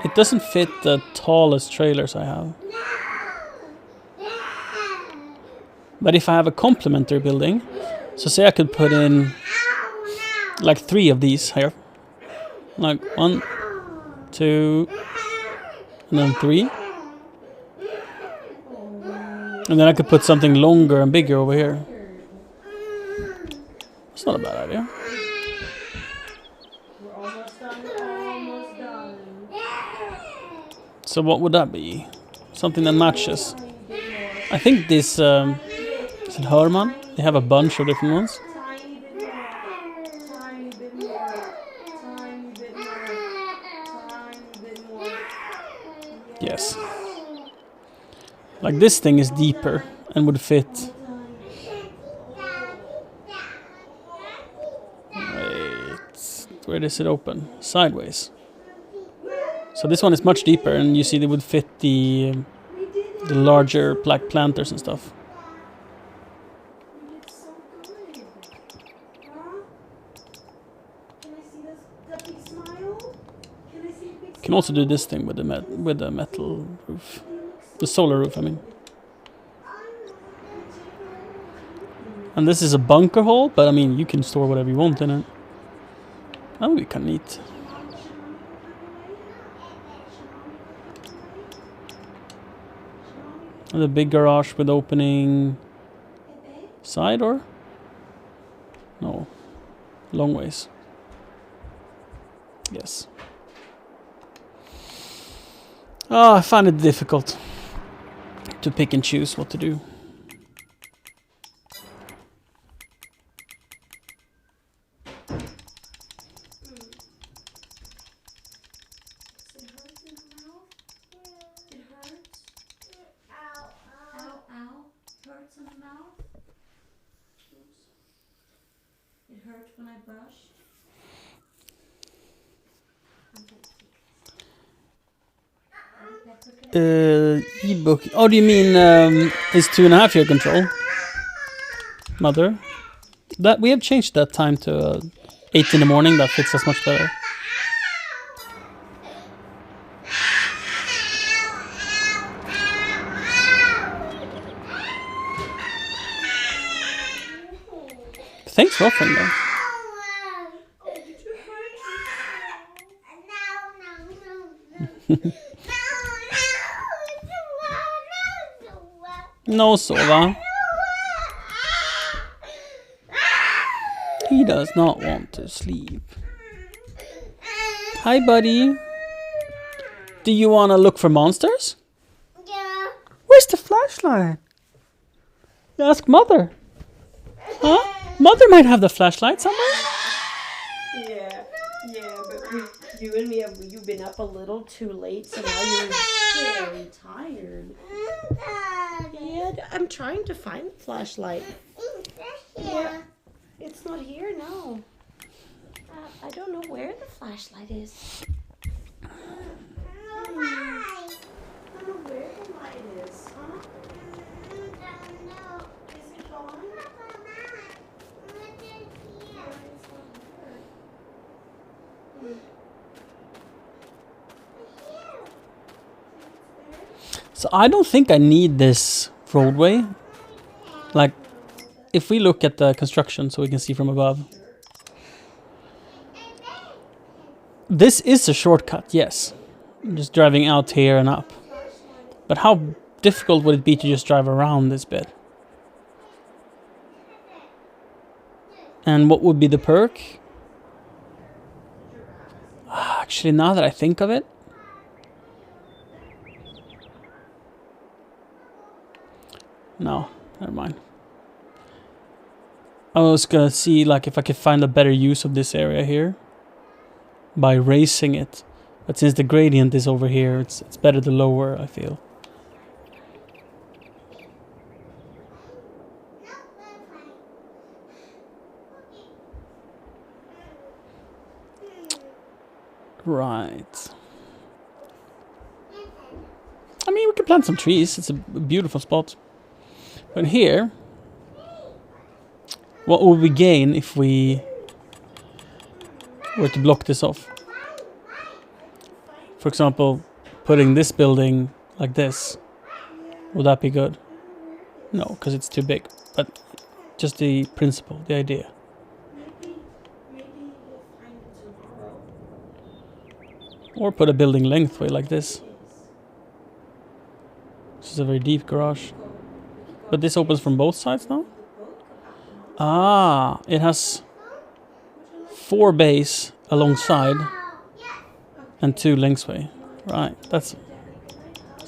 It doesn't fit the tallest trailers I have. But if I have a complementary building, so say I could put in like 3 of these here. Like 1, 2, and then 3. And then I could put something longer and bigger over here. It's not a bad idea. We're almost done. So what would that be? Something that matches. I think this, is it Herman? They have a bunch of different ones. Tiny bit more. Yes. Like this thing is deeper and would fit. Wait, where does it open? Sideways. So this one is much deeper, and you see they would fit the larger black planters and stuff. Can also do this thing with the metal roof, the solar roof, I mean. And this is a bunker hole, but I mean you can store whatever you want in it. That would be kind of neat. And the big garage with opening side door? No, long ways. Yes. Oh, I find it difficult to pick and choose what to do. Hurts in the mouth? It hurt when I brushed? Ebook. Oh, do you mean it's 2.5-year control? Mother? That we have changed that time to 8 in the morning. That fits us much better. Thanks for offering that. No, sova. He does not want to sleep. Hi, buddy. Do you want to look for monsters? Yeah. Where's the flashlight? You ask Mother. Huh? Mother might have the flashlight somewhere. Yeah, but you and me, you've been up a little too late, so now you're very tired. Yeah, I'm trying to find the flashlight. Yeah. It's not here, no. I don't know where the flashlight is. I don't know where the light is, huh? Is it gone? So I don't think I need this roadway. Like, if we look at the construction so we can see from above. This is a shortcut, yes. Just driving out here and up. But how difficult would it be to just drive around this bit? And what would be the perk? Actually, now that I think of it. No, never mind. I was gonna see like if I could find a better use of this area here by raising it. But since the gradient is over here, it's better to lower, I feel. Right. I mean, we can plant some trees. It's a beautiful spot. But here, what would we gain if we were to block this off? For example, putting this building like this. Would that be good? No, because it's too big. But just the principle, the idea. Maybe we'll find it tomorrow. Or put a building lengthway like this. This is a very deep garage. But this opens from both sides now? Ah, it has 4 bays alongside and 2 lengthway. Right, that's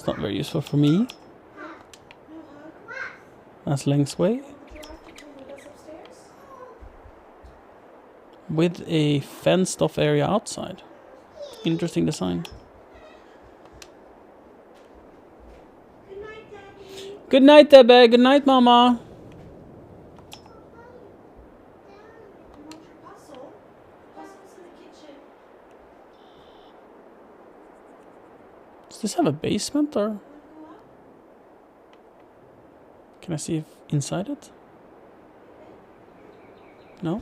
not very useful for me. That's lengthway. With a fenced off area outside. Interesting design. Good night, Debbie. Good night, Mama. Does this have a basement or? Can I see if inside it? No?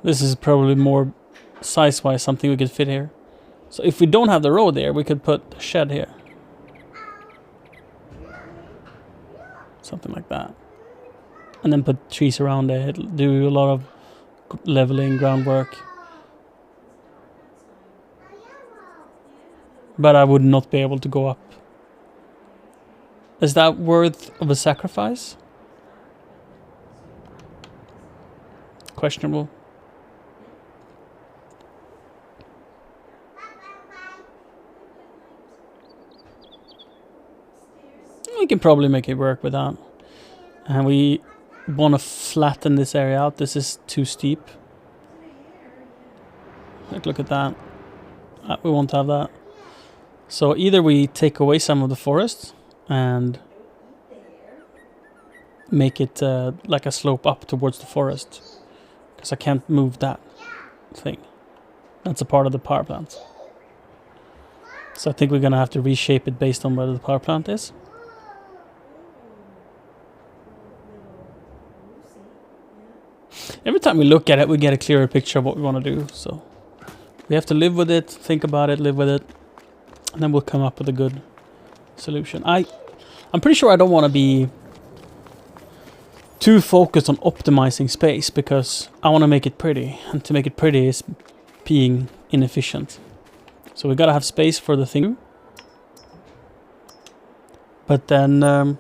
This is probably more size-wise something we could fit here. So if we don't have the road there, we could put a shed here. Something like that. And then put trees around it, do a lot of leveling, groundwork. But I would not be able to go up. Is that worth of a sacrifice? Questionable. We can probably make it work with that. And we want to flatten this area out. This is too steep. Look at that. We won't have that. So either we take away some of the forest and make it like a slope up towards the forest. Because I can't move that thing. That's a part of the power plant. So I think we're going to have to reshape it based on where the power plant is. Every time we look at it, we get a clearer picture of what we want to do. So we have to live with it, think about it, live with it, and then we'll come up with a good solution. I'm pretty sure I don't want to be too focused on optimizing space because I want to make it pretty, and to make it pretty is being inefficient. So we gotta have space for the thing. But then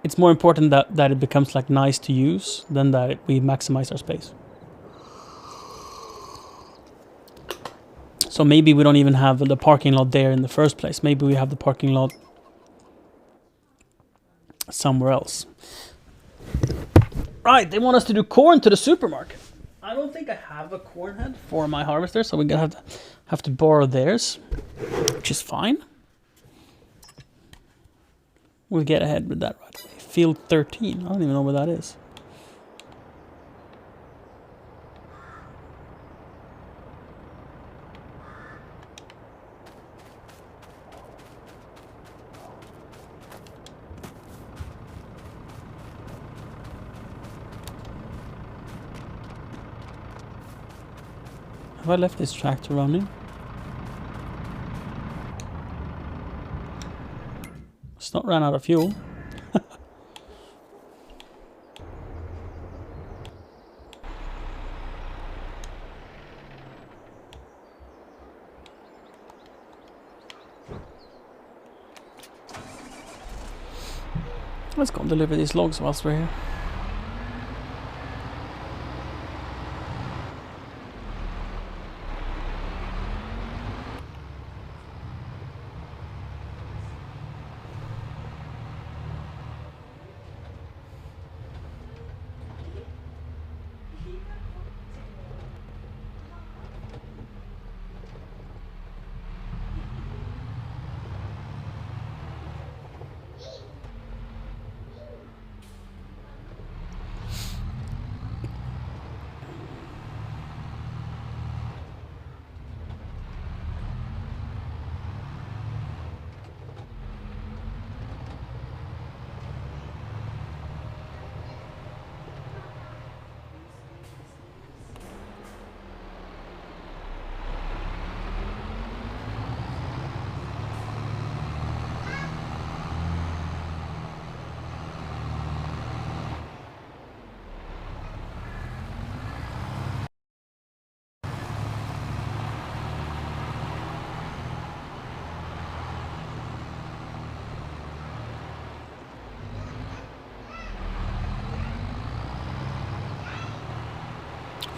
it's more important that it becomes like nice to use than that we maximize our space. So maybe we don't even have the parking lot there in the first place. Maybe we have the parking lot somewhere else. Right, they want us to do corn to the supermarket. I don't think I have a corn head for my harvester, so we're gonna have to borrow theirs, which is fine. We'll get ahead with that right away. Field 13, I don't even know where that is. Have I left this tractor running? It's not ran out of fuel. Let's go and deliver these logs whilst we're here.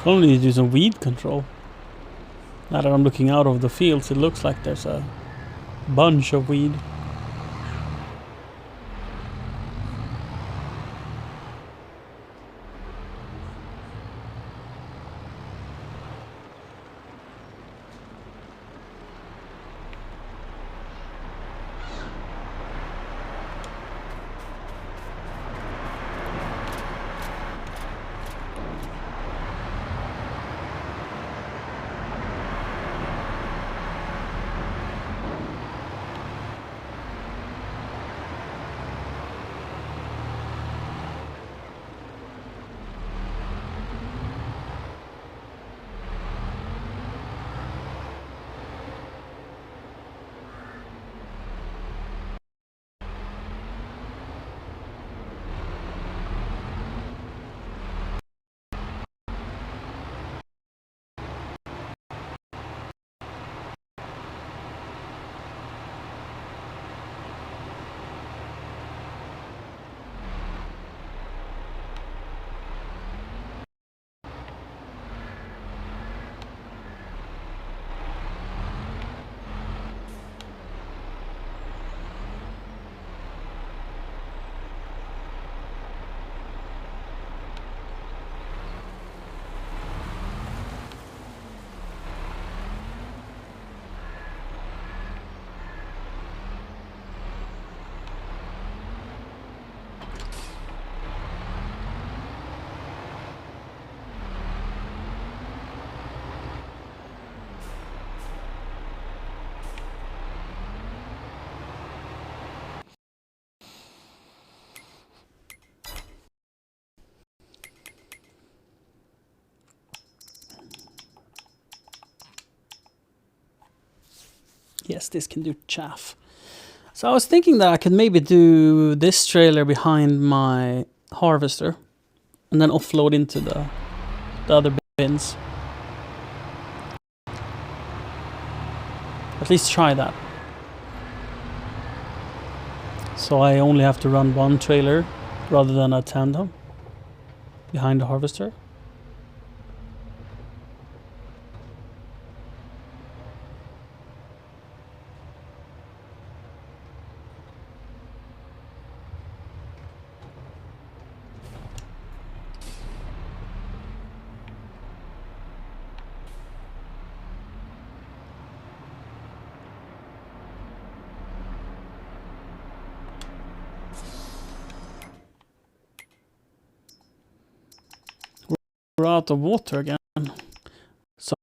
Only to do some weed control. Now that I'm looking out of the fields, it looks like there's a bunch of weed. Yes, this can do chaff. So I was thinking that I could maybe do this trailer behind my harvester and then offload into the other bins. At least try that. So I only have to run one trailer rather than a tandem behind the harvester. We're out of water again. So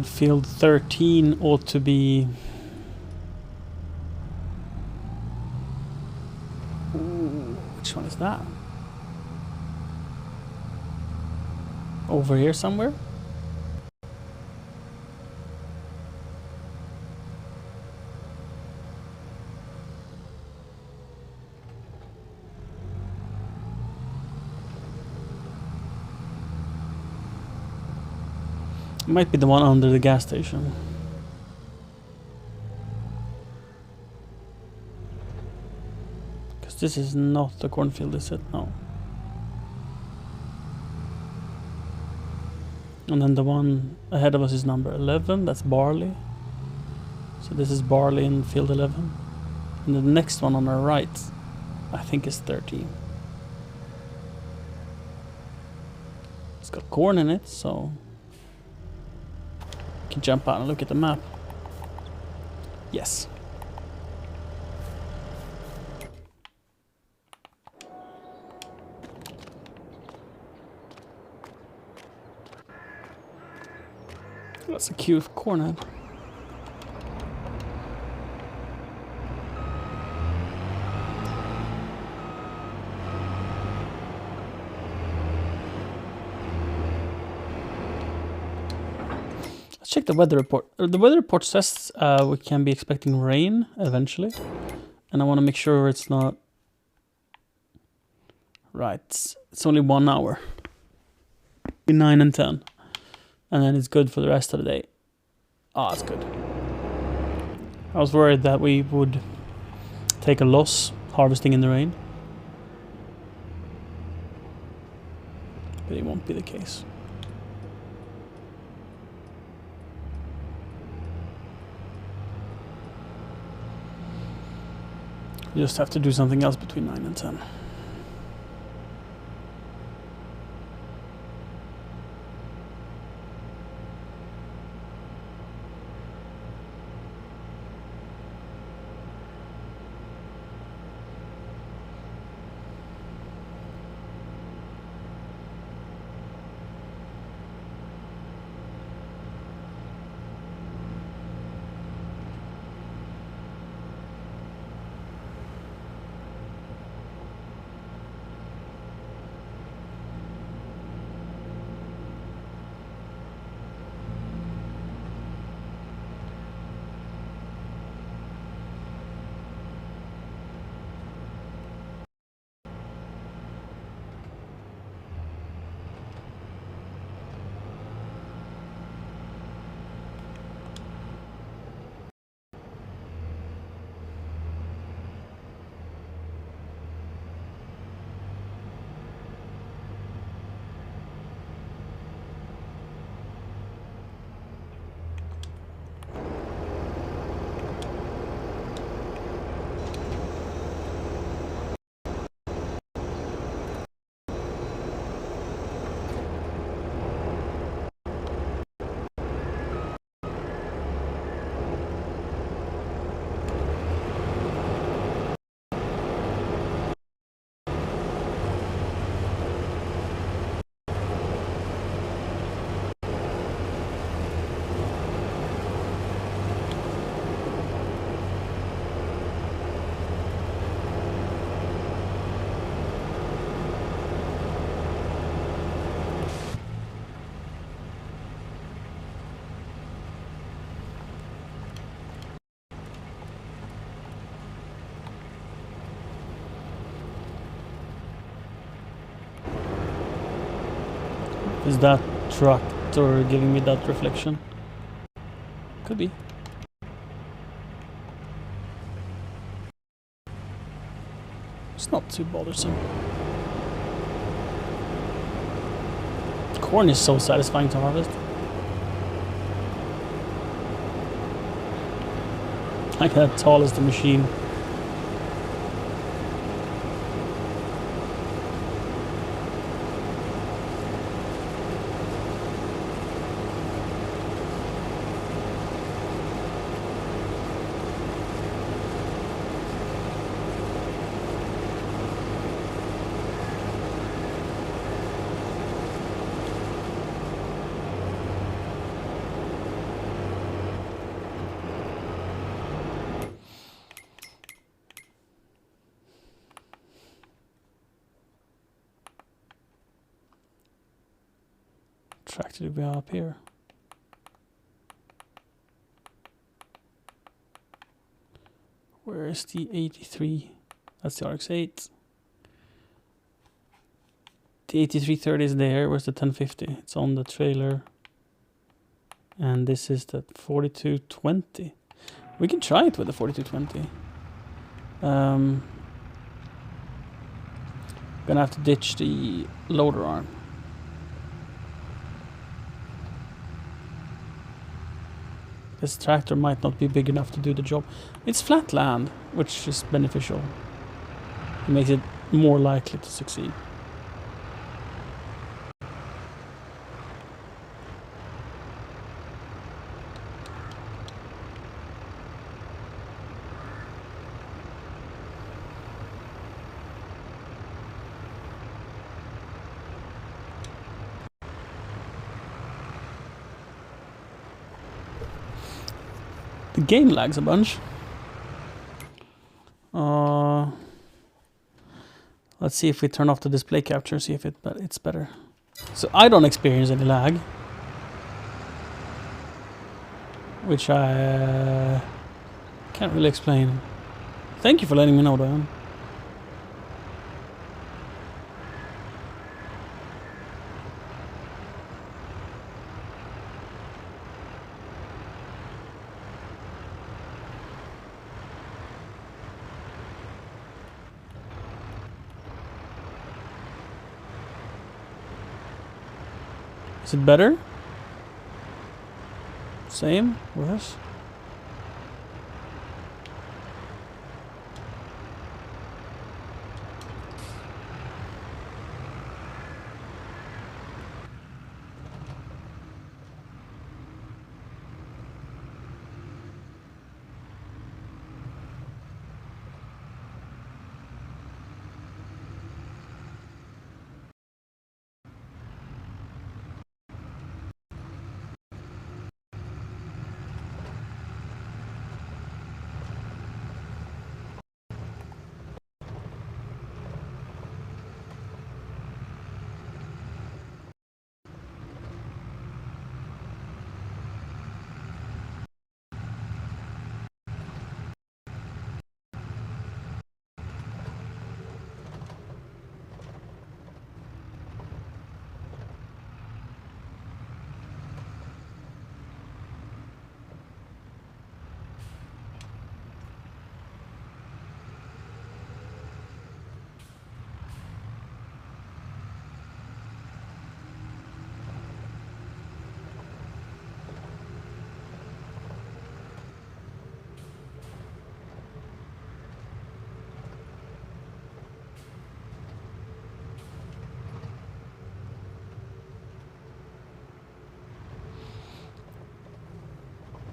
field 13 ought to be... Ooh, which one is that? Over here somewhere? Might be the one under the gas station. Because this is not the cornfield, is it? No. And then the one ahead of us is number 11, that's barley. So this is barley in field 11. And the next one on our right, I think is 13. It's got corn in it, so... can jump out and look at the map. Yes. That's a cute cornhead. Check the weather report. The weather report says we can be expecting rain eventually, and I want to make sure it's not right. It's only 1 hour, 9 and 10, and then it's good for the rest of the day. Ah, it's good. I was worried that we would take a loss harvesting in the rain, but it won't be the case. You just have to do something else between 9 and 10. Is that tractor giving me that reflection? Could be. It's not too bothersome. Corn is so satisfying to harvest. Like that tall as the machine. Tractor to be up here. Where is the 83? That's the RX-8. The 8330 is there. Where's the 1050? It's on the trailer. And this is the 4220. We can try it with the 4220. Gonna have to ditch the loader arm. This tractor might not be big enough to do the job. It's flat land, which is beneficial. It makes it more likely to succeed. The game lags a bunch. Let's see if we turn off the display capture, see if it's better. So I don't experience any lag. Which I can't really explain. Thank you for letting me know, Diane. Is it better? Same? Worse?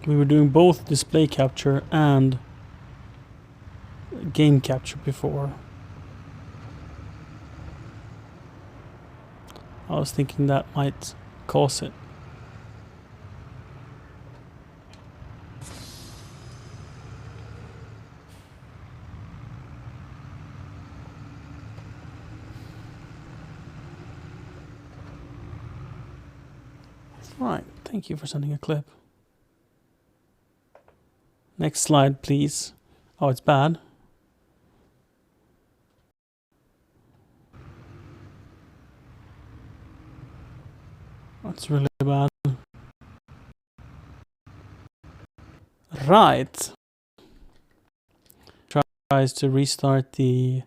We were doing both display capture and game capture before. I was thinking that might cause it. Right, thank you for sending a clip. Next slide, please. Oh, it's bad. really bad. Right. Tries to restart the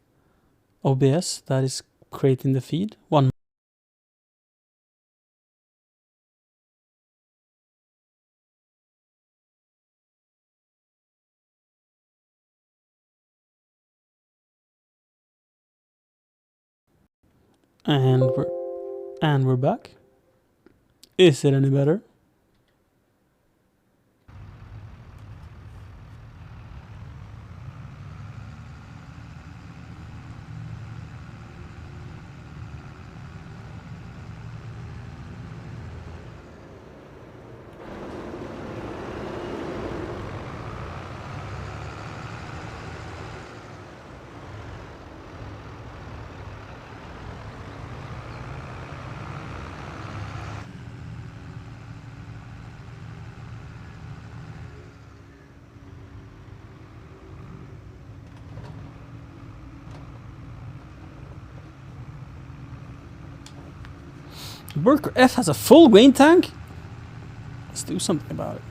OBS that is creating the feed. One. And we're back. Is it any better? Worker F has a full grain tank? Let's do something about it.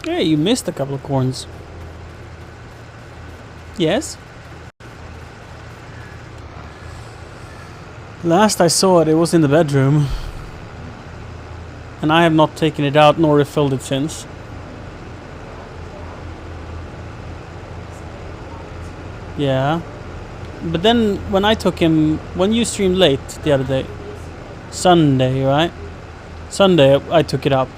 Hey, you missed a couple of corns. Yes? Last I saw it, it was in the bedroom. And I have not taken it out nor refilled it since. Yeah. But then when I took him, when you streamed late the other day, Sunday, right? Sunday I took it up.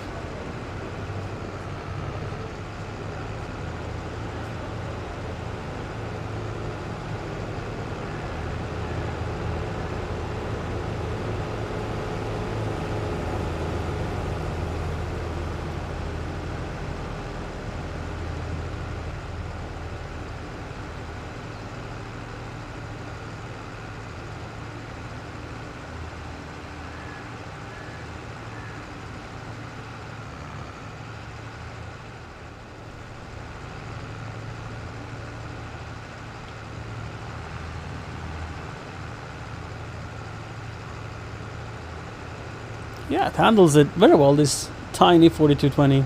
Yeah, it handles it very well, this tiny 4220.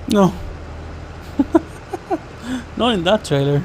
No. Not in that trailer.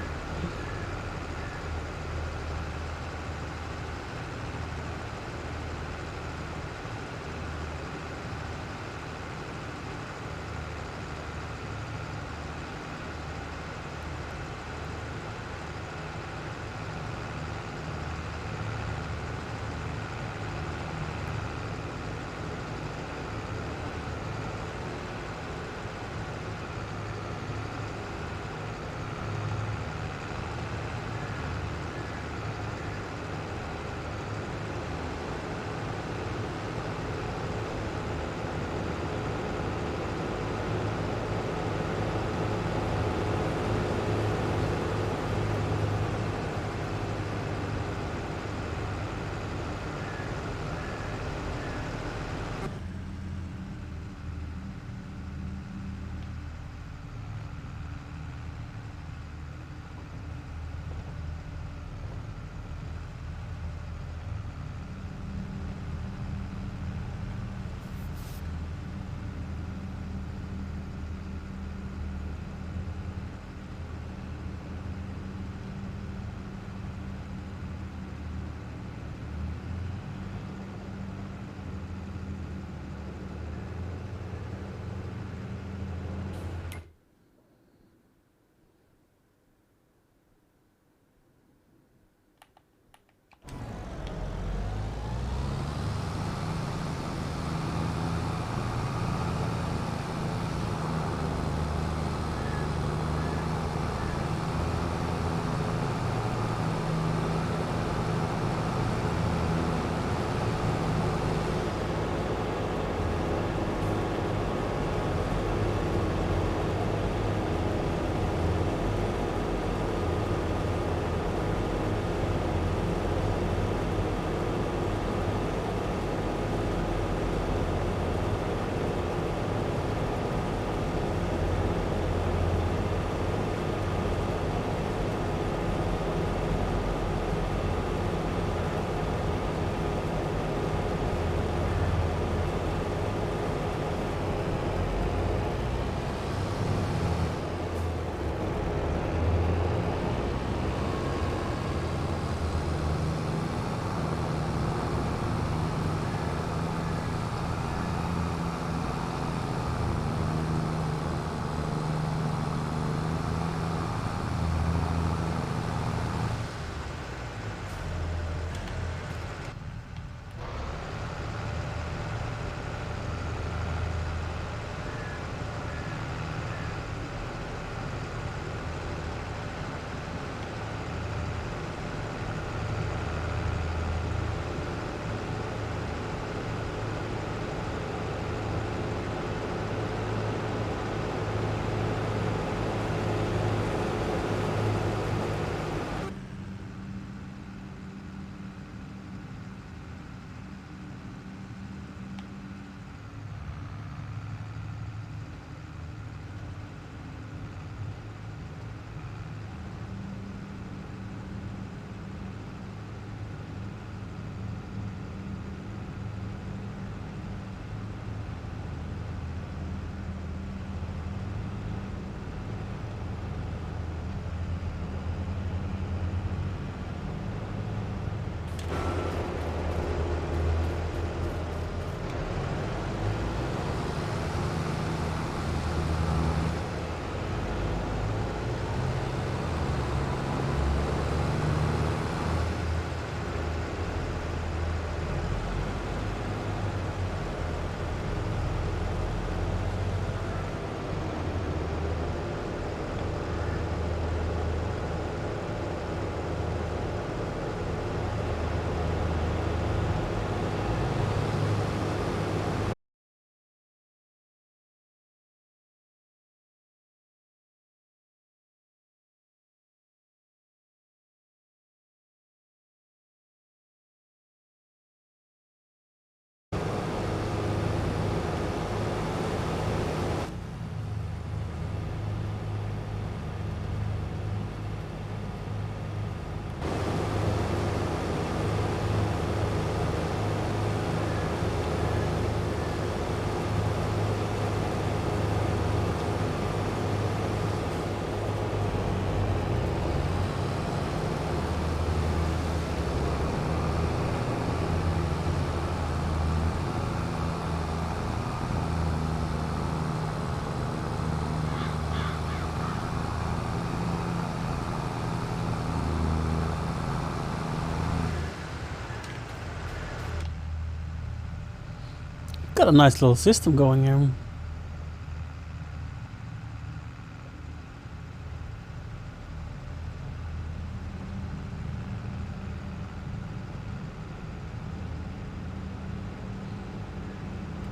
Got a nice little system going here.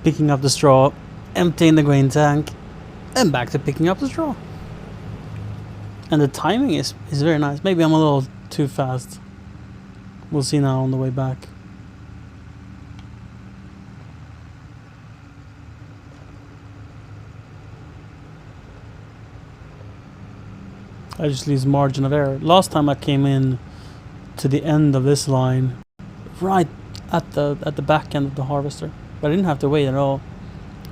Picking up the straw, emptying the grain tank, and back to picking up the straw. And the timing is very nice. Maybe I'm a little too fast. We'll see now on the way back. I just lose margin of error. Last time I came in to the end of this line, right at the back end of the harvester, but I didn't have to wait at all.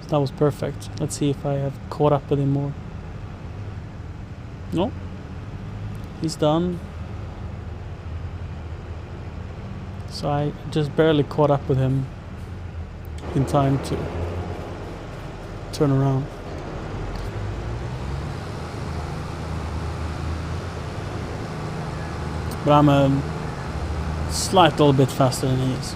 So that was perfect. Let's see if I have caught up with him more. No, he's done. So I just barely caught up with him in time to turn around. But I'm a slight little bit faster than he is.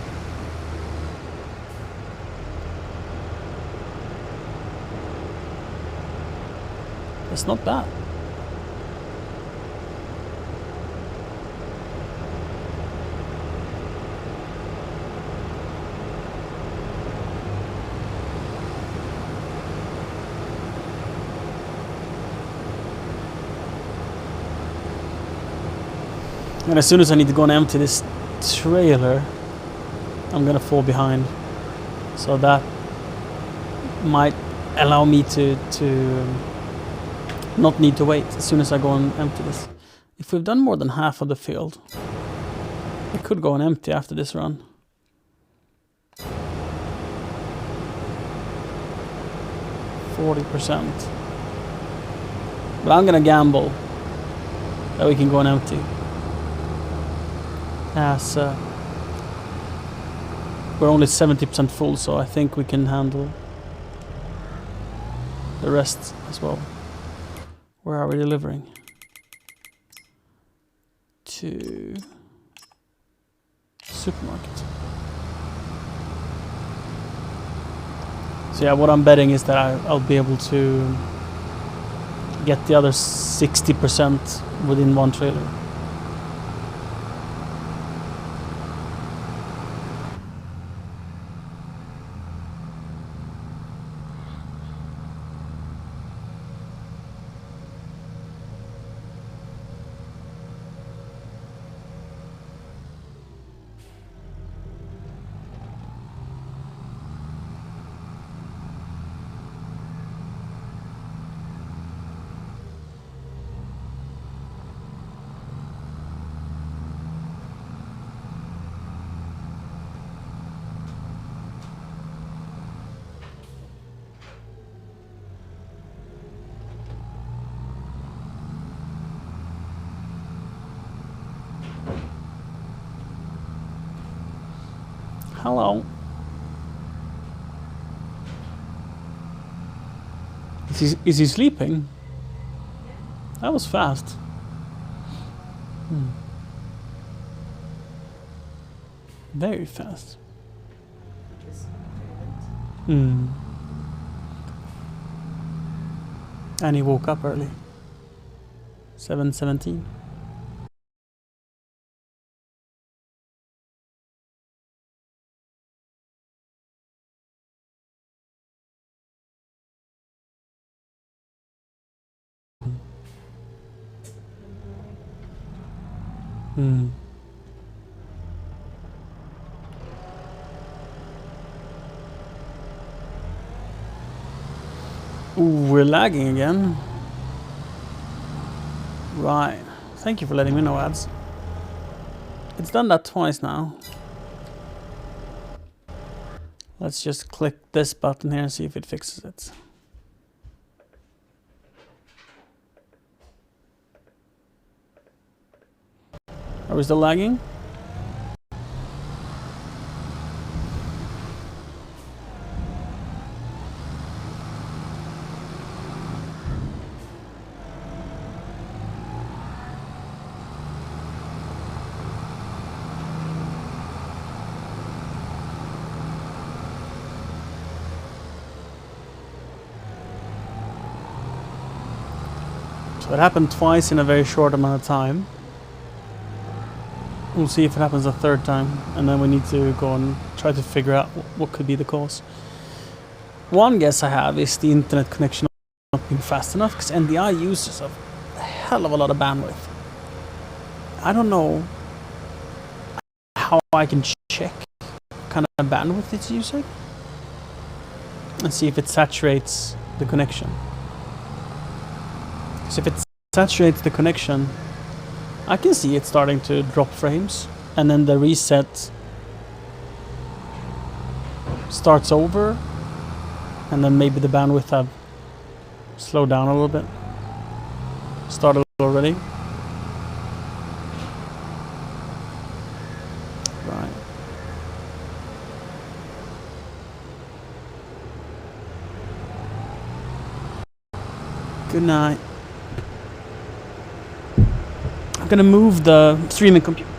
That's not bad. And as soon as I need to go and empty this trailer, I'm gonna fall behind. So that might allow me to not need to wait as soon as I go and empty this. If we've done more than half of the field, I could go and empty after this run. %. But I'm gonna gamble that we can go and empty. As we're only 70% full, so I think we can handle the rest as well. Where are we delivering? To supermarket. So yeah, what I'm betting is that I'll be able to get the other 60% within one trailer. Hello. Is he sleeping? That was fast. Very fast. And he woke up early. 7:17. Ooh, we're lagging again. Right. Thank you for letting me know, ads. It's done that twice now. Let's just click this button here and see if it fixes it. Are we still lagging? So it happened twice in a very short amount of time. We'll see if it happens a third time, and then we need to go and try to figure out what could be the cause. One guess I have is the internet connection not being fast enough, because NDI uses a hell of a lot of bandwidth. I don't know how I can check what kind of bandwidth it's using and see if it saturates the connection. Because if it saturates the connection, I can see it starting to drop frames, and then the reset starts over, and then maybe the bandwidth have slowed down a little bit. Started already. Right. Good night. I'm gonna move the streaming computer.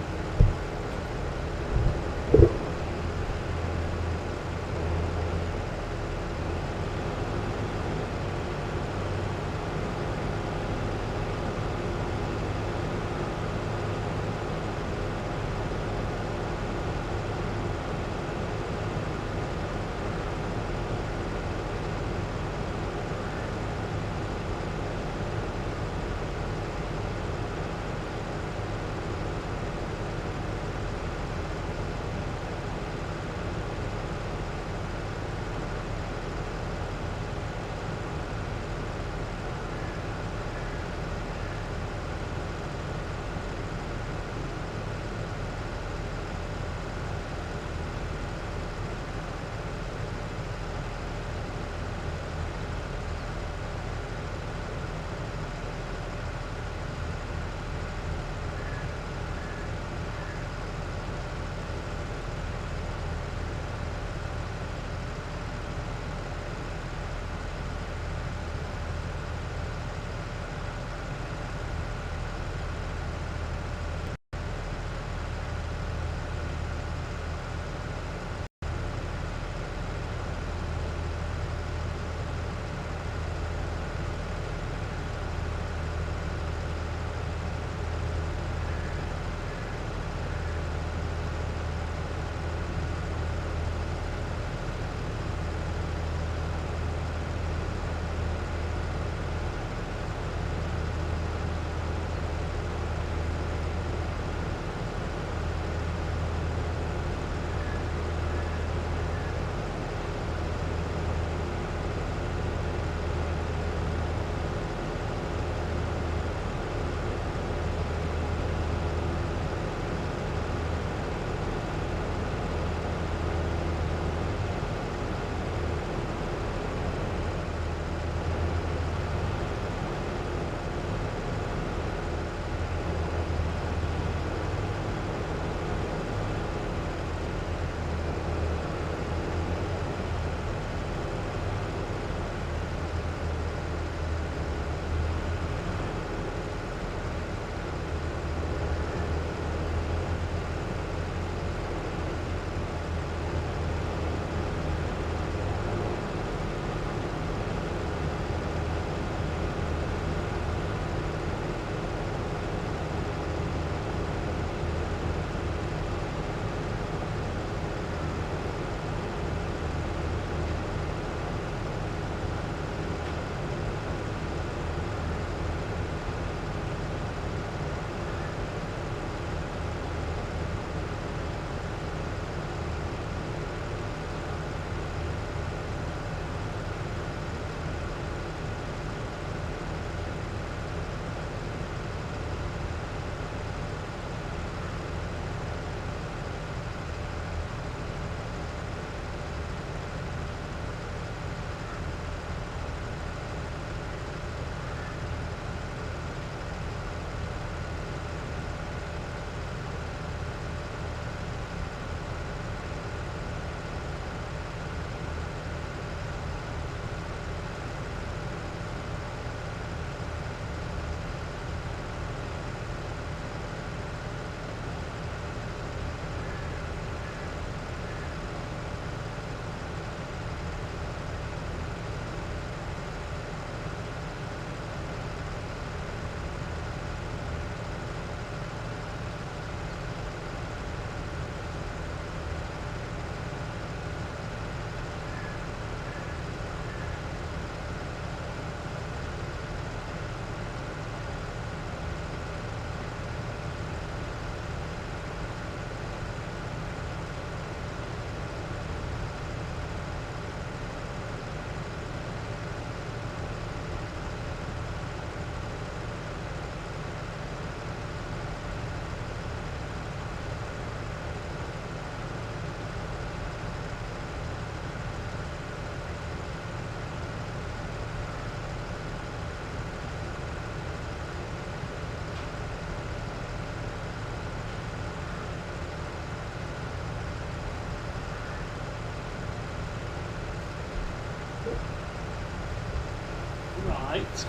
Right.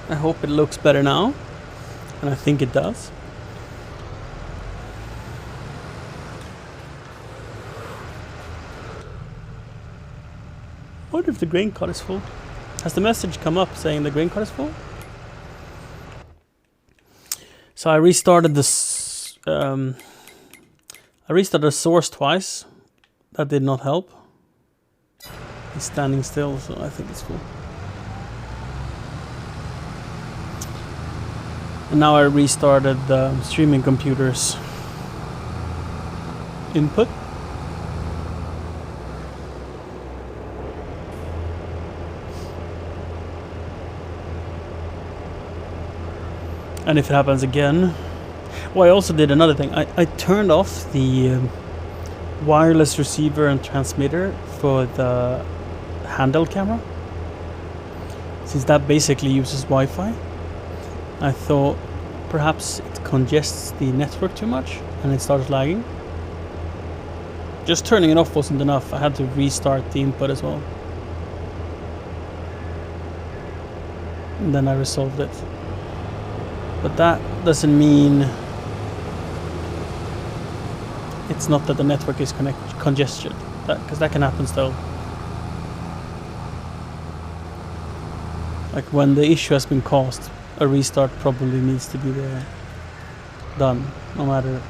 I hope it looks better now, and I think it does. I wonder if the grain cart is full. Has the message come up saying the grain cart is full? So I restarted this. I restarted the source twice. That did not help. He's standing still, so I think it's full. And now I restarted the streaming computer's input. And if it happens again... Well, I also did another thing. I turned off the wireless receiver and transmitter for the handheld camera, since that basically uses Wi-Fi. I thought perhaps it congests the network too much and it started lagging. Just turning it off wasn't enough. I had to restart the input as well. And then I resolved it. But that doesn't mean it's not that the network is congested, because that can happen still. Like when the issue has been caused, a restart probably needs to be done, no matter.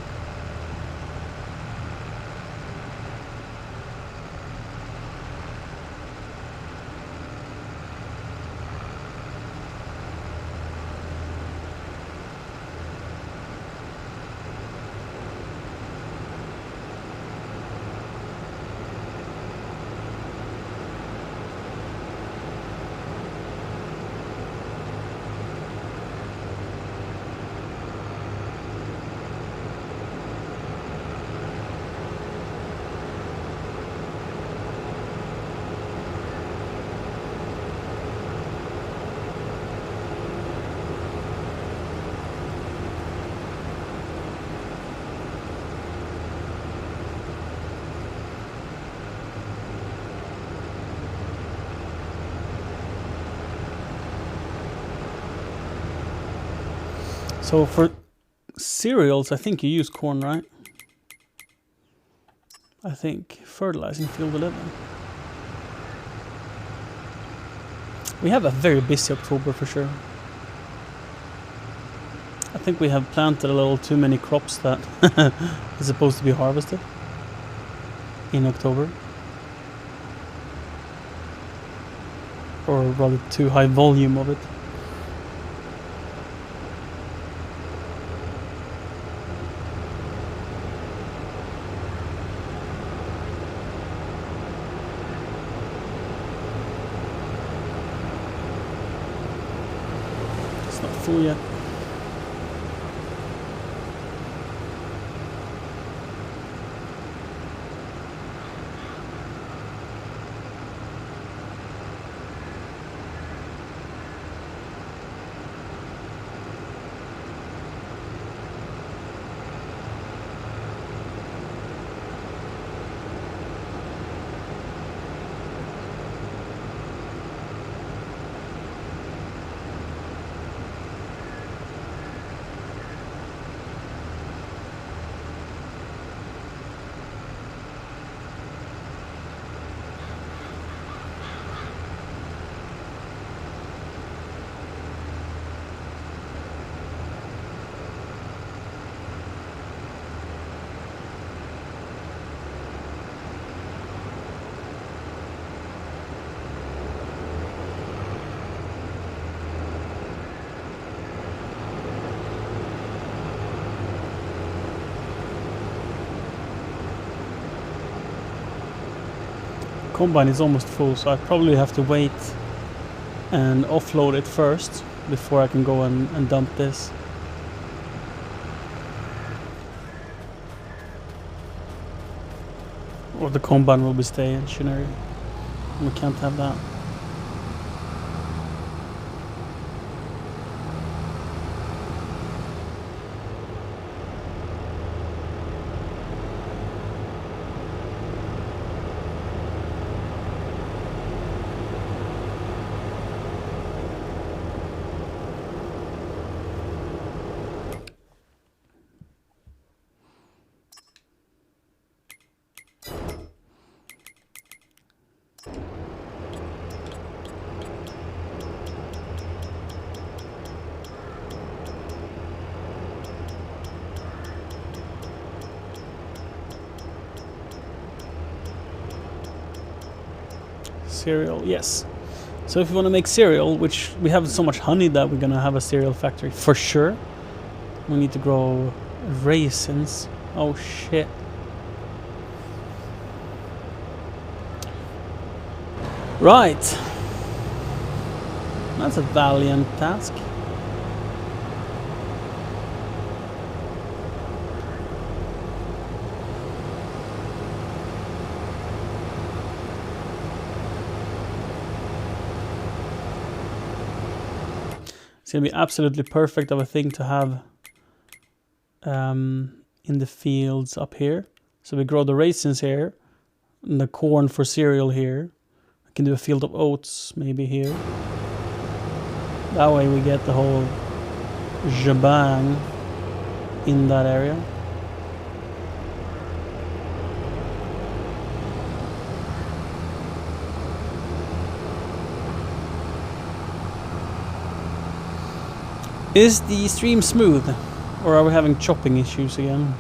So for cereals, I think you use corn, right? I think fertilizing field 11. We have a very busy October for sure. I think we have planted a little too many crops that is supposed to be harvested in October. Or rather too high volume of it. Full yet. Combine is almost full, so I probably have to wait and offload it first before I can go and dump this. Or the combine will be stationary. We can't have that. cereal, yes. So if you want to make cereal, which we have so much honey that we're gonna have a cereal factory for sure, we need to grow raisins. Oh shit. Right. That's a valiant task. It's gonna be absolutely perfect of a thing to have in the fields up here. So we grow the raisins here, and the corn for cereal here. I can do a field of oats maybe here. That way we get the whole shebang in that area. Is the stream smooth, or are we having chopping issues again?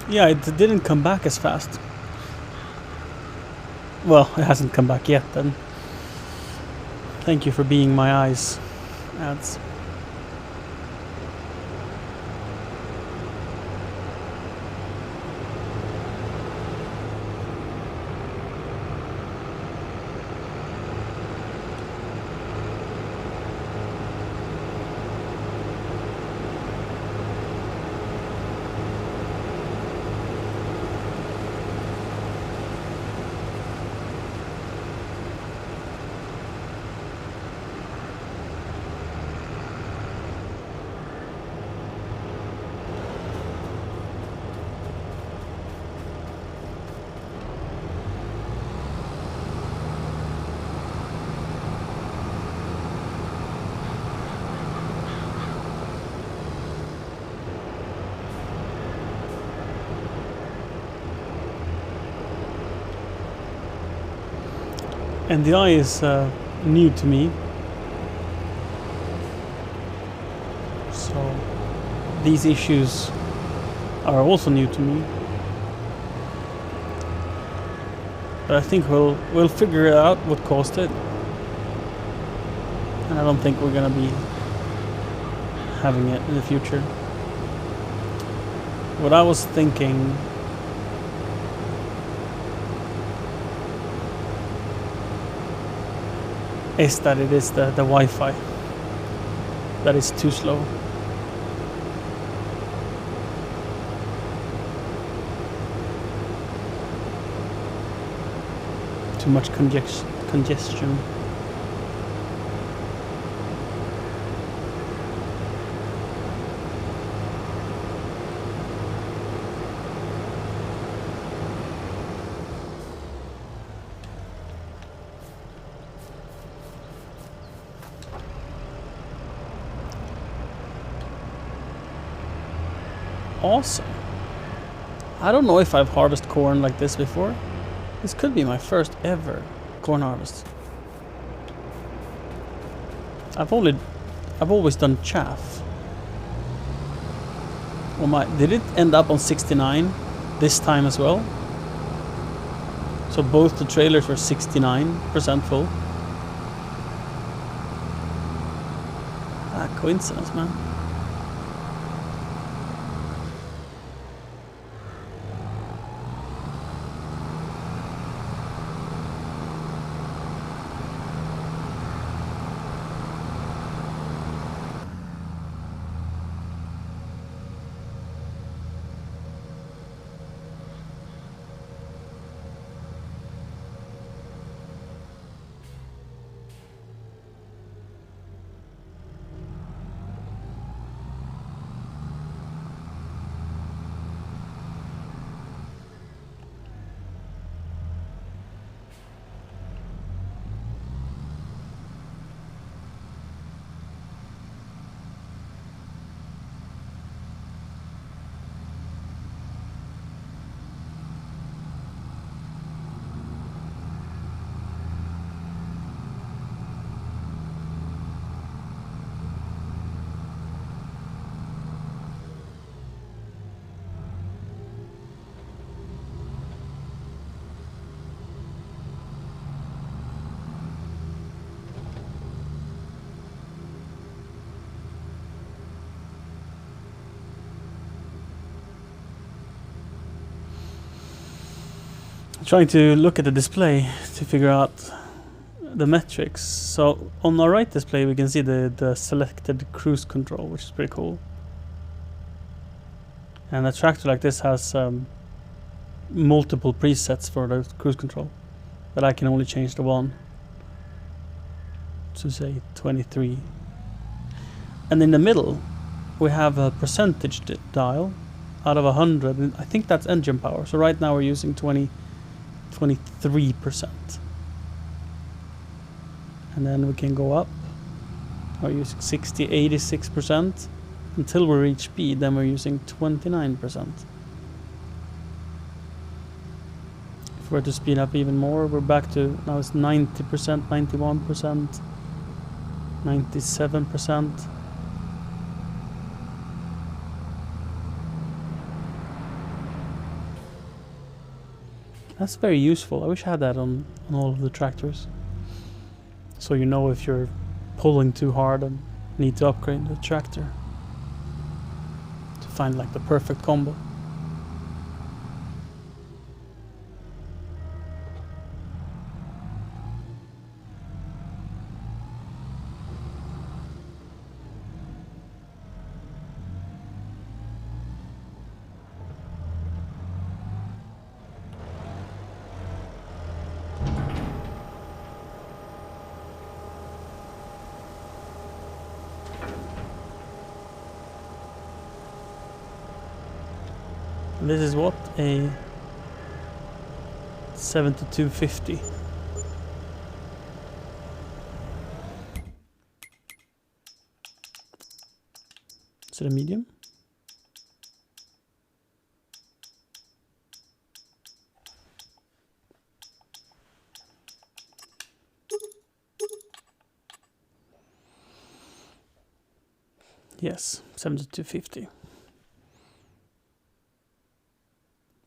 Yeah, it didn't come back as fast. Well, it hasn't come back yet then. Thank you for being my eyes, ads. And the eye is new to me. So these issues are also new to me. But I think we'll figure out what caused it. And I don't think we're gonna be having it in the future. What I was thinking is that it is the Wi-Fi that is too slow. Too much congestion. Awesome. I don't know if I've harvested corn like this before. This could be my first ever corn harvest. I've always done chaff. Well, did it end up on 69 this time as well? So both the trailers were 69% full. Ah, coincidence, man. Trying to look at the display to figure out the metrics. So on our right display we can see the selected cruise control, which is pretty cool. And a tractor like this has multiple presets for the cruise control, but I can only change the one to say 23. And in the middle we have a percentage dial out of 100, and I think that's engine power. So right now we're using 23%. And then we can go up. We're using 60, 86%. Until we reach speed, then we're using 29%. If we're to speed up even more, we're back to, now it's 90%, 91%, 97%. That's very useful. I wish I had that on all of the tractors. So you know if you're pulling too hard and need to upgrade the tractor. To find like the perfect combo. This is what? A 7250. Is it a medium? Yes, 7250.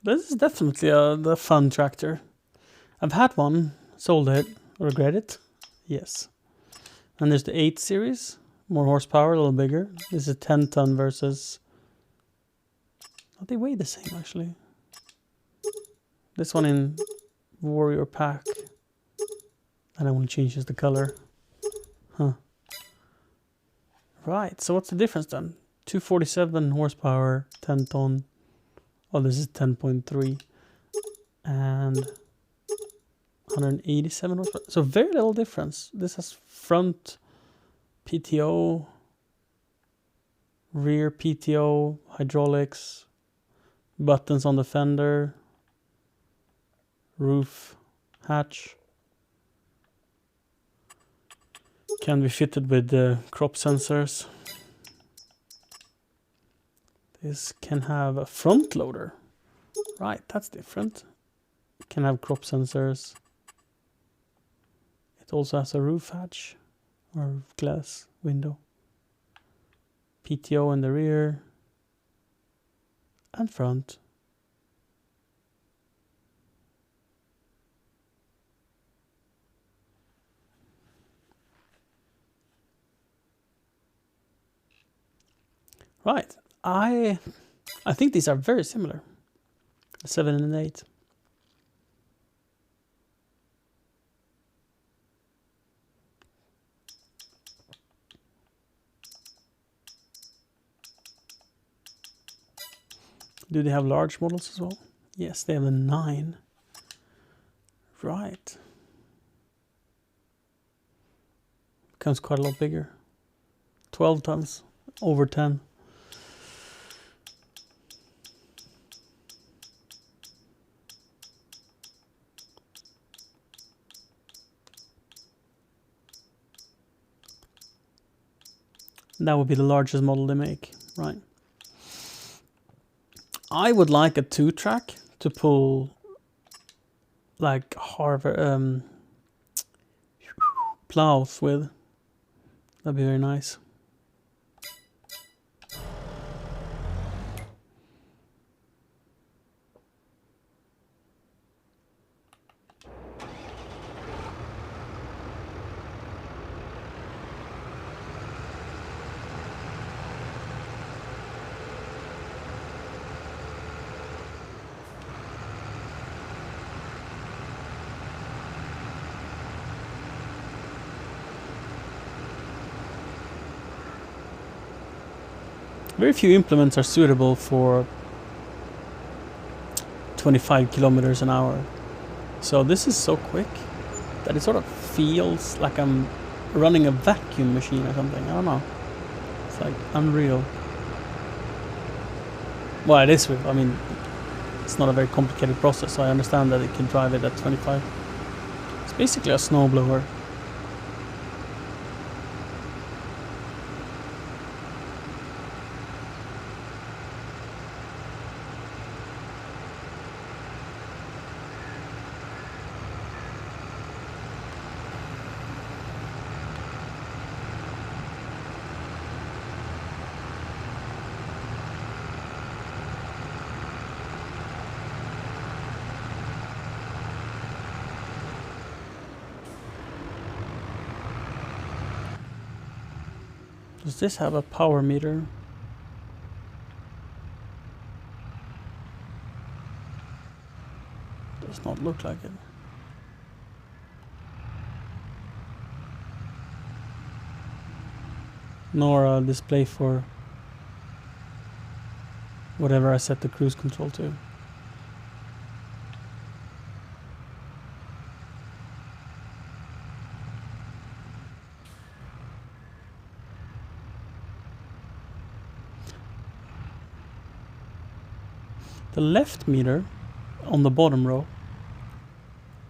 This is definitely the fun tractor. I've had one, sold it, regret it. Yes. And there's the 8 series, more horsepower, a little bigger. This is 10-ton versus... Oh, they weigh the same actually. This one in Warrior Pack. And I want to change just the color. Huh. Right, so what's the difference then? 247 horsepower, 10 ton. Oh, this is 10.3 and 187 horsepower. So very little difference. This has front PTO, rear PTO, hydraulics, buttons on the fender, roof hatch. Can be fitted with crop sensors. This can have a front loader. Right, that's different. It can have crop sensors. It also has a roof hatch or glass window. PTO in the rear and front. Right. I think these are very similar. The 7 and 8. Do they have large models as well? Yes, they have a 9. Right. Becomes quite a lot bigger. 12 tons, over 10. That would be the largest model they make, right? I would like a 2-track to pull like Harvard plows with. That'd be very nice. Very few implements are suitable for 25 kilometers an hour. So this is so quick that it sort of feels like I'm running a vacuum machine or something. I don't know. It's like unreal. Well, it is real. I mean, it's not a very complicated process, so I understand that it can drive it at 25. It's basically a snowblower. Does this have a power meter? Does not look like it. Nor a display for whatever I set the cruise control to. The left meter on the bottom row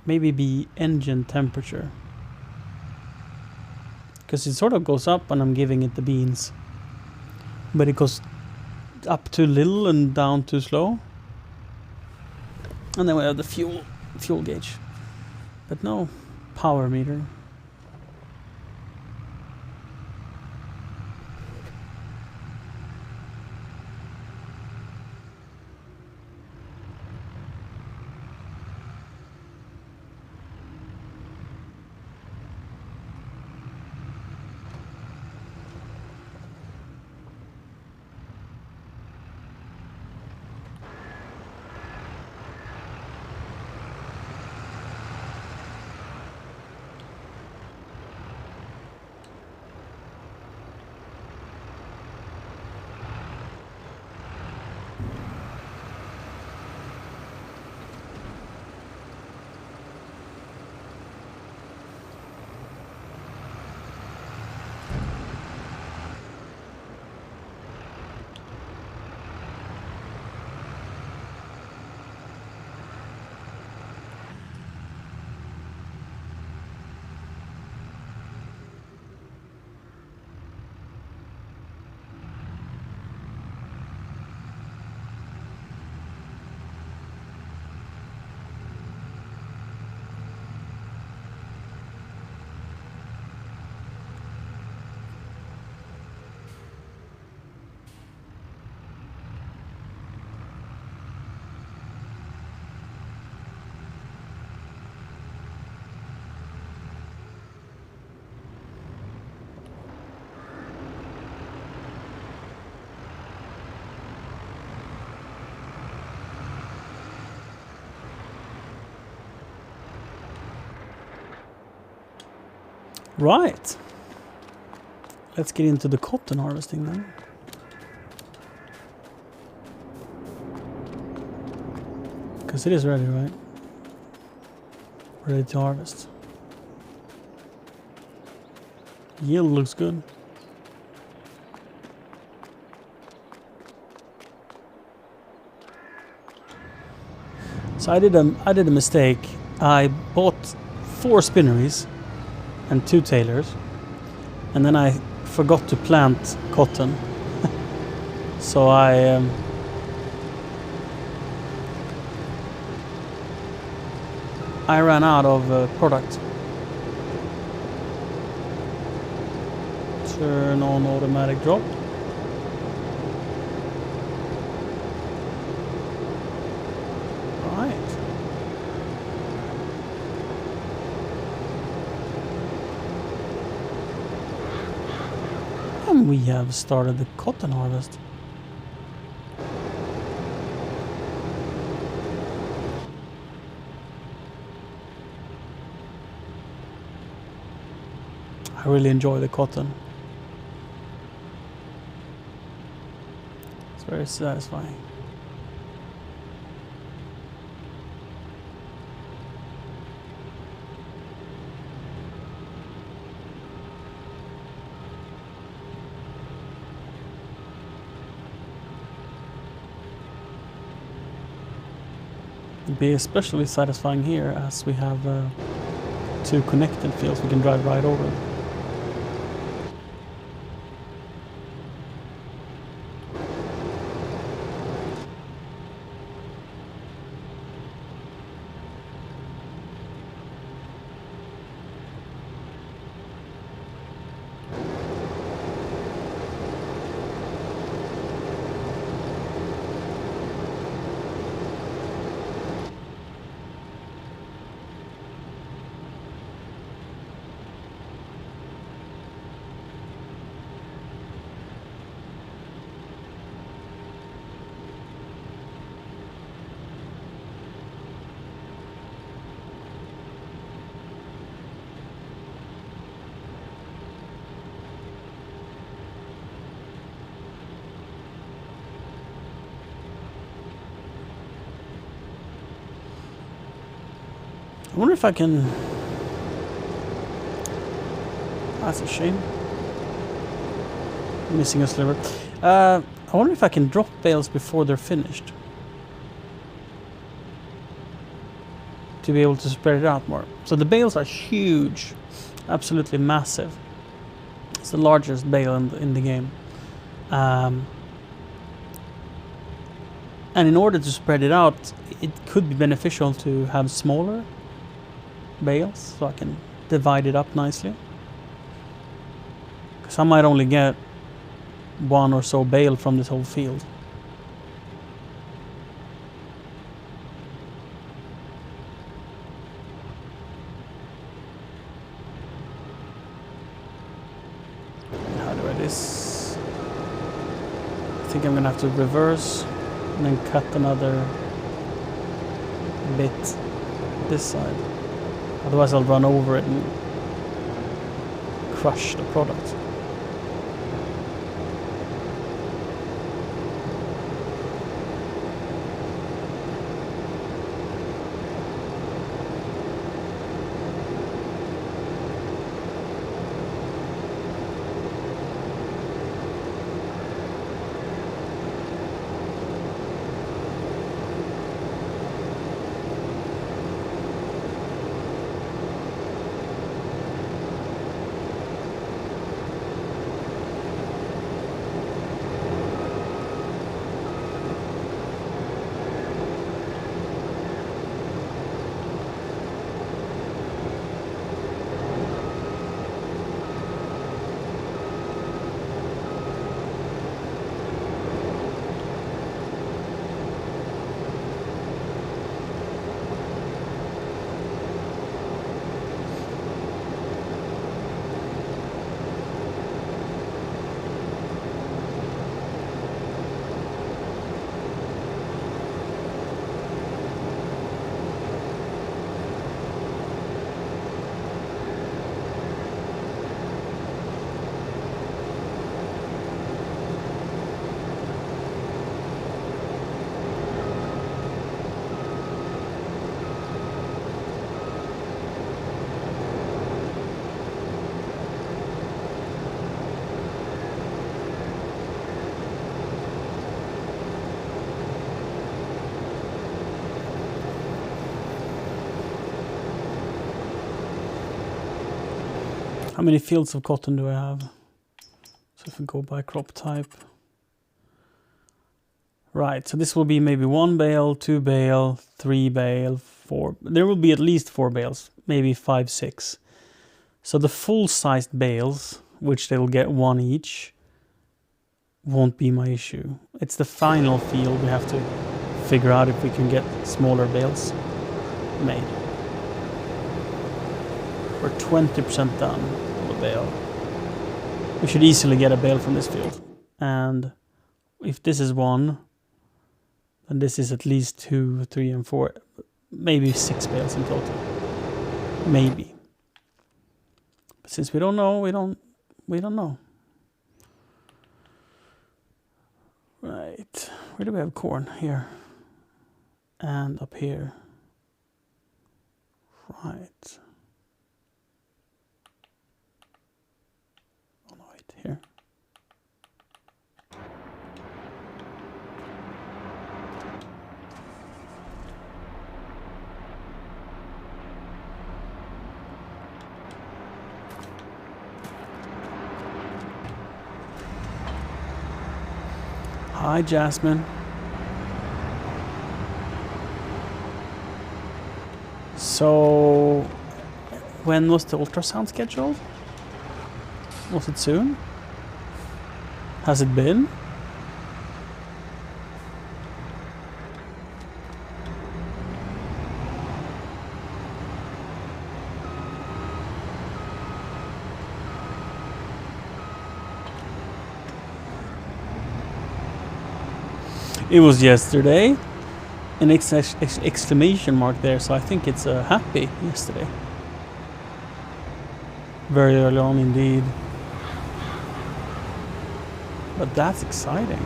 maybe be engine temperature, because it sort of goes up when I'm giving it the beans, but it goes up too little and down too slow. And then we have the fuel gauge, but no power meter. Right. Let's get into the cotton harvesting then. Because it is ready, right? Ready to harvest. Yield looks good. So I did a mistake. I bought 4 spinneries and 2 tailors, and then I forgot to plant cotton. So I ran out of product. Turn on automatic drop. Right. And we have started the cotton harvest. I really enjoy the cotton. It's very satisfying. It'll be especially satisfying here as we have 2 connected fields we can drive right over. I wonder if I can... That's a shame. Missing a sliver. I wonder if I can drop bales before they're finished. To be able to spread it out more. So the bales are huge. Absolutely massive. It's the largest bale in the game. And in order to spread it out, it could be beneficial to have smaller bales, so I can divide it up nicely. Because I might only get one or so bale from this whole field. How do I do this? I think I'm gonna have to reverse and then cut another bit this side. Otherwise I'll run over it and crush the product. How many fields of cotton do I have? So if we go by crop type. Right, so this will be maybe 1 bale, 2 bale, 3 bale, 4. There will be at least 4 bales, maybe 5, 6. So the full-sized bales, which they will get 1 each, won't be my issue. It's the final field we have to figure out if we can get smaller bales made. We're 20% done with a bale. We should easily get a bale from this field. And if this is 1, then this is at least 2, 3, and 4. Maybe 6 bales in total. Maybe. But since we don't know, we don't know. Right. Where do we have corn? Here. And up here. Right. Oh no, wait, here. Hi, Jasmine. So, when was the ultrasound scheduled? Was it soon? Has it been? It was yesterday. An exclamation mark there, so I think it's happy yesterday. Very early on indeed. But that's exciting.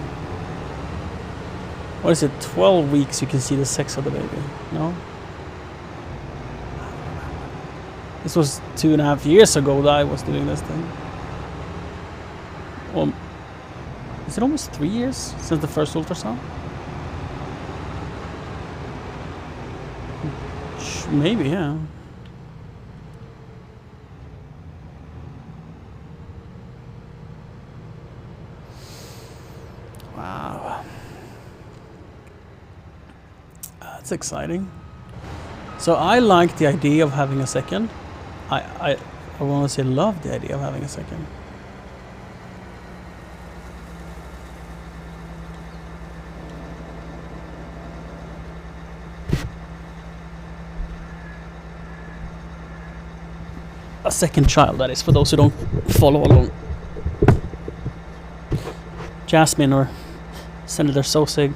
What is it, 12 weeks you can see the sex of the baby? No? This was 2.5 years ago that I was doing this thing. Is it almost 3 years since the first ultrasound? Maybe, yeah. Wow. That's exciting. So I like the idea of having a second. I want to say love the idea of having a second. A second child, that is, for those who don't follow along. Jasmine, or Senator Sosig,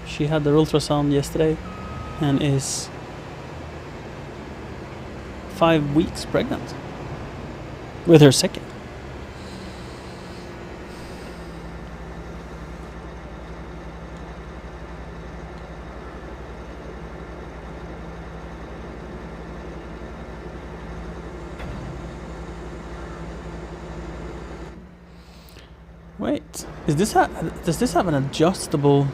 she had their ultrasound yesterday and is 5 weeks pregnant with her second. Wait, does this have an adjustable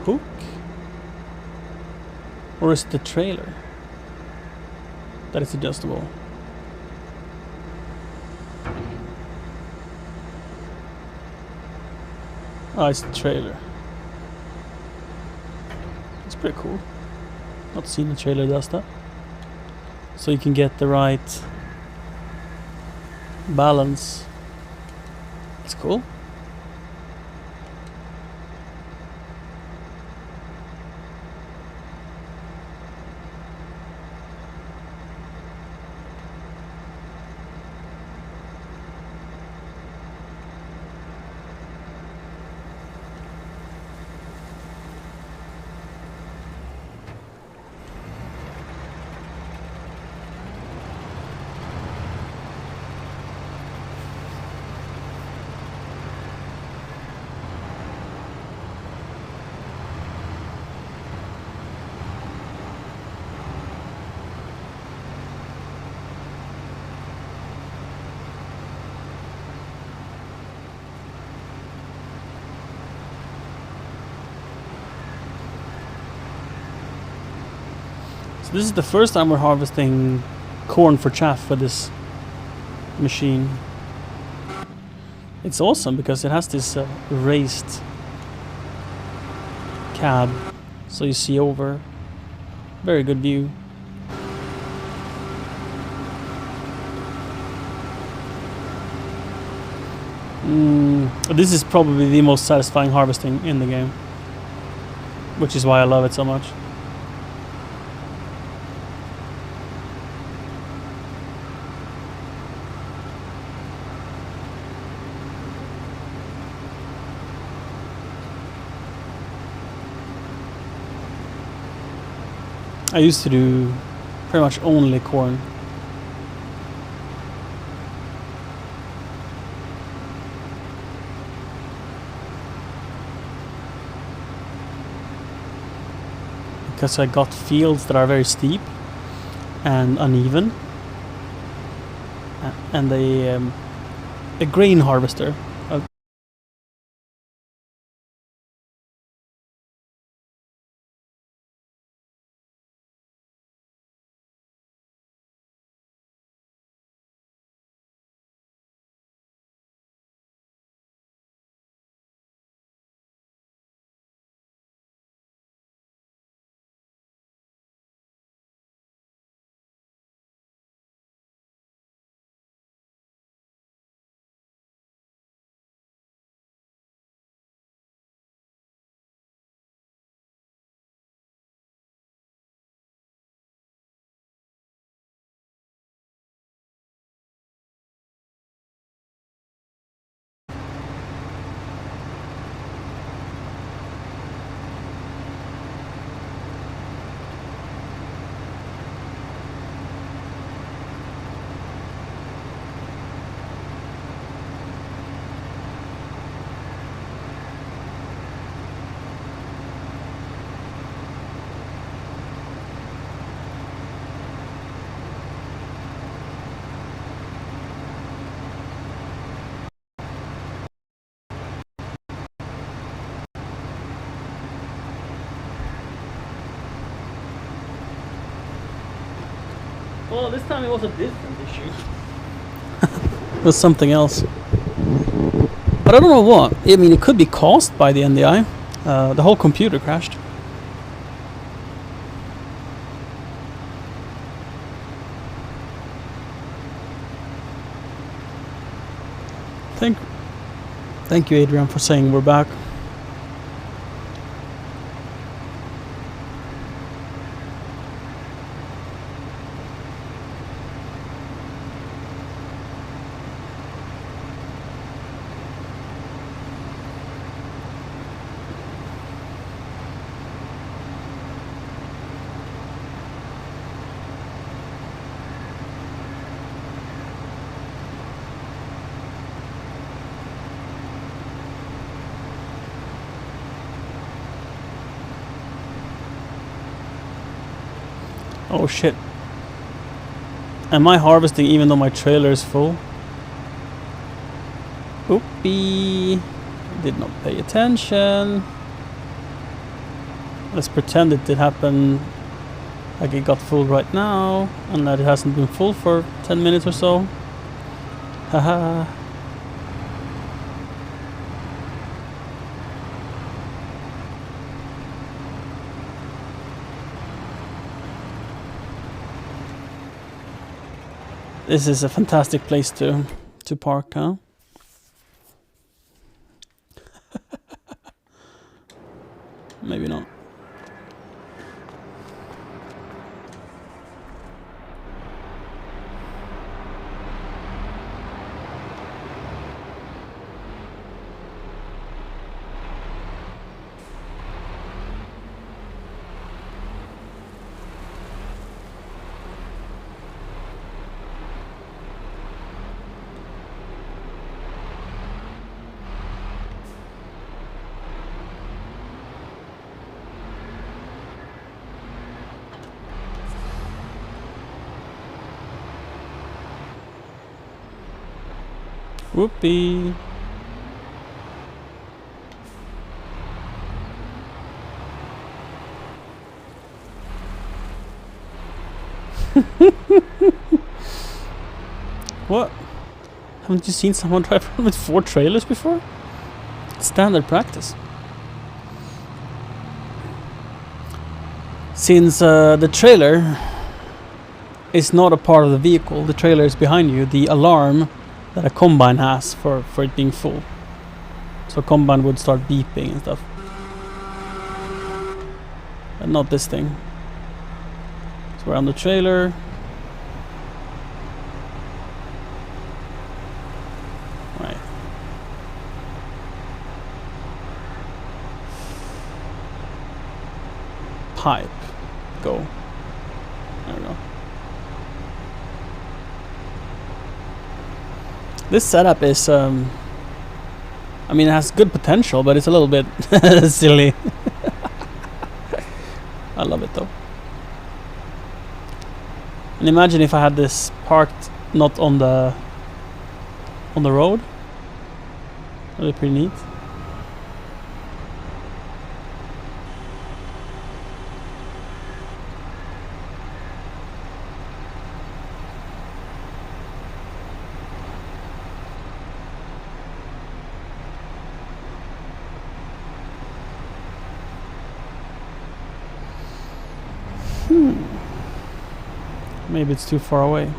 hook? Or is it the trailer that is adjustable? Oh, it's the trailer. It's pretty cool. Not seen a trailer does that. So you can get the right balance. It's cool. This is the first time we're harvesting corn for chaff with this machine. It's awesome because it has this raised cab, so you see over. Very good view. This is probably the most satisfying harvesting in the game, which is why I love it so much. I used to do pretty much only corn. Because I got fields that are very steep and uneven. And a grain harvester Well, this time it was a different issue. It was something else. But I don't know what. I mean, it could be caused by the NDI. The whole computer crashed. Thank you, Adrian, for saying we're back. Oh shit. Am I harvesting even though my trailer is full? Oopie. Did not pay attention. Let's pretend it did happen like it got full right now and that it hasn't been full for 10 minutes or so. Haha. This is a fantastic place to park, huh? Maybe not. Whoopee. What? Haven't you seen someone drive around with 4 trailers before? It's standard practice. Since the trailer is not a part of the vehicle, the trailer is behind you, the alarm that a combine has for it being full. So combine would start beeping and stuff. And not this thing. So we're on the trailer. Right. Pipe. Go. There we go. This setup is, I mean, it has good potential, but it's a little bit silly. I love it though. And imagine if I had this parked not on the road. That'd be pretty neat. Maybe it's too far away.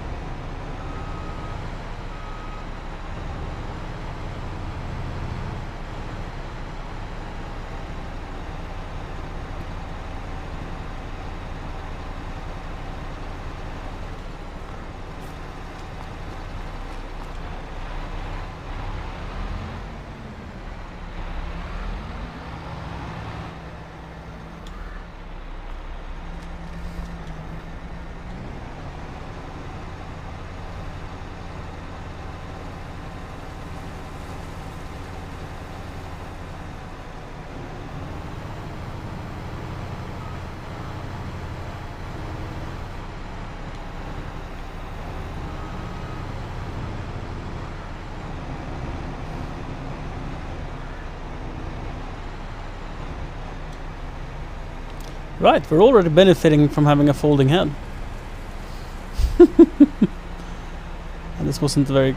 Right, we're already benefiting from having a folding head. This wasn't very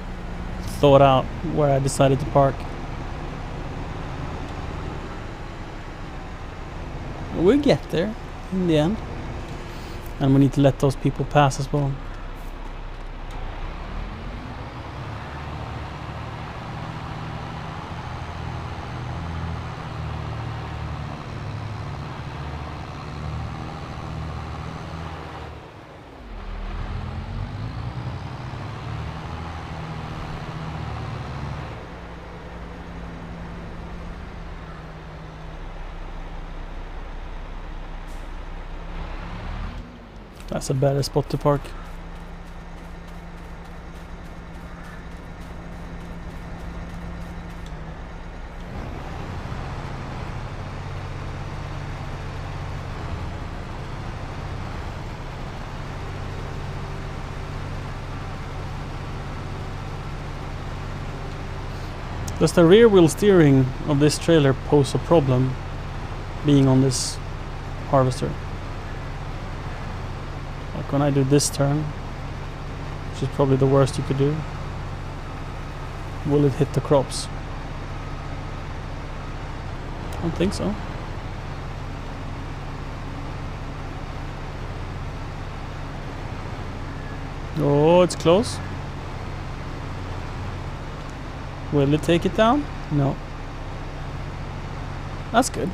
thought out where I decided to park. We'll get there in the end. And we need to let those people pass as well. That's a better spot to park. Does the rear wheel steering of this trailer pose a problem being on this harvester? Like when I do this turn, which is probably the worst you could do, will it hit the crops? I don't think so. Oh, it's close. Will it take it down? No. That's good.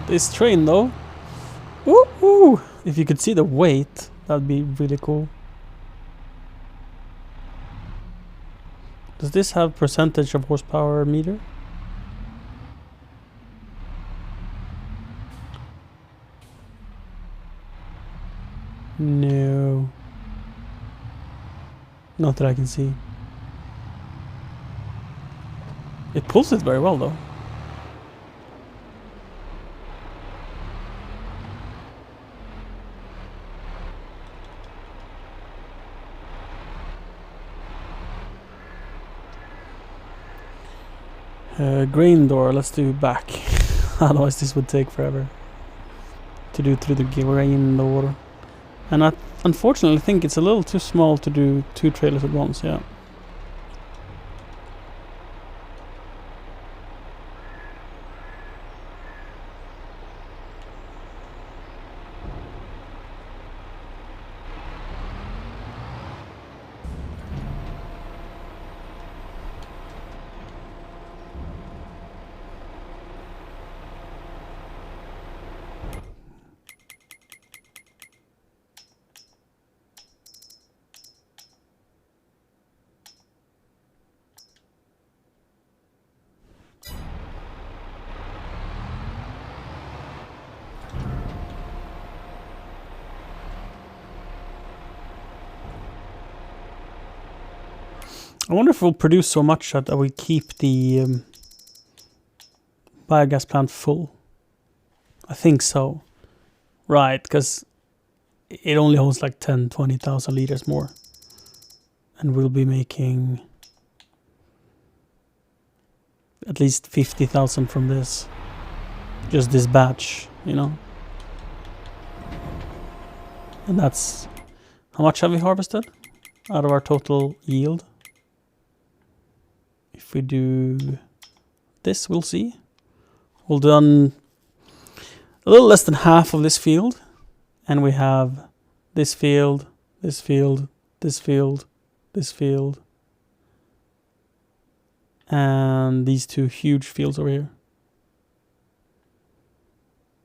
this train though. Ooh, ooh. If you could see the weight, that'd be really cool. Does this have percentage of horsepower meter? No. Not that I can see. It pulls it very well though. Grain door, let's do back. Otherwise this would take forever to do through the grain door. And I unfortunately think it's a little too small to do 2 trailers at once, yeah. I wonder if we'll produce so much that we keep the biogas plant full. I think so. Right, because it only holds like 10-20,000 liters more. And we'll be making at least 50,000 from this. Just this batch, you know. And that's... How much have we harvested out of our total yield? If we do this, we'll see. We'll done a little less than half of this field. And we have this field, this field, this field, this field. And these 2 huge fields over here.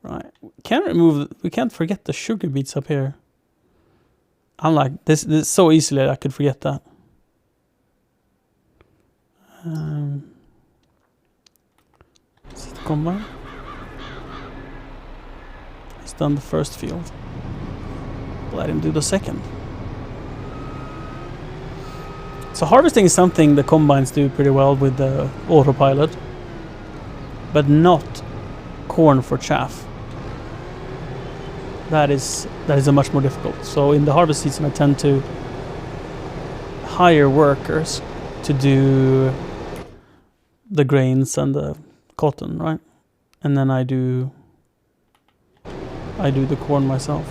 Right. We can't forget the sugar beets up here. I'm like, this so easily I could forget that. Is it combine? He's done the first field. Let him do the second. So harvesting is something the combines do pretty well with the autopilot, but not corn for chaff. That is a much more difficult. So in the harvest season, I tend to hire workers to do the grains and the cotton, right? And then I do the corn myself.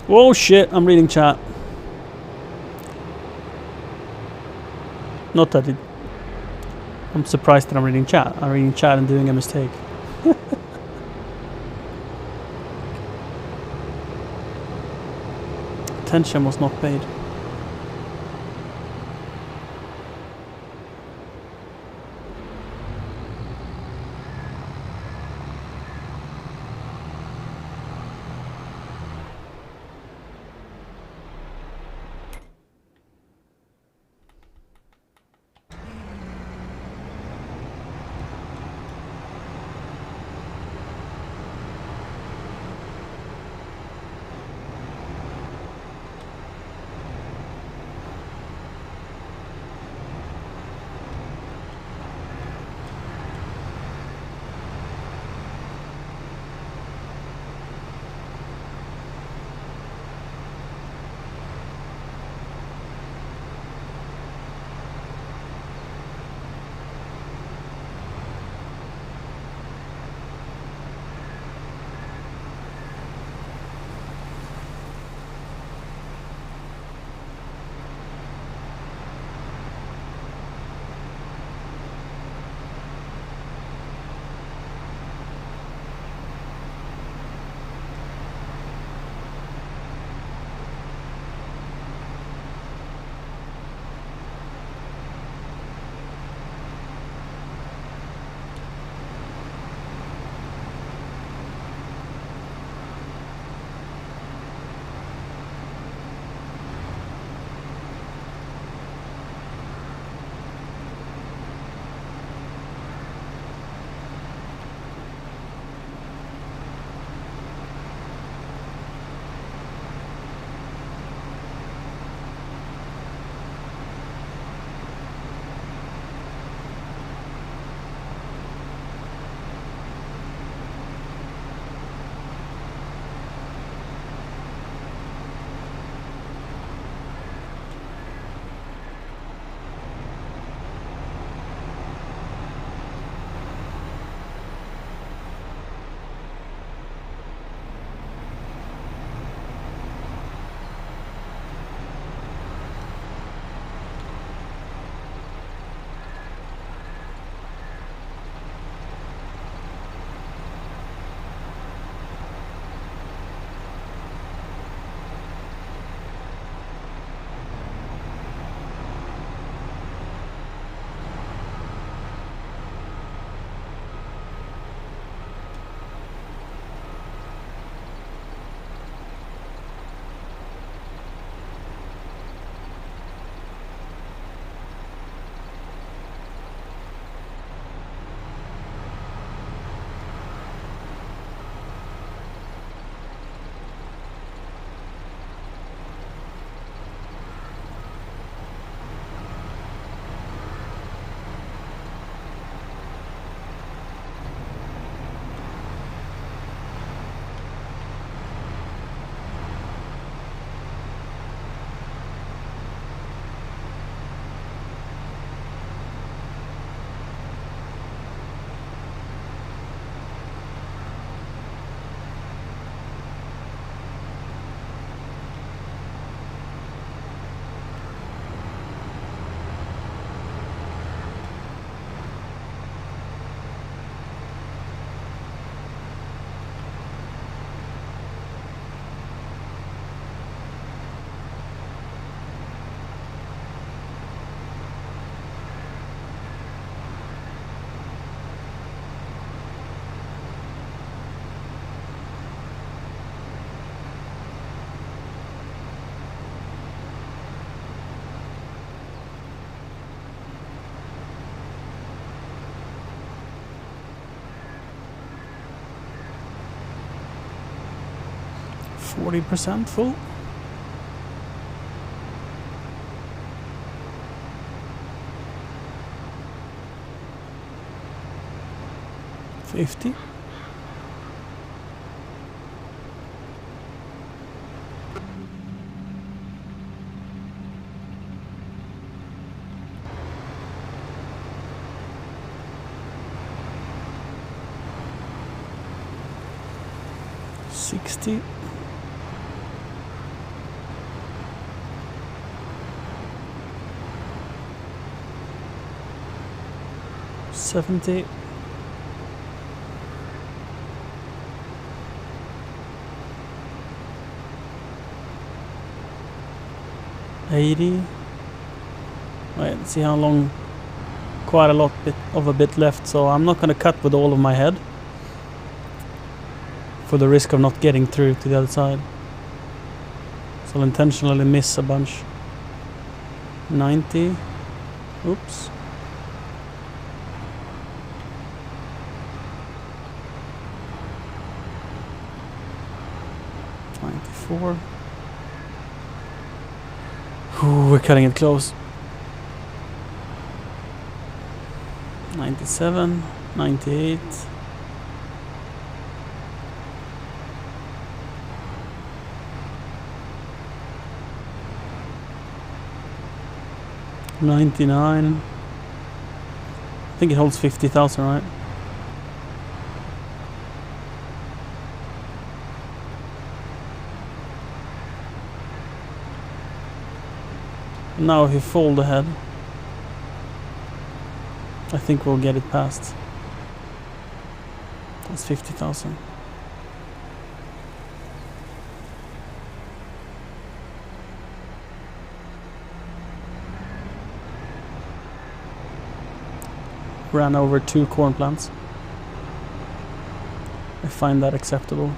Whoa, shit, I'm reading chat. Not that I'm surprised that I'm reading chat. I'm reading chat and doing a mistake. Attention was not paid. 40% full. $50. $60. $70. $80. Wait, let's see how long. Quite a lot of a bit left, so I'm not gonna cut with all of my head for the risk of not getting through to the other side. So I'll intentionally miss a bunch. 90. Oops. $94. Ooh, we're cutting it close. 97, 98. $99. I think it holds 50,000, right? Now if you fold ahead, I think we'll get it past. That's 50,000. Ran over 2 corn plants. I find that acceptable.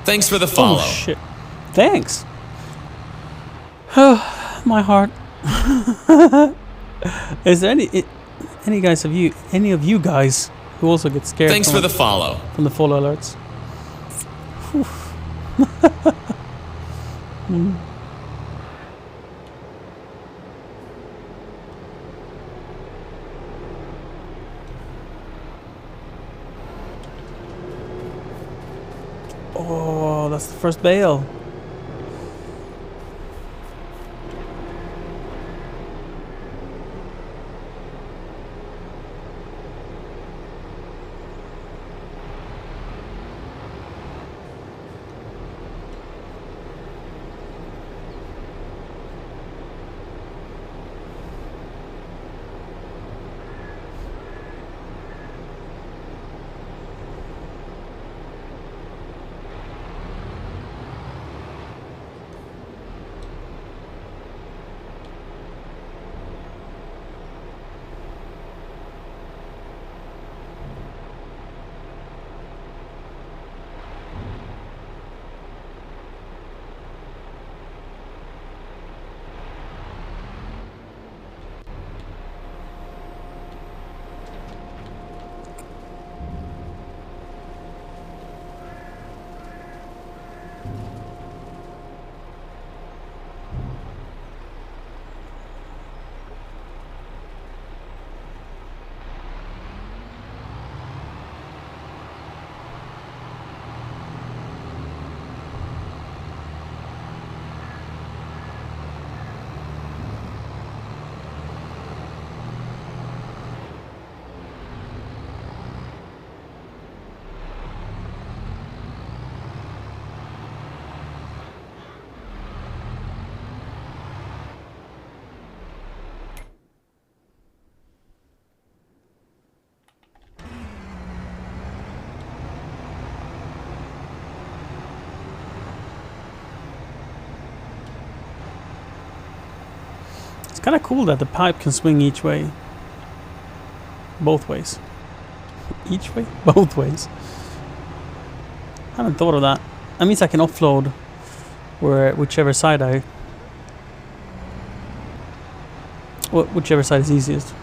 Thanks for the follow. Oh shit. Thanks. Oh, my heart. Is there any guys of you, any of you guys who also get scared? Thanks for the follow. From the follow alerts. Oh, that's the first bale. kind of cool that the pipe can swing each way. Both ways. Each way? Both ways. I haven't thought of that. That means I can offload whichever side whichever side is easiest.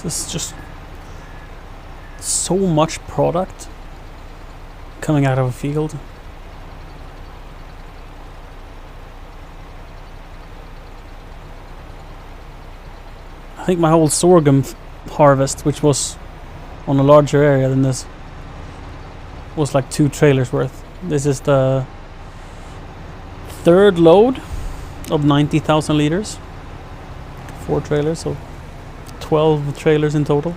This is just so much product coming out of a field. I think my whole sorghum harvest, which was on a larger area than this, was like 2 trailers worth. This is the 3rd load of 90,000 liters. 4 trailers, so 12 trailers in total.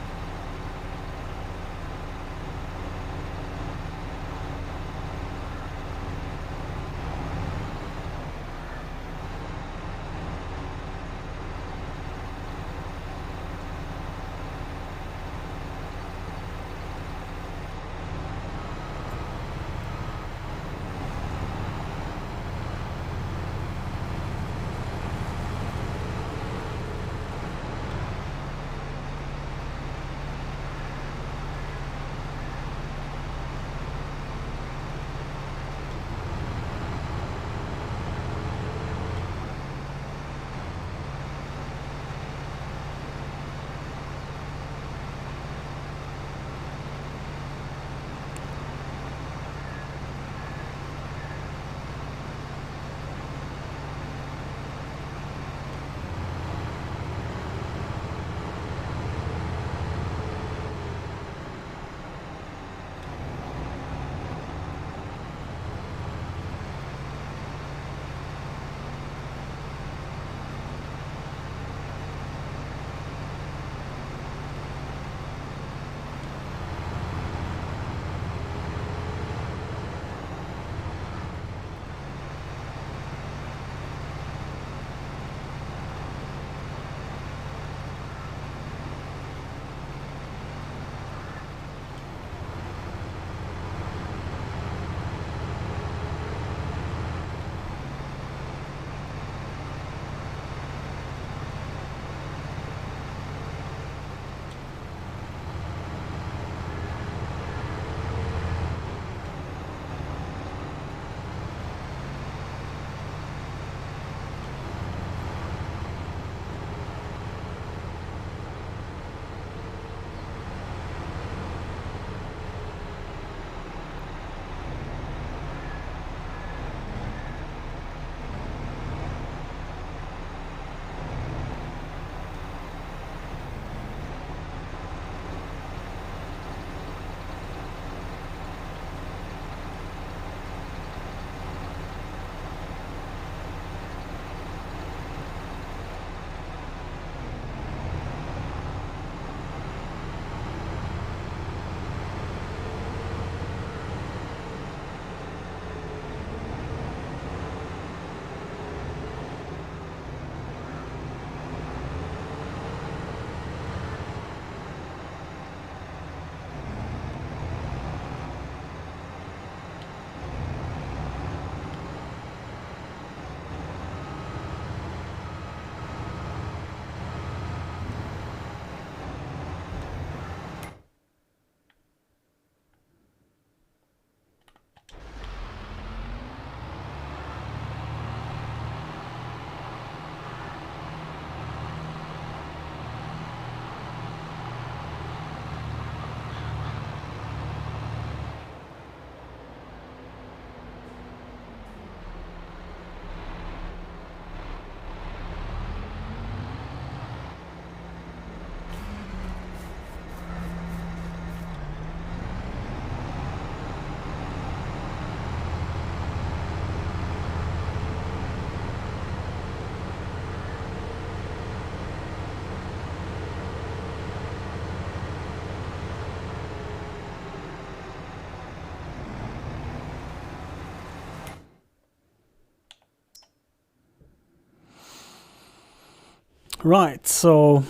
Right, so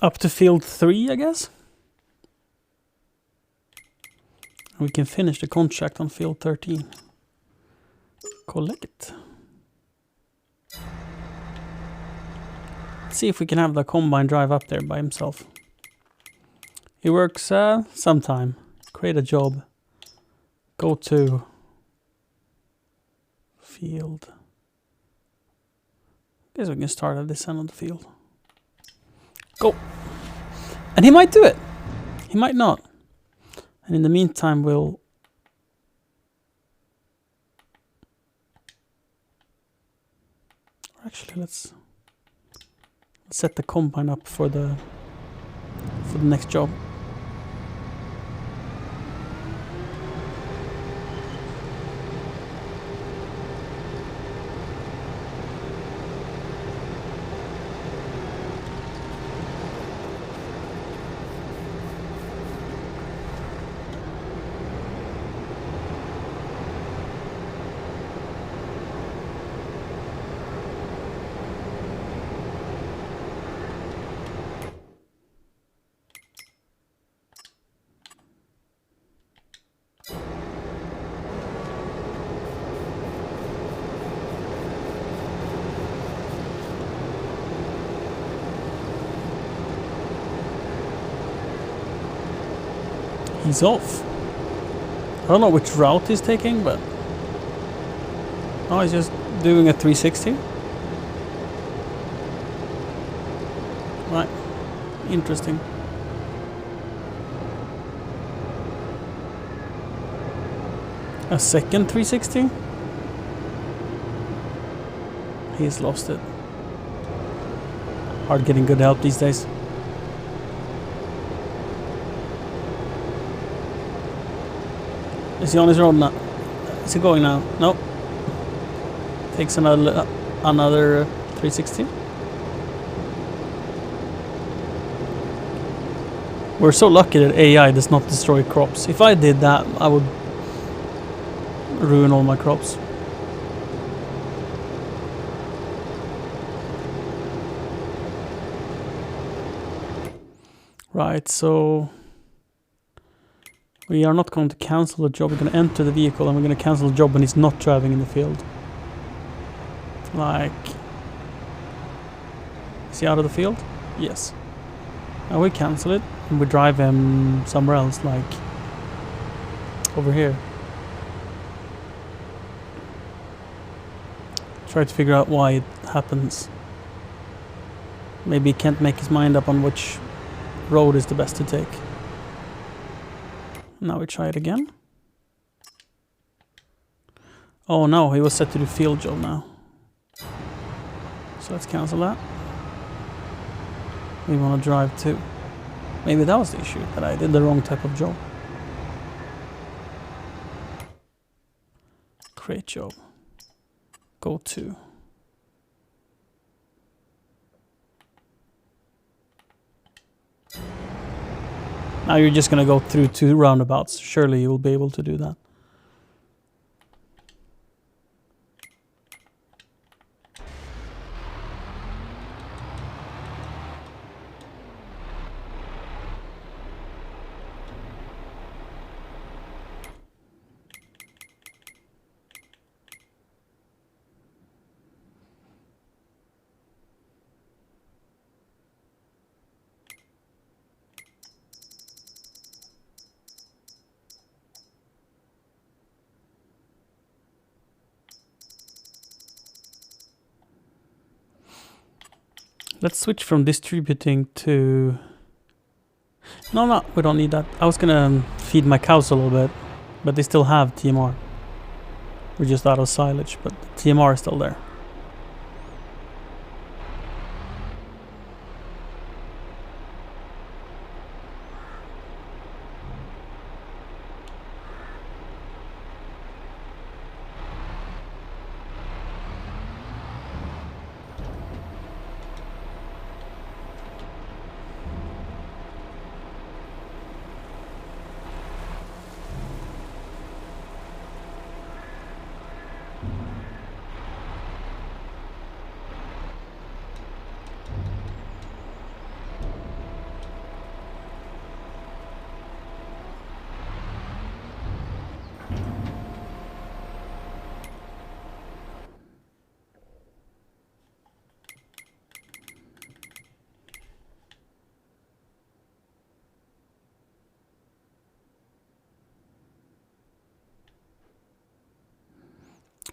up to field 3, I guess. We can finish the contract on field 13. Collect. Let's see if we can have the combine drive up there by himself. He works sometime. Create a job. Go to field. Guess we can start at this end of the field. Go. And he might do it. He might not. And in the meantime, we'll... Actually, let's set the combine up for the next job. He's off. I don't know which route he's taking, but... Oh, he's just doing a 360. Right. Interesting. A second 360? He's lost it. Hard getting good help these days. Is he on his road now? Is he going now? Nope. Takes another 360. We're so lucky that AI does not destroy crops. If I did that, I would ruin all my crops. Right, so... We are not going to cancel the job. We're going to enter the vehicle and we're going to cancel the job when he's not driving in the field. Like... Is he out of the field? Yes. Now we cancel it and we drive him somewhere else, like... over here. Try to figure out why it happens. Maybe he can't make his mind up on which road is the best to take. Now we try it again. Oh no, he was set to do field job now. So let's cancel that. We want to drive too. Maybe that was the issue, that I did the wrong type of job. Create job. Go to. Now you're just gonna go through 2 roundabouts. Surely you will be able to do that. Let's switch from distributing to... No, we don't need that. I was gonna feed my cows a little bit, but they still have TMR. We're just out of silage, but the TMR is still there.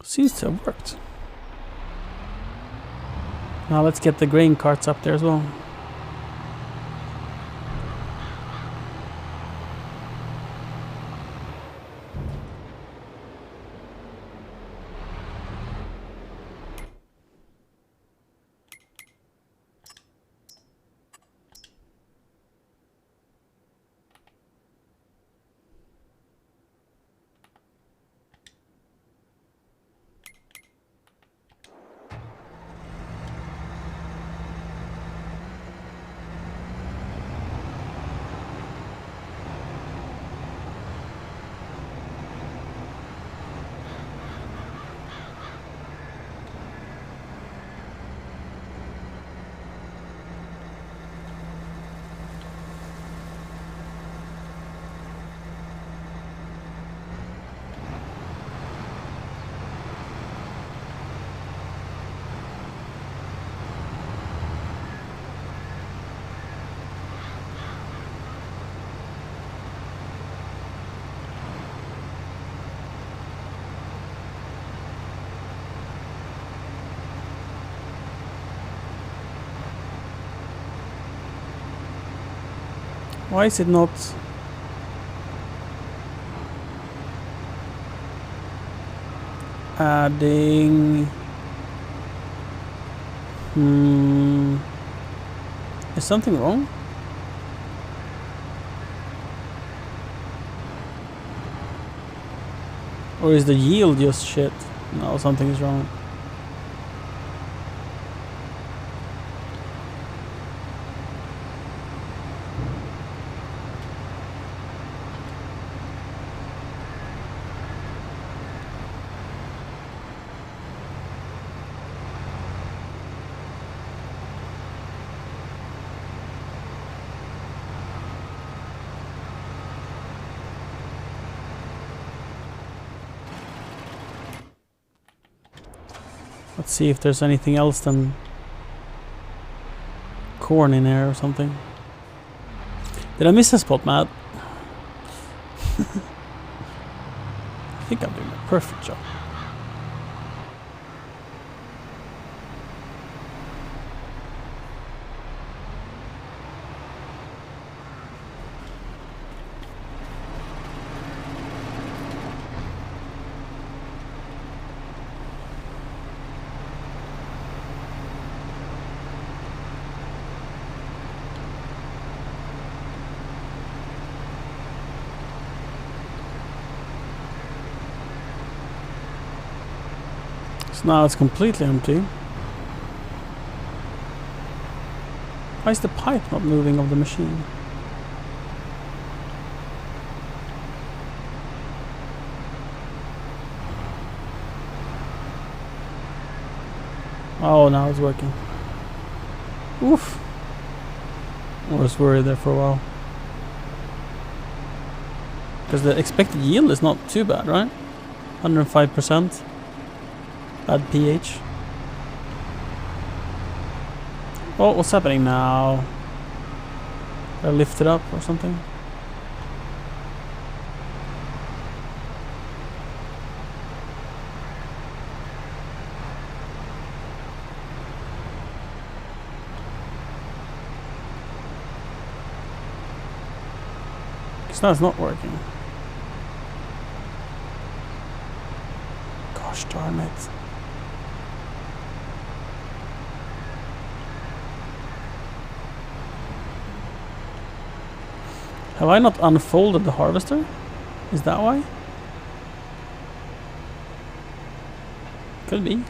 Seems to have worked. Now let's get the grain carts up there as well. Why is it not? Adding. Is something wrong? Or is the yield just shit? No, something is wrong. Let's see if there's anything else than corn in there or something. Did I miss a spot, Matt? I think I'm doing a perfect job. Now it's completely empty. Why is the pipe not moving of the machine? Oh, now it's working. Oof. I was worried there for a while. Because the expected yield is not too bad, right? 105%. Bad pH. Oh, what's happening now? Did I lift it up or something? Because now it's not working. Gosh darn it. Have I not unfolded the harvester? Is that why? Could be.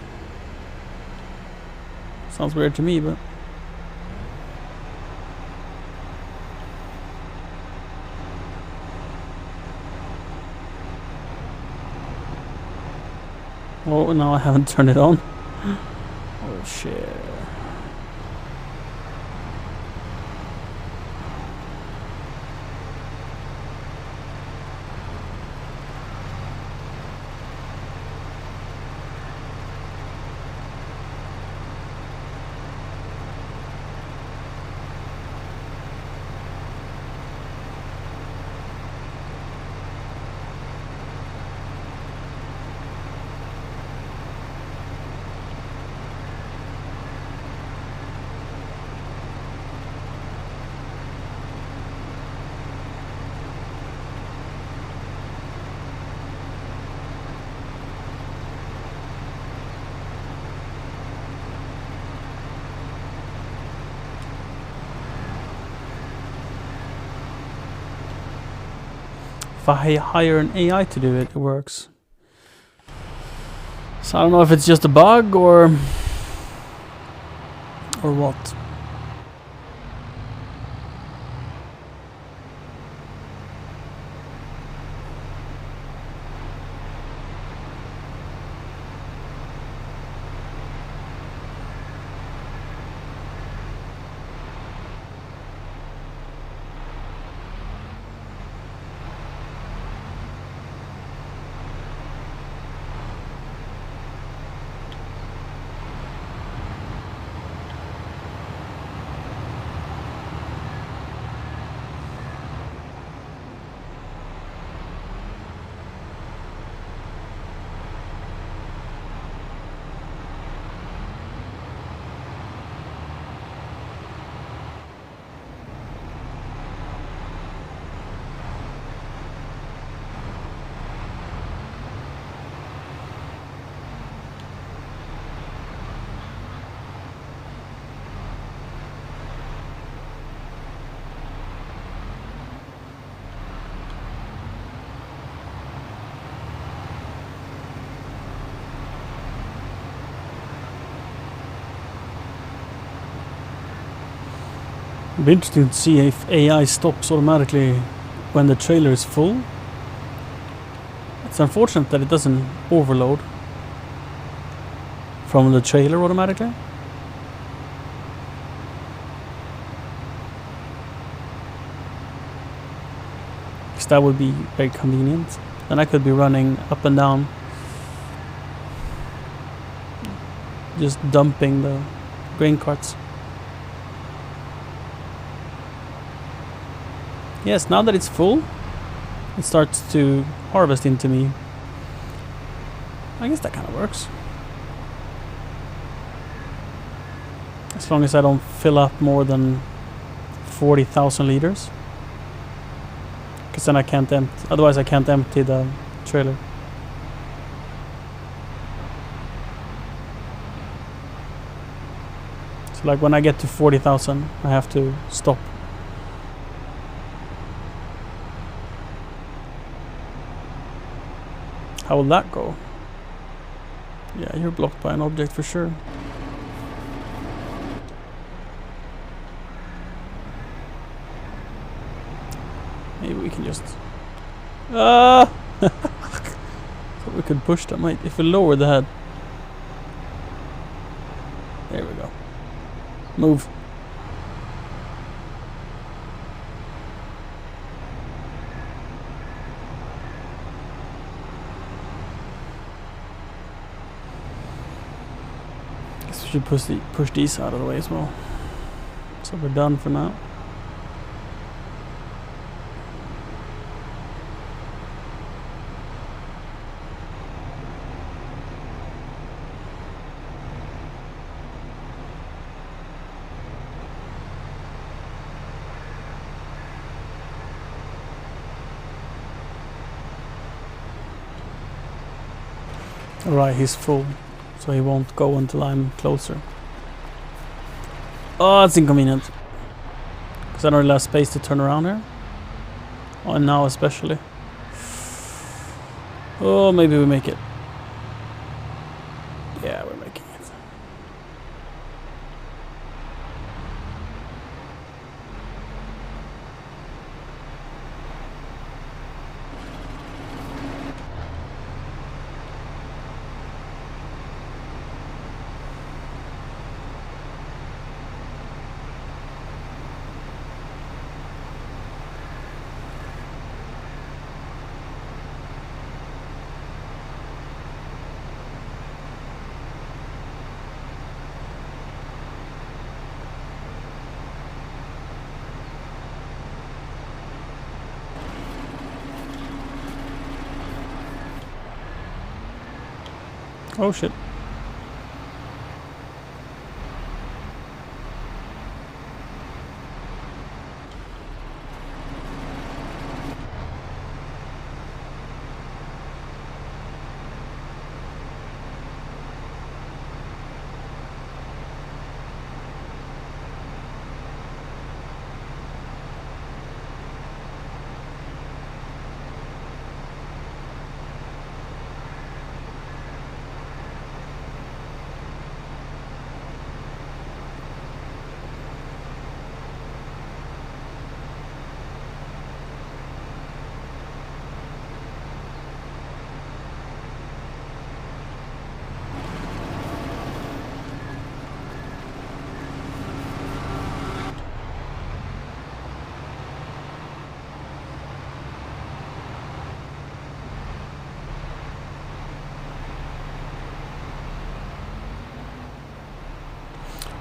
Sounds weird to me, but... Oh, now I haven't turned it on. Oh shit. If I hire an AI to do it, it works. So I don't know if it's just a bug or what. It'd be interesting to see if AI stops automatically when the trailer is full. It's unfortunate that it doesn't overload from the trailer automatically. Because that would be very convenient. Then I could be running up and down, just dumping the grain carts. Yes, now that it's full, it starts to harvest into me. I guess that kind of works. As long as I don't fill up more than 40,000 liters. Because then I can't empty, otherwise I can't empty the trailer. So like when I get to 40,000, I have to stop. How will that go? Yeah, you're blocked by an object for sure. Maybe we can just... Ah! Thought we could push that, mate. If we lower the head. There we go. Move. Guess we should push these out of the way as well. So we're done for now. Alright, he's full, so he won't go until I'm closer. Oh, it's inconvenient. Because I don't really have space to turn around here. Oh, and now especially. Oh, maybe we make it. Yeah, we're making it. Oh shit.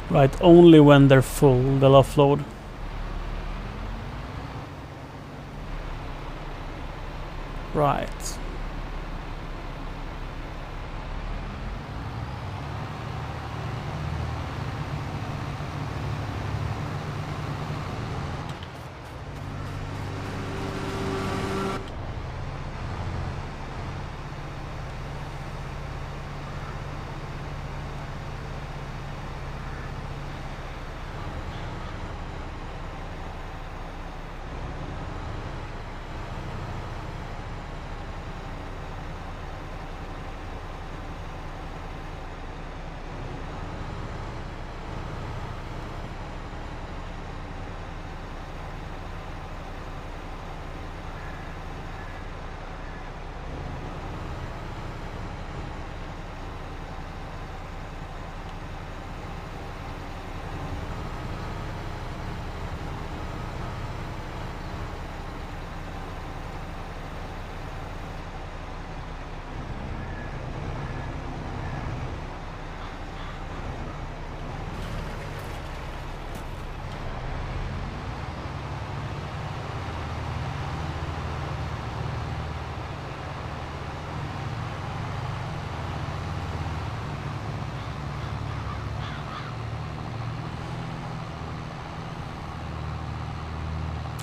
Right, only when they're full they'll offload. Right.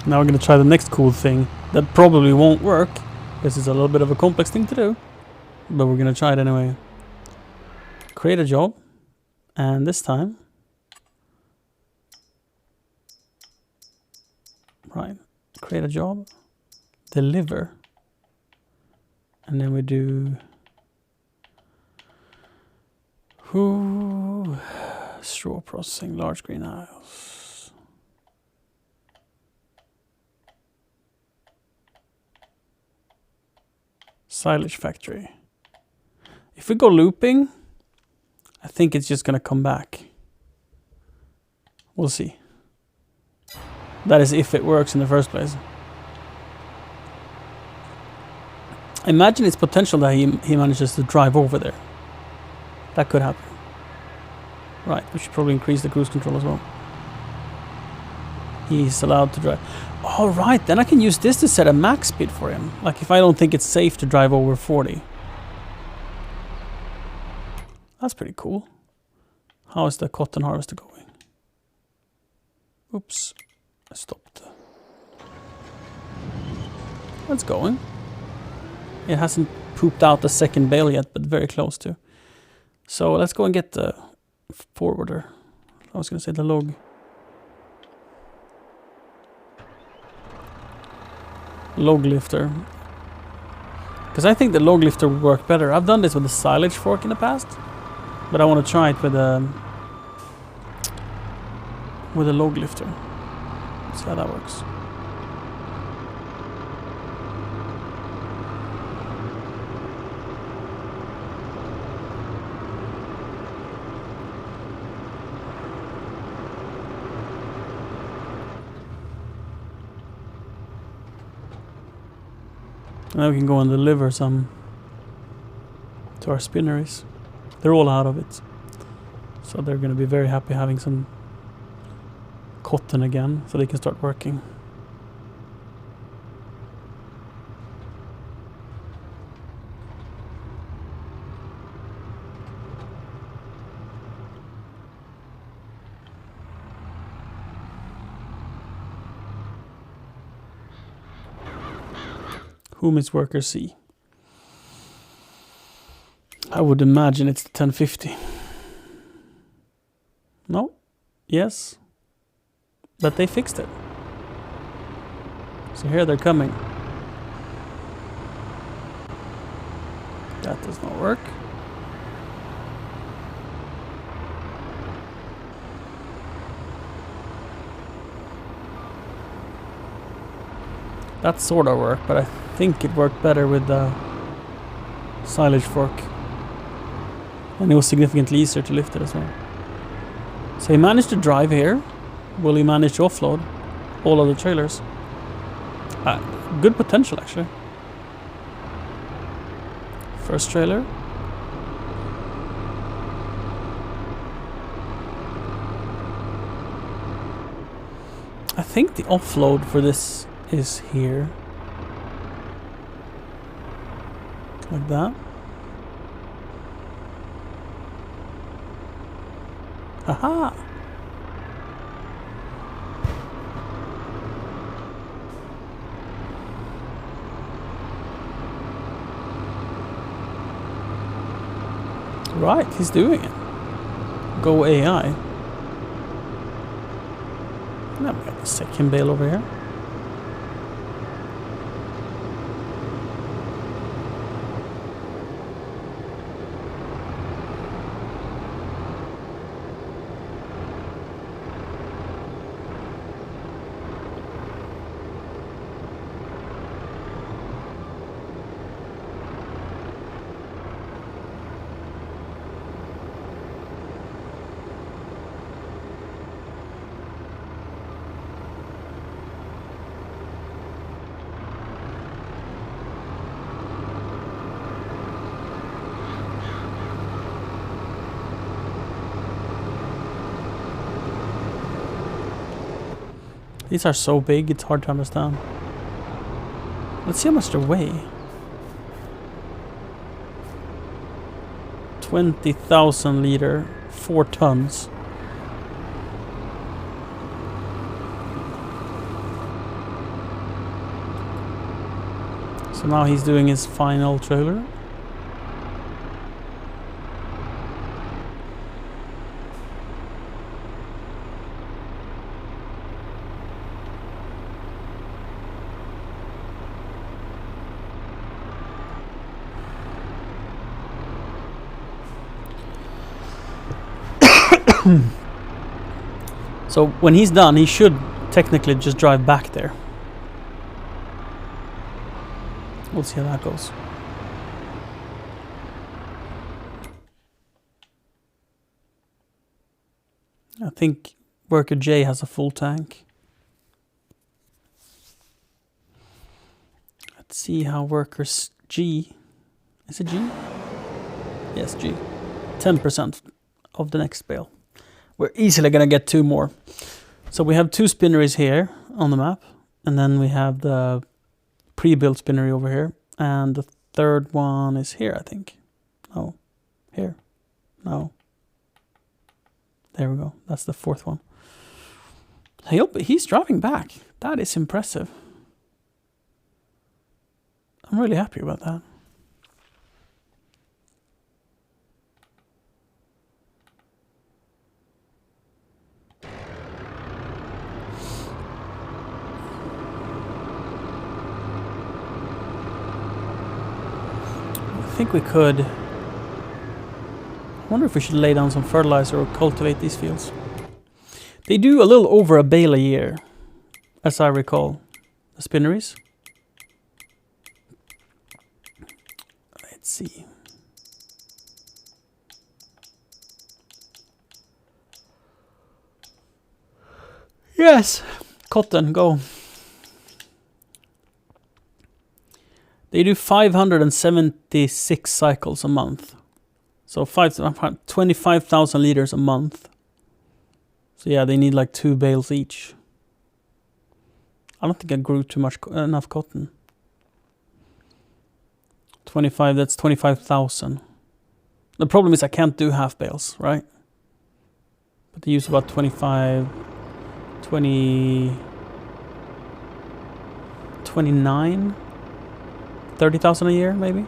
Now we're gonna try the next cool thing that probably won't work. This is a little bit of a complex thing to do, but we're gonna try it anyway. Create a job, and this time, right, create a job, deliver, and then we do straw processing, large greenhouse. Silage factory. If we go looping, I think it's just gonna come back. We'll see. That is if it works in the first place. Imagine its potential that he manages to drive over there. That could happen. Right, we should probably increase the cruise control as well. He's allowed to drive. All right, then I can use this to set a max speed for him. Like if I don't think it's safe to drive over 40. That's pretty cool. How is the cotton harvester going? Oops, I stopped. It's going. It hasn't pooped out the second bale yet, but very close to. So let's go and get the forwarder. I was gonna say the log. Log lifter. Because I think the log lifter would work better. I've done this with the silage fork in the past, but I want to try it with a log lifter. See how that works. Now we can go and deliver some to our spinneries. They're all out of it. So they're going to be very happy having some cotton again so they can start working. Whom is worker C? I would imagine it's the 1050. No? Yes? But they fixed it. So here they're coming. That does not work. That sort of worked, but I think it worked better with the silage fork. And it was significantly easier to lift it as well. So he managed to drive here. Will he manage to offload all of the trailers? Good potential, actually. First trailer. I think the offload for this is here. Like that. Haha! Right, he's doing it. Go AI. Now we got the second bale over here. These are so big, it's hard to understand. Let's see how much they weigh. 20,000 liter, 4 tons. So now he's doing his final trailer. So when he's done, he should technically just drive back there. We'll see how that goes. I think worker J has a full tank. Let's see how workers G... Is it G? Yes, G. 10% of the next bale. We're easily gonna get 2 more. So we have 2 spinneries here on the map, and then we have the pre-built spinnery over here, and the third one is here, I think. No, here. No. There we go. That's the 4th one. He's driving back. That is impressive. I'm really happy about that. I think we could... I wonder if we should lay down some fertilizer or cultivate these fields. They do a little over a bale a year, as I recall, the spinneries. Let's see. Yes, cotton, go. They do 576 cycles a month. So 25,000 liters a month. So yeah, they need like 2 bales each. I don't think I grew enough cotton. 25, that's 25,000. The problem is I can't do half bales, right? But they use about 29, 30,000 a year, maybe?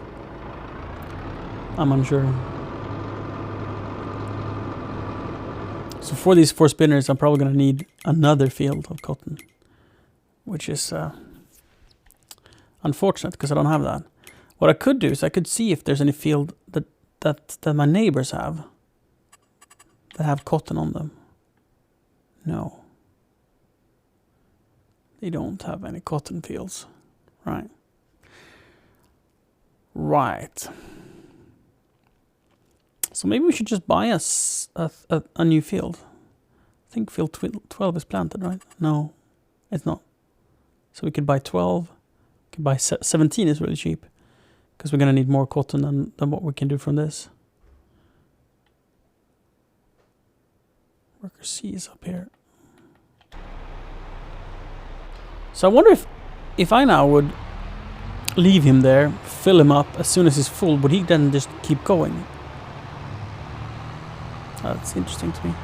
I'm unsure. So for these 4 spinners, I'm probably going to need another field of cotton. Which is unfortunate, because I don't have that. What I could do is I could see if there's any field that my neighbors have. That have cotton on them. No. They don't have any cotton fields. Right. Right. So maybe we should just buy us a new field. I think field 12 is planted, right? No, it's not. So we could buy 12. We could buy 17 is really cheap. Because we're going to need more cotton than what we can do from this. Worker C is up here. So I wonder if I now would leave him there, fill him up as soon as he's full, would he then just keep going? That's interesting to me.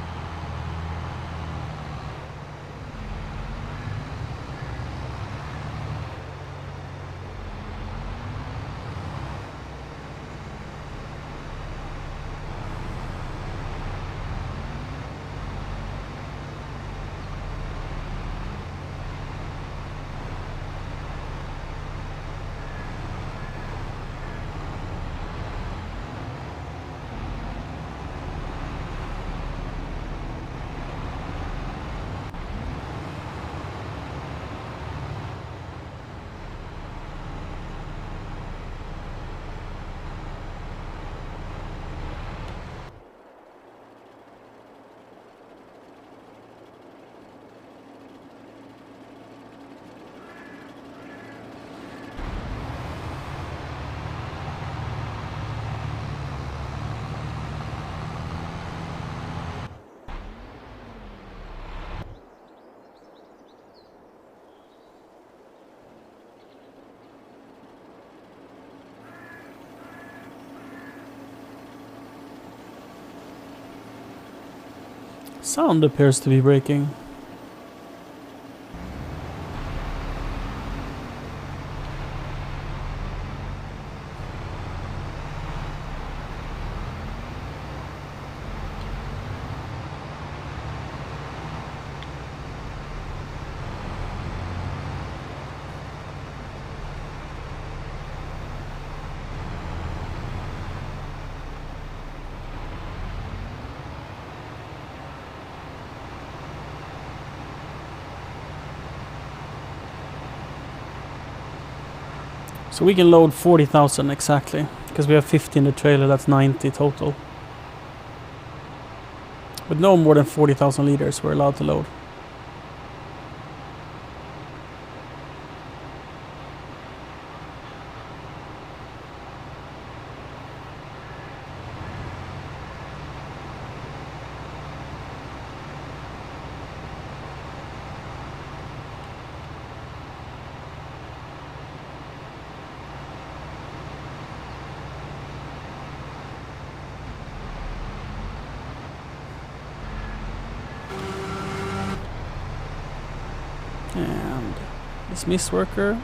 Sound appears to be breaking. So we can load 40,000 exactly. Because we have 50 in the trailer, that's 90 total. But no more than 40,000 liters we're allowed to load. And dismiss worker.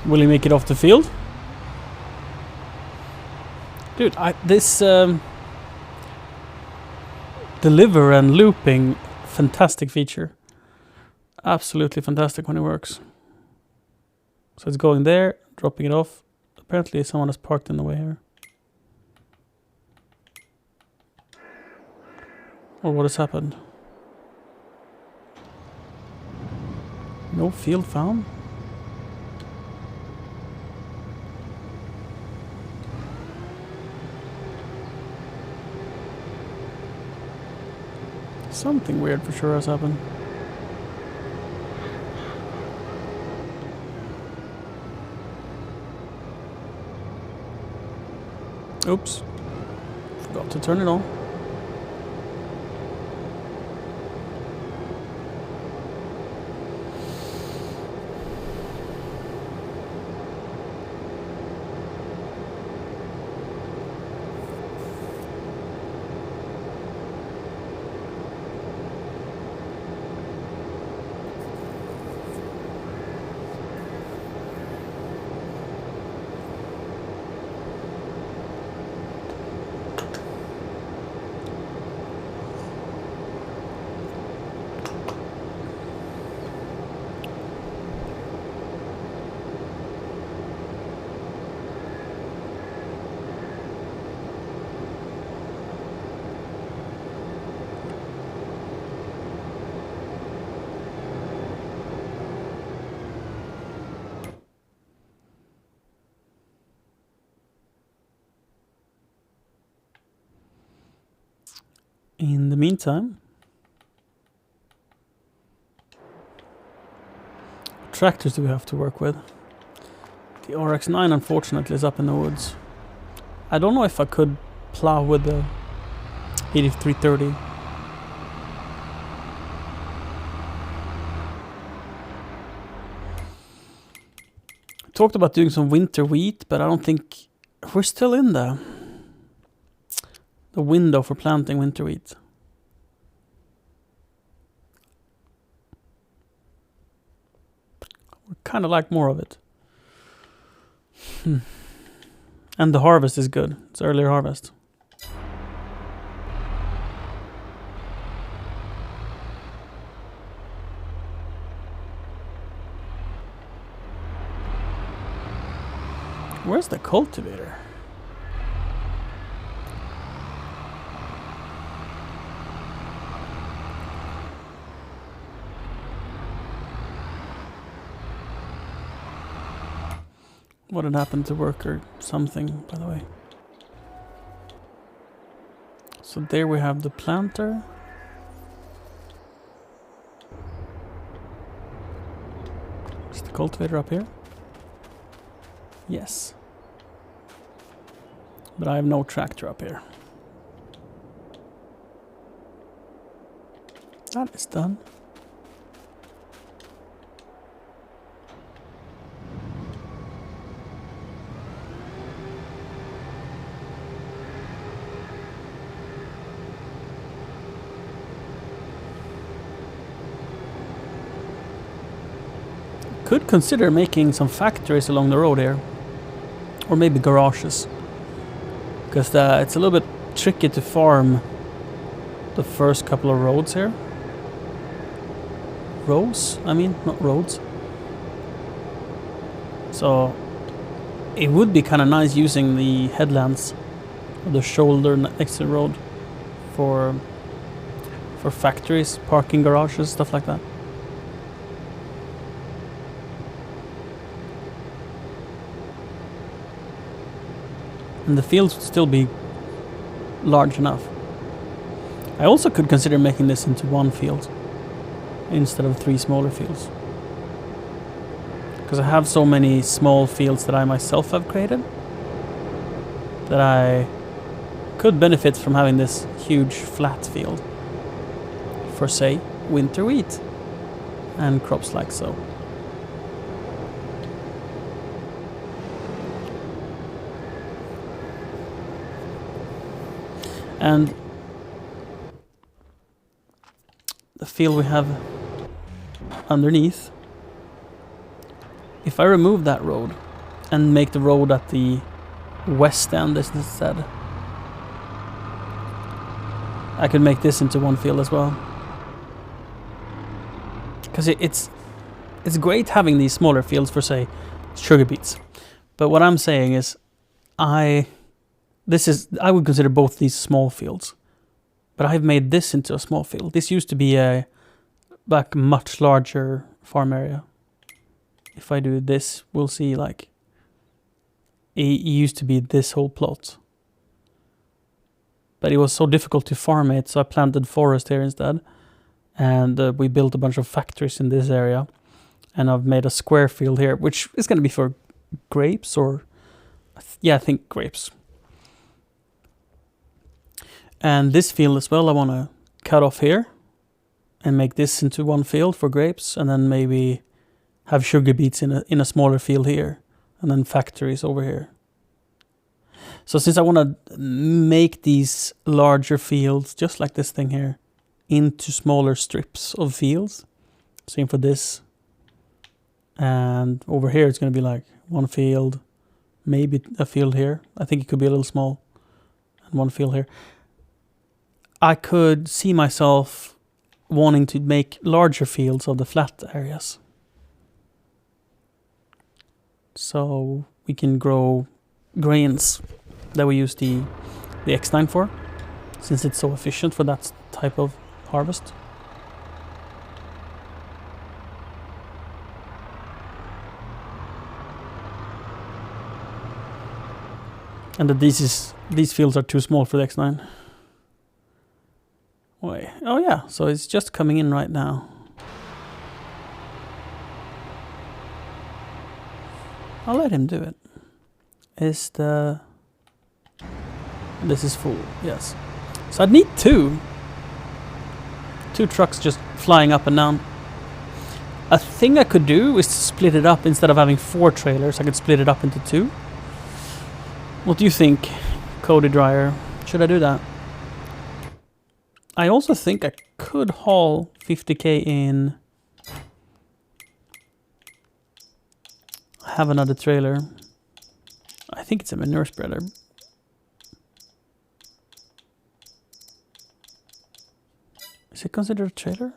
Will he make it off the field? Dude, this deliver and looping, fantastic feature. Absolutely fantastic when it works. So it's going there, dropping it off. Apparently someone has parked in the way here. Or what has happened? No field found? Something weird for sure has happened. Oops. Forgot to turn it on. In the meantime, what tractors do we have to work with? The RX-9 unfortunately is up in the woods. I don't know if I could plow with the 8330. Talked about doing some winter wheat, but I don't think we're still in the window for planting winter wheat. We kind of like more of it. And the harvest is good. It's earlier harvest. Where's the cultivator? What had happened to work or something, by the way. So there we have the planter. Is the cultivator up here? Yes. But I have no tractor up here. That is done. Could consider making some factories along the road here. Or maybe garages. Because it's a little bit tricky to farm the first couple of roads here. Rows? I mean, not roads. So it would be kind of nice using the headlands of the shoulder next to the road for factories, parking garages, stuff like that. And the fields would still be large enough. I also could consider making this into one field instead of 3 smaller fields. Because I have so many small fields that I myself have created that I could benefit from having this huge flat field for, say, winter wheat and crops like so. And the field we have underneath, if I remove that road and make the road at the west end instead, I could make this into one field as well. Because it's great having these smaller fields for, say, sugar beets. But what I'm saying is I would consider both these small fields, but I've made this into a small field. This used to be a much larger farm area. If I do this, we'll see like it used to be this whole plot, but it was so difficult to farm it, so I planted forest here instead, and we built a bunch of factories in this area, and I've made a square field here, which is going to be for grapes, or I think grapes. And this field as well, I want to cut off here and make this into one field for grapes, and then maybe have sugar beets in a smaller field here, and then factories over here. So since I want to make these larger fields, just like this thing here, into smaller strips of fields, same for this, and over here it's going to be like one field, maybe a field here. I think it could be a little small, and one field here. I could see myself wanting to make larger fields of the flat areas. So we can grow grains that we use the X9 for, since it's so efficient for that type of harvest. And that these fields are too small for the X9. Wait, oh yeah, so it's just coming in right now. I'll let him do it. Is the This is full, yes. So I'd need two trucks just flying up and down. A thing I could do is to split it up. Instead of having 4 trailers, I could split it up into 2. What do you think, Cody Dryer? Should I do that? I also think I could haul 50k in. Have another trailer. I think it's a manure spreader. Is it considered a trailer?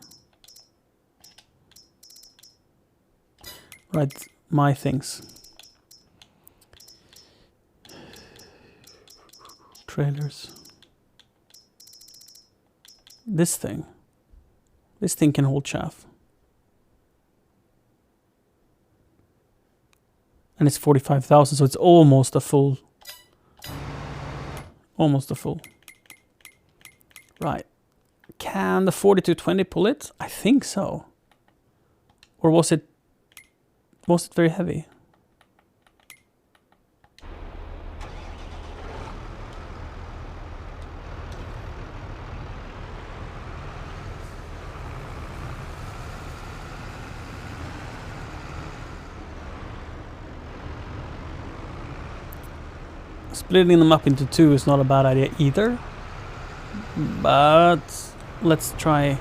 Right, my things. Trailers. This thing can hold chaff. And it's 45,000, so it's almost a full. Almost a full. Right. Can the 4220 pull it? I think so. Or was it very heavy? Splitting them up into 2 is not a bad idea either. But let's try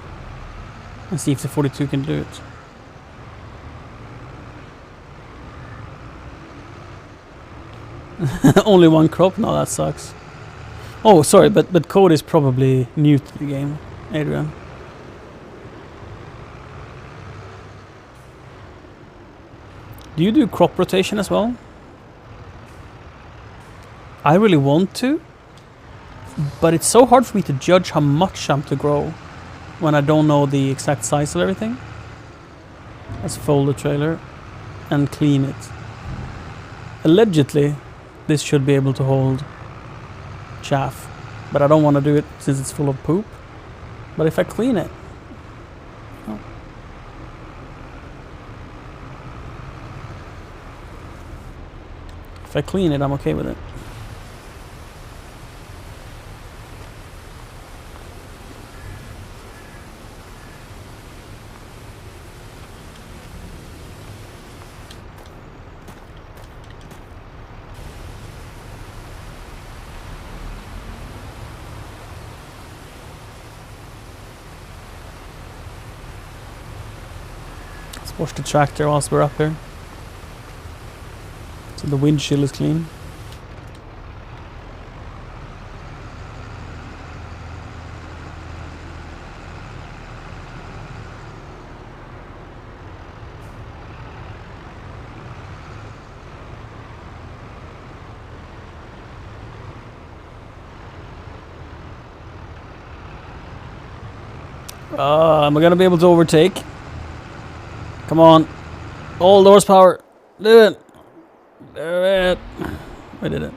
and see if the 42 can do it. Only 1 crop? No, that sucks. Oh, sorry, but code is probably new to the game, Adrian. Do you do crop rotation as well? I really want to, but it's so hard for me to judge how much I'm to grow when I don't know the exact size of everything. Let's fold the trailer and clean it. Allegedly, this should be able to hold chaff, but I don't want to do it since it's full of poop. But if I clean it, oh. If I clean it, I'm okay with it. Wash the tractor whilst we're up here, so the windshield is clean. Am I gonna be able to overtake? Come on. All the horsepower. Do it. Do it. I did it.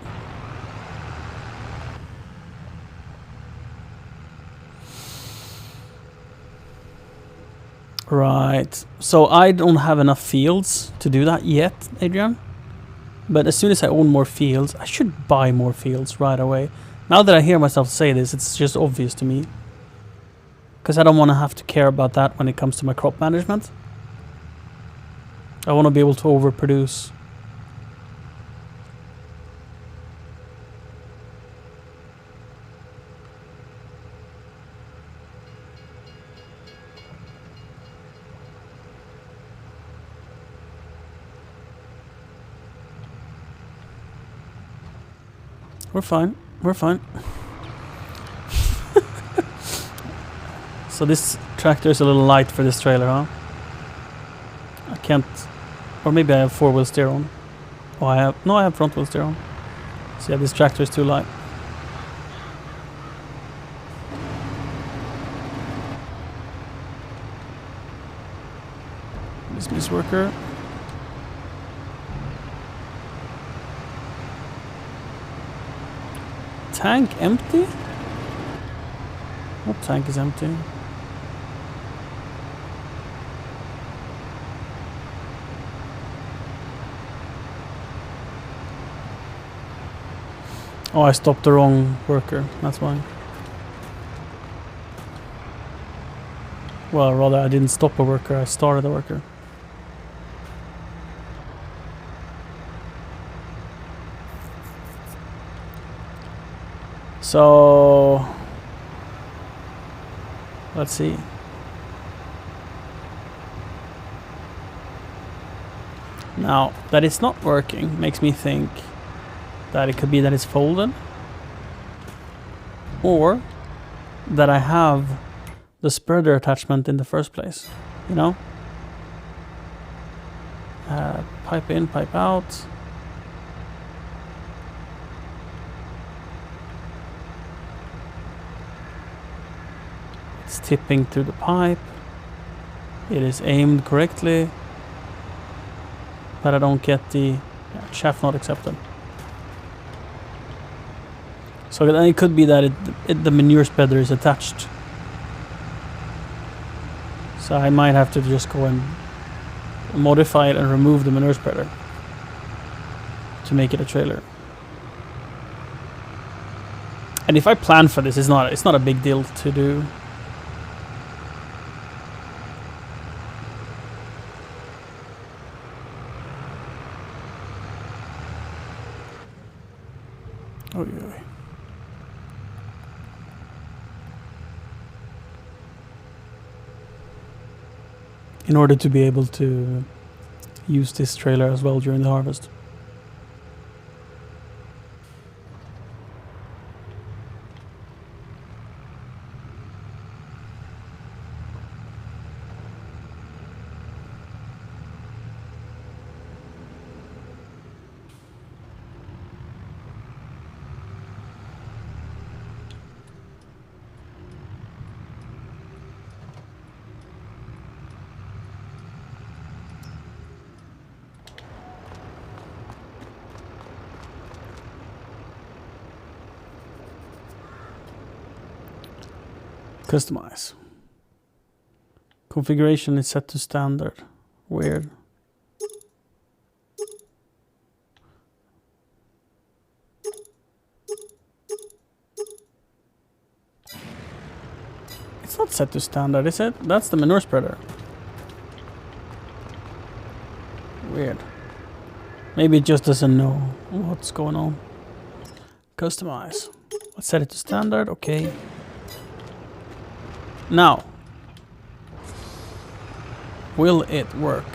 Right. So I don't have enough fields to do that yet, Adrian. But as soon as I own more fields, I should buy more fields right away. Now that I hear myself say this, it's just obvious to me. Because I don't want to have to care about that when it comes to my crop management. I want to be able to overproduce. We're fine. We're fine. So this tractor is a little light for this trailer, huh? I can't. Or maybe I have 4-wheel steer on. Oh, I have front-wheel steer on. So yeah, this tractor is too light. Business worker. Tank empty? What tank is empty? Oh, I stopped the wrong worker. That's why. Well, rather, I didn't stop a worker. I started a worker. So... let's see. Now, that it's not working makes me think that it could be that it's folded. Or that I have the spreader attachment in the first place. You know? Pipe in, pipe out. It's tipping through the pipe. It is aimed correctly. But I don't get the shaft not accepted. So then it could be that the manure spreader is attached. So I might have to just go and modify it and remove the manure spreader to make it a trailer. And if I plan for this, it's not a big deal to do. Oh yeah. In order to be able to use this trailer as well during the harvest. Customize. Configuration is set to standard. Weird. It's not set to standard, is it? That's the manure spreader. Weird. Maybe it just doesn't know what's going on. Customize. Let's set it to standard. Okay. Now, will it work?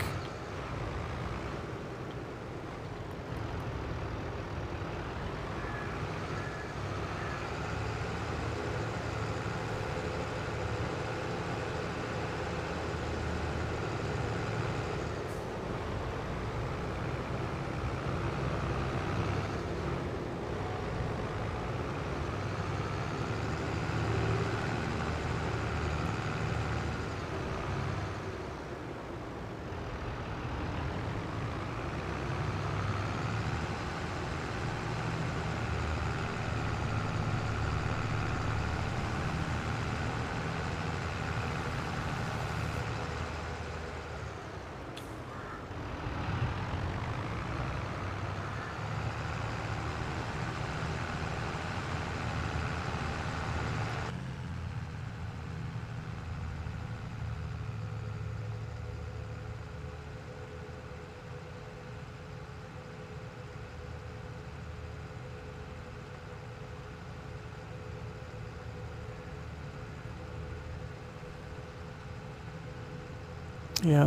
Yeah,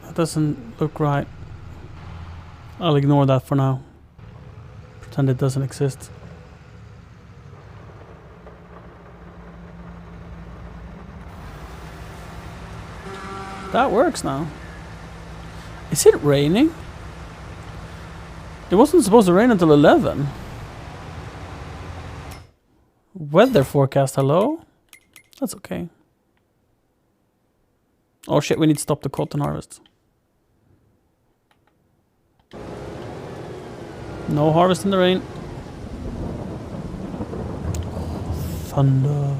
that doesn't look right. I'll ignore that for now. Pretend it doesn't exist. That works now. Is it raining? It wasn't supposed to rain until 11. Weather forecast, hello? That's okay. Oh shit, we need to stop the cotton harvest. No harvest in the rain. Thunder.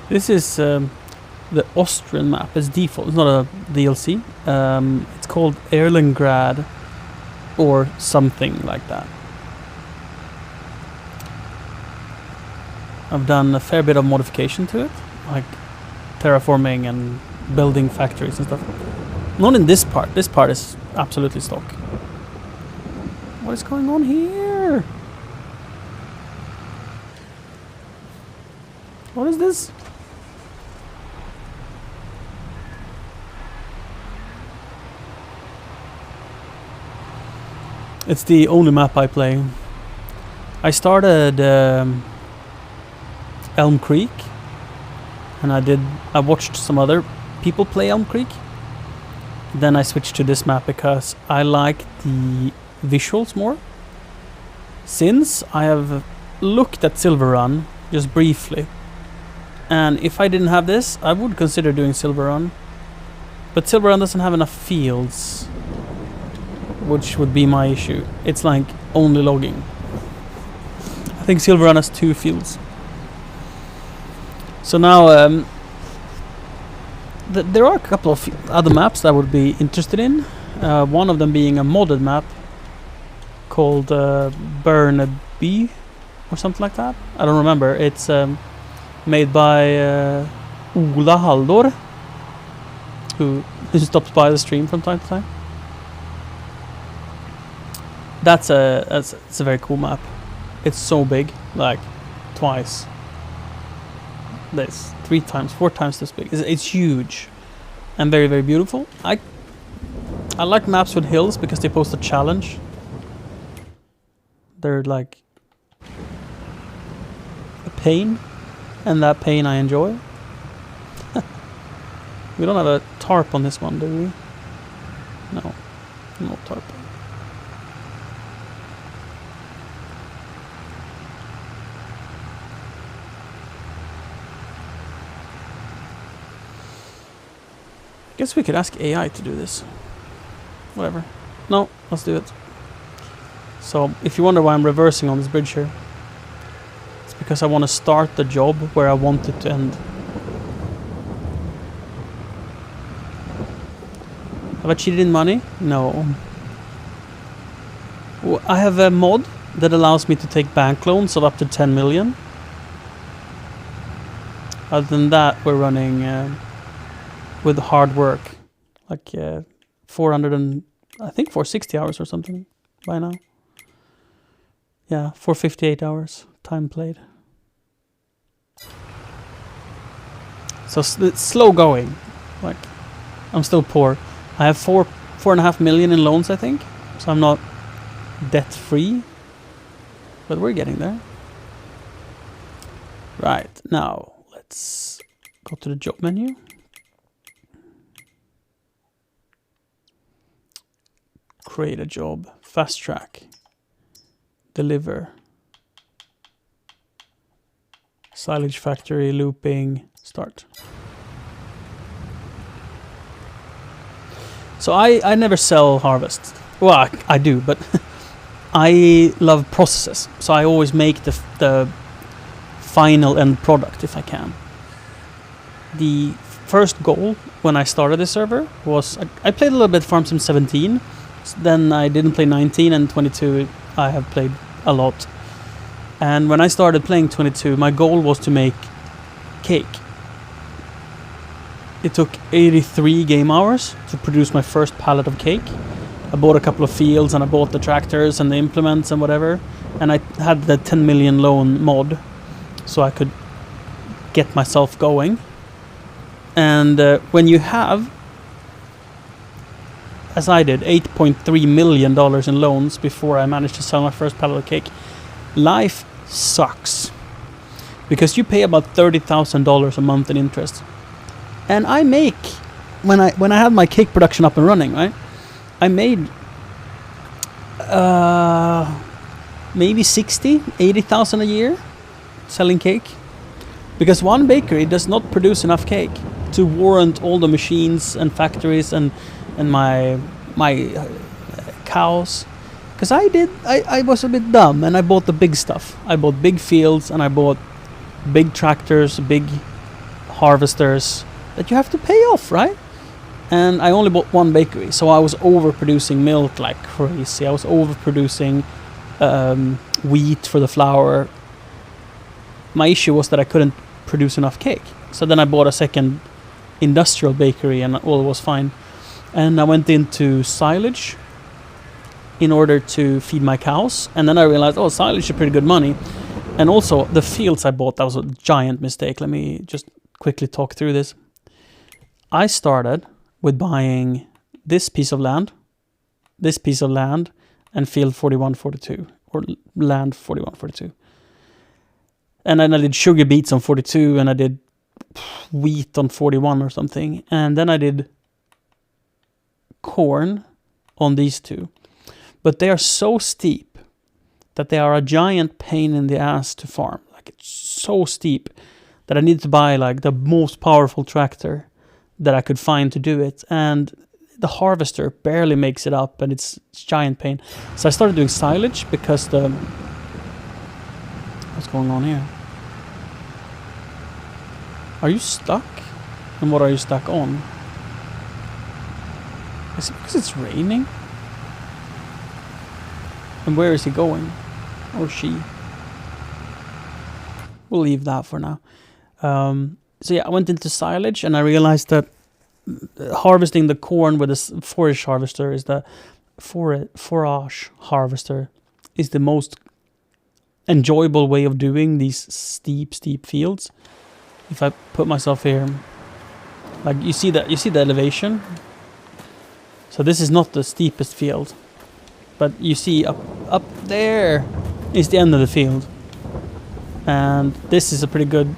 This is the Austrian map as default. It's not a DLC. It's called Erlengrad or something like that. I've done a fair bit of modification to it, like terraforming and building factories and stuff. Not in this part. This part is absolutely stock. What is going on here? What is this? It's the only map I play. I started Elm Creek, and I watched some other people play Elm Creek. Then I switched to this map because I like the visuals more. Since I have looked at Silver Run just briefly, and if I didn't have this, I would consider doing Silver Run. But Silver Run doesn't have enough fields, which would be my issue. It's like only logging. I think Silver Run has 2 fields. So now there are a couple of other maps that I would be interested in. One of them being a modded map called Burnaby or something like that. I don't remember. It's made by Ola Haldor, who stops by the stream from time to time. It's a very cool map. It's so big, like twice this, 3 times, 4 times this big. It's huge and very, very beautiful. I like maps with hills because they pose a challenge. They're like a pain, and that pain I enjoy. We don't have a tarp on this one, do we? No tarp. Guess we could ask AI to do this. Whatever. No, let's do it. So, if you wonder why I'm reversing on this bridge here, it's because I want to start the job where I want it to end. Have I cheated in money? No. I have a mod that allows me to take bank loans of up to 10 million. Other than that, we're running with hard work, like 460 hours or something by now. Yeah, 458 hours time played. So it's slow going. Like, I'm still poor. I have 4.5 million in loans, I think. So I'm not debt free, but we're getting there. Right, now let's go to the job menu. Create a job, fast track, deliver, silage factory, looping, start. So I never sell harvest. Well, I do, but I love processes. So I always make the final end product if I can. The first goal when I started this server was I played a little bit Farm Sim 17. Then I didn't play 19, and 22 I have played a lot. And when I started playing 22, my goal was to make cake. It took 83 game hours to produce my first pallet of cake. I bought a couple of fields, and I bought the tractors and the implements and whatever. And I had the 10 million loan mod, so I could get myself going. And when you have, as I did, $8.3 million in loans before I managed to sell my first pallet of cake, life sucks. Because you pay about $30,000 a month in interest. And I make, when I had my cake production up and running, right, I made maybe 80,000 a year selling cake. Because one bakery does not produce enough cake to warrant all the machines and factories and my cows. Because I was a bit dumb, and I bought the big stuff. I bought big fields, and I bought big tractors, big harvesters that you have to pay off, right? And I only bought one bakery, so I was overproducing milk like crazy. I was overproducing wheat for the flour. My issue was that I couldn't produce enough cake. So then I bought a second industrial bakery and all was fine. And I went into silage in order to feed my cows. And then I realized, oh, silage is pretty good money. And also the fields I bought, that was a giant mistake. Let me just quickly talk through this. I started with buying this piece of land, and field 4142, or land 4142. And then I did sugar beets on 42, and I did wheat on 41 or something. And then I did corn on these two. But they are so steep that they are a giant pain in the ass to farm. Like, it's so steep that I needed to buy like the most powerful tractor that I could find to do it. And the harvester barely makes it up, and it's giant pain. So I started doing silage because the... What's going on here? Are you stuck? And what are you stuck on? Is it because it's raining? And where is he going? Or she? We'll leave that for now. So yeah, I went into silage and I realized that harvesting the corn with a forage harvester is the forage harvester is the most enjoyable way of doing these steep fields. If I put myself here, like you see the elevation. So this is not the steepest field, but you see up there is the end of the field, and this is a pretty good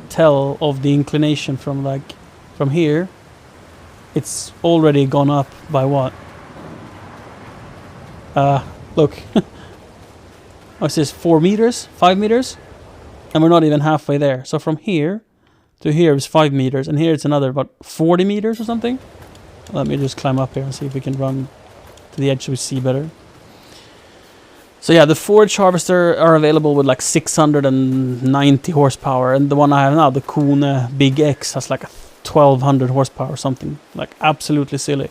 tell of the inclination from here. It's already gone up by what? Look. What's this, 4 meters? 5 meters? And we're not even halfway there. So from here to here is 5 meters, and here it's another, about 40 meters or something? Let me just climb up here and see if we can run to the edge so we see better. So yeah, the forage harvester are available with like 690 horsepower, and the one I have now, the Kone Big X, has like 1200 horsepower or something. Like absolutely silly.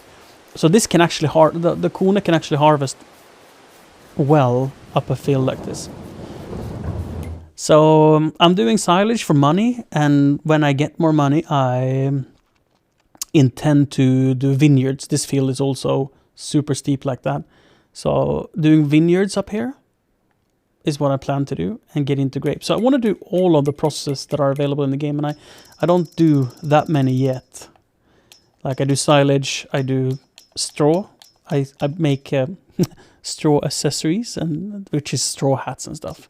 So this can actually the Kone can actually harvest well up a field like this. So I'm doing silage for money, and when I get more money, I intend to do vineyards. This field is also super steep like that. So doing vineyards up here is what I plan to do, and get into grapes. So I want to do all of the processes that are available in the game, and I don't do that many yet. Like I do silage, I do straw, I make straw accessories, and which is straw hats and stuff.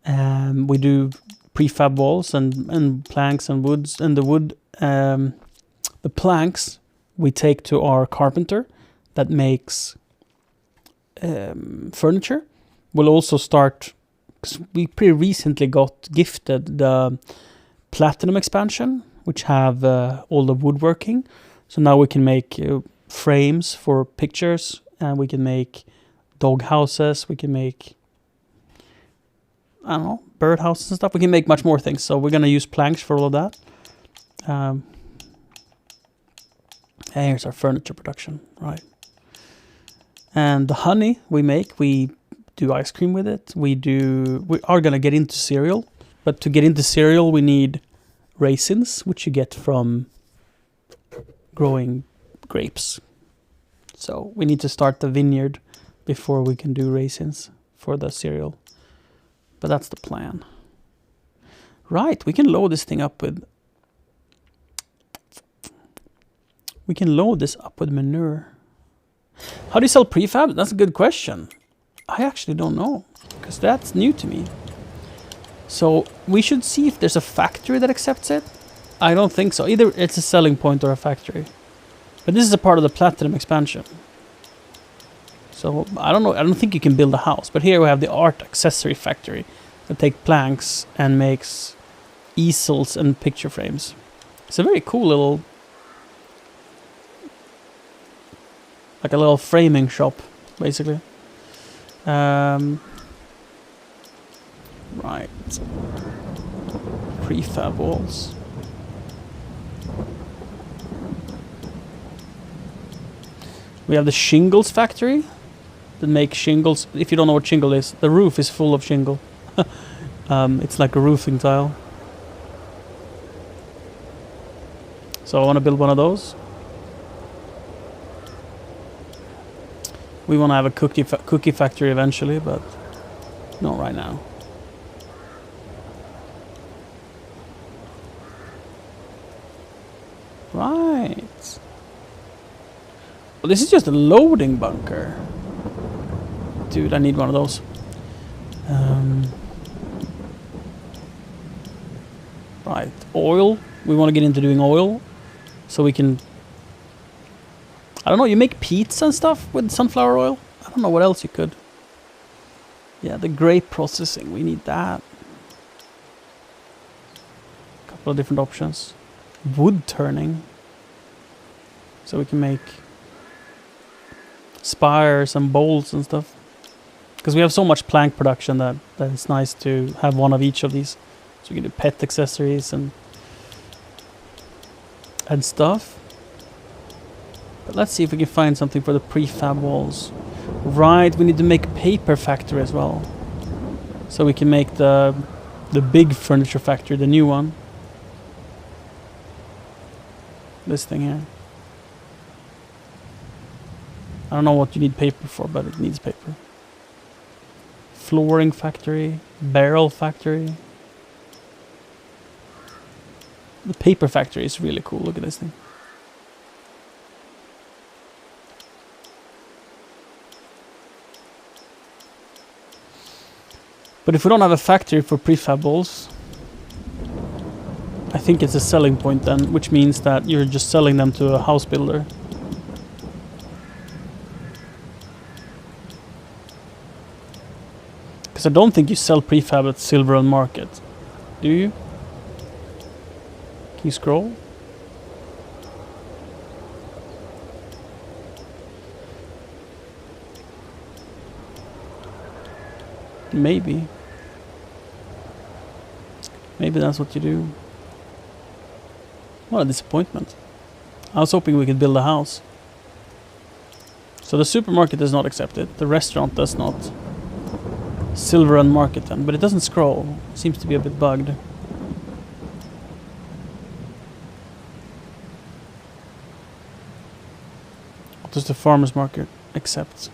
We do prefab walls and planks and woods, and the planks we take to our carpenter that makes furniture. We'll also start, because we pretty recently got gifted the Platinum expansion, which have all the woodworking. So now we can make frames for pictures, and we can make dog houses, we can make, I don't know, bird houses and stuff. We can make much more things. So we're going to use planks for all of that. And here's our furniture production, right? And the honey we make, we do ice cream with it. We are going to get into cereal. But to get into cereal, we need raisins, which you get from growing grapes. So we need to start the vineyard before we can do raisins for the cereal. But that's the plan. Right, we can load this thing up with... We can load this up with manure. How do you sell prefab? That's a good question. I actually don't know, because that's new to me. So we should see if there's a factory that accepts it. I don't think so. Either it's a selling point or a factory. But this is a part of the Platinum expansion. So I don't know. I don't think you can build a house. But here we have the art accessory factory that takes planks and makes easels and picture frames. It's a very cool little... like a little framing shop, basically. Right. Prefab walls. We have the shingles factory that makes shingles. If you don't know what shingle is, the roof is full of shingle. It's like a roofing tile. So I want to build one of those. We want to have a cookie factory eventually, but not right now. Right. Well, this is just a loading bunker. Dude, I need one of those. Right, oil. We want to get into doing oil. So we can... I don't know, you make pizza and stuff with sunflower oil? I don't know what else you could. Yeah, the grape processing, we need that. A couple of different options. Wood turning. So we can make spires and bowls and stuff. Because we have so much plank production that it's nice to have one of each of these. So we can do pet accessories and stuff. But let's see if we can find something for the prefab walls. Right, we need to make a paper factory as well. So we can make the big furniture factory, the new one. This thing here. I don't know what you need paper for, but it needs paper. Flooring factory, barrel factory. The paper factory is really cool. Look at this thing. But if we don't have a factory for prefab walls, I think it's a selling point then, which means that you're just selling them to a house builder. Because I don't think you sell prefab at Silver Run Market. Do you? Can you scroll? Maybe. Maybe that's what you do. What a disappointment. I was hoping we could build a house. So the supermarket does not accept it. The restaurant does not. Silver Run Market then. But it doesn't scroll. Seems to be a bit bugged. What does the farmer's market accept?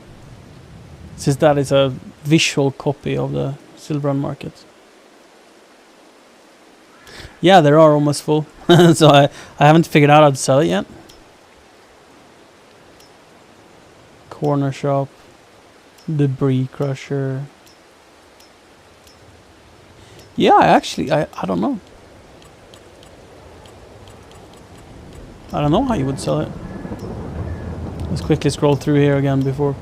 Since that is a visual copy of the Silver Run Market. Yeah, they are almost full. So I haven't figured out how to sell it yet. Corner shop. Debris crusher. Yeah, actually, I don't know. I don't know how you would sell it. Let's quickly scroll through here again before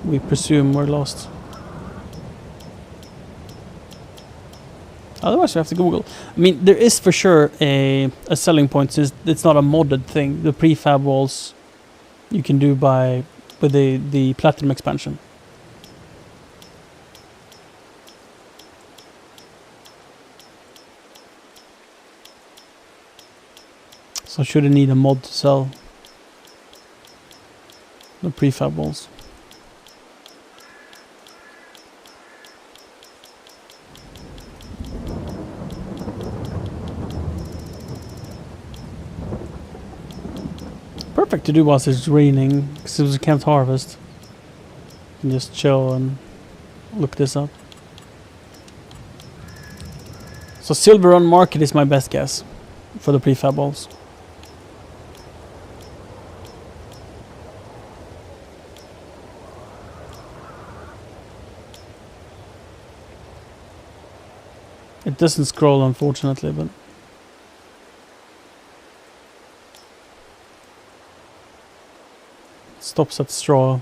we presume we're lost. Otherwise we have to Google. I mean, there is for sure a selling point since it's not a modded thing. The prefab walls you can do with the Platinum expansion. So should I need a mod to sell the prefab walls? Perfect to do whilst it's raining, because we can't harvest. You can just chill and look this up. So Silver Run Market is my best guess for the prefab walls. It doesn't scroll, unfortunately, but it stops at straw.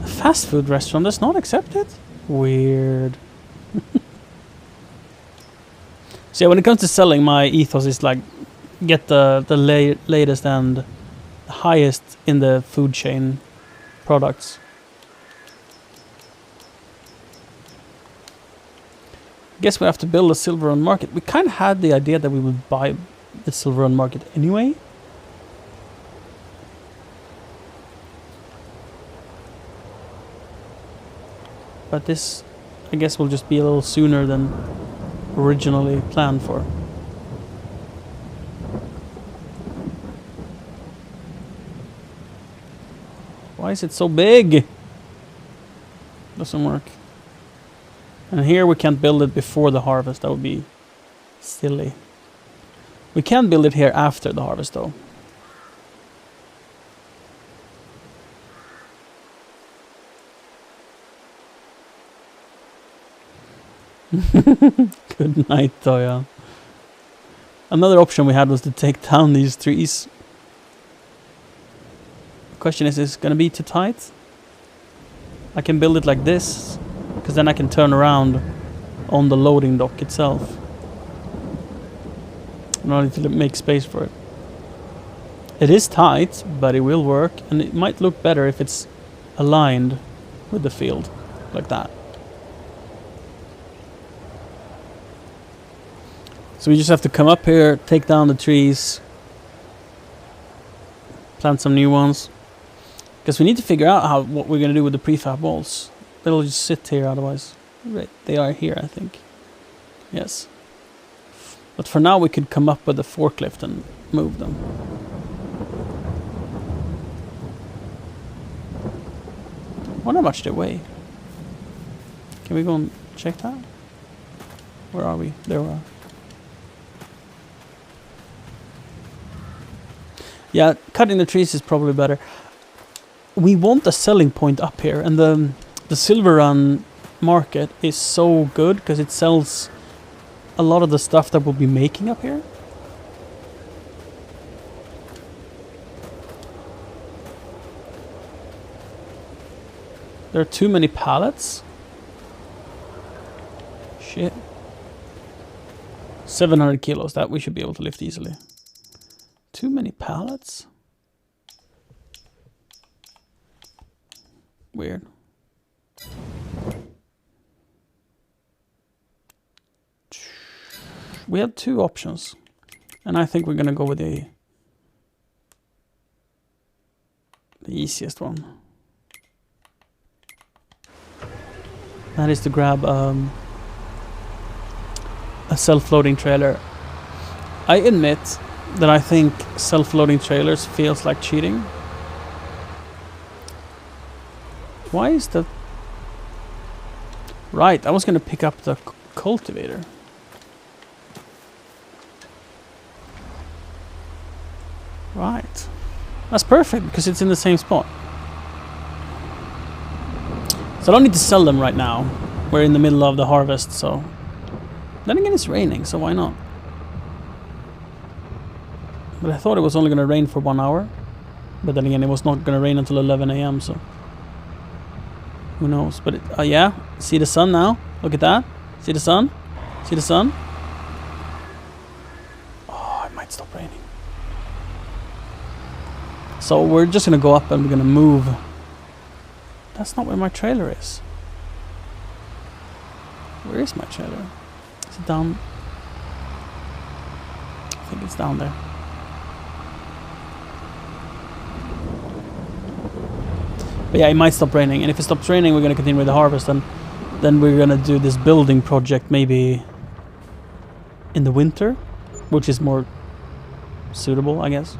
A fast food restaurant does not accept it? Weird. So yeah, when it comes to selling, my ethos is like get the latest and highest in the food chain products. Guess we have to build a Silver Run Market. We kind of had the idea that we would buy the Silver Run Market anyway. But this, I guess, will just be a little sooner than originally planned for. Why is it so big? Doesn't work. And here we can't build it before the harvest. That would be silly. We can build it here after the harvest though. Good night, Toya. Another option we had was to take down these trees. The question is it going to be too tight? I can build it like this, because then I can turn around on the loading dock itself. I don't need to make space for it. It is tight, but it will work, and it might look better if it's aligned with the field, like that. So we just have to come up here, take down the trees, plant some new ones. Because we need to figure out what we're going to do with the prefab walls. They'll just sit here otherwise. Right, they are here, I think. Yes. But for now we could come up with a forklift and move them. I wonder how much they weigh. Can we go and check that? Where are we? There we are. Yeah, cutting the trees is probably better. We want a selling point up here, and the Silver Run Market is so good because it sells a lot of the stuff that we'll be making up here. There are too many pallets. Shit. 700 kilos, that we should be able to lift easily. Too many pallets? Weird. We have two options, and I think we're gonna go with the easiest one. That is to grab a self-loading trailer. I admit that I think self-loading trailers feels like cheating. Why is that? Right, I was gonna pick up the cultivator. Right. That's perfect because it's in the same spot. So I don't need to sell them right now. We're in the middle of the harvest, so... Then again, it's raining, so why not? But I thought it was only going to rain for 1 hour. But then again, it was not going to rain until 11 AM, so... Who knows? But, yeah. See the sun now? Look at that. See the sun? See the sun? Oh, it might stop raining. So we're just going to go up and we're going to move. That's not where my trailer is. Where is my trailer? Is it down? I think it's down there. But yeah, it might stop raining. And if it stops raining, we're going to continue with the harvest. And then we're going to do this building project maybe in the winter, which is more suitable, I guess.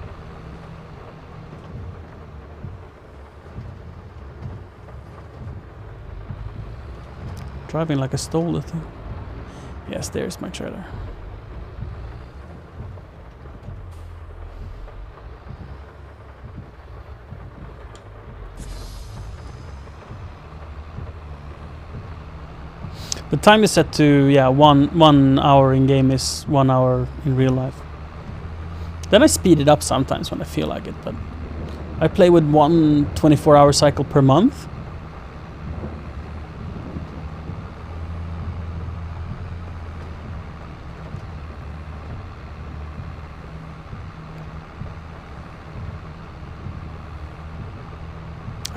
Driving like I stole the thing. Yes, there's my trailer. The time is set to, yeah, one hour in game is 1 hour in real life. Then I speed it up sometimes when I feel like it, but I play with one 24-hour cycle per month.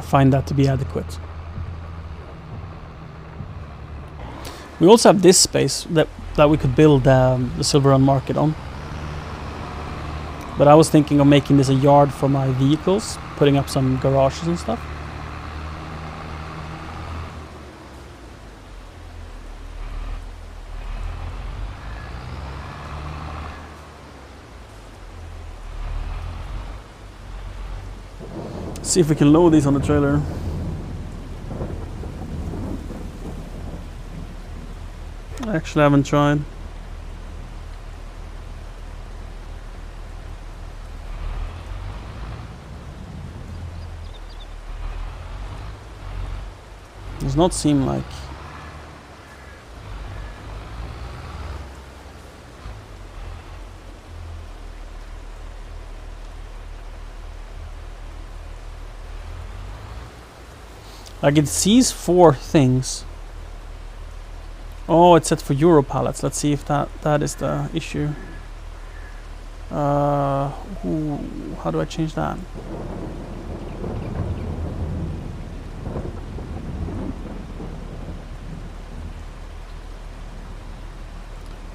Find that to be adequate. We also have this space that we could build the Silver Run Market on. But I was thinking of making this a yard for my vehicles, putting up some garages and stuff. See if we can load these on the trailer. I actually haven't tried. Does not seem like. Like it sees 4 things. Oh, it's set for Euro pallets. Let's see if that is the issue. How do I change that?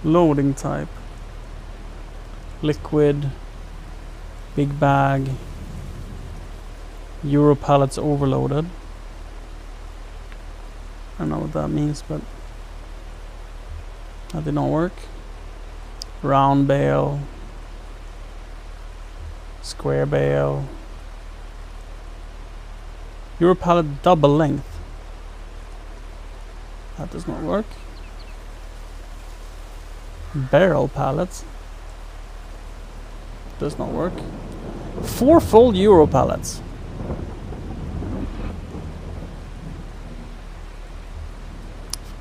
Loading type. Liquid. Big bag. Euro pallets overloaded. I don't know what that means, but that did not work. Round bale. Square bale. Euro pallet double length. That does not work. Barrel pallets. Does not work. 4-fold Euro pallets.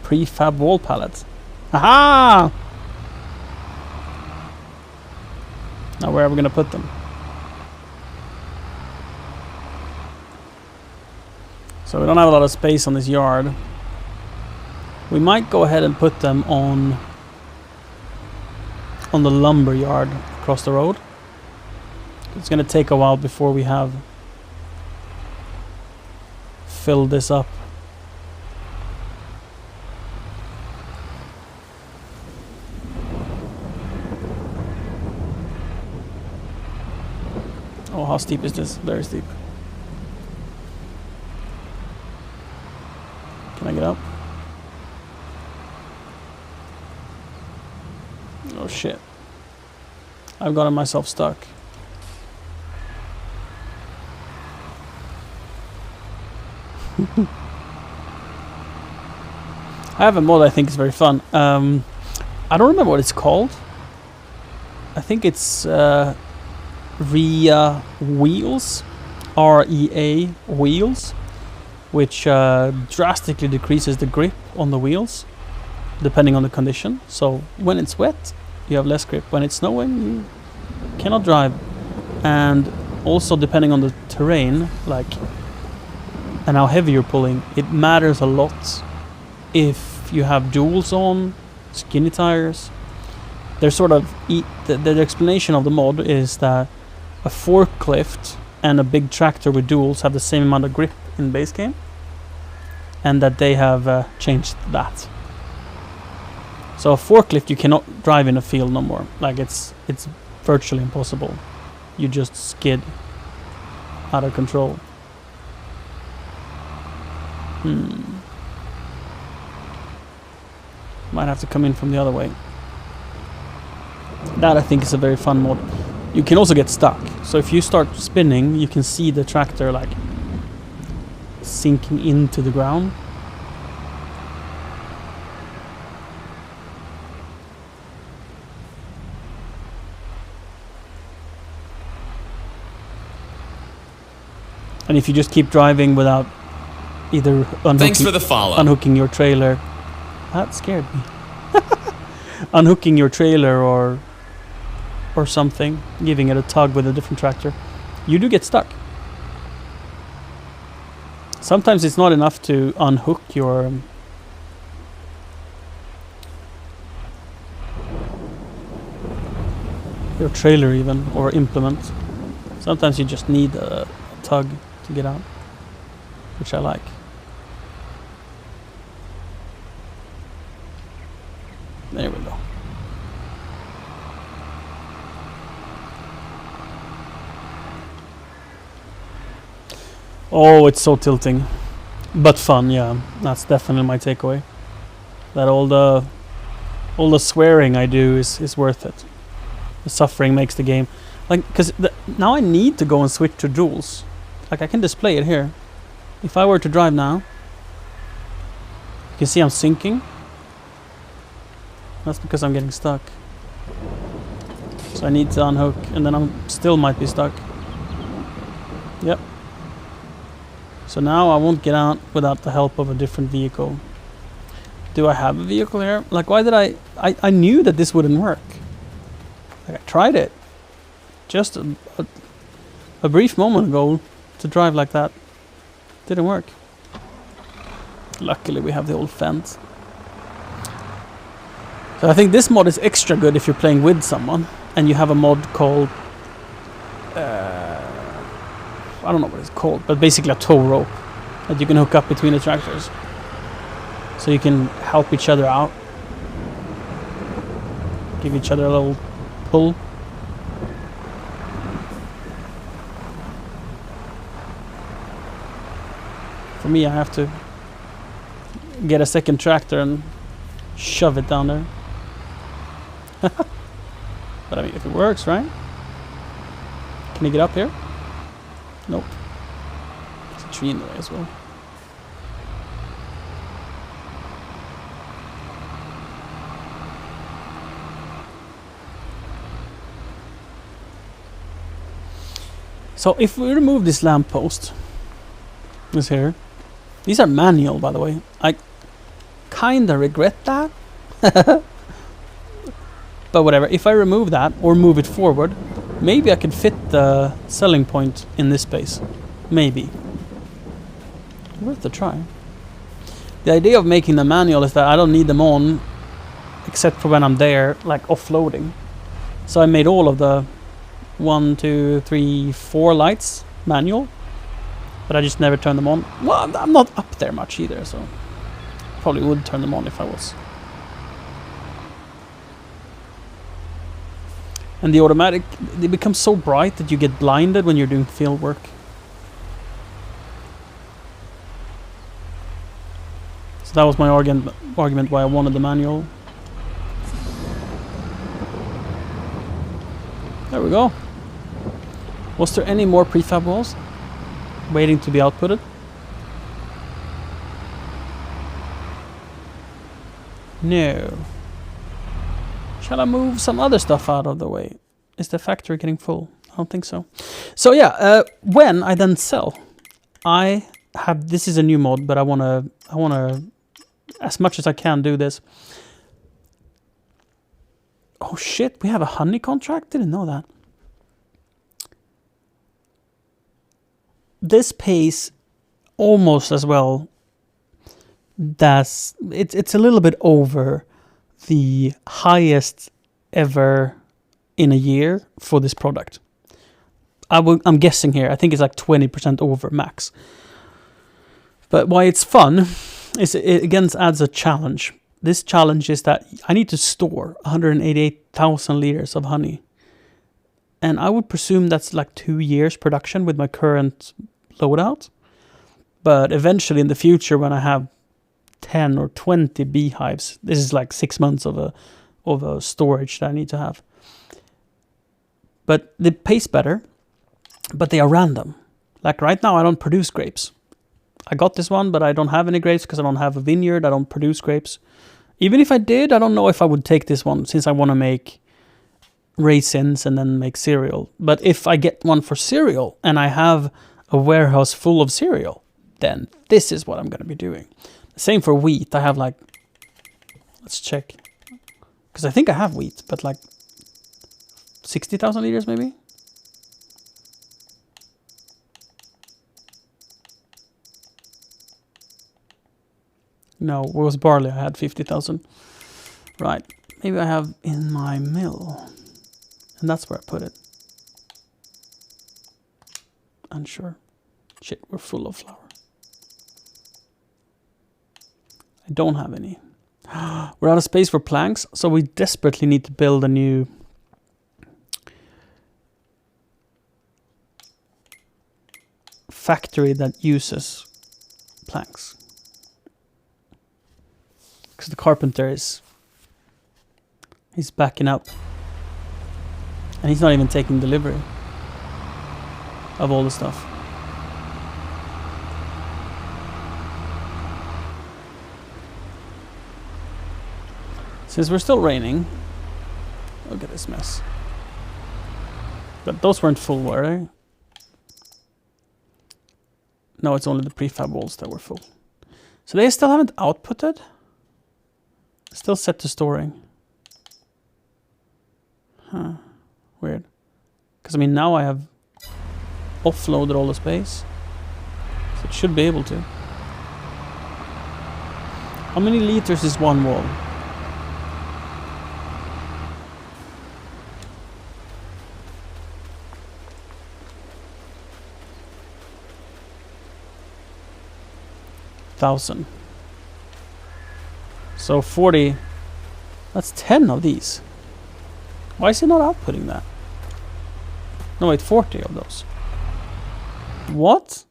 Prefab wall pallets. Aha! Now where are we going to put them? So we don't have a lot of space on this yard. We might go ahead and put them on the lumber yard across the road. It's going to take a while before we have filled this up. Oh, how steep is this? Very steep. Can I get up? Oh shit. I've gotten myself stuck. I have a mod I think is very fun. I don't remember what it's called. I think it's REA Wheels. REA Wheels. Which drastically decreases the grip on the wheels depending on the condition. So when it's wet, you have less grip. When it's snowing, you cannot drive. And also depending on the terrain, like, and how heavy you're pulling, it matters a lot if you have duals on, skinny tires. There's sort of the explanation of the mod is that a forklift and a big tractor with duals have the same amount of grip in base game, and that they have changed that. So a forklift you cannot drive in a field no more. Like it's virtually impossible. You just skid out of control. Might have to come in from the other way. That I think is a very fun mod. You can also get stuck. So if you start spinning, you can see the tractor like sinking into the ground. And if you just keep driving without either unhooking your trailer, that scared me. Unhooking your trailer or something, giving it a tug with a different tractor, you do get stuck. Sometimes it's not enough to unhook your trailer even, or implement. Sometimes you just need a tug to get out, which I like. There we go. Oh, it's so tilting. But fun, yeah. That's definitely my takeaway. That all the swearing I do is worth it. The suffering makes the game. Like, because now I need to go and switch to duels. Like, I can display it here. If I were to drive now, you can see I'm sinking. That's because I'm getting stuck. So I need to unhook, and then I'm still might be stuck. Yep. So now I won't get out without the help of a different vehicle. Do I have a vehicle here? Like, why did I knew that this wouldn't work. Like, I tried it. Just a brief moment ago to drive like that. Didn't work. Luckily we have the old fence. So I think this mod is extra good if you're playing with someone and you have a mod called I don't know what it's called, but basically a tow rope that you can hook up between the tractors. So you can help each other out. Give each other a little pull. For me, I have to get a second tractor and shove it down there. But I mean, if it works, right? Can you get up here? Nope. There's a tree in the way as well. So if we remove this lamppost, this here, these are manual, by the way. I kinda regret that. But whatever, if I remove that or move it forward, maybe I can fit the selling point in this space. Maybe. Worth a try. The idea of making them manual is that I don't need them on except for when I'm there, like offloading. So I made all of the 1, 2, 3, 4 lights manual, but I just never turn them on. Well, I'm not up there much either, so probably would turn them on if I was. And the automatic, they become so bright that you get blinded when you're doing field work. So that was my argument why I wanted the manual. There we go. Was there any more prefab walls waiting to be outputted? No. Shall I move some other stuff out of the way? Is the factory getting full? I don't think so. So yeah, when I then sell, I have, this is a new mod, but I wanna, as much as I can do this. Oh shit, we have a honey contract? Didn't know that. This pays almost as well. It's a little bit over the highest ever in a year for this product. I'm guessing here. I think it's like 20% over max. But why it's fun is it again adds a challenge. This challenge is that I need to store 188,000 liters of honey. And I would presume that's like 2 years production with my current loadout. But eventually in the future when I have 10 or 20 beehives, this is like 6 months of a storage that I need to have. But they taste better, but they are random. Like right now I don't produce grapes. I got this one, but I don't have any grapes because I don't have a vineyard. I don't produce grapes. Even if I did, I don't know if I would take this one since I want to make raisins and then make cereal. But if I get one for cereal and I have a warehouse full of cereal, then this is what I'm going to be doing. Same for wheat. I have like, let's check. Because I think I have wheat, but like 60,000 liters maybe? No, it was barley. I had 50,000. Right. Maybe I have in my mill. And that's where I put it. Unsure. Shit, we're full of flour. I don't have any. We're out of space for planks, so we desperately need to build a new factory that uses planks. Because the carpenter he's backing up. And he's not even taking delivery of all the stuff. Since we're still raining, look at this mess. But those weren't full, were they? No, it's only the prefab walls that were full. So they still haven't outputted. Still set to storing. Huh. Weird. Because I mean now I have offloaded all the space. So it should be able to. How many liters is one wall? Thousand. So 40. That's 10 of these. Why is it not outputting that? No, wait, 40 of those. What?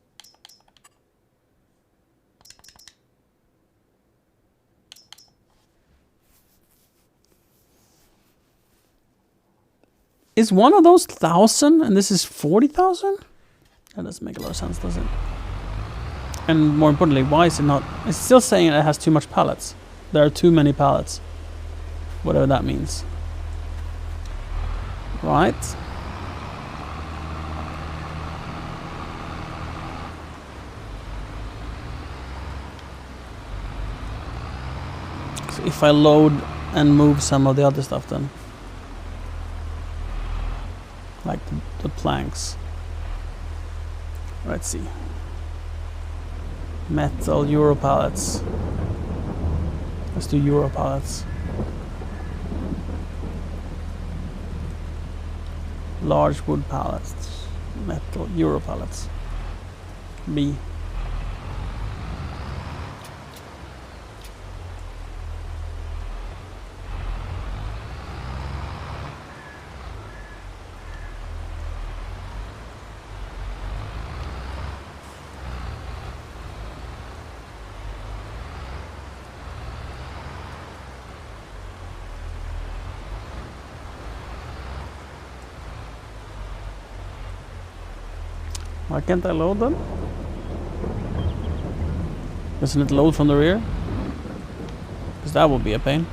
Is one of those 1,000 and this is 40,000? That doesn't make a lot of sense, does it? And more importantly, why is it not? It's still saying it has too much pallets. There are too many pallets. Whatever that means. Right. So if I load and move some of the other stuff then. Like the planks. Let's see. Metal Euro pallets. Let's do Euro pallets. Large wood pallets. Metal Euro pallets. B. Why can't I load them? Doesn't it load from the rear? Because that would be a pain.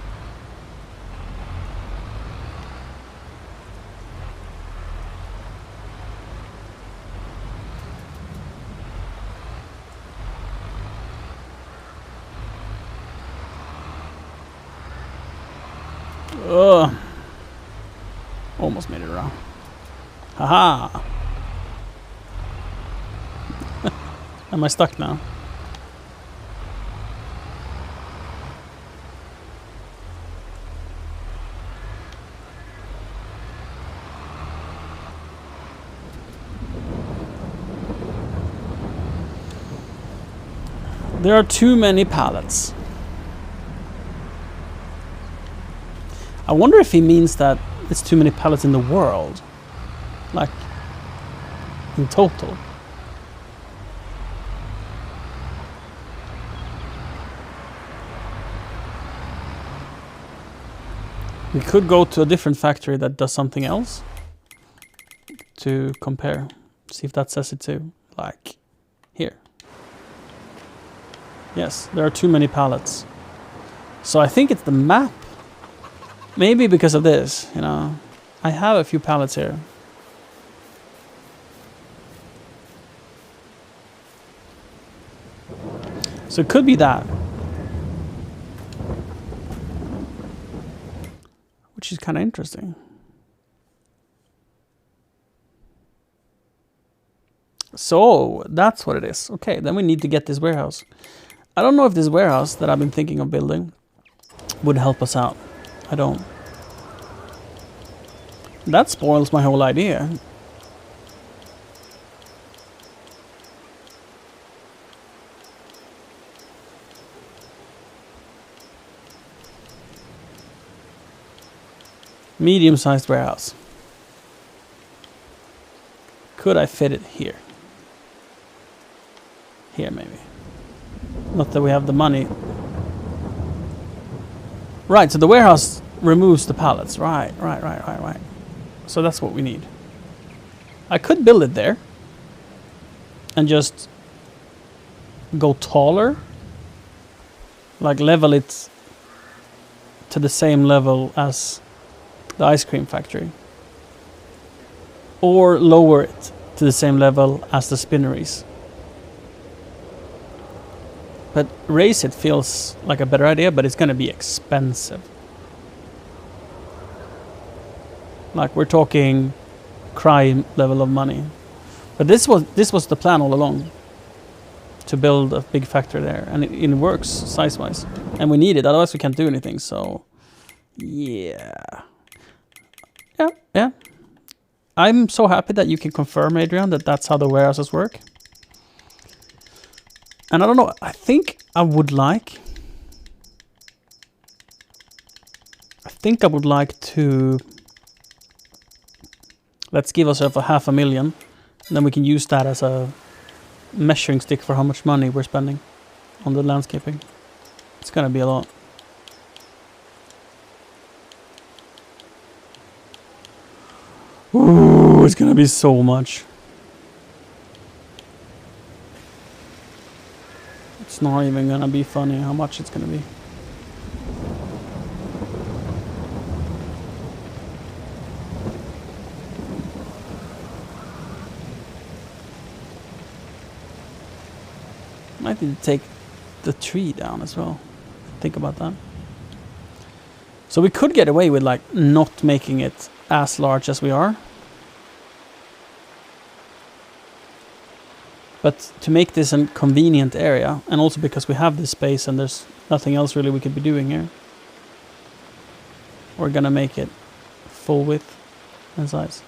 Ugh. Almost made it around. Haha! Am I stuck now? There are too many pallets. I wonder if he means that it's too many pallets in the world. Like, in total. We could go to a different factory that does something else to compare. See if that says it too. Like here. Yes, there are too many pallets. So I think it's the map. Maybe because of this, you know. I have a few pallets here. So it could be that. Which is kind of interesting. So that's what it is. Okay, then we need to get this warehouse. I don't know if this warehouse that I've been thinking of building would help us out. I don't. That spoils my whole idea. Medium-sized warehouse. Could I fit it here? Here, maybe. Not that we have the money. Right, so the warehouse removes the pallets. Right. So that's what we need. I could build it there. And just go taller. Like level it to the same level as the ice cream factory. Or lower it to the same level as the spinneries. But raise it feels like a better idea, but it's gonna be expensive. Like we're talking crime level of money. But this was the plan all along. To build a big factory there, and it works size-wise. And we need it, otherwise we can't do anything, so... Yeah. I'm so happy that you can confirm, Adrian, that that's how the warehouses work. And I don't know, I think I would like to... Let's give ourselves $500,000, and then we can use that as a measuring stick for how much money we're spending on the landscaping. It's gonna be a lot. Ooh, it's gonna be so much. It's not even gonna be funny how much it's gonna be. Might need to take the tree down as well. Think about that. So we could get away with like not making it as large as we are. But to make this a convenient area, and also because we have this space and there's nothing else really we could be doing here, we're gonna make it full width and size.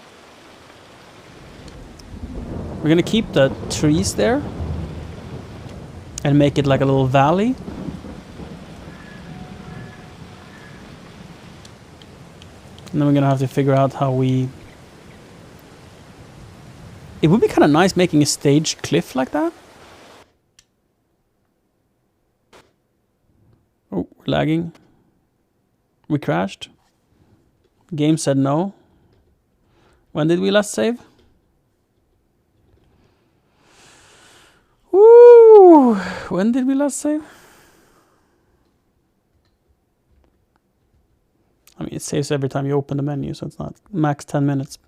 We're gonna keep the trees there and make it like a little valley. And then we're gonna have to figure out how we... It would be kind of nice making a staged cliff like that. Oh, we're lagging. We crashed. Game said no. When did we last save? Woo! When did we last save? I mean, it saves every time you open the menu, so it's not max 10 minutes.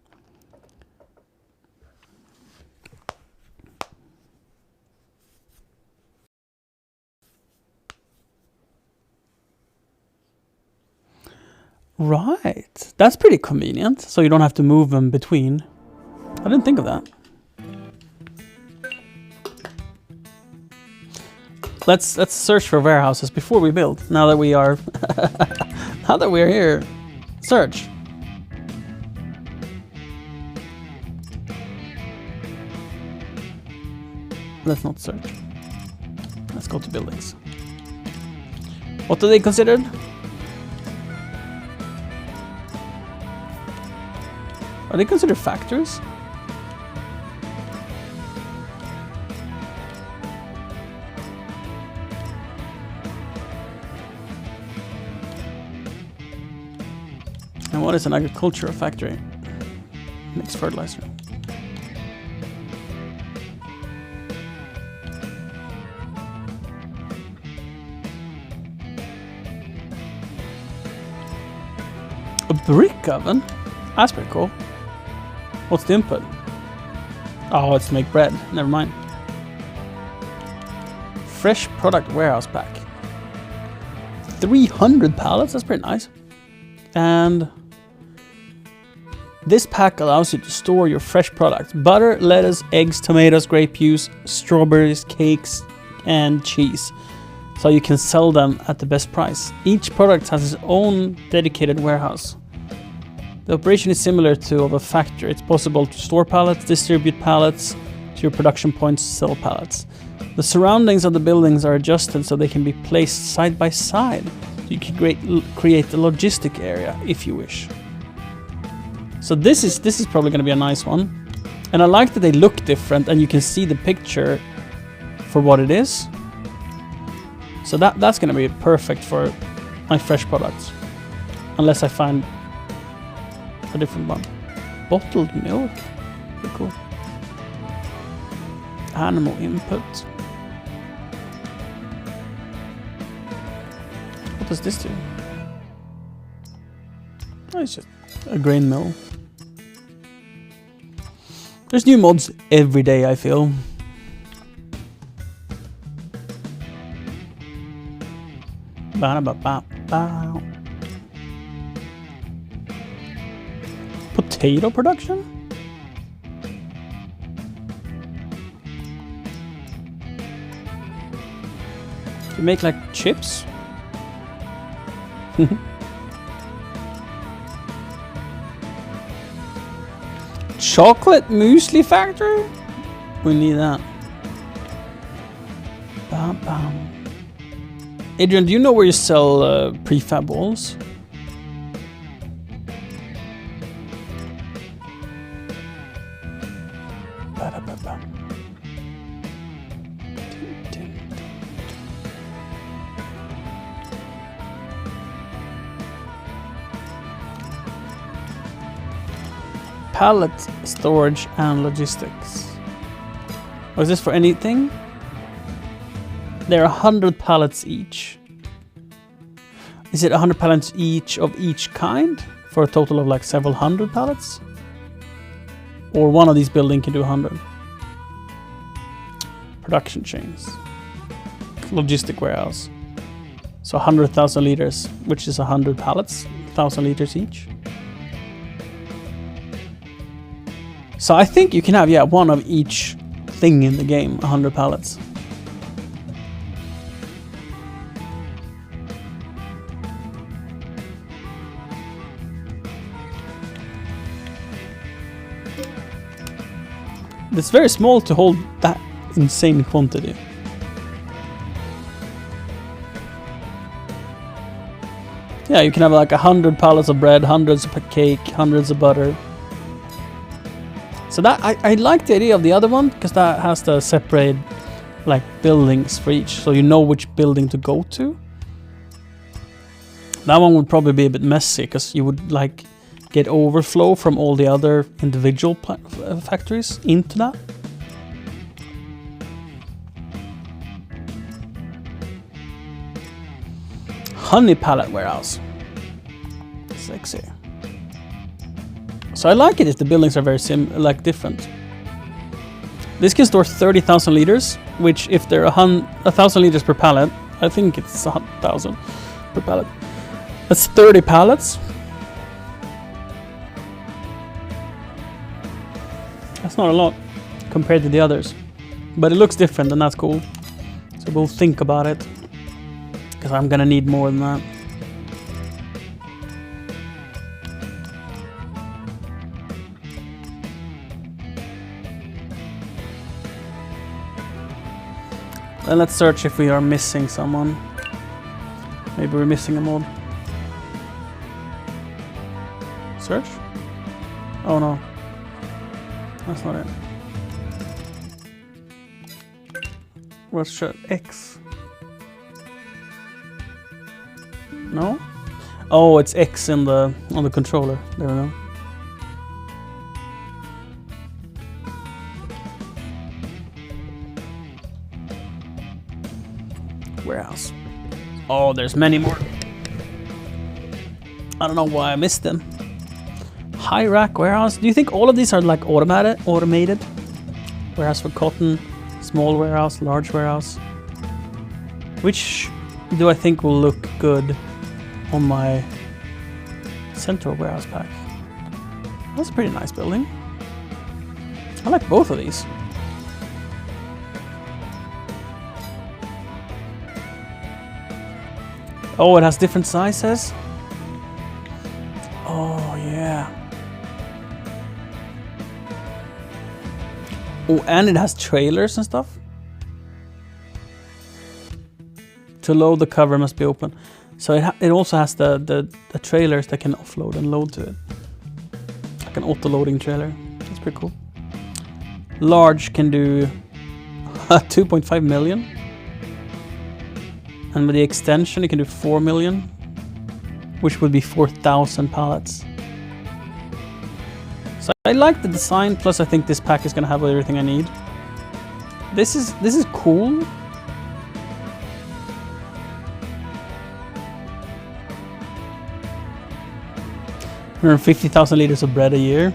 Right. That's pretty convenient, so you don't have to move them between. I didn't think of that. Let's search for warehouses before we build. Now that we are now that we're here. Search. Let's not search. Let's go to buildings. What do they consider? Are they considered factories? And what is an agricultural factory? Mixed fertilizer. A brick oven? That's pretty cool. What's the input? Oh, it's to make bread. Never mind. Fresh product warehouse pack. 300 pallets? That's pretty nice. And this pack allows you to store your fresh products. Butter, lettuce, eggs, tomatoes, grape juice, strawberries, cakes, and cheese. So you can sell them at the best price. Each product has its own dedicated warehouse. The operation is similar to of a factory. It's possible to store pallets, distribute pallets to your production points, sell pallets. The surroundings of the buildings are adjusted so they can be placed side by side. So you can create a logistic area if you wish. So this is probably going to be a nice one. And I like that they look different and you can see the picture for what it is. So that's going to be perfect for my fresh products. Unless I find a different one. Bottled milk. Pretty cool. Animal input. What does this do? Oh, it's just a grain mill. There's new mods every day, I feel. Ba-da-ba-ba-ba. Potato production? You make like chips? Chocolate muesli factory? We need that. Bam, bam. Adrian, do you know where you sell prefab walls? Ba-da-ba-ba. Pallet storage and logistics. Was this for anything? There are 100 pallets each. Is it 100 pallets each of each kind? For a total of like several hundred pallets? Or one of these buildings can do 100? Production chains. Logistic warehouse. So 100,000 liters, which is 100 pallets, 1,000 liters each. So I think you can have, yeah, one of each thing in the game, 100 pallets. It's very small to hold that insane quantity. Yeah, you can have like 100 pallets of bread, hundreds of cake, hundreds of butter. So that I like the idea of the other one because that has to separate like buildings for each, so you know which building to go to. That one would probably be a bit messy because you would like get overflow from all the other individual factories into that. Honey pallet warehouse. Sexy. So I like it if the buildings are very different. This can store 30,000 liters, which if they're 1,000 liters per pallet, I think it's 1,000 per pallet. That's 30 pallets. That's not a lot compared to the others, but it looks different and that's cool. So we'll think about it, because I'm gonna need more than that. Then let's search if we are missing someone. Maybe we're missing a mod. Search? Oh no. That's not it. Let's search X. No? Oh, it's X in the on the controller. There we go. Warehouse. Oh, there's many more. I don't know why I missed them. High rack warehouse. Do you think all of these are like automated? Warehouse for cotton, small warehouse, large warehouse. Which do I think will look good on my central warehouse pack? That's a pretty nice building. I like both of these. Oh, it has different sizes. Oh, yeah. Oh, and it has trailers and stuff. To load, the cover must be open. So it also has the trailers that can offload and load to it. like an auto-loading trailer. That's pretty cool. Large can do 2.5 million. And with the extension, it can do 4 million, which would be 4,000 pallets. So I like the design, plus I think this pack is gonna have everything I need. This is cool. We're 50,000 liters of bread a year.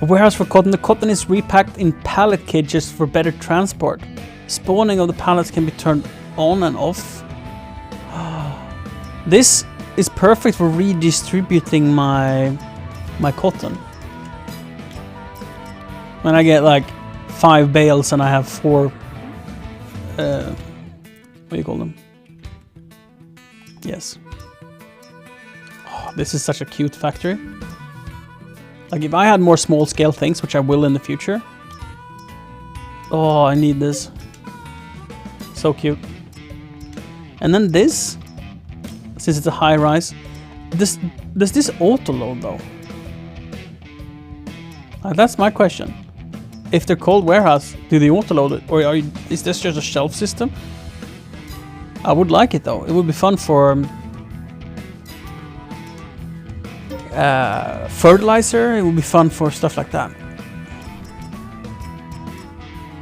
A warehouse for cotton. The cotton is repacked in pallet cages for better transport. Spawning of the pallets can be turned on and off. This is perfect for redistributing my cotton. When I get like 5 bales and I have 4 what do you call them? Yes. Oh, this is such a cute factory. Like if I had more small scale things, which I will in the future. Oh, I need this. So cute. And then this, since it's a high rise, does this auto load though? That's my question. If they're called warehouse, do they auto load it, or is this just a shelf system? I would like it though. It would be fun for fertilizer. It would be fun for stuff like that.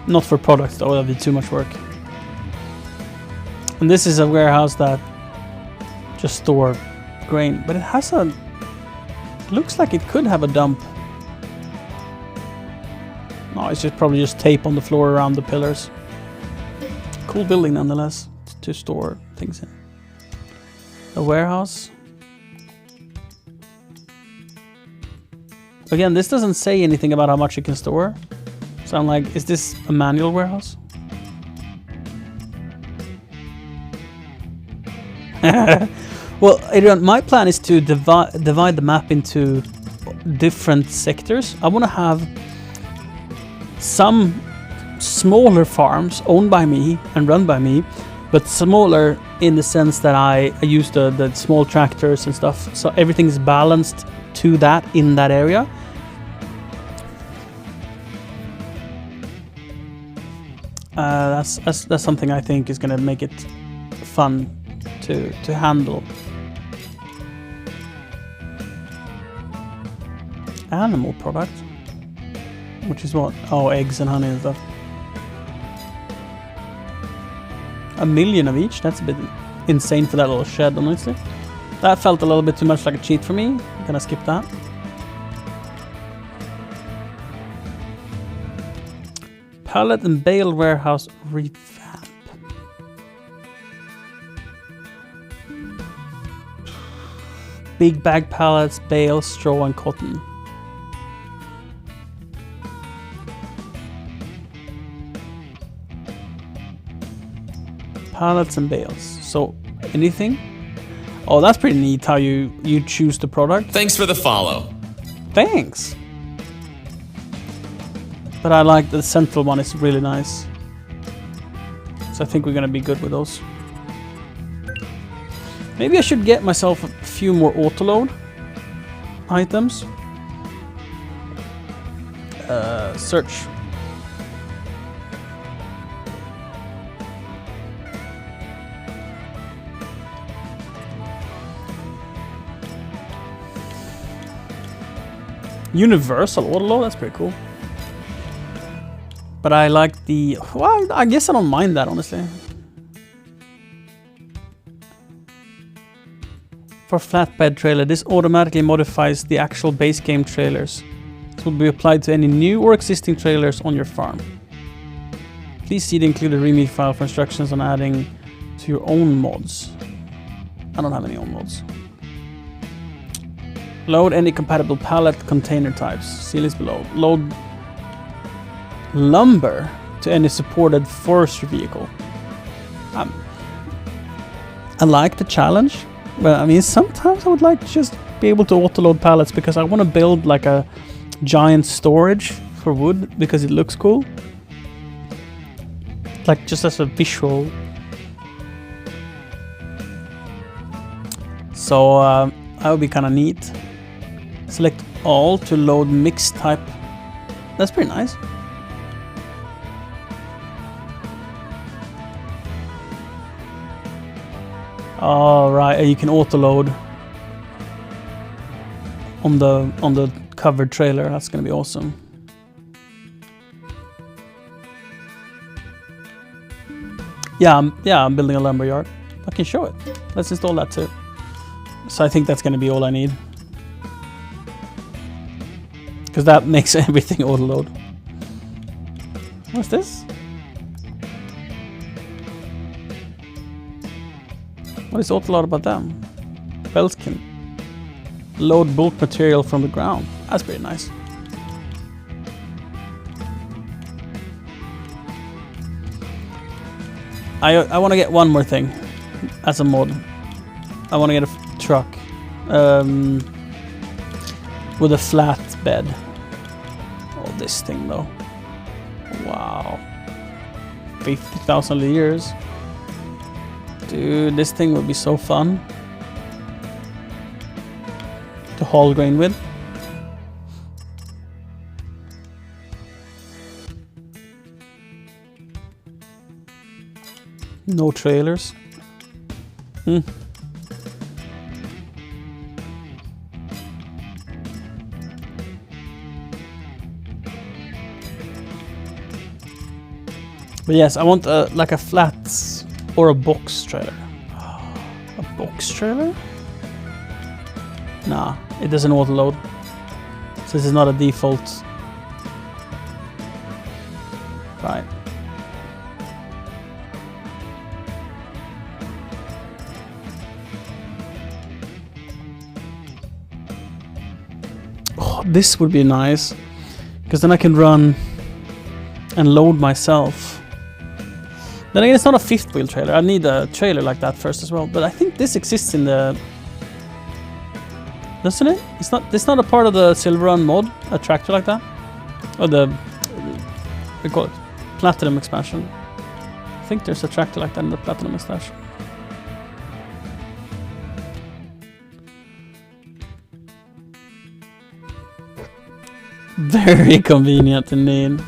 Not for products though, that'd be too much work. And this is a warehouse that just store grain, but it has a, looks like it could have a dump. No, it's just probably just tape on the floor around the pillars. Cool building nonetheless to store things in. A warehouse. Again, this doesn't say anything about how much it can store. So I'm like, is this a manual warehouse? Well, Adrian, my plan is to divide the map into different sectors. I want to have some smaller farms owned by me and run by me, but smaller in the sense that I use the small tractors and stuff, so everything is balanced to that in that area. That's something I think is gonna make it fun to handle. Animal product, which is what? Oh, eggs and honey and stuff. 1 million of each. That's a bit insane for that little shed, honestly. That felt a little bit too much like a cheat for me. I'm gonna skip that. Pallet and bale warehouse revamp. Big bag pallets, bales, straw and cotton. Pallets and bales. So anything? Oh, that's pretty neat how you choose the product. Thanks for the follow. Thanks. But I like the central one, it's really nice. So I think we're gonna be good with those. Maybe I should get myself a few more auto-load items. Search. Universal auto-load, that's pretty cool. But I like the, well, I guess I don't mind that, honestly. For flatbed trailer, this automatically modifies the actual base game trailers. This will be applied to any new or existing trailers on your farm. Please see the included README file for instructions on adding to your own mods. I don't have any own mods. Load any compatible pallet container types. See list below. Load lumber to any supported forestry vehicle. I like the challenge, but I mean sometimes I would like to just be able to auto-load pallets because I want to build like a giant storage for wood because it looks cool. Like just as a visual. So that would be kind of neat. Select all to load mix type. That's pretty nice. All right, you can auto load on the covered trailer. That's gonna be awesome. Yeah, I'm building a lumberyard. I can show it. Let's install that too. So I think that's gonna be all I need. Because that makes everything auto load. What's this? What is auto load about them? Belkin. Load bulk material from the ground. That's pretty nice. I want to get one more thing as a mod. I want to get a truck with a flat bed. Oh, this thing though. Wow. 50,000 years. Dude, this thing would be so fun to haul grain with. No trailers. But yes, I want like a flat or a box trailer. A box trailer? Nah, it doesn't auto load. So this is not a default. Right. Oh, this would be nice. Because then I can run and load myself. Then again, it's not a fifth wheel trailer. I need a trailer like that first as well. But I think this exists in the... Doesn't it? It's not a part of the Silverrun mod, a tractor like that? Or the... we call it Platinum expansion. I think there's a tractor like that in the Platinum expansion. Very convenient indeed.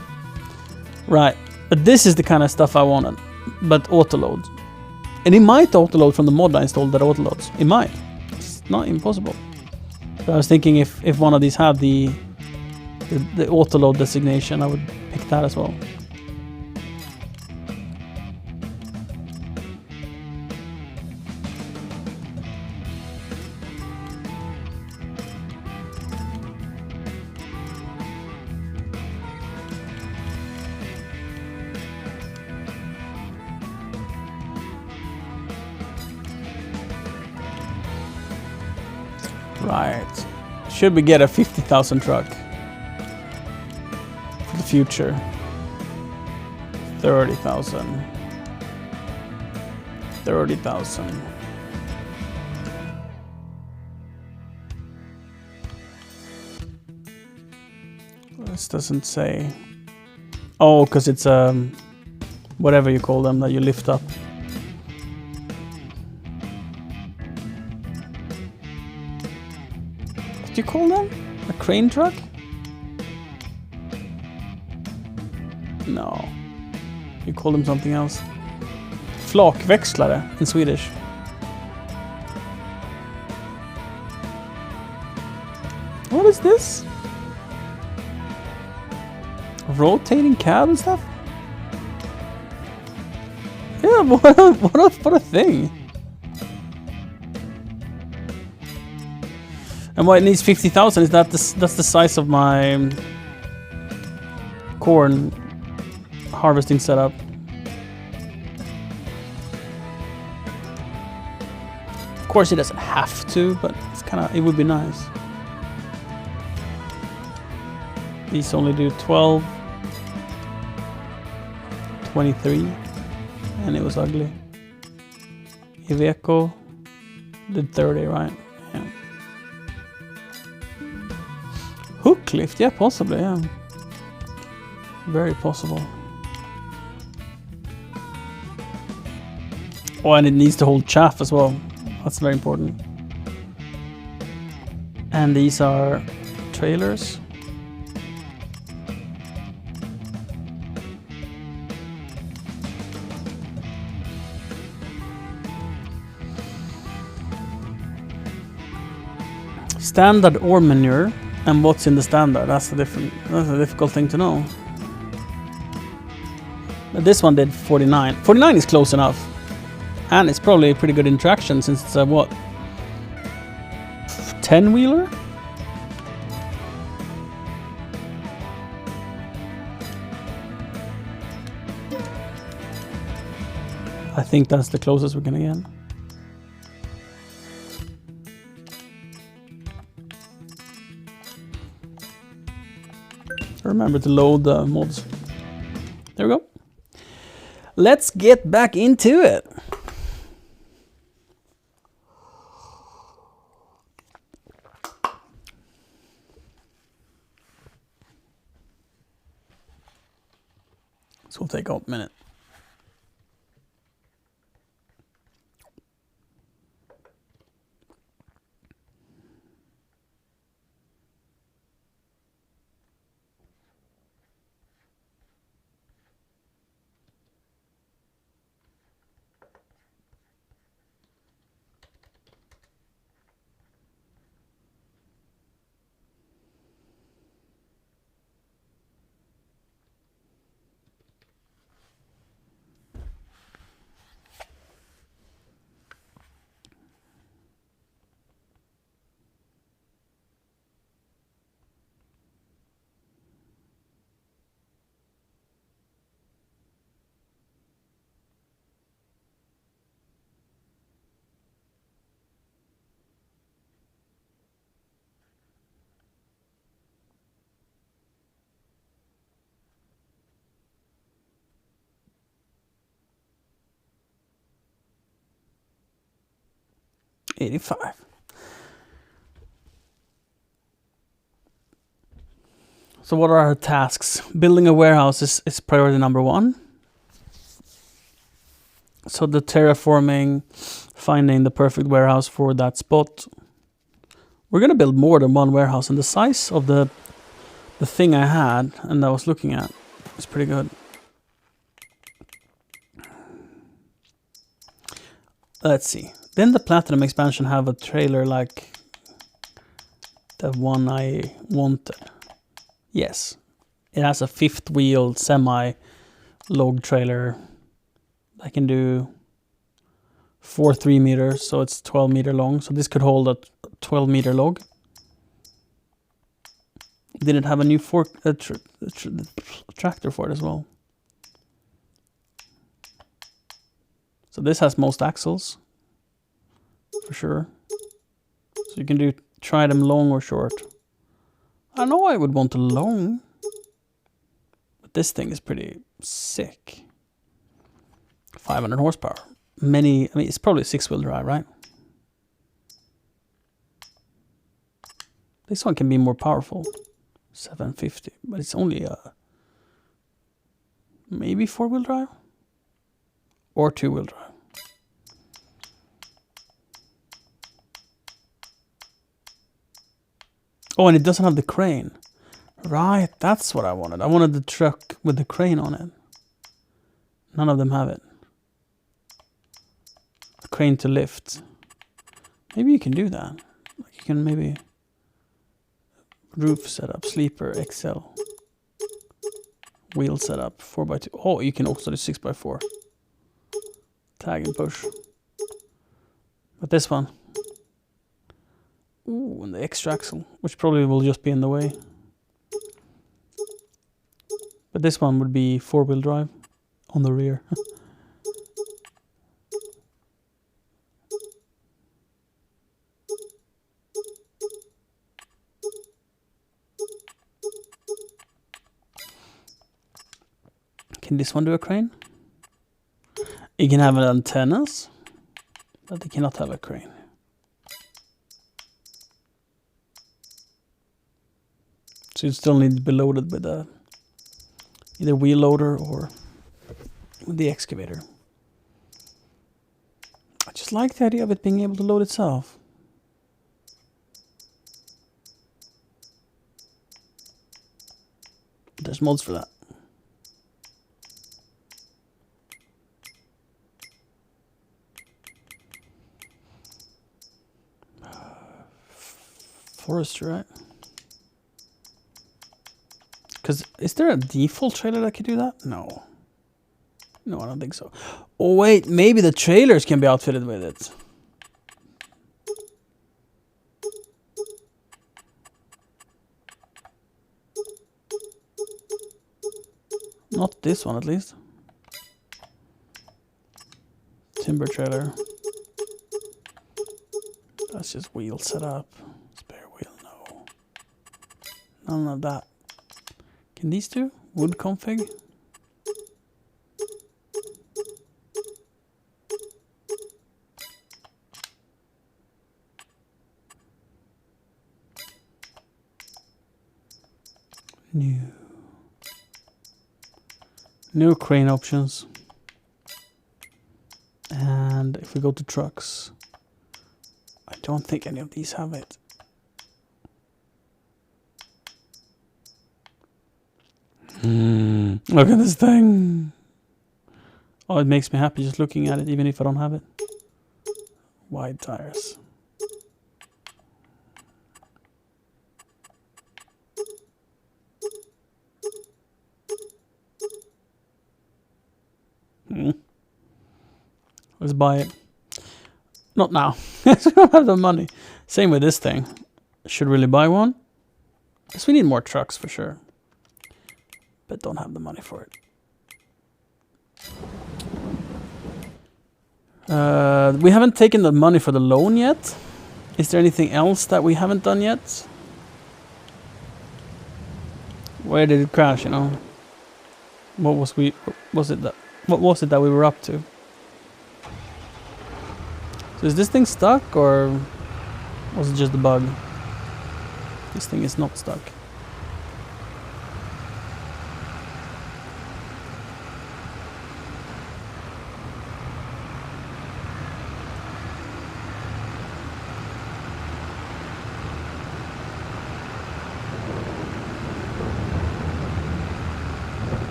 Right. But this is the kind of stuff I wanted. But auto-load. And it might auto-load from the mod I installed that auto-loads. It might. It's not impossible. So I was thinking if one of these had the auto-load designation, I would pick that as well. Right. Should we get a 50,000 truck for the future? 30,000. 30,000. This doesn't say. Oh, because it's whatever you call them that you lift up. What do you call them? A crane truck? No. You call them something else. Flakväxlare in Swedish. What is this? Rotating cab and stuff? Yeah, what a thing. And why it needs 50,000 is that's the size of my corn harvesting setup. Of course it doesn't have to, but it's it would be nice. These only do 12, 23, and it was ugly. Iveco did 30, right? Yeah. Hook lift, yeah, possibly, yeah. Very possible. Oh, and it needs to hold chaff as well. That's very important. And these are trailers. Standard or manure, and what's in the standard? That's a difficult thing to know. But this one did 49. 49 is close enough, and it's probably a pretty good interaction since it's a what? 10-wheeler? I think that's the closest we're gonna get. Remember to load the mods. There we go. Let's get back into it. This will take a minute. $85. So what are our tasks? Building a warehouse is priority number 1. So the terraforming, finding the perfect warehouse for that spot. We're gonna build more than one warehouse, and the size of the thing I had and I was looking at is pretty good. Let's see. Didn't the Platinum expansion have a trailer like the one I wanted? Yes. It has a 5th-wheeled semi-log trailer that can do 4 3-meters, so it's 12 meter long. So this could hold a 12-meter log. Did it have a new tractor for it as well? So this has most axles, for sure. So you can try them long or short. I know I would want a long, but this thing is pretty sick. 500 horsepower. I mean, it's probably 6-wheel drive, right? This one can be more powerful. 750, but it's only maybe 4-wheel drive or 2-wheel drive. Oh, and it doesn't have the crane. Right, that's what I wanted. I wanted the truck with the crane on it. None of them have it. A crane to lift. Maybe you can do that. Like you can maybe roof setup, sleeper, XL. Wheel setup, 4x2. Oh, you can also do 6x4. Tag and push. But this one. Ooh, and the extra axle, which probably will just be in the way. But this one would be 4-wheel drive on the rear. Can this one do a crane? It can have antennas, but it cannot have a crane. So you still need to be loaded with either wheel loader or with the excavator. just like the idea of it being able to load itself. There's mods for that. Forestry, right? Because is there a default trailer that can do that? No. No, I don't think so. Oh wait, maybe the trailers can be outfitted with it. Not this one, at least. Timber trailer. That's just wheel setup. Spare wheel, no. None of that. Can these do? Wood config? New. No crane options. And if we go to trucks, I don't think any of these have it. Look at this thing. Oh, it makes me happy just looking at it, even if I don't have it. Wide tires. Let's buy it. Not now. We don't have the money. Same with this thing. Should really buy one. Guess we need more trucks for sure. But don't have the money for it. We haven't taken the money for the loan yet. Is there anything else that we haven't done yet? Where did it crash, you know? What was it that we were up to? So is this thing stuck, or was it just a bug? This thing is not stuck.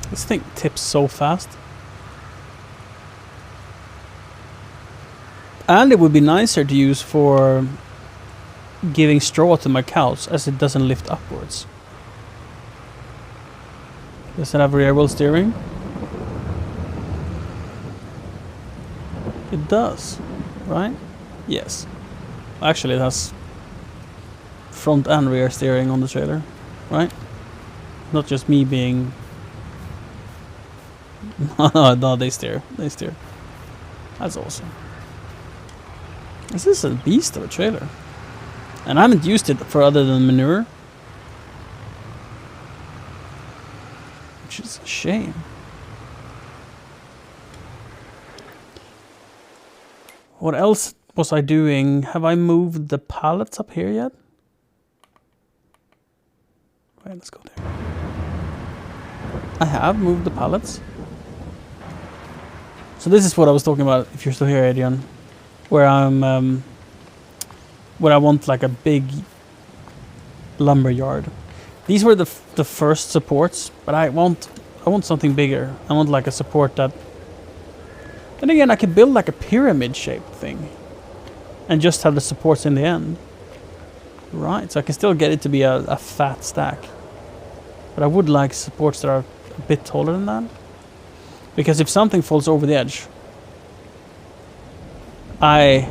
This thing tips so fast. And it would be nicer to use for giving straw to my cows, as it doesn't lift upwards. Does it have rear wheel steering? It does, right? Yes. Actually, it has front and rear steering on the trailer, right? Not just me being... No, they steer. They steer. That's awesome. This is a beast of a trailer. And I haven't used it for other than manure. Which is a shame. What else was I doing? Have I moved the pallets up here yet? Wait, let's go there. I have moved the pallets. So this is what I was talking about, if you're still here, Adrian. Where I'm, where I want like a big lumber yard. These were the first supports, but I want something bigger. I want like a support that... Then again, I could build like a pyramid-shaped thing. And just have the supports in the end. Right, so I can still get it to be a fat stack. But I would like supports that are a bit taller than that. Because if something falls over the edge, I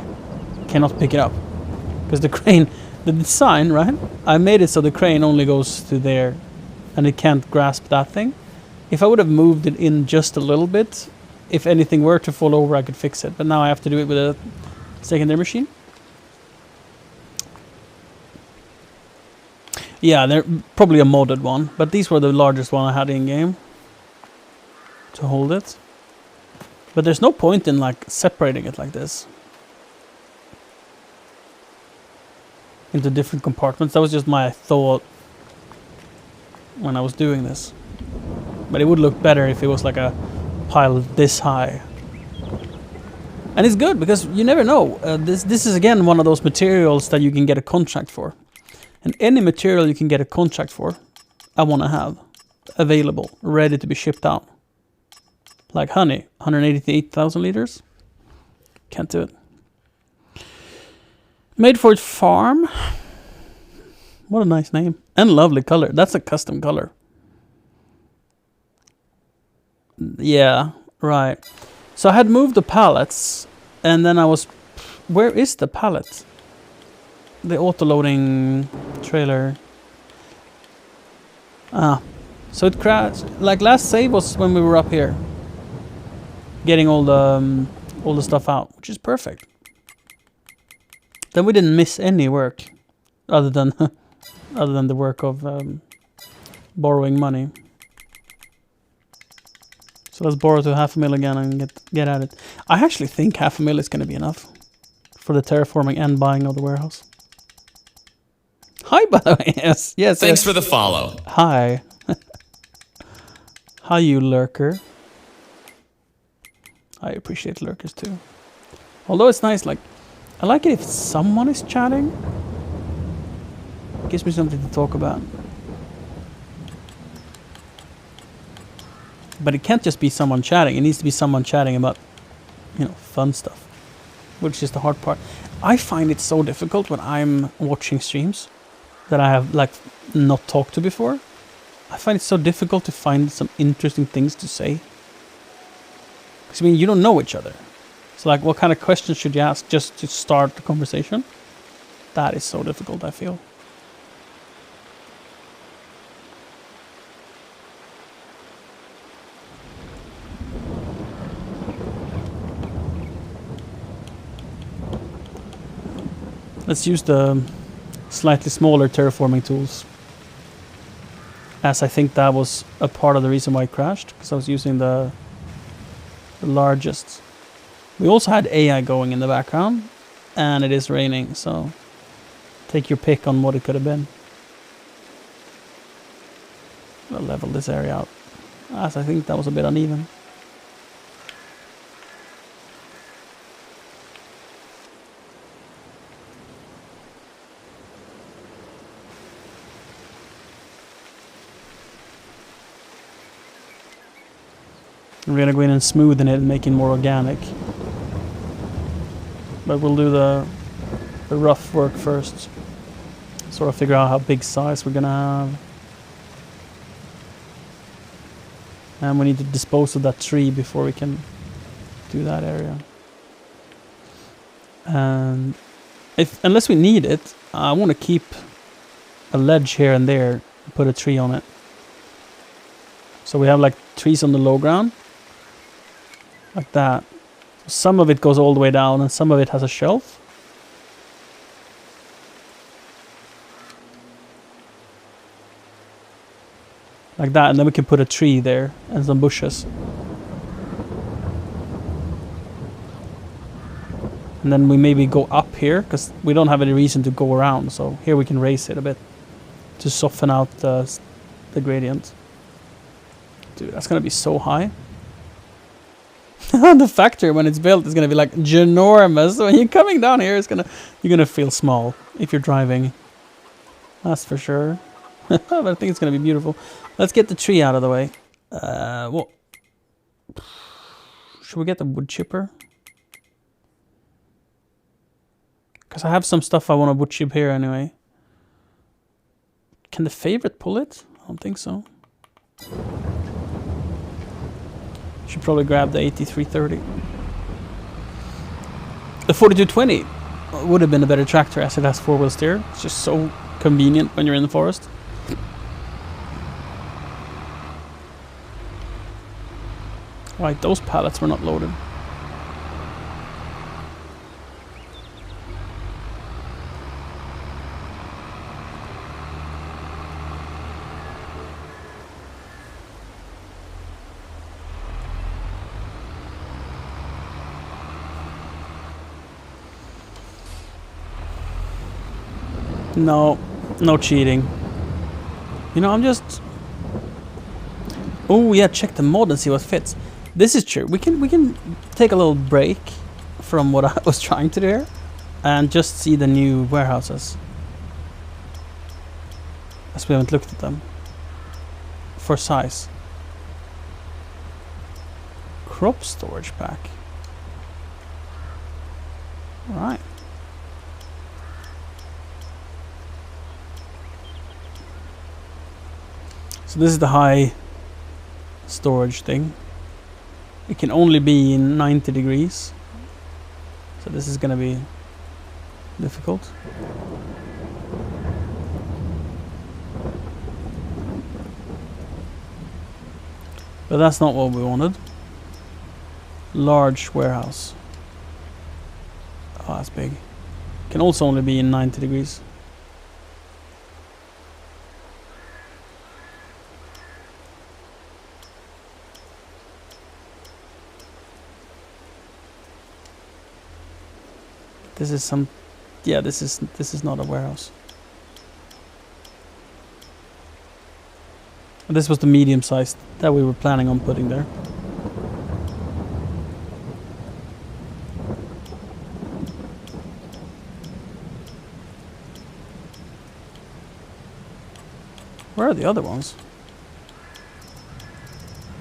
cannot pick it up. Because the crane, the design, right? I made it so the crane only goes to there and it can't grasp that thing. If I would have moved it in just a little bit, if anything were to fall over, I could fix it. But now I have to do it with a secondary machine. Yeah, they're probably a modded one, but these were the largest one I had in game to hold it. But there's no point in like separating it like this into different compartments. That was just my thought when I was doing this. But it would look better if it was like a pile this high. And it's good because you never know. This is again one of those materials that you can get a contract for. And any material you can get a contract for, I want to have available, ready to be shipped out. Like honey, 188,000 liters. Can't do it. Made for Farm. What a nice name. And lovely color. That's a custom color. Yeah, right. So I had moved the pallets, and then I was... Where is the pallet? The auto-loading trailer. Ah. So it crashed. Like last save was when we were up here. Getting all the stuff out, which is perfect. Then we didn't miss any work. Other than the work of borrowing money. So let's borrow to 500,000 again and get at it. I actually think 500,000 is going to be enough for the terraforming and buying of the warehouse. Hi, by the way. Yes. Thanks for the follow. Hi. Hi, you lurker. I appreciate lurkers too. Although it's nice, like, I like it if someone is chatting. It gives me something to talk about. But it can't just be someone chatting. It needs to be someone chatting about, fun stuff. Which is the hard part. I find it so difficult when I'm watching streams that I have, like, not talked to before. I find it so difficult to find some interesting things to say. Because, you don't know each other. So, like, what kind of questions should you ask just to start the conversation? That is so difficult, I feel. Let's use the slightly smaller terraforming tools. As I think that was a part of the reason why it crashed. Because I was using the largest. We also had AI going in the background. And it is raining, so take your pick on what it could have been. I'll level this area out. As I think that was a bit uneven. We're gonna go in and smoothen it and make it more organic. But we'll do the rough work first. Sort of figure out how big size we're gonna have. And we need to dispose of that tree before we can do that area. And unless we need it, I want to keep a ledge here and there and put a tree on it. So we have like trees on the low ground. Like that. Some of it goes all the way down and some of it has a shelf. Like that, and then we can put a tree there and some bushes. And then we maybe go up here, because we don't have any reason to go around, so here we can raise it a bit to soften out the gradient. Dude, that's gonna be so high. The factory when it's built is gonna be like ginormous. When you're coming down here, you're gonna feel small if you're driving. That's for sure. But I think it's gonna be beautiful. Let's get the tree out of the way. Well, should we get the wood chipper? Because I have some stuff I want to wood chip here anyway. Can the favorite pull it? I don't think so. Should probably grab the 8330. The 4220 would have been a better tractor as it has 4-wheel steer. It's just so convenient when you're in the forest. Right, those pallets were not loaded. No, no cheating. You know, I'm just... Oh yeah, check the mod and see what fits. This is true. We can take a little break from what I was trying to do here and just see the new warehouses. As we haven't looked at them. For size. Crop storage pack. Right. So this is the high storage thing. It can only be in 90 degrees. So this is gonna be difficult. But that's not what we wanted. Large warehouse. Oh, that's big. Can also only be in 90 degrees. This is some... Yeah, this is not a warehouse. This was the medium sized that we were planning on putting there. Where are the other ones?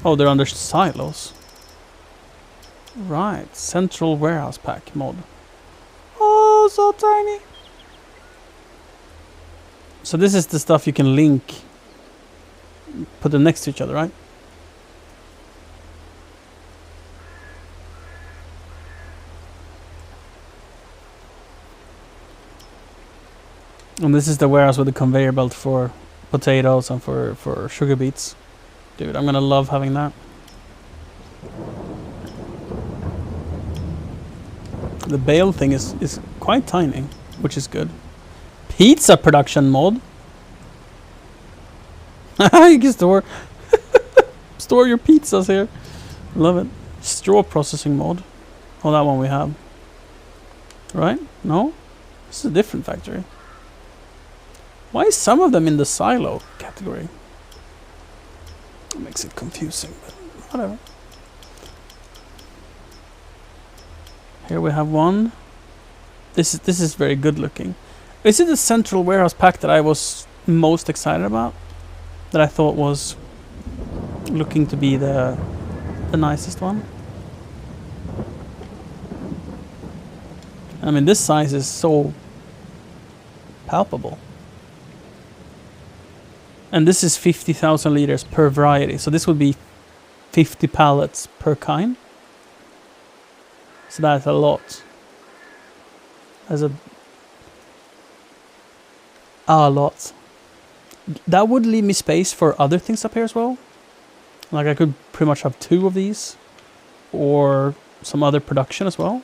Oh, they're under silos. Right, central warehouse pack mod. Oh, so tiny. So this is the stuff you can link. Put them next to each other, right? And this is the warehouse with the conveyor belt for potatoes and for sugar beets. Dude, I'm gonna love having that. The bale thing is quite tiny, which is good. Pizza production mod. You can store store your pizzas here. Love it. Straw processing mod. Oh, that one we have. Right? No? This is a different factory. Why is some of them in the silo category? It makes it confusing, but whatever. Here we have one. This is very good looking. Is it the central warehouse pack that I was most excited about? That I thought was looking to be the nicest one? I mean, this size is so palpable. And this is 50,000 liters per variety. So this would be 50 pallets per kind. So that's a lot. That's a lot. That would leave me space for other things up here as well. Like I could pretty much have 2 of these. Or some other production as well.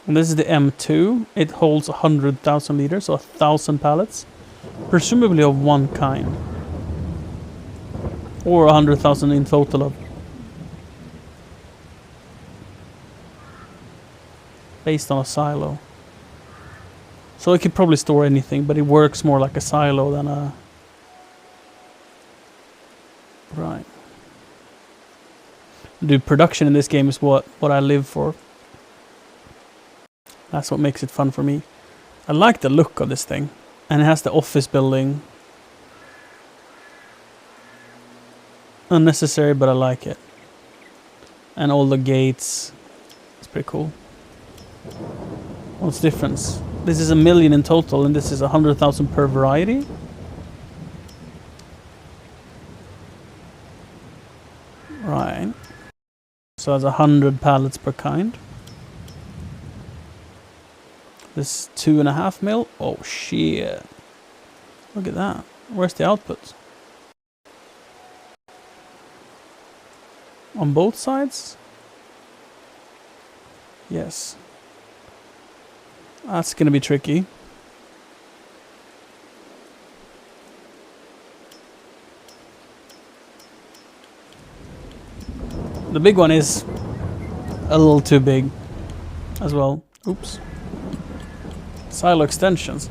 And this is the M2. It holds 100,000 liters, so 1,000 pallets. Presumably of one kind. Or 100,000 in total of. Based on a silo. So it could probably store anything, but it works more like a silo than a... Right. Dude, production in this game is what I live for. That's what makes it fun for me. I like the look of this thing. And it has the office building. Unnecessary, but I like it. And all the gates. It's pretty cool. What's the difference? This is 1 million in total, and this is 100,000 per variety. Right. So that's 100 pallets per kind. This 2.5 mil. Oh shit! Look at that. Where's the output? On both sides? Yes. That's gonna be tricky. The big one is a little too big. as well. Oops. Silo extensions.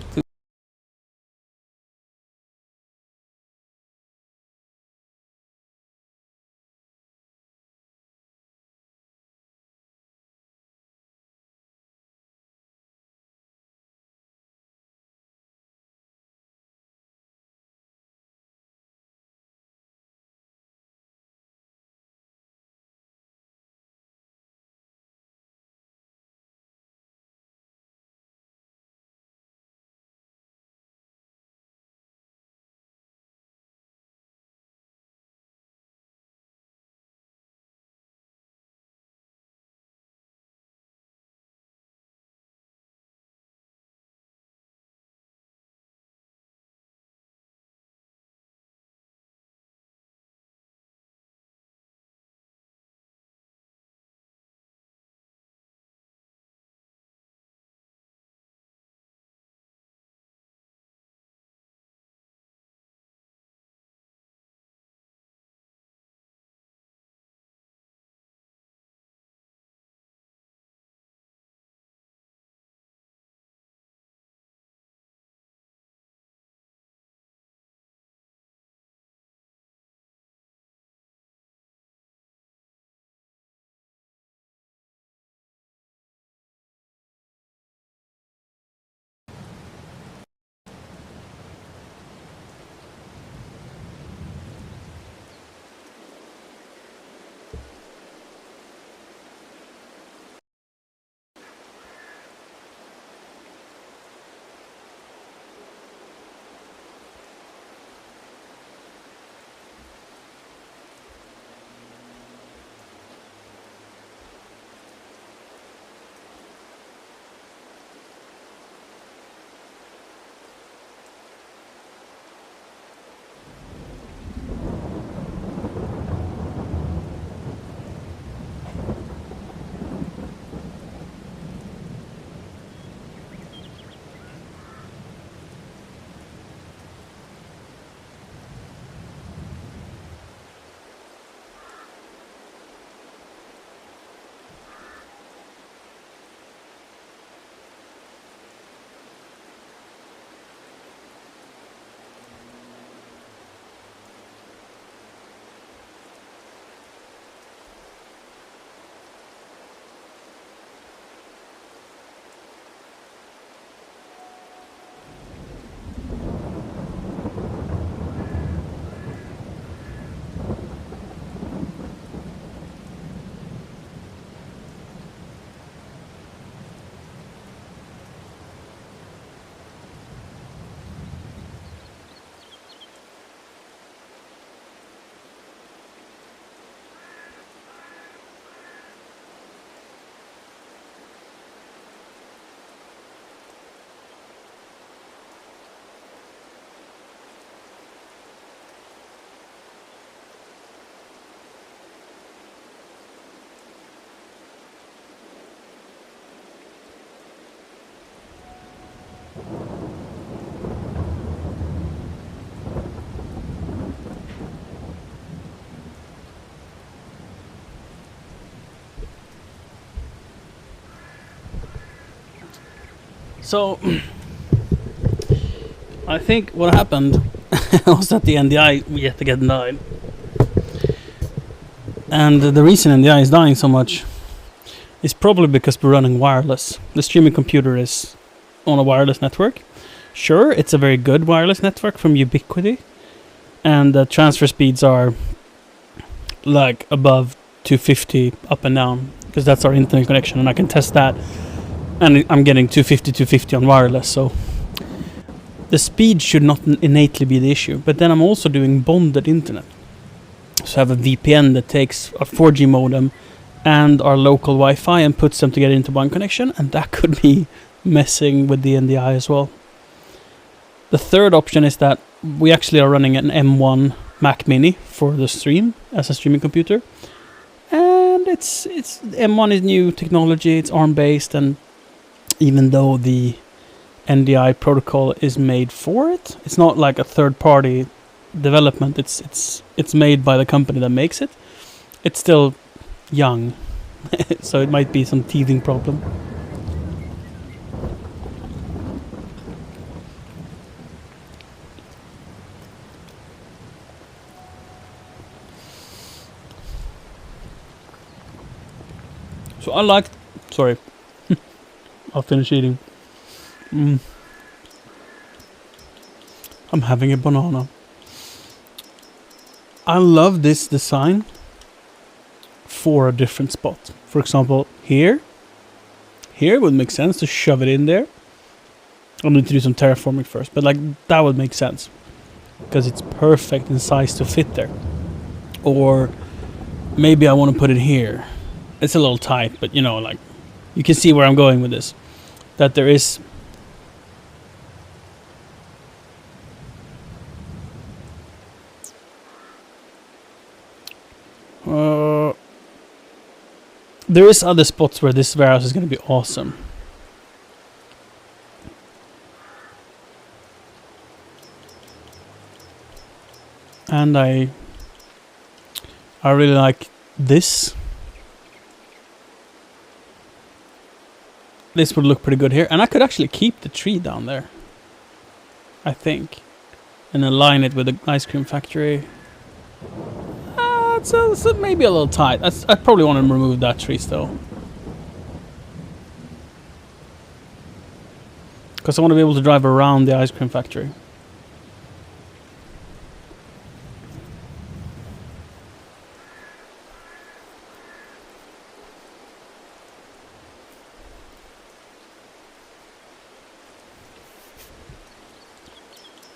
So, I think what happened was that the NDI yet again died. And the reason NDI is dying so much is probably because we're running wireless. The streaming computer is on a wireless network. Sure, it's a very good wireless network from Ubiquiti, and the transfer speeds are like above 250 up and down, because that's our internet connection, and I can test that. And I'm getting 250 on wireless, so the speed should not innately be the issue. But then I'm also doing bonded internet. So I have a VPN that takes a 4G modem and our local Wi-Fi and puts them together into one connection, and that could be messing with the NDI as well. The third option is that we actually are running an M1 Mac Mini for the stream as a streaming computer. And it's M1 is new technology, it's ARM based, and even though the NDI protocol is made for it, it's not like a third-party development. It's made by the company that makes it. It's still young, so it might be some teething problem. So I like... Sorry. I'll finish eating. I'm having a banana. I love this design for a different spot. For example, here. Here would make sense to shove it in there. I'll need to do some terraforming first, but like that would make sense. Because it's perfect in size to fit there. Or maybe I want to put it here. It's a little tight, but you know, like you can see where I'm going with this. That there is there is other spots where this warehouse is going to be awesome. And I really like this. This would look pretty good here. And I could actually keep the tree down there, I think. And align it with the ice cream factory. It's maybe a little tight. I probably want to remove that tree still. Because I want to be able to drive around the ice cream factory.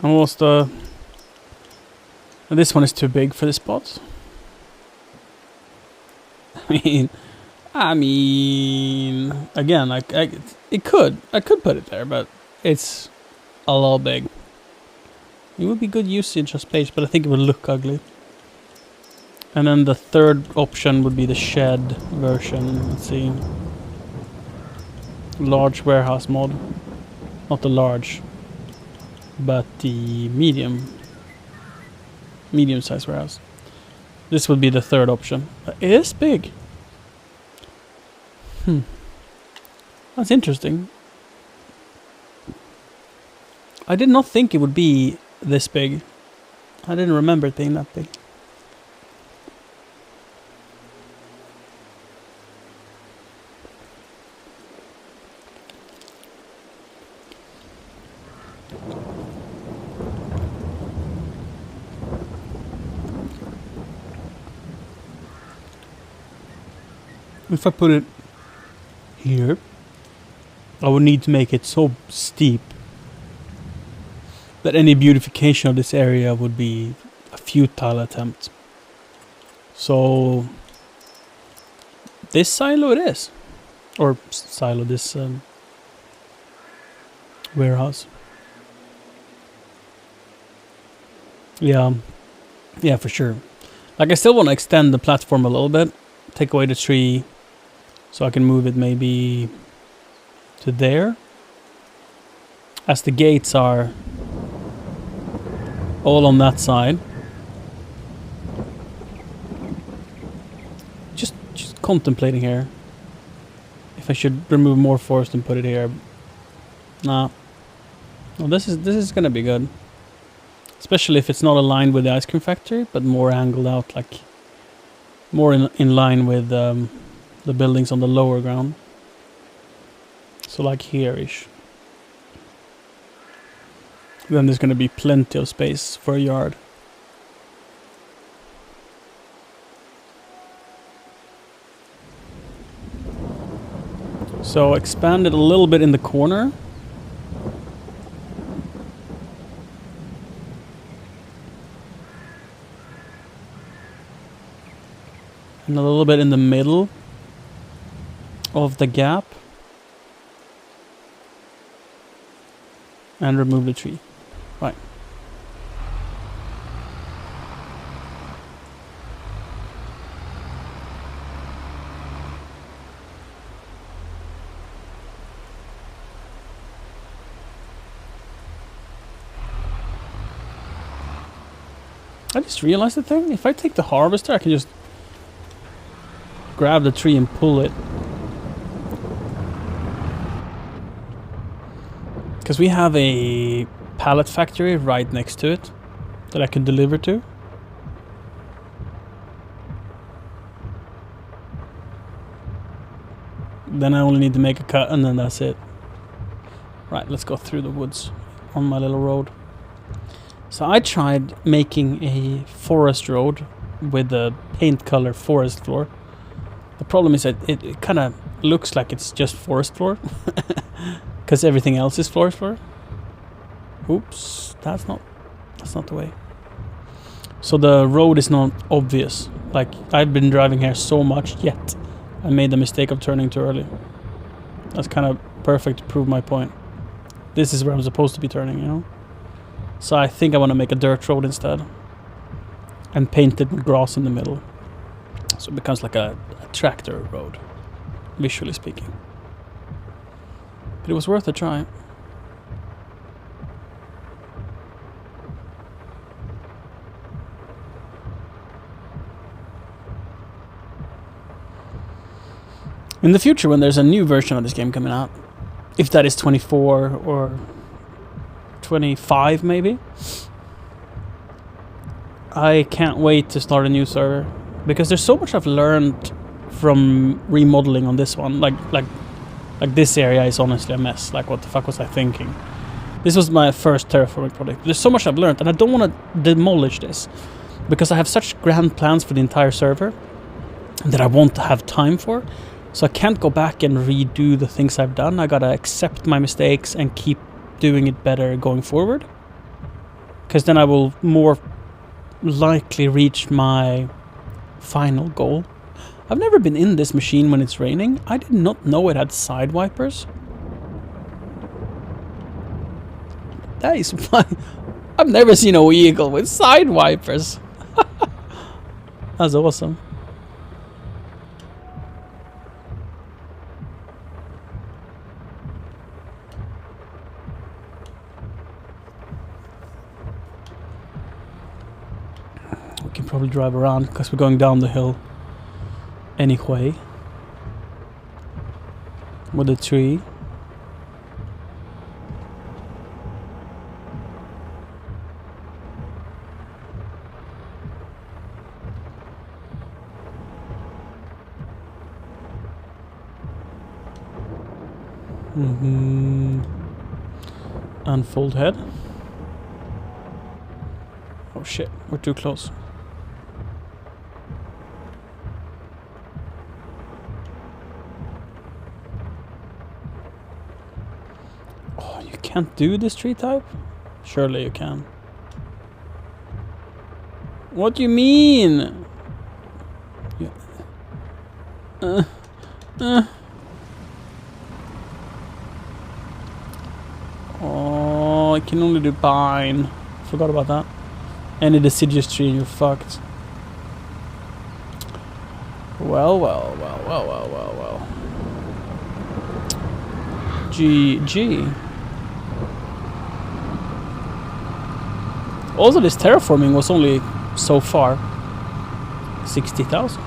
And what's the... This one is too big for this spot. I mean, again, I could put it there, but it's a little big. It would be good usage of space, but I think it would look ugly. And then the third option would be the shed version. Let's see. Large warehouse mod. Not the large, but the medium-sized warehouse. This would be the third option. It is big. That's interesting. I did not think it would be this big. I didn't remember it being that big. If I put it here, I would need to make it so steep that any beautification of this area would be a futile attempt. So this silo it is. Or silo, this warehouse. Yeah, for sure. Like I still want to extend the platform a little bit. Take away the tree. So I can move it maybe to there. As the gates are all on that side. Just contemplating here. If I should remove more forest and put it here. Nah. Well, this is gonna be good. Especially if it's not aligned with the ice cream factory, but more angled out, like more in line with the buildings on the lower ground. So like here-ish. Then there's going to be plenty of space for a yard. So expand it a little bit in the corner. And a little bit in the middle of the gap. And remove the tree. Right. I just realized the thing. If I take the harvester, I can just grab the tree and pull it. Because we have a pallet factory right next to it that I can deliver to. Then I only need to make a cut and then that's it. Right, let's go through the woods on my little road. So I tried making a forest road with a paint color forest floor. The problem is that it kind of looks like it's just forest floor. Because everything else is forest floor. Oops, that's not the way. So the road is not obvious. Like, I've been driving here so much, yet I made the mistake of turning too early. That's kind of perfect to prove my point. This is where I'm supposed to be turning, you know? So I think I want to make a dirt road instead. And paint it with grass in the middle. So it becomes like a tractor road, visually speaking. But it was worth a try. In the future, when there's a new version of this game coming out, if that is 24 or 25 maybe, I can't wait to start a new server, because there's so much I've learned from remodeling on this one. Like this area is honestly a mess. Like, what the fuck was I thinking? This was my first terraforming project. There's so much I've learned, and I don't want to demolish this, because I have such grand plans for the entire server that I won't have time for. So I can't go back and redo the things I've done. I gotta accept my mistakes and keep doing it better going forward. Because then I will more likely reach my final goal. I've never been in this machine when it's raining. I did not know it had side wipers. That is why I've never seen a vehicle with side wipers. That's awesome. We can probably drive around because we're going down the hill anyway. With a tree. Unfold head. Oh shit, we're too close. Oh, you can't do this tree type? Surely you can. What do you mean? Oh, I can only do pine. Forgot about that. Any deciduous tree and you're fucked. Well. GG. Also, this terraforming was only so far 60,000.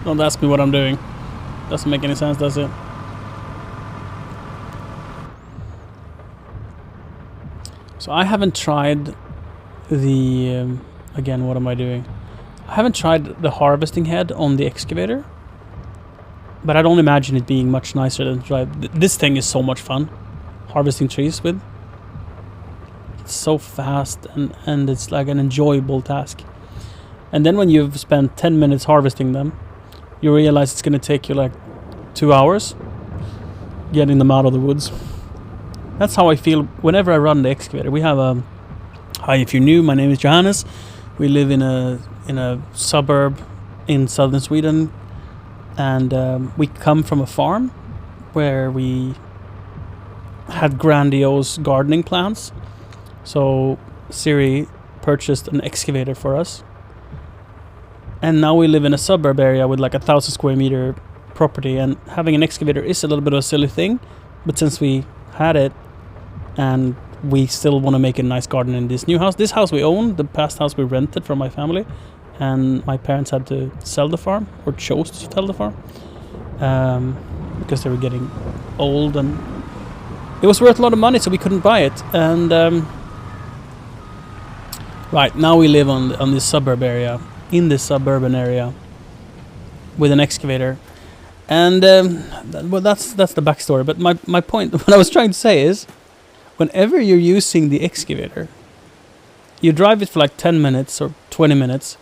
Don't ask me what I'm doing. Doesn't make any sense, does it? So I haven't tried the... again, what am I doing? I haven't tried the harvesting head on the excavator. But I don't imagine it being much nicer than drive. This thing is so much fun. Harvesting trees with. It's so fast and it's like an enjoyable task. And then when you've spent 10 minutes harvesting them, you realize it's going to take you like 2 hours getting them out of the woods. That's how I feel whenever I run the excavator. We have a... Hi, if you're new, my name is Johannes. We live in a suburb in southern Sweden. And we come from a farm where we had grandiose gardening plans. So Siri purchased an excavator for us. And now we live in a suburb area with like 1,000 square meter property, and having an excavator is a little bit of a silly thing, but since we had it and we still want to make a nice garden in this new house. This house we own, the past house we rented from my family, and my parents had to sell the farm, or chose to sell the farm, because they were getting old and it was worth a lot of money, so we couldn't buy it. And right now we live on this suburb area, in this suburban area, with an excavator. And well, that's the backstory. But my point, what I was trying to say is, whenever you're using the excavator, you drive it for like 10 minutes or 20 minutes,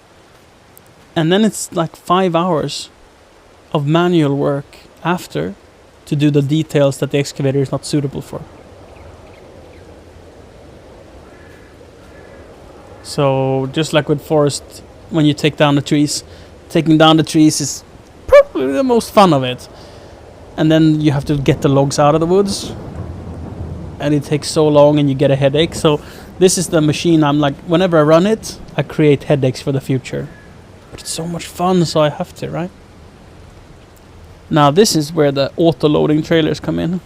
and then it's like 5 hours of manual work after to do the details that the excavator is not suitable for. So just like with forest, when you take down the trees, taking down the trees is probably the most fun of it. And then you have to get the logs out of the woods, and it takes so long and you get a headache. So this is the machine. I'm like, whenever I run it, I create headaches for the future. But it's so much fun, so I have to, right? Now this is where the auto-loading trailers come in.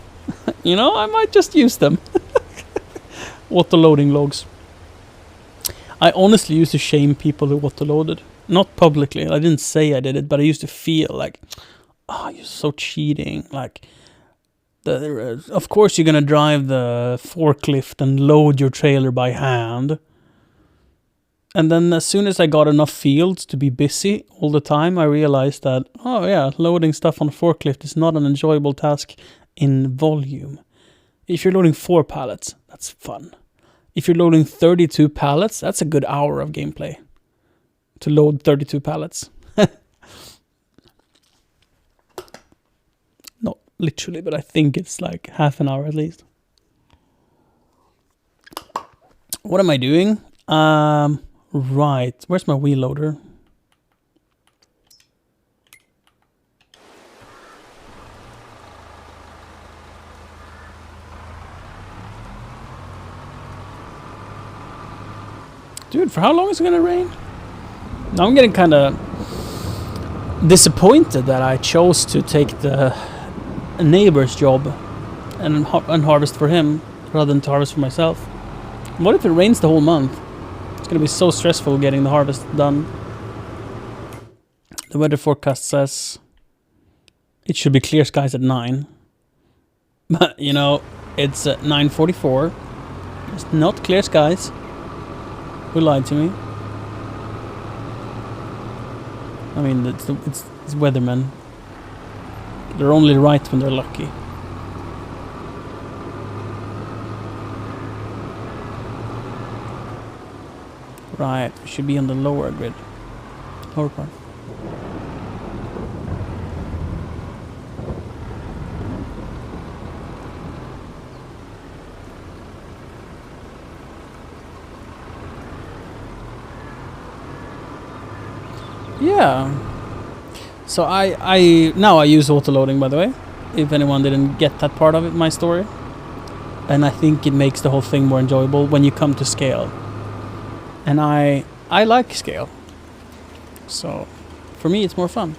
You know, I might just use them. Auto-loading logs. I honestly used to shame people who auto-loaded. Not publicly, I didn't say I did it, but I used to feel like, oh, you're so cheating. Like, of course you're gonna drive the forklift and load your trailer by hand. And then as soon as I got enough fields to be busy all the time, I realized that, oh yeah, loading stuff on a forklift is not an enjoyable task in volume. If you're loading 4 pallets, that's fun. If you're loading 32 pallets, that's a good hour of gameplay. To load 32 pallets. Not literally, but I think it's like half an hour at least. What am I doing? Right. Where's my wheel loader? Dude, for how long is it gonna rain? Now I'm getting kind of disappointed that I chose to take the neighbor's job and harvest for him rather than to harvest for myself. What if it rains the whole month? It's gonna be so stressful getting the harvest done. The weather forecast says it should be clear skies at 9. But, you know, it's at 9:44. It's not clear skies. Who lied to me? I mean, it's weathermen. They're only right when they're lucky. Right, should be on the lower grid. Lower part. Yeah. So I now use auto-loading, by the way, if anyone didn't get that part of it, my story. And I think it makes the whole thing more enjoyable when you come to scale. And I like scale. So for me it's more fun.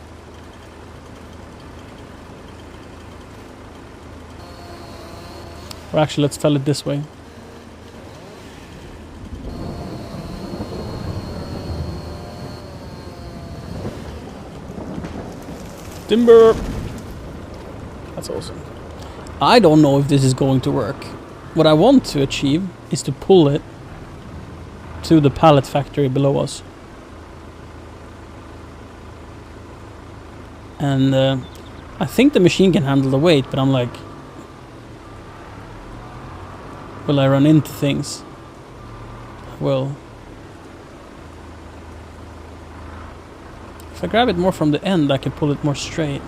Or actually, let's tell it this way. Timber! That's awesome. I don't know if this is going to work. What I want to achieve is to pull it to the pallet factory below us. And I think the machine can handle the weight, but I'm like, will I run into things? I will. If I grab it more from the end, I can pull it more straight.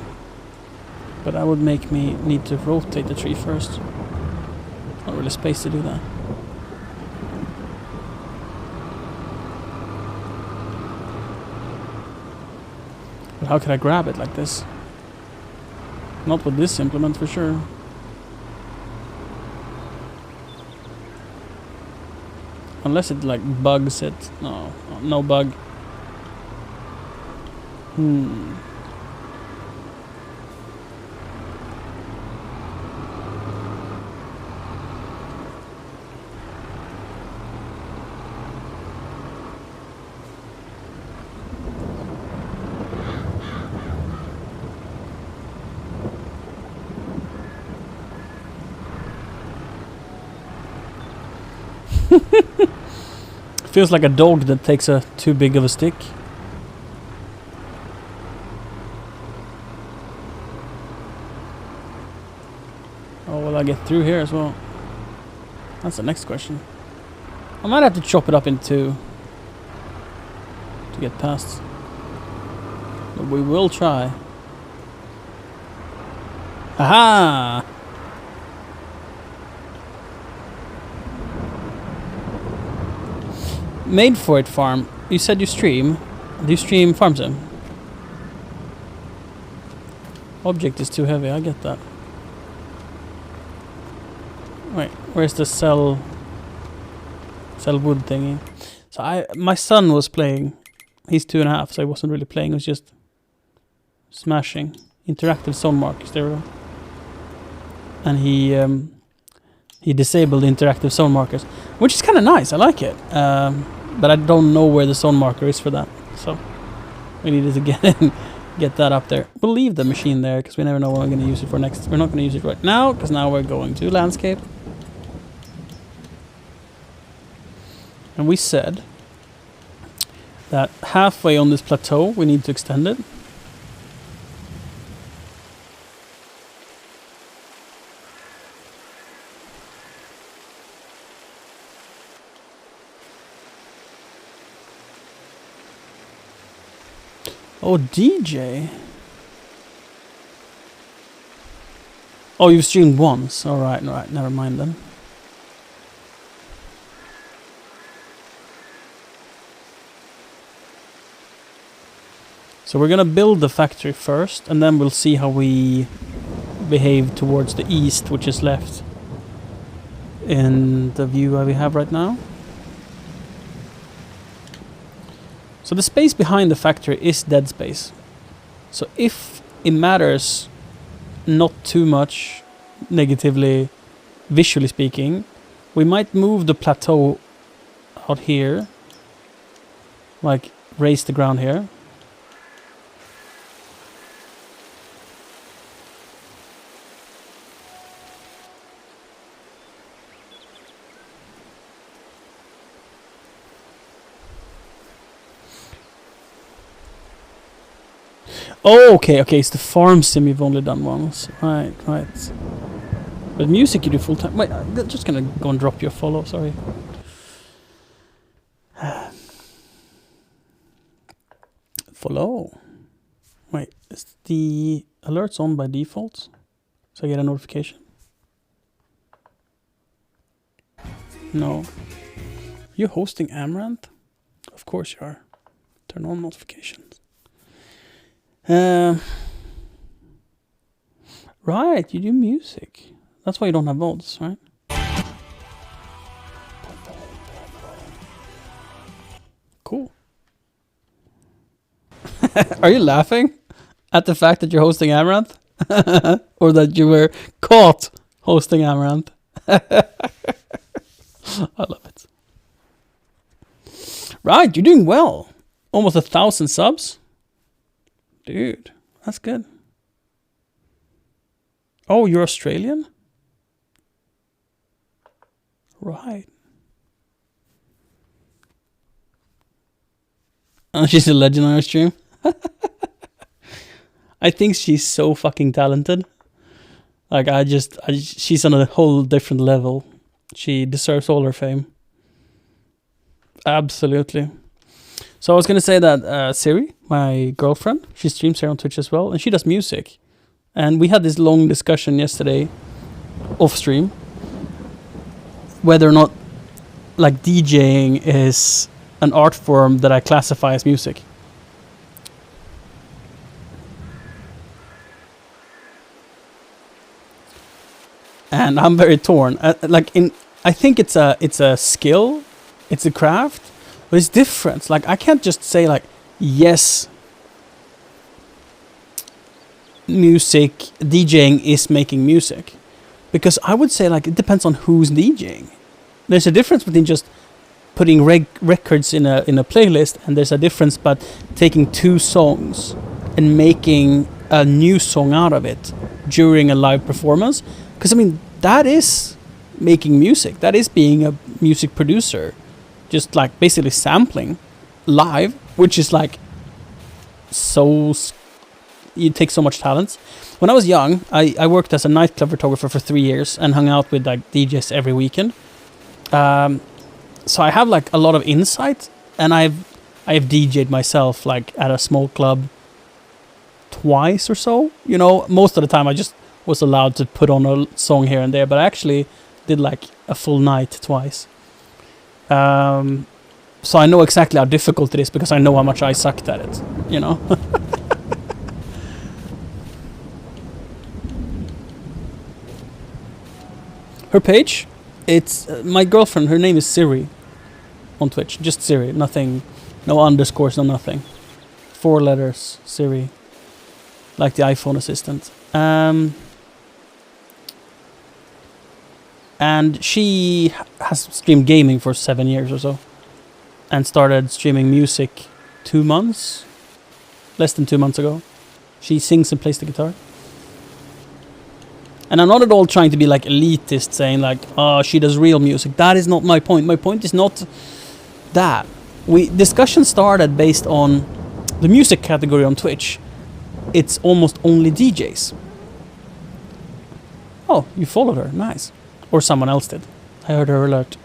But that would make me need to rotate the tree first. Not really space to do that. But how can I grab it like this? Not with this implement for sure. Unless it like bugs it. No, no bug. Feels like a dog that takes a too big of a stick. Oh, will I get through here as well? That's the next question. I might have to chop it up in two to get past. But we will try. Aha! Made for it farm. You said you stream. Do you stream farm sim? Object is too heavy, I get that. Wait, where's the sell wood thingy? So my son was playing. He's 2.5, so he wasn't really playing, he was just smashing. Interactive zone markers, there we go. And he disabled interactive zone markers, which is kind of nice, I like it. But I don't know where the zone marker is for that, so we needed to get that up there. We'll leave the machine there because we never know what I'm going to use it for next. We're not going to use it right now because now we're going to landscape. And we said that halfway on this plateau we need to extend it. Oh, DJ. Oh, you've streamed once. Alright, never mind then. So we're gonna build the factory first, and then we'll see how we behave towards the east, which is left in the view that we have right now. So the space behind the factory is dead space. So if it matters not too much negatively, visually speaking, we might move the plateau out here, like raise the ground here. Oh, okay, it's the farm sim you've only done once. Right. But music you do full time. Wait, I'm just gonna go and drop your follow, sorry. Follow. Wait, is the alerts on by default? So I get a notification? No. You hosting Amaranth? Of course you are. Turn on notifications. Right, you do music. That's why you don't have votes, right? Cool. Are you laughing at the fact that you're hosting Amaranth? Or that you were caught hosting Amaranth? I love it. Right, you're doing well. Almost 1,000 subs. Dude, that's good. Oh, you're Australian? Right. Oh, she's a legend on your stream. I think she's so fucking talented. Like, she's on a whole different level. She deserves all her fame. Absolutely. So I was going to say that Siri, my girlfriend, she streams here on Twitch as well, and she does music. And we had this long discussion yesterday, off stream, whether or not like DJing is an art form that I classify as music. And I'm very torn. I think it's a skill It's a craft, but it's different. Like, I can't just say like, yes, music, DJing is making music. Because I would say like, it depends on who's DJing. There's a difference between just putting records in a playlist, and there's a difference about taking 2 songs and making a new song out of it during a live performance. Because I mean, that is making music. That is being a music producer. Just like basically sampling live, which is like you take so much talent. When I was young, I worked as a nightclub photographer for 3 years and hung out with like DJs every weekend. So I have like a lot of insight, and I've DJ'd myself like at a small club twice or so. You know, most of the time I just was allowed to put on a song here and there, but I actually did like a full night twice. So I know exactly how difficult it is because I know how much I sucked at it, you know. Her page, it's my girlfriend, her name is Siri on Twitch, just Siri, nothing, no underscores, no nothing. 4 letters, Siri, like the iPhone assistant. And she has streamed gaming for 7 years or so, and started streaming music 2 months, less than 2 months ago. She sings and plays the guitar. And I'm not at all trying to be like elitist, saying like, oh, she does real music. That is not my point. My point is not that. Discussion started based on the music category on Twitch. It's almost only DJs. Oh, you followed her. Nice. Or someone else did. I heard her alert.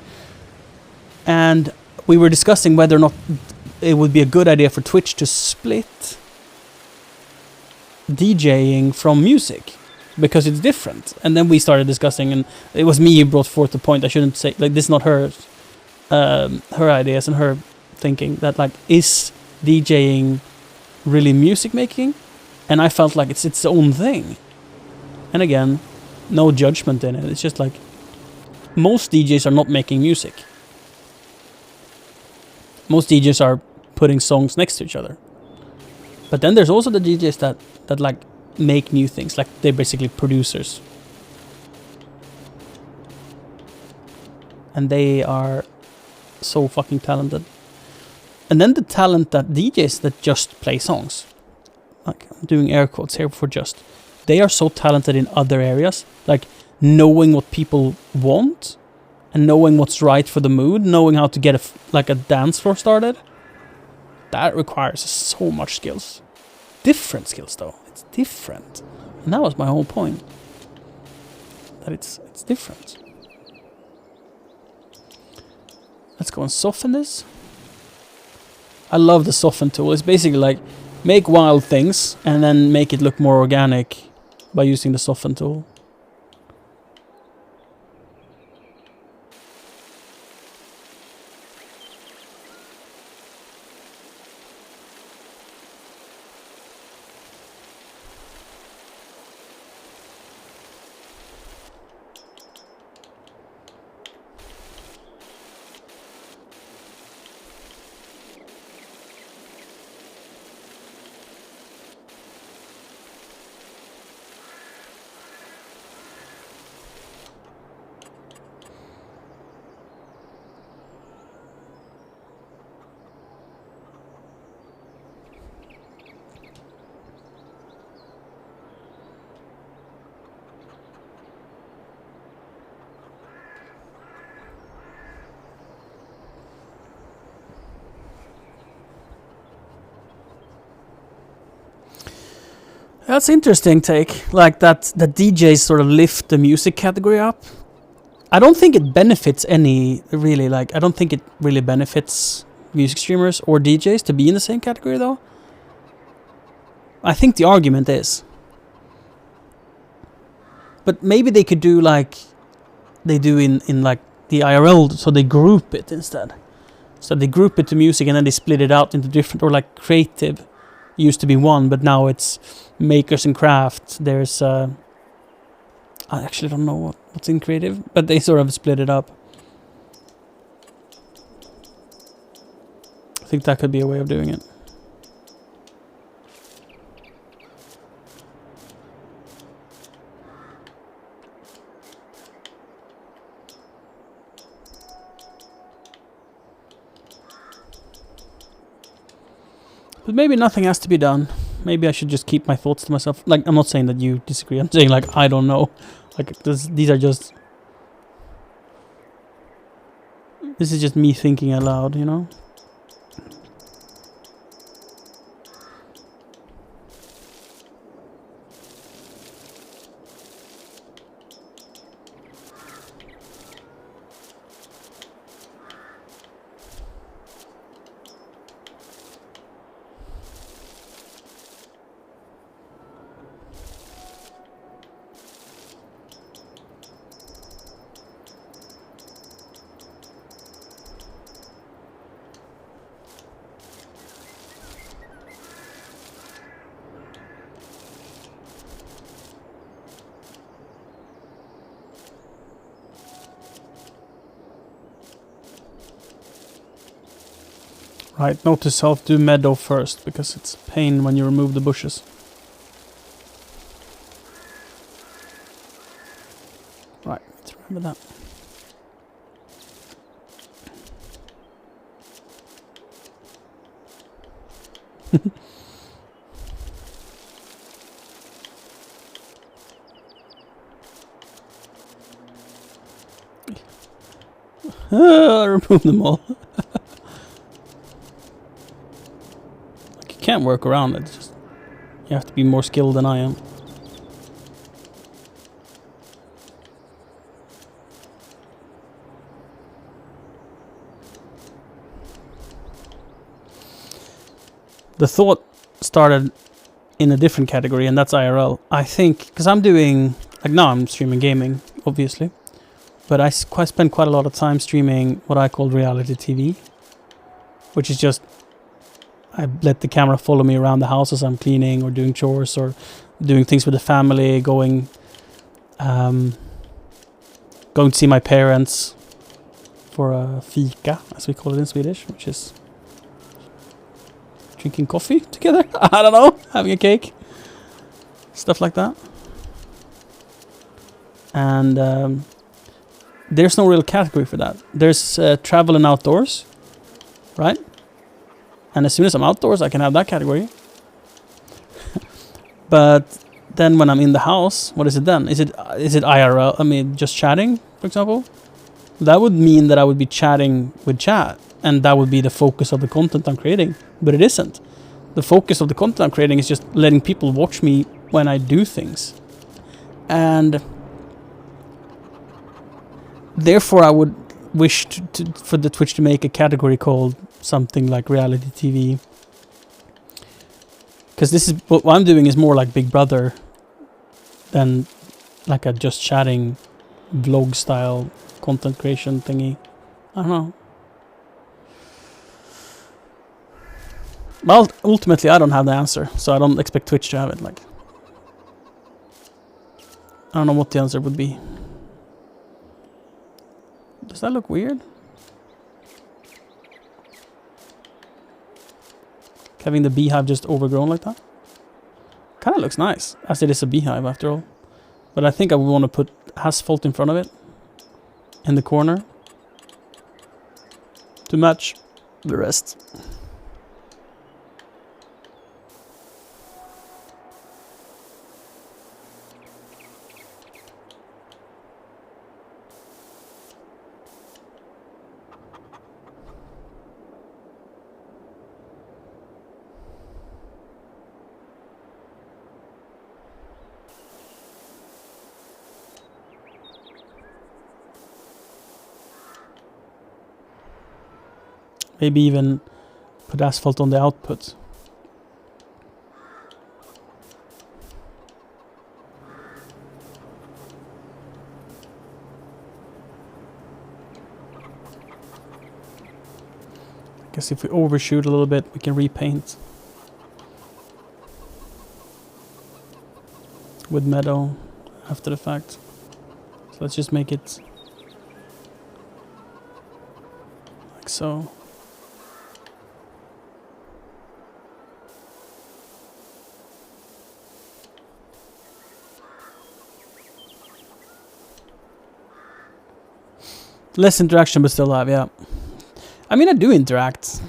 And we were discussing whether or not it would be a good idea for Twitch to split DJing from music, because it's different. And then we started discussing, and it was me who brought forth the point. I shouldn't say, like, this is not her ideas and her thinking, that like, is DJing really music making? And I felt like it's its own thing. And again, no judgment in it. It's just like, most DJs are not making music. Most DJs are putting songs next to each other. But then there's also the DJs that like make new things, like they're basically producers. And they are so fucking talented. And then the talent that DJs that just play songs, like I'm doing air quotes here for just, they are so talented in other areas, like knowing what people want and knowing what's right for the mood, knowing how to get a dance floor started. That requires so much skills. Different skills though. It's different. And that was my whole point. That it's different. Let's go and soften this. I love the soften tool. It's basically like make wild things and then make it look more organic by using the soften tool. That's interesting take, like that DJs sort of lift the music category up. I don't think it benefits any, really, like, I don't think it really benefits music streamers or DJs to be in the same category, though. I think the argument is. But maybe they could do like they do in like the IRL, so they group it instead. So they group it to music and then they split it out into different, or like creative used to be one, but now it's makers and craft. There's I actually don't know what's in creative, but they sort of split it up. think that could be a way of doing it. But maybe nothing has to be done. Maybe I should just keep my thoughts to myself. Like, I'm not saying that you disagree. I'm saying, like, I don't know. Like, these are just... This is just me thinking aloud, you know? Right, note to self, do meadow first, because it's a pain when you remove the bushes. Right, let's remember that. I removed them all. Can't work around it. It's just you have to be more skilled than I am. The thought started in a different category, and that's IRL. I think because I'm doing like now I'm streaming gaming, obviously, but I spend quite a lot of time streaming what I call reality TV, which is just I let the camera follow me around the house as I'm cleaning or doing chores or doing things with the family, going to see my parents for a fika, as we call it in Swedish, which is drinking coffee together. I don't know, having a cake, stuff like that. And there's no real category for that. There's travel and outdoors, right? And as soon as I'm outdoors, I can have that category. But then when I'm in the house, what is it then? Is it IRL? I mean, just chatting, for example? That would mean that I would be chatting with chat. And that would be the focus of the content I'm creating. But it isn't. The focus of the content I'm creating is just letting people watch me when I do things. And therefore, I would wish for the Twitch to make a category called something like reality TV, because this is what I'm doing is more like Big Brother than like a just chatting vlog style content creation thingy. I don't know. Well, ultimately I don't have the answer, so I don't expect Twitch to have it. Like, I don't know what the answer would be. Does that look weird? Having the beehive just overgrown like that? Kind of looks nice, as it is a beehive after all. But I think I would want to put asphalt in front of it, in the corner, to match the rest. Maybe even put asphalt on the output. I guess if we overshoot a little bit, we can repaint with meadow after the fact. So let's just make it like so. Less interaction, but still live, yeah. I mean, I do interact.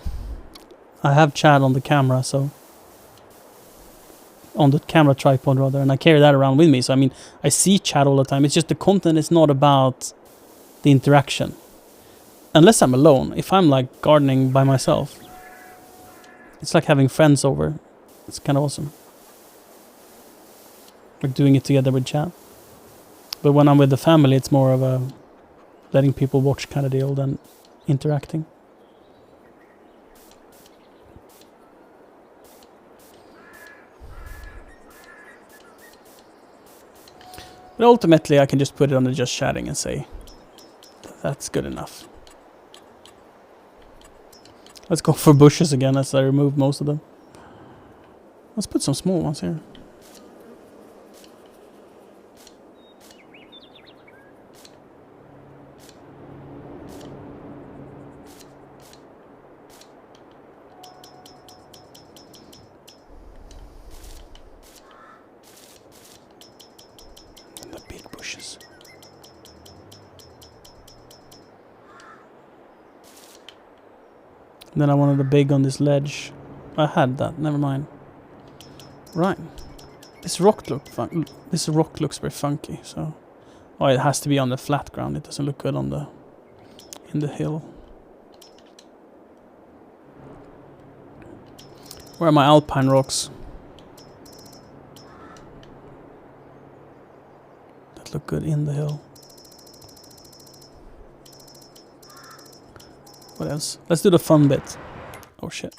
I have chat on the camera, so... On the camera tripod, rather, and I carry that around with me. So, I mean, I see chat all the time. It's just the content is not about the interaction. Unless I'm alone. If I'm, like, gardening by myself. It's like having friends over. It's kind of awesome. Like doing it together with chat. But when I'm with the family, it's more of a letting people watch kind of deal than interacting. But ultimately, I can just put it on the just chatting and say, that's good enough. Let's go for bushes again as I remove most of them. Let's put some small ones here. The big bushes. And then I wanted a big on this ledge. I had that, never mind. Right. This rock looks very funky, so... Oh, it has to be on the flat ground. It doesn't look good on the... in the hill. Where are my alpine rocks? That look good in the hill. What else? Let's do the fun bit. Oh shit.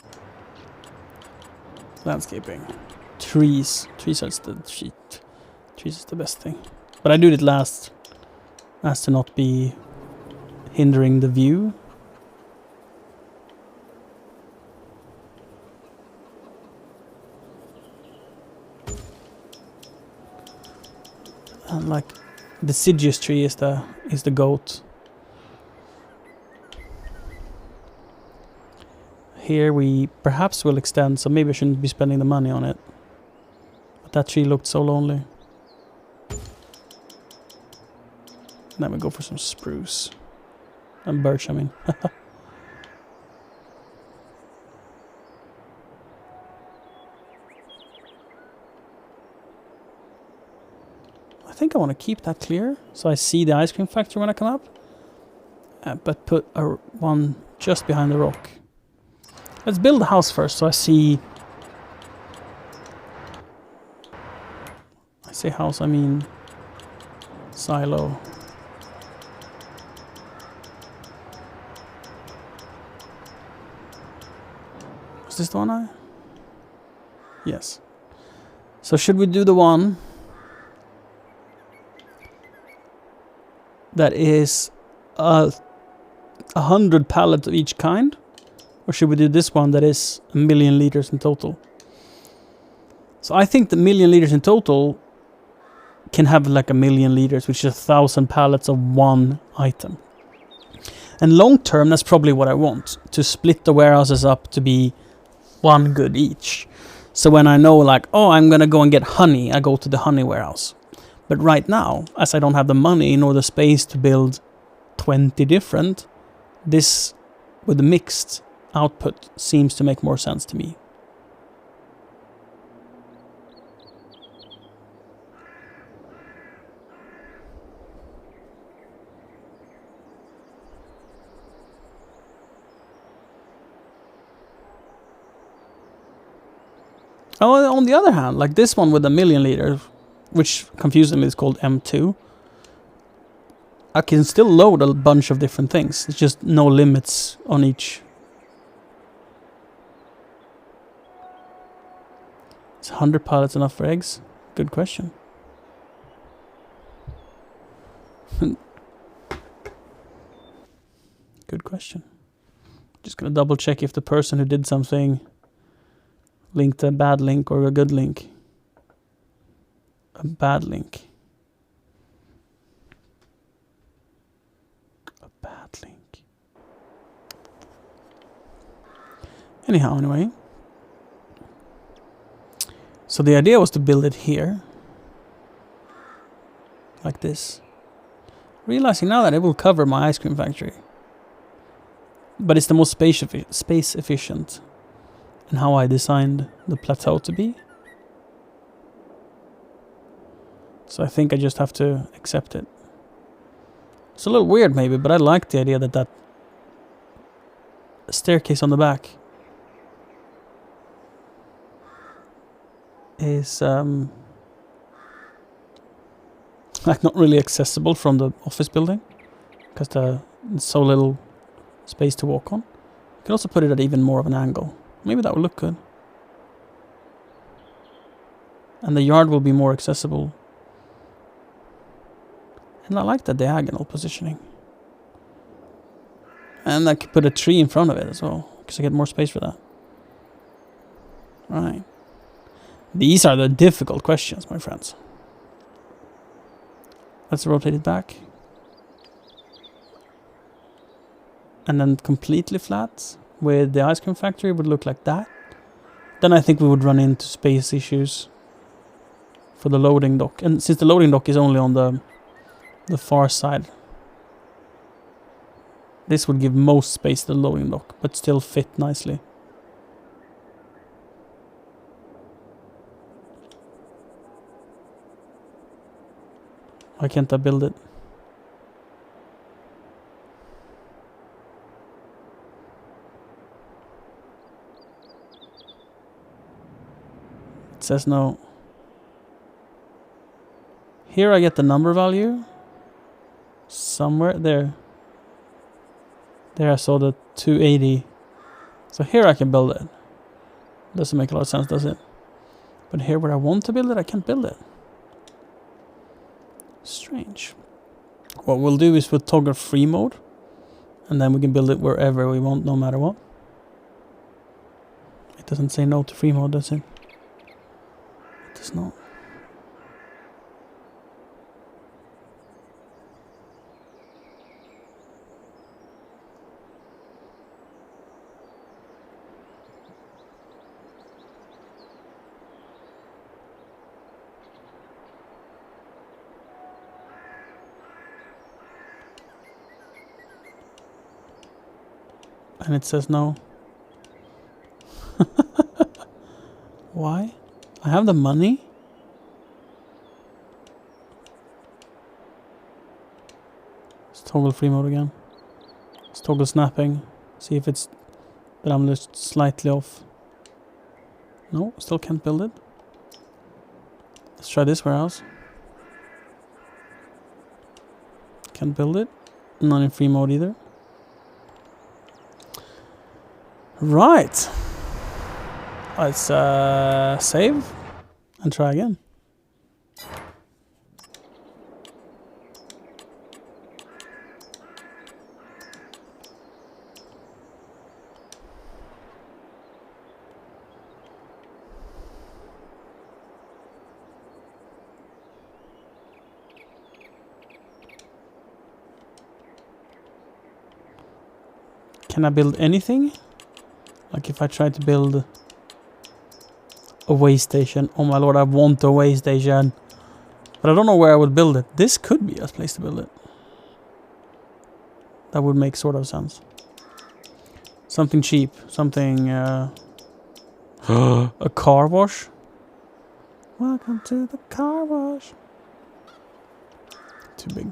Landscaping. Trees. Trees are the shit. Trees is the best thing. But I do it last. As to not be hindering the view. And like deciduous tree is the goat. Here we perhaps will extend, so maybe I shouldn't be spending the money on it. But that tree looked so lonely. Then we go for some spruce. And birch, I mean. I think I want to keep that clear, so I see the ice cream factory when I come up. But put one just behind the rock. Let's build the house first, so I see... I say house, I mean... silo. Is this the one I... Yes. So should we do the one... that is 100 pallets of each kind? Or should we do this one that is 1 million liters in total? So I think the 1 million liters in total can have like 1 million liters, which is 1,000 pallets of one item. And long term, that's probably what I want. To split the warehouses up to be one good each. So when I know like, oh, I'm going to go and get honey, I go to the honey warehouse. But right now, as I don't have the money nor the space to build 20 different, this with the mixed output seems to make more sense to me. Oh, on the other hand, like this one with 1 million liters, which confusingly is called M2, I can still load a bunch of different things. It's just no limits on each. Is 100 pallets enough for eggs? Good question. Good question. Just gonna double check if the person who did something linked a bad link or a good link. A bad link. A bad link. Anyhow, anyway. So the idea was to build it here. Like this. realizing now that it will cover my ice cream factory. But it's the most space efficient in how I designed the plateau to be. So I think I just have to accept it. It's a little weird maybe, but I like the idea that staircase on the back is like not really accessible from the office building because there's so little space to walk on. You can also put it at even more of an angle. Maybe that would look good. And the yard will be more accessible. And I like the diagonal positioning. And I could put a tree in front of it as well, because I get more space for that. Right. These are the difficult questions, my friends. Let's rotate it back. And then completely flat with the ice cream factory would look like that. Then I think we would run into space issues for the loading dock. And since the loading dock is only on the far side, this would give most space to the loading dock, but still fit nicely. Why can't I build it? It says no. Here I get the number value. Somewhere there. There I saw the 280. So here I can build it. Doesn't make a lot of sense, does it? But here where I want to build it, I can't build it. Strange. What we'll do is we'll toggle free mode. And then we can build it wherever we want, no matter what. It doesn't say no to free mode, does it? It does not. And it says no. Why? I have the money. Let's toggle free mode again. Let's toggle snapping. See if it's that I'm just slightly off. No, still can't build it. Let's try this warehouse. Can't build it. Not in free mode either. Right. Let's save and try again. Can I build anything? Like if I try to build a way station. Oh my lord, I want a way station. But I don't know where I would build it. This could be a place to build it. That would make sort of sense. Something cheap. Something... a car wash? Welcome to the car wash. Too big.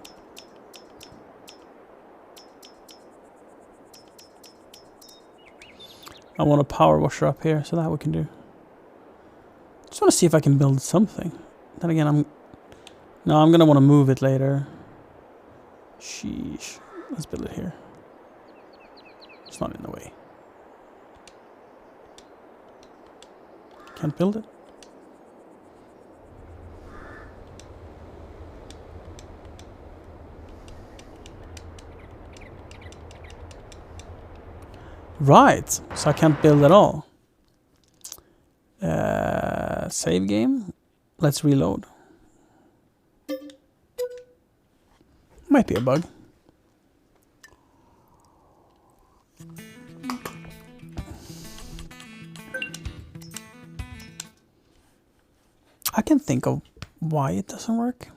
I want a power washer up here, so that we can do. Just want to see if I can build something. Then again, I'm gonna want to move it later. Sheesh. Let's build it here. It's not in the way. Can't build it. Right, so I can't build at all. Save game. Let's reload. Might be a bug. I can think of why it doesn't work.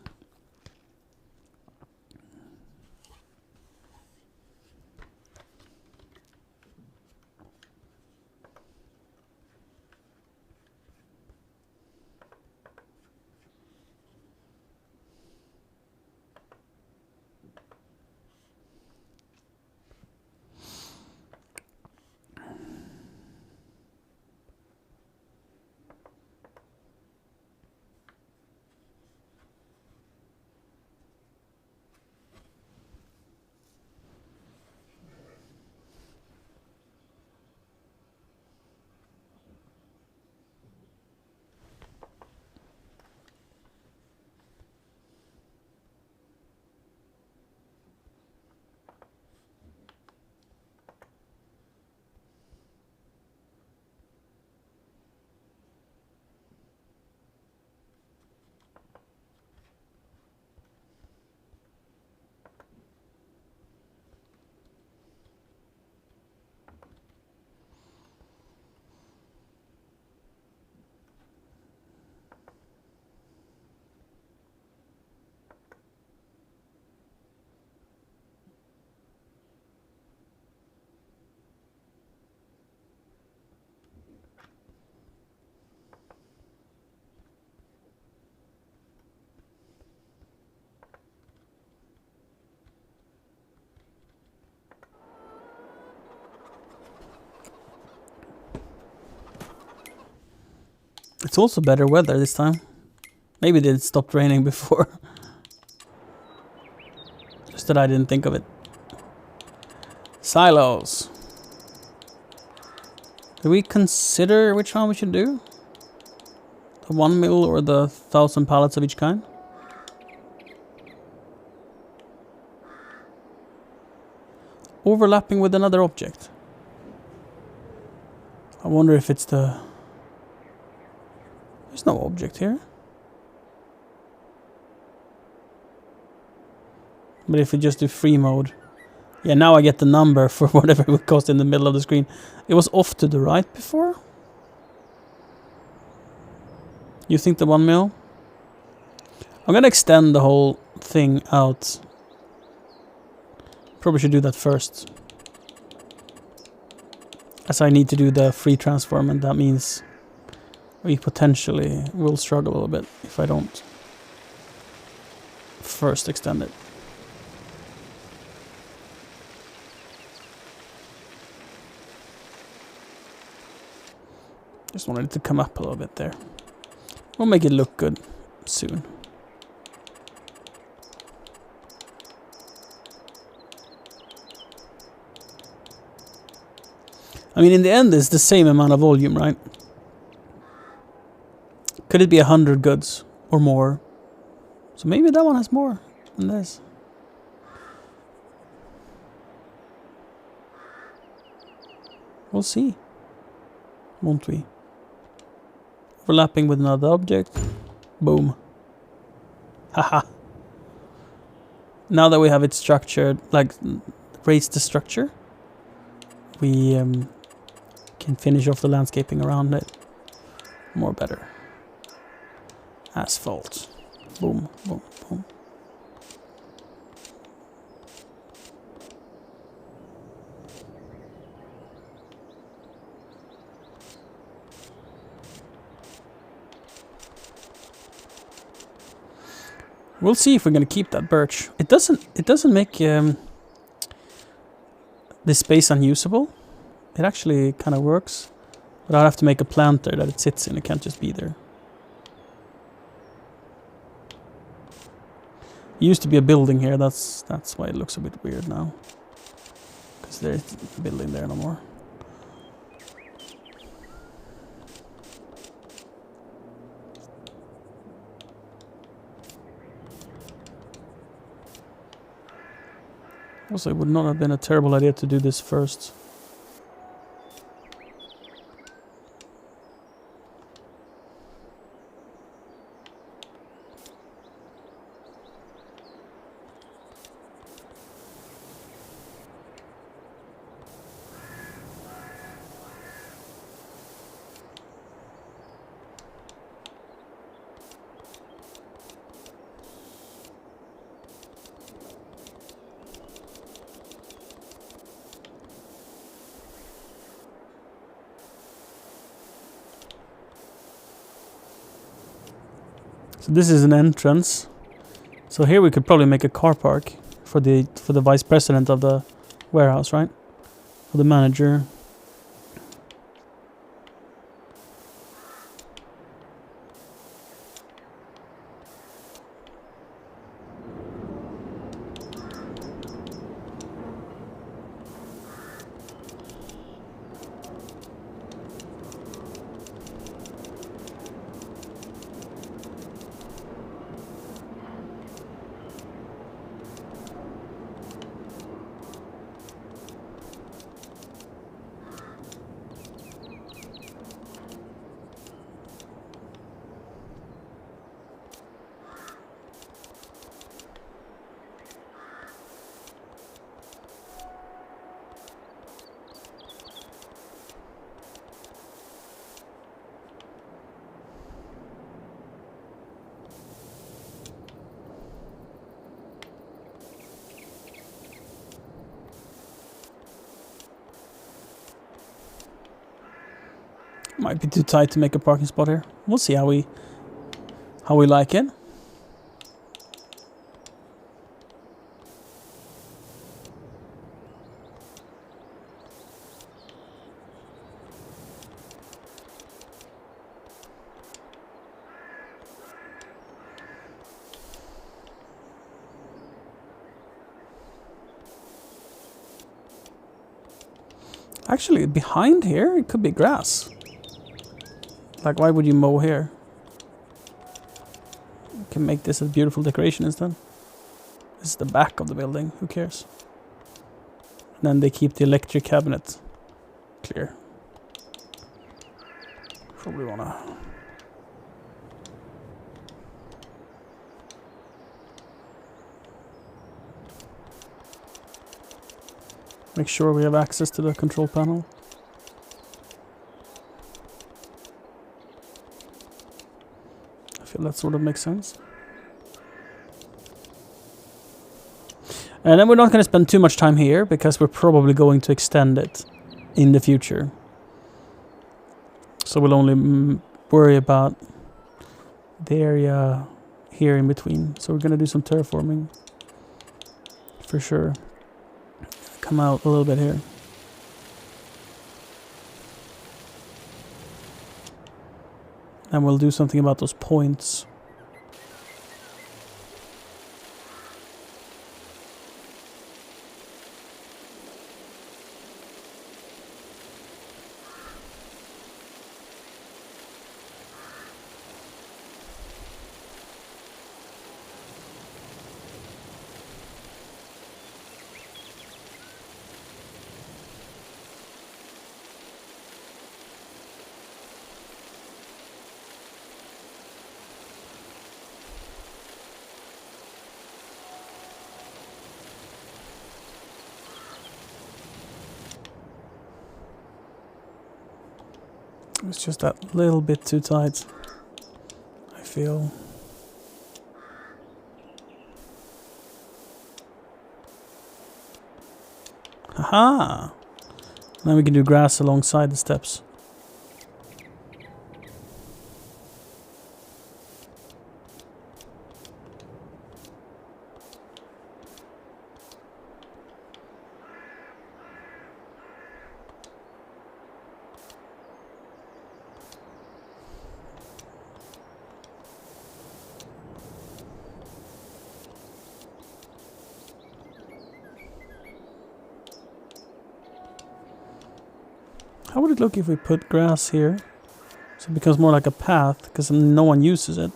It's also better weather this time. Maybe it stopped raining before. Just that I didn't think of it. Silos. Do we consider which one we should do? The 1 mil or the 1,000 pallets of each kind? Overlapping with another object. I wonder if it's the... There's no object here. But if we just do free mode... Yeah, now I get the number for whatever it would cost in the middle of the screen. It was off to the right before? You think the 1 mil? I'm gonna extend the whole thing out. Probably should do that first. As I need to do the free transform, and that means we potentially will struggle a little bit if I don't first extend it. Just wanted it to come up a little bit there. We'll make it look good soon. I mean, in the end, it's the same amount of volume, right? Could it be 100 goods or more? So maybe that one has more than this. We'll see. Won't we? Overlapping with another object. Boom. Haha. Now that we have it structured, like raised the structure, we can finish off the landscaping around it more better. Asphalt. Boom, boom, boom. We'll see if we're gonna keep that birch. It doesn't make this space unusable. It actually kind of works, but I'll have to make a planter that it sits in. It can't just be there. It used to be a building here. That's why it looks a bit weird now, because there's a building there no more. Also, it would not have been a terrible idea to do this first. So this is an entrance. So here we could probably make a car park for the vice president of the warehouse, right? For the manager. Might be too tight to make a parking spot here. We'll see how we like it. Actually, behind here, it could be grass. Like, why would you mow here? You can make this a beautiful decoration instead. This is the back of the building. Who cares? And then they keep the electric cabinet clear. Probably wanna... make sure we have access to the control panel. I feel that sort of makes sense. And then we're not going to spend too much time here because we're probably going to extend it in the future. So we'll only worry about the area here in between. So we're going to do some terraforming for sure. Come out a little bit here. And we'll do something about those points. It's just that little bit too tight, I feel. Haha! Now we can do grass alongside the steps. How would it look if we put grass here? So it becomes more like a path, because no one uses it.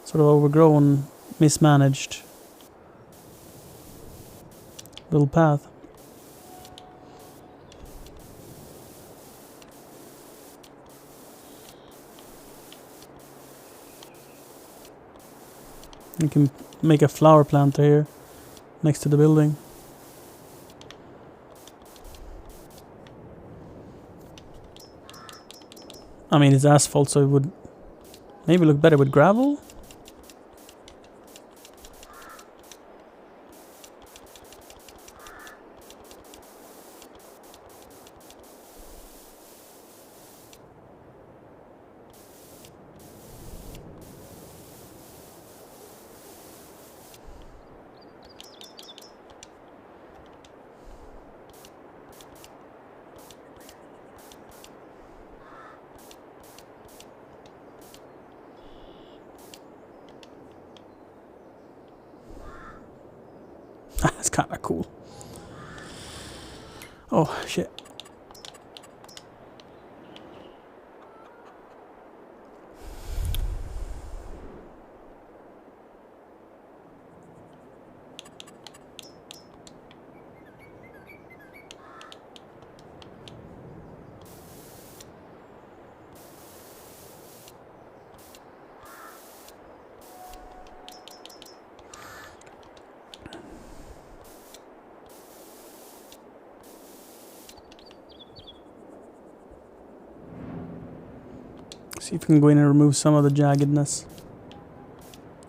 Sort of overgrown, mismanaged little path. You can make a flower planter here next to the building. I mean, it's asphalt, so it would maybe look better with gravel. That's kind of cool. Oh, shit. See if we can go in and remove some of the jaggedness.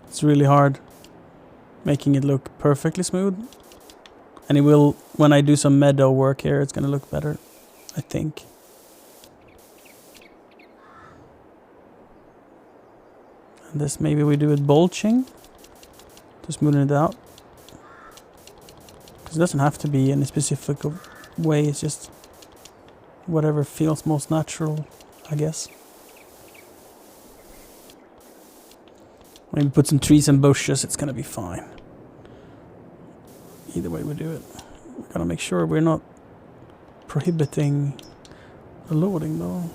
It's really hard making it look perfectly smooth. And it will, when I do some meadow work here, it's gonna look better, I think. And this maybe we do it bulging to smoothen it out. Because it doesn't have to be in a specific way, it's just whatever feels most natural, I guess. Maybe put some trees and bushes, it's gonna be fine. Either way we do it. We're gonna make sure we're not prohibiting the loading though.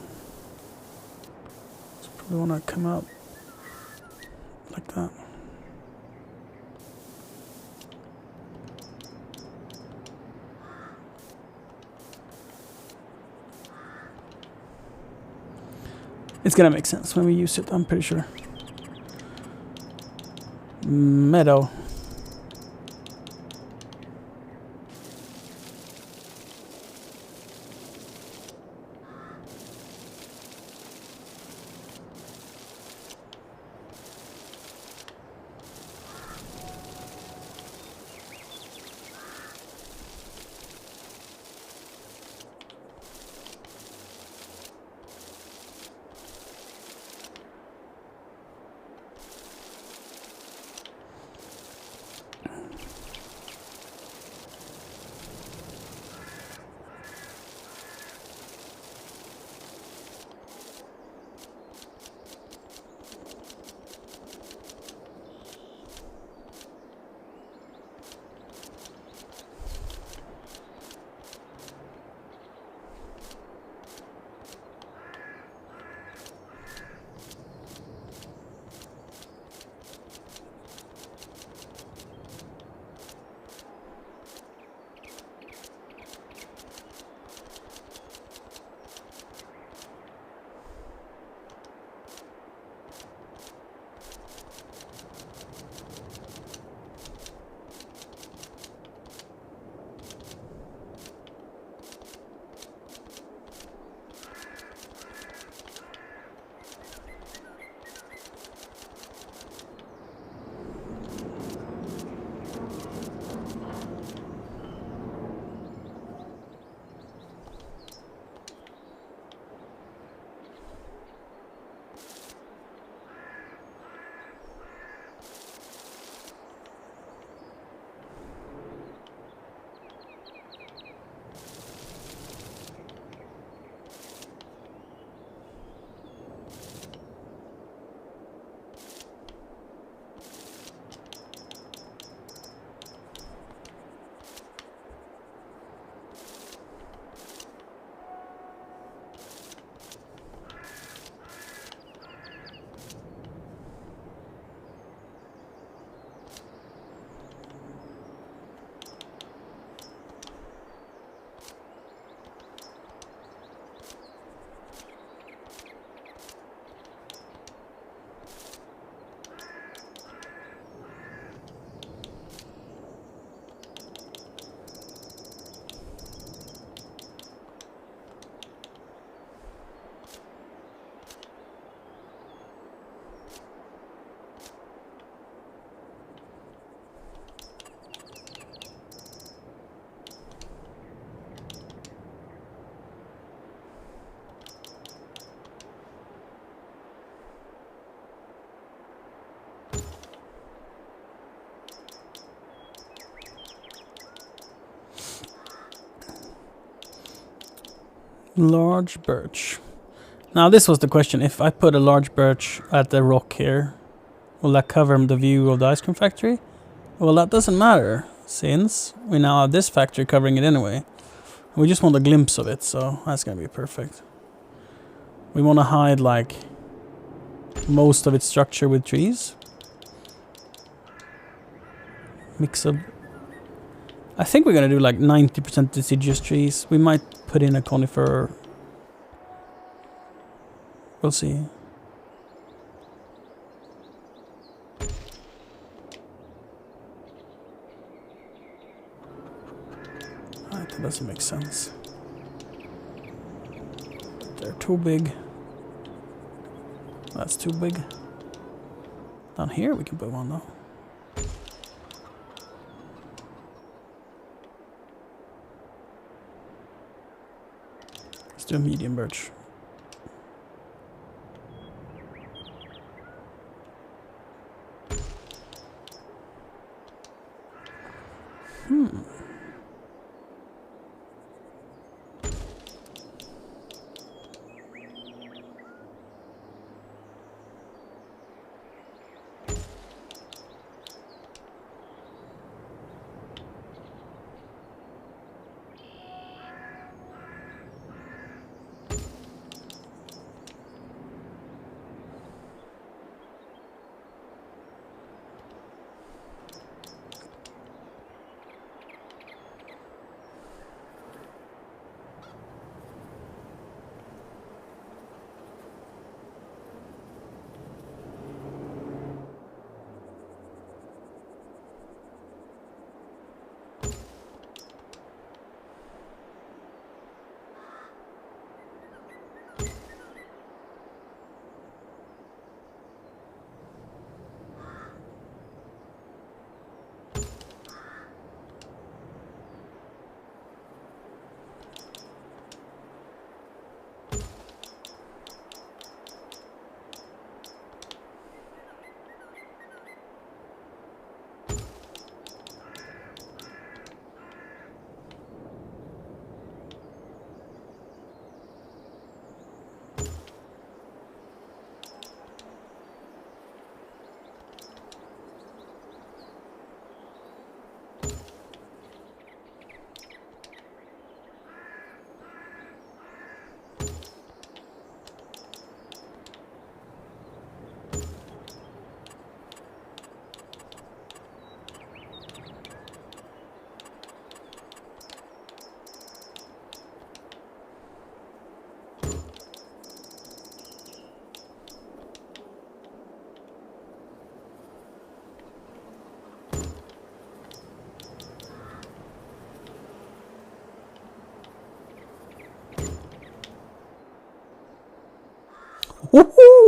So probably want to come out like that. It's gonna make sense when we use it, I'm pretty sure. Meadow. Large birch. Now this was the question. If I put a large birch at the rock here, will that cover the view of the ice cream factory? Well, that doesn't matter, since we now have this factory covering it anyway. We just want a glimpse of it, so that's gonna be perfect. We want to hide like most of its structure with trees. Mix of... I think we're gonna do like 90% deciduous trees. We might put in a conifer. We'll see. Alright, that doesn't make sense. They're too big. That's too big. Down here we can put one though. Let's do a medium birch.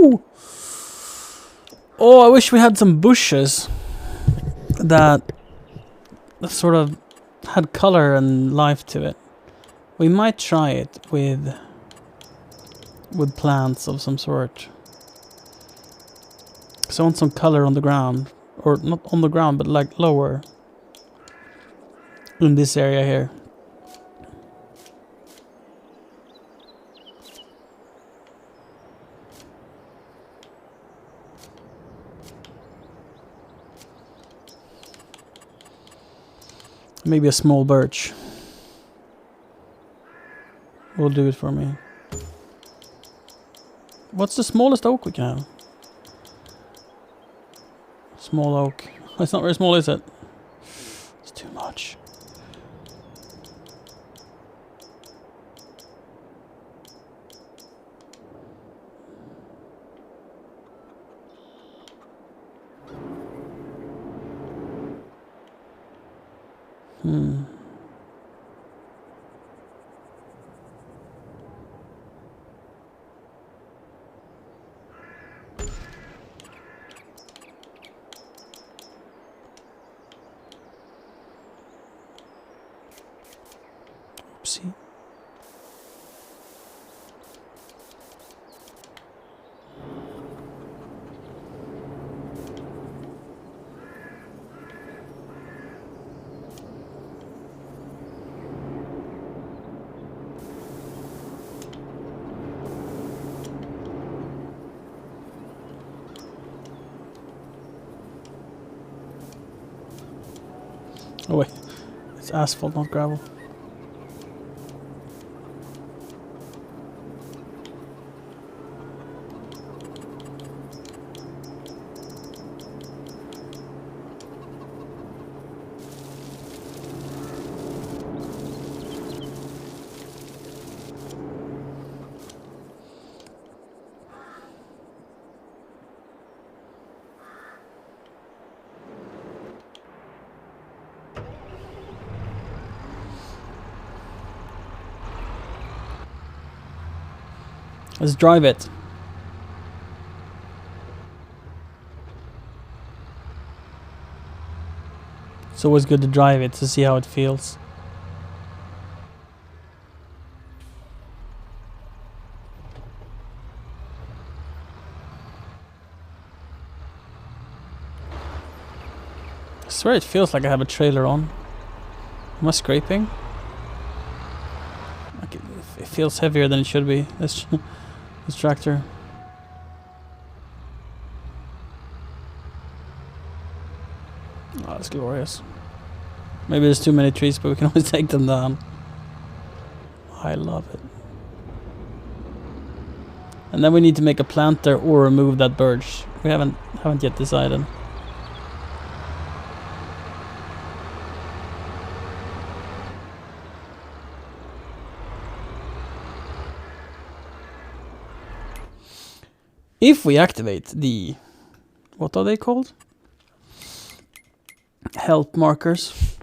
Woo! Oh, I wish we had some bushes that sort of had color and life to it. We might try it with plants of some sort. Because I want some color on the ground. Or not on the ground, but like lower. In this area here. Maybe a small birch will do it for me. What's the smallest oak we can have? Small oak. It's not very small, is it? It's too much. Oopsie. Oh wait, it's asphalt, not gravel. Let's drive it. It's always good to drive it to see how it feels. I swear it feels like I have a trailer on. Am I scraping? Like it feels heavier than it should be. This tractor. Oh, that's glorious. Maybe there's too many trees, but we can always take them down. I love it. And then we need to make a planter or remove that birch. We haven't yet decided. If we activate the, what are they called? Help markers.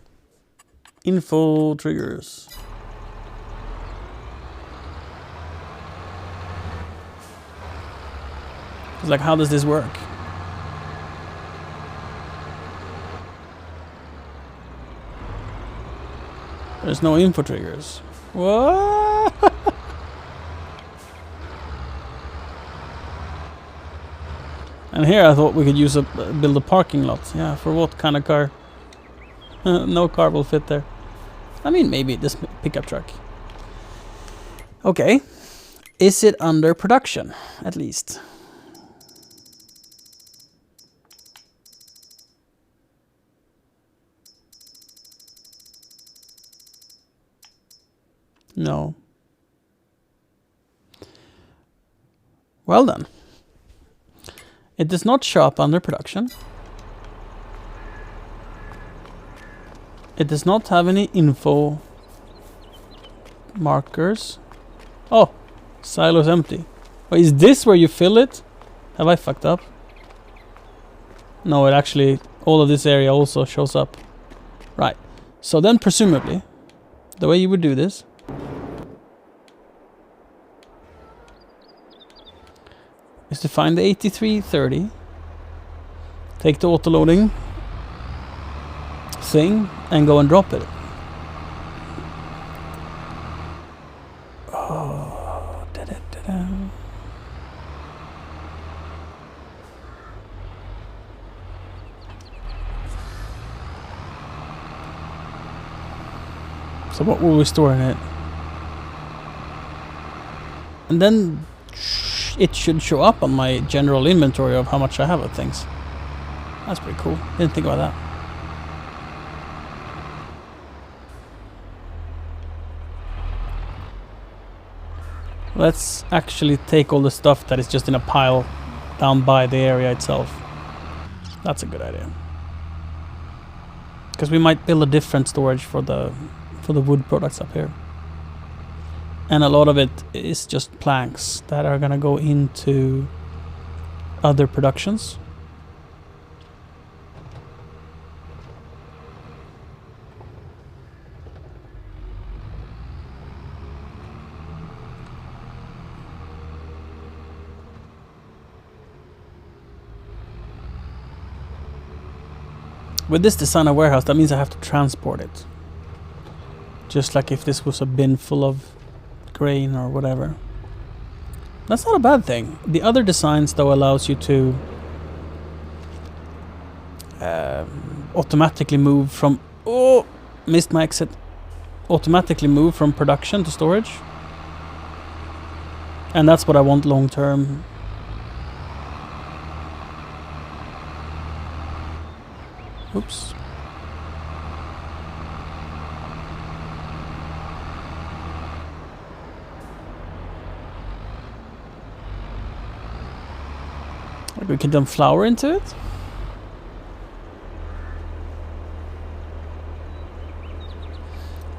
Info triggers. It's like, how does this work? There's no info triggers. What? And here I thought we could use build a parking lot. Yeah, for what kind of car? No car will fit there. I mean, maybe this pickup truck. Okay. Is it under production? At least. No. Well then. It does not show up under production. It does not have any info markers. Oh, silo's empty. Wait, is this where you fill it? Have I fucked up? No, it actually, all of this area also shows up. Right. So then presumably, the way you would do this is to find the 8330, take the auto-loading thing, and go and drop it. Oh, da-da-da-da. So what will we store in it? And then it should show up on my general inventory of how much I have of things. That's pretty cool. Didn't think about that. Let's actually take all the stuff that is just in a pile down by the area itself. That's a good idea. Because we might build a different storage for the wood products up here. And a lot of it is just planks that are gonna go into other productions. With this design of warehouse, that means I have to transport it. Just like if this was a bin full of grain or whatever. That's not a bad thing. The other designs though allows you to automatically move from... Oh! Missed my exit. Automatically move from production to storage. And that's what I want long term. Oops. Like we can dump flour into it.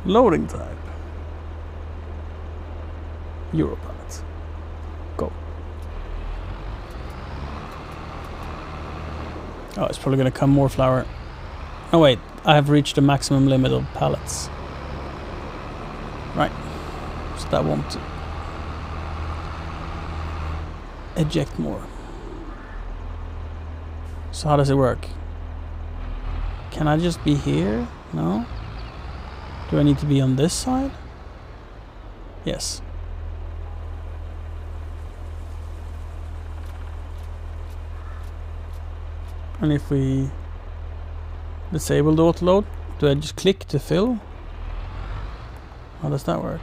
Loading type. Europallets. Go. Oh, it's probably gonna come more flour. Oh wait, I have reached the maximum limit of pallets. Right. So that won't eject more. So how does it work? Can I just be here? No? Do I need to be on this side? Yes. And if we disable the auto load, do I just click to fill? How does that work?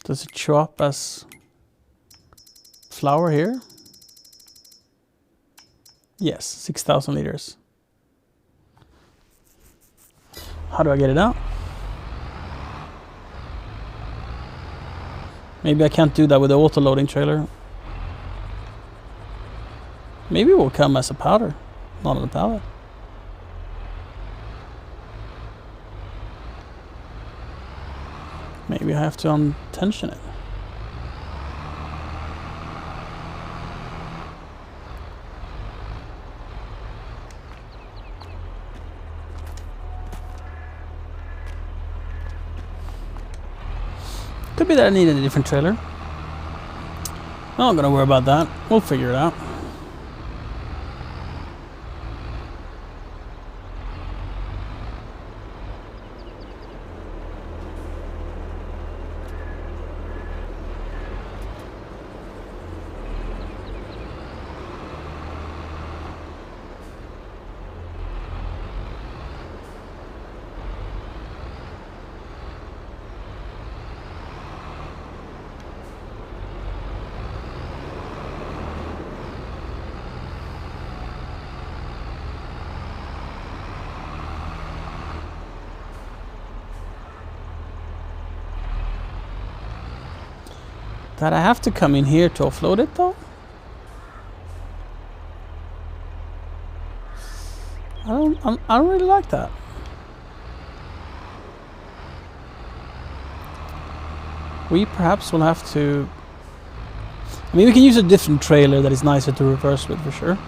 Does it show up as flour here? Yes, 6,000 liters. How do I get it out? Maybe I can't do that with the auto loading trailer. Maybe it will come as a powder, not on a pallet. Maybe I have to untension it. Could be that I needed a different trailer. I'm not gonna worry about that. We'll figure it out. That I have to come in here to offload it though? I don't really like that. We perhaps will have to... I mean, we can use a different trailer that is nicer to reverse with for sure.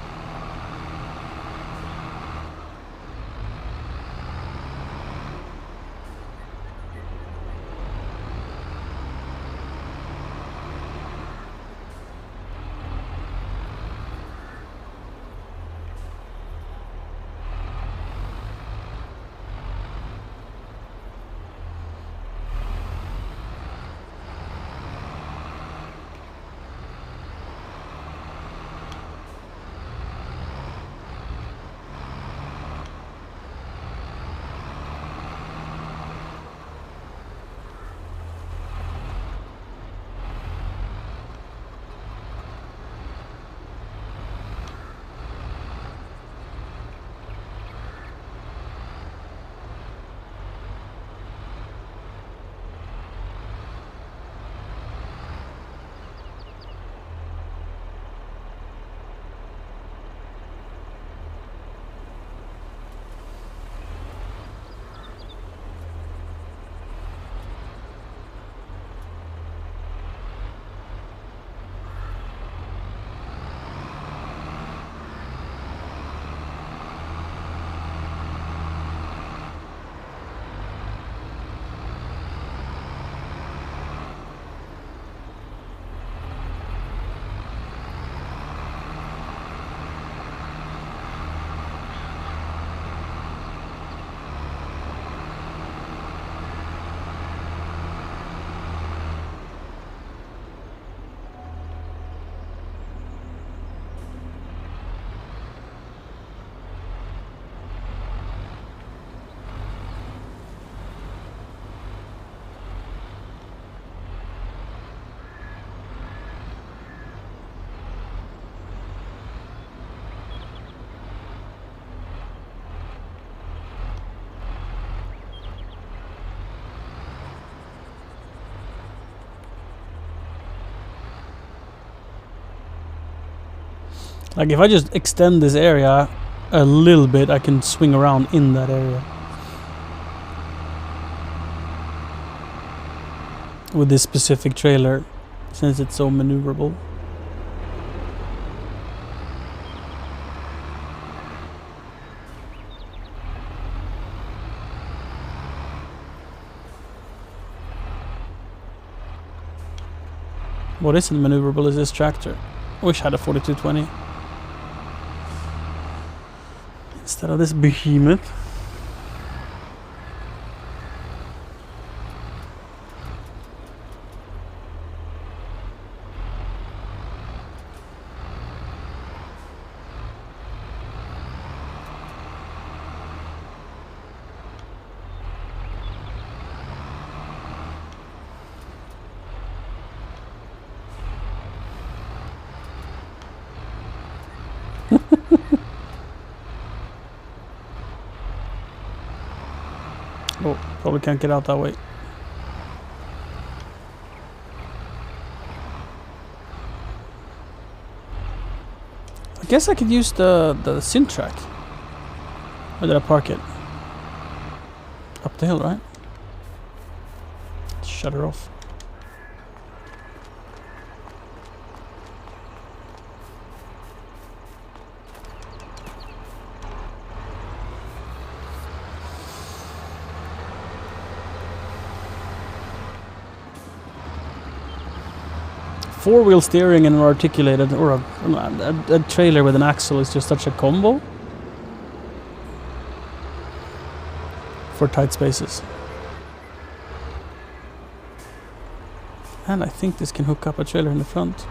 Like if I just extend this area a little bit, I can swing around in that area. With this specific trailer, since it's so maneuverable. What isn't maneuverable is this tractor. I wish I had a 4220. Instead of this behemoth. Oh, probably can't get out that way. I guess I could use the Syntrack. Where did I park it? Up the hill, right? Shut her off. Four-wheel steering and an articulated, or a trailer with an axle is just such a combo for tight spaces. And I think this can hook up a trailer in the front.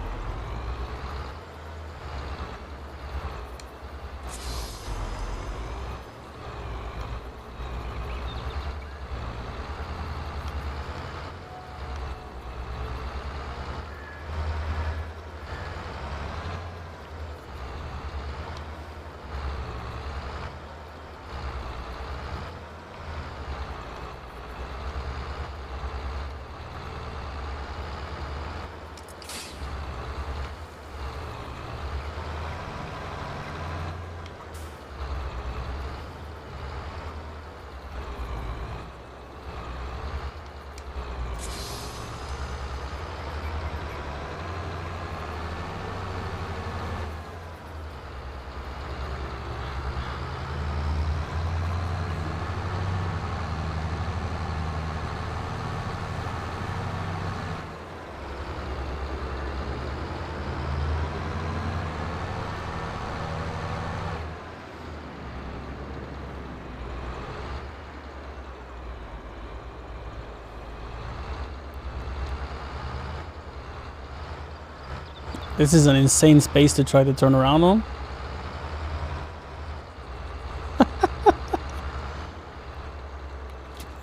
This is an insane space to try to turn around on.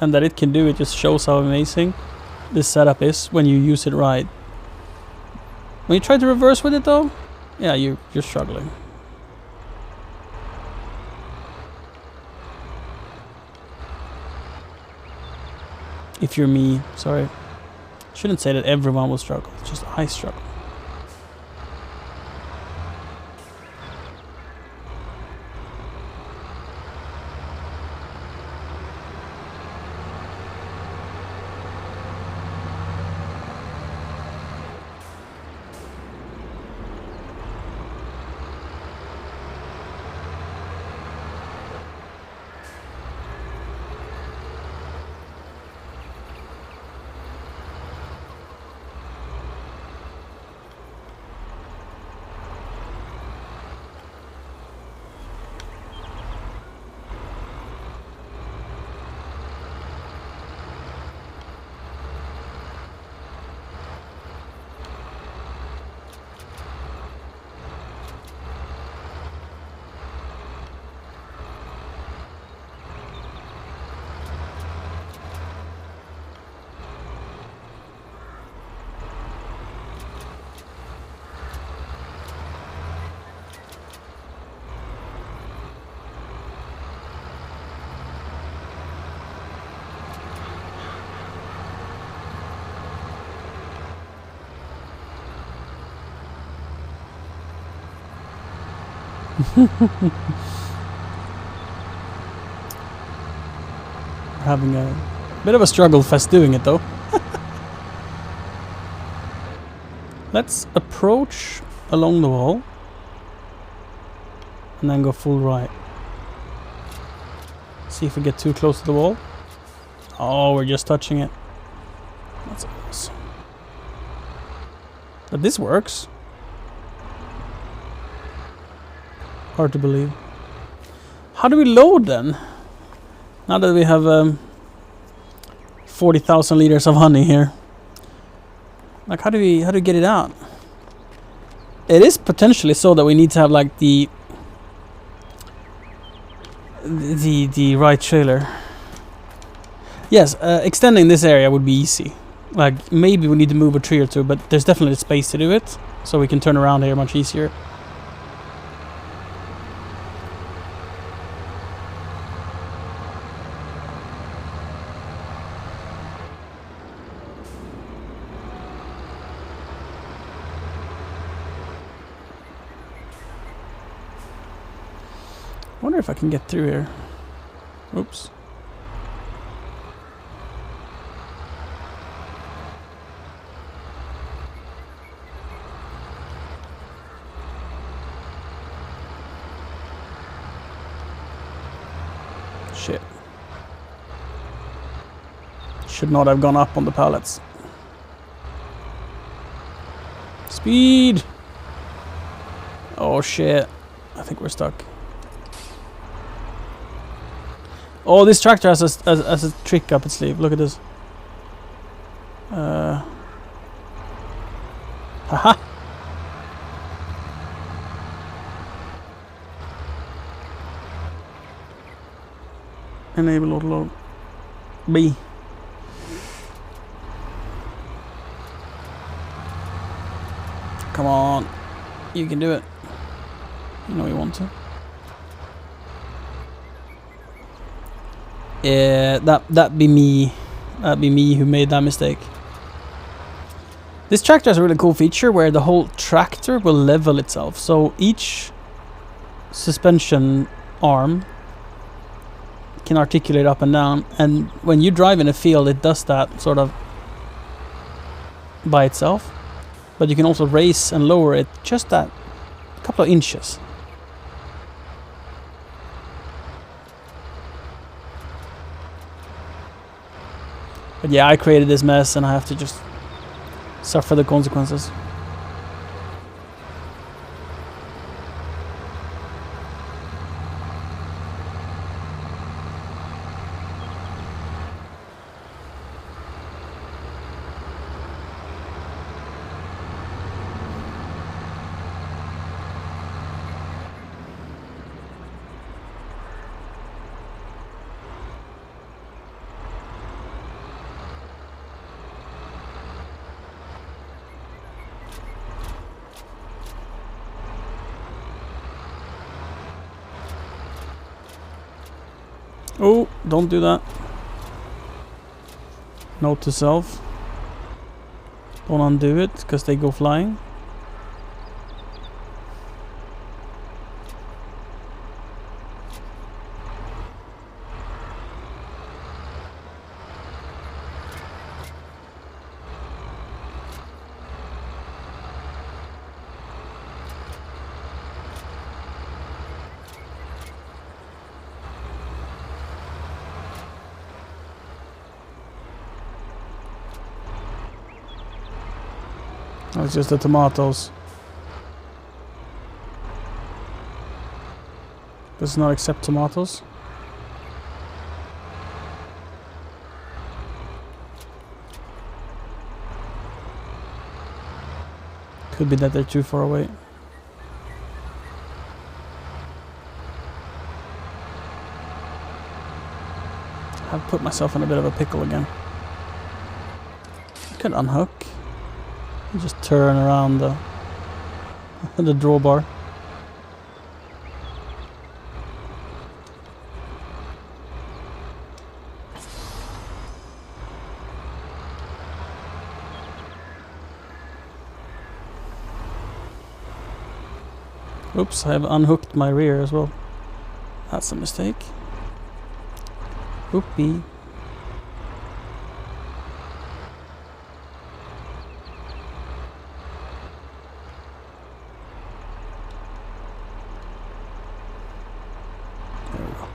And that it can do it just shows how amazing this setup is when you use it right. When you try to reverse with it though, yeah, you're struggling. If you're me, sorry. Shouldn't say that everyone will struggle, it's just I struggle. We're having a bit of a struggle fest doing it though. Let's approach along the wall and then go full right. See if we get too close to the wall. Oh, we're just touching it. That's awesome. But this works. Hard to believe. How do we load then? Now that we have 40,000 liters of honey here. Like how do we get it out? It is potentially so that we need to have like the right trailer. Yes, extending this area would be easy. Like maybe we need to move a tree or two, but there's definitely space to do it, so we can turn around here much easier. I wonder if I can get through here. Oops. Shit. Should not have gone up on the pallets. Speed! Oh shit. I think we're stuck. Oh, this tractor has a trick up its sleeve. Look at this. Haha! Enable auto load. B. Come on. You can do it. You know you want to. Yeah, that'd be me. That'd be me who made that mistake. This tractor has a really cool feature where the whole tractor will level itself. So each suspension arm can articulate up and down, and when you drive in a field it does that sort of by itself. But you can also raise and lower it just that couple of inches. But yeah, I created this mess and I have to just suffer the consequences. Oh, don't do that. Note to self. Don't undo it, because they go flying. Oh, it's just the tomatoes. Does it not accept tomatoes? Could be that they're too far away. I've put myself in a bit of a pickle again. I could unhook. Just turn around the drawbar. Oops, I have unhooked my rear as well. That's a mistake. Oopie. There we go.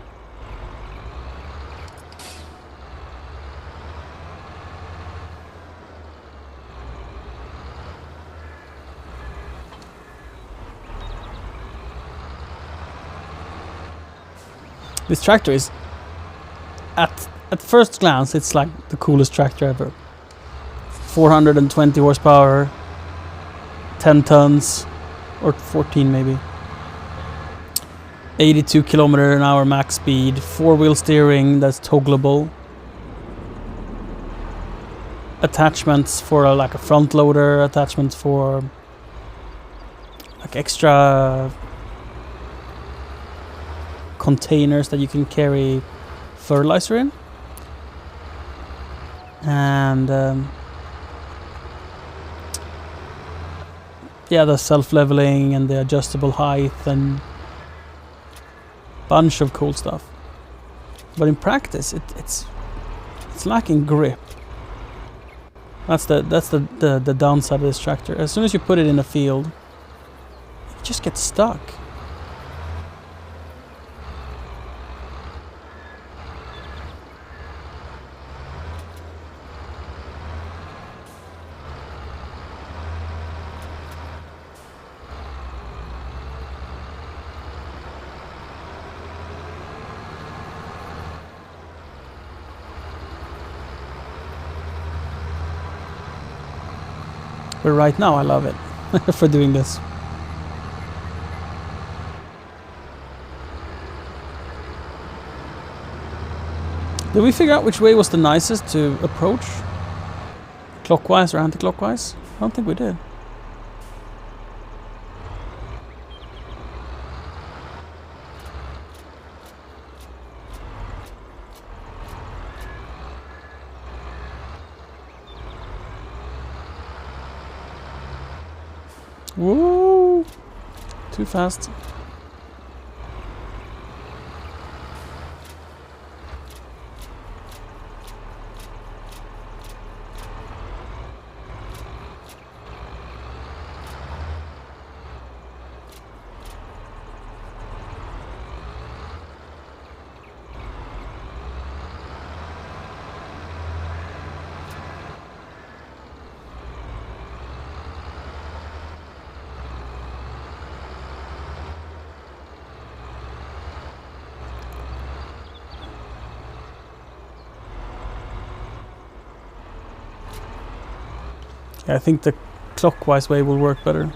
This tractor is, at first glance, it's like the coolest tractor ever. 420 horsepower, 10 tons, or 14 maybe. 82 kilometer an hour max speed, 4-wheel steering that's toggleable. Attachments for like a front loader, attachments for like extra containers that you can carry fertilizer in, and yeah, the self-leveling and the adjustable height and bunch of cool stuff. But in practice, it's lacking grip. That's the downside of this tractor. As soon as you put it in a field, it just gets stuck. But right now I love it for doing this. Did we figure out which way was the nicest to approach? Clockwise or anti-clockwise? I don't think we did. Woo! Too fast. Yeah, I think the clockwise way will work better.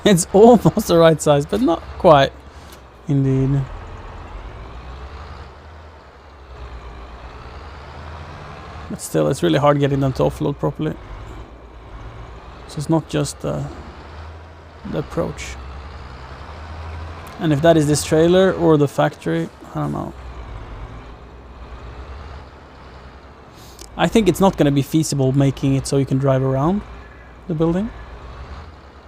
It's almost the right size, but not quite. Indeed. But still, it's really hard getting them to offload properly. So it's not just the approach. And if that is this trailer or the factory, I don't know. I think it's not going to be feasible making it so you can drive around the building.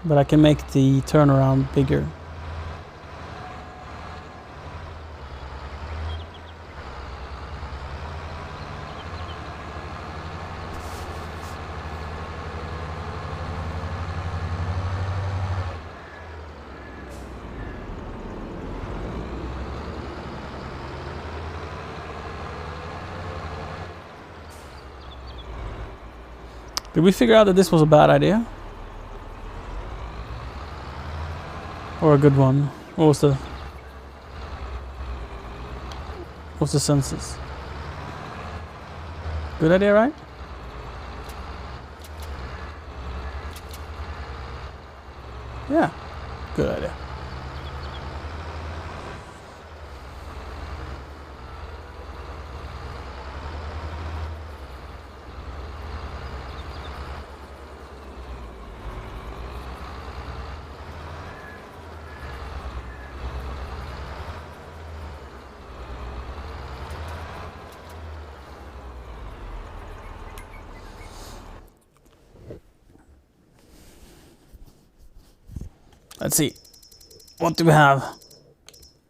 But I can make the turnaround bigger. Did we figure out that this was a bad idea? Or a good one? What's the census? Good idea, right? Yeah, good idea. Let's see. What do we have?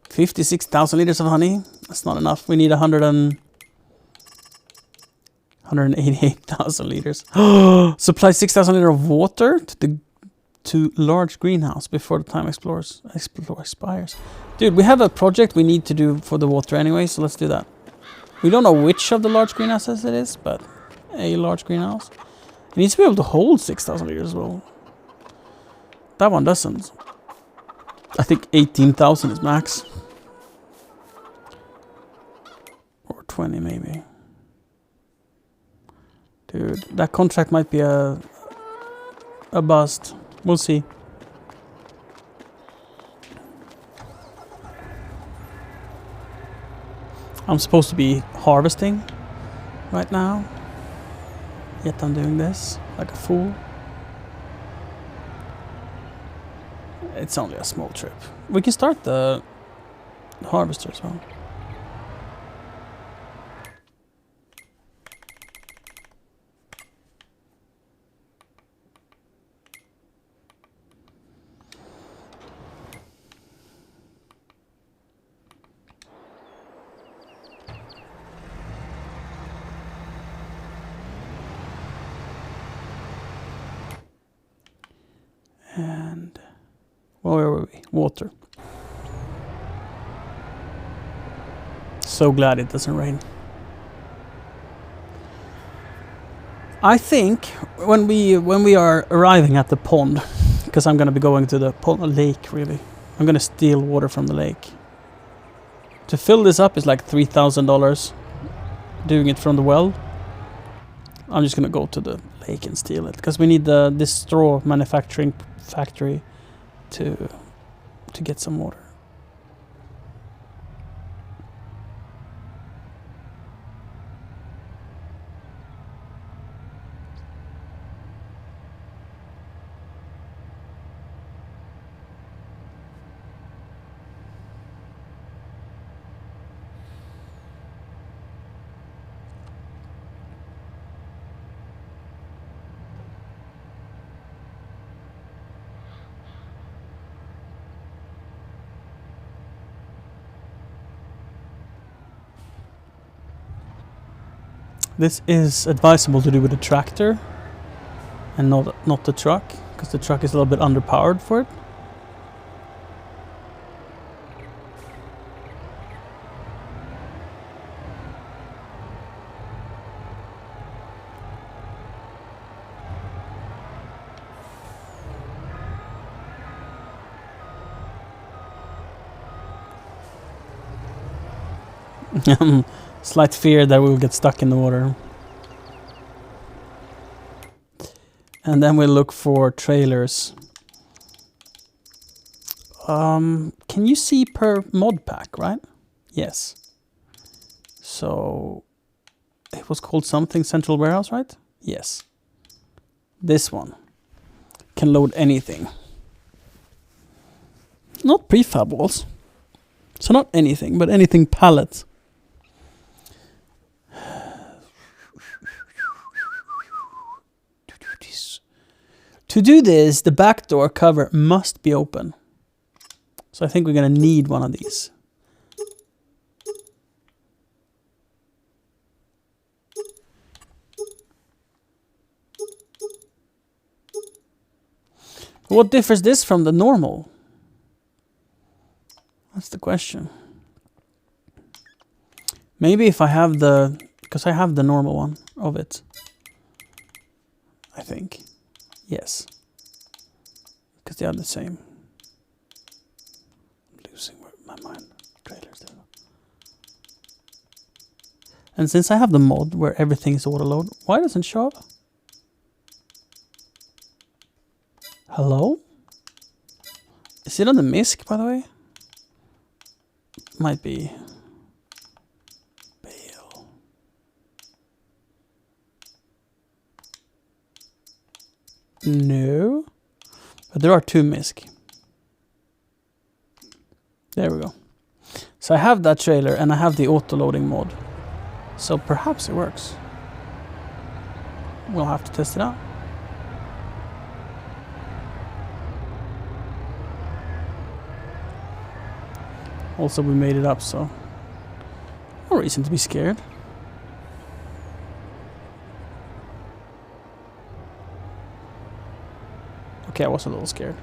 56,000 liters of honey. That's not enough. We need 188,000 liters. Supply 6,000 liters of water to large greenhouse before the time expires. Dude, we have a project we need to do for the water anyway, so let's do that. We don't know which of the large greenhouses it is, but a large greenhouse. It needs to be able to hold 6,000 liters as well. That one doesn't. I think 18,000 is max. Or 20 maybe. Dude, that contract might be a bust. We'll see. I'm supposed to be harvesting right now. Yet I'm doing this like a fool. It's only a small trip. We can start the harvester as well. And where were we? Water. So glad it doesn't rain. I think when we are arriving at the pond, because I'm gonna be going to the pond, lake really. I'm gonna steal water from the lake. To fill this up is like $3,000. Doing it from the well. I'm just gonna go to the lake and steal it because we need this straw manufacturing factory to get some water. This is advisable to do with a tractor and not the truck, because the truck is a little bit underpowered for it. Slight fear that we will get stuck in the water. And then we'll look for trailers. Can you see per mod pack, right? Yes. So it was called something central warehouse, right? Yes. This one can load anything. Not prefab walls. So not anything, but anything pallet. To do this, the back door cover must be open. So I think we're gonna need one of these. What differs this from the normal? That's the question. Maybe if I have the... Because I have the normal one of it. I think. Yes. Because they are the same. I'm losing my mind. Trailers there. And since I have the mod where everything is auto-load, why doesn't it show up? Hello? Is it on the MISC, by the way? Might be. Bale. No. But there are two MISC. There we go. So I have that trailer and I have the auto-loading mod. So perhaps it works. We'll have to test it out. Also, we made it up, so no reason to be scared. Okay, I was a little scared.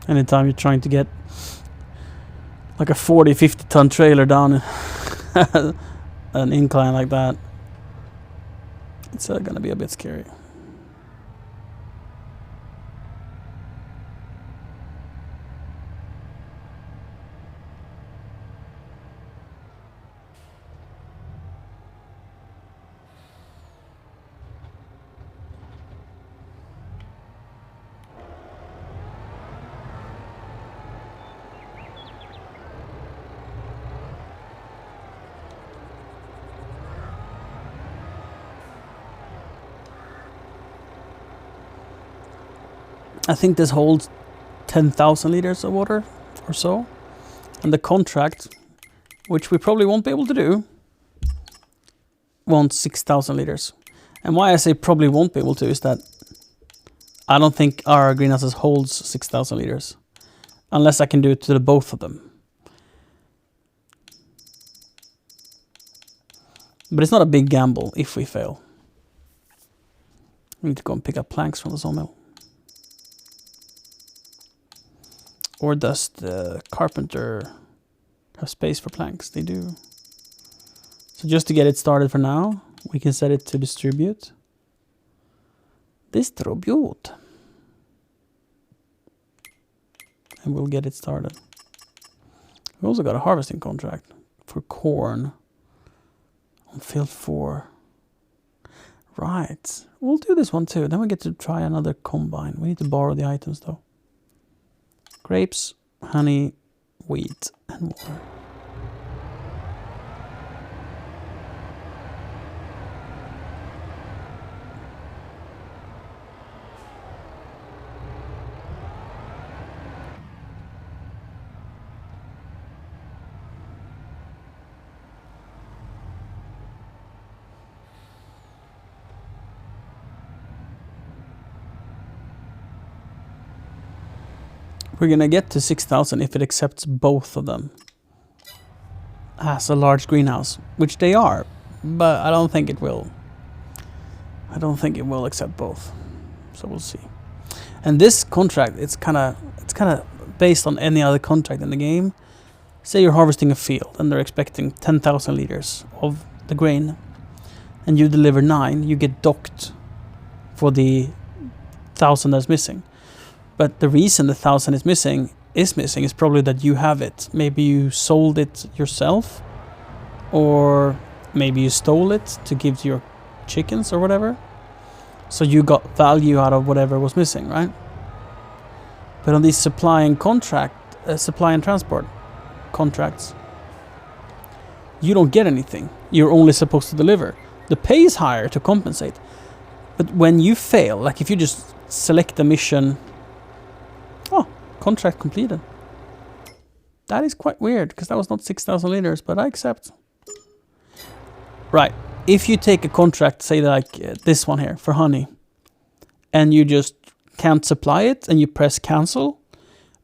Anytime you're trying to get like a 40-50 ton trailer down an incline like that, it's gonna be a bit scary. I think this holds 10,000 liters of water or so. And the contract, which we probably won't be able to do, wants 6,000 liters. And why I say probably won't be able to is that I don't think our greenhouses holds 6,000 liters. Unless I can do it to the both of them. But it's not a big gamble if we fail. We need to go and pick up planks from the sawmill. Or does the carpenter have space for planks? They do. So just to get it started for now, we can set it to distribute. Distribute. And we'll get it started. We also got a harvesting contract for corn on field 4. Right. We'll do this one too. Then we get to try another combine. We need to borrow the items though. Grapes, honey, wheat, and water. We're gonna get to 6,000 if it accepts both of them as a large greenhouse, which they are, but I don't think it will. I don't think it will accept both, so we'll see. And this contract, it's kind of based on any other contract in the game. Say you're harvesting a field and they're expecting 10,000 liters of the grain, and you deliver 9, you get docked for the 1,000 that's missing. But the reason the 1,000 is missing is probably that you have it. Maybe you sold it yourself, or maybe you stole it to give to your chickens or whatever. So you got value out of whatever was missing, right? But on these supply and transport contracts, you don't get anything. You're only supposed to deliver. The pay is higher to compensate. But when you fail, like if you just select the mission, oh, contract completed. That is quite weird, because that was not 6,000 liters, but I accept. Right, if you take a contract, say like this one here, for honey, and you just can't supply it, and you press cancel,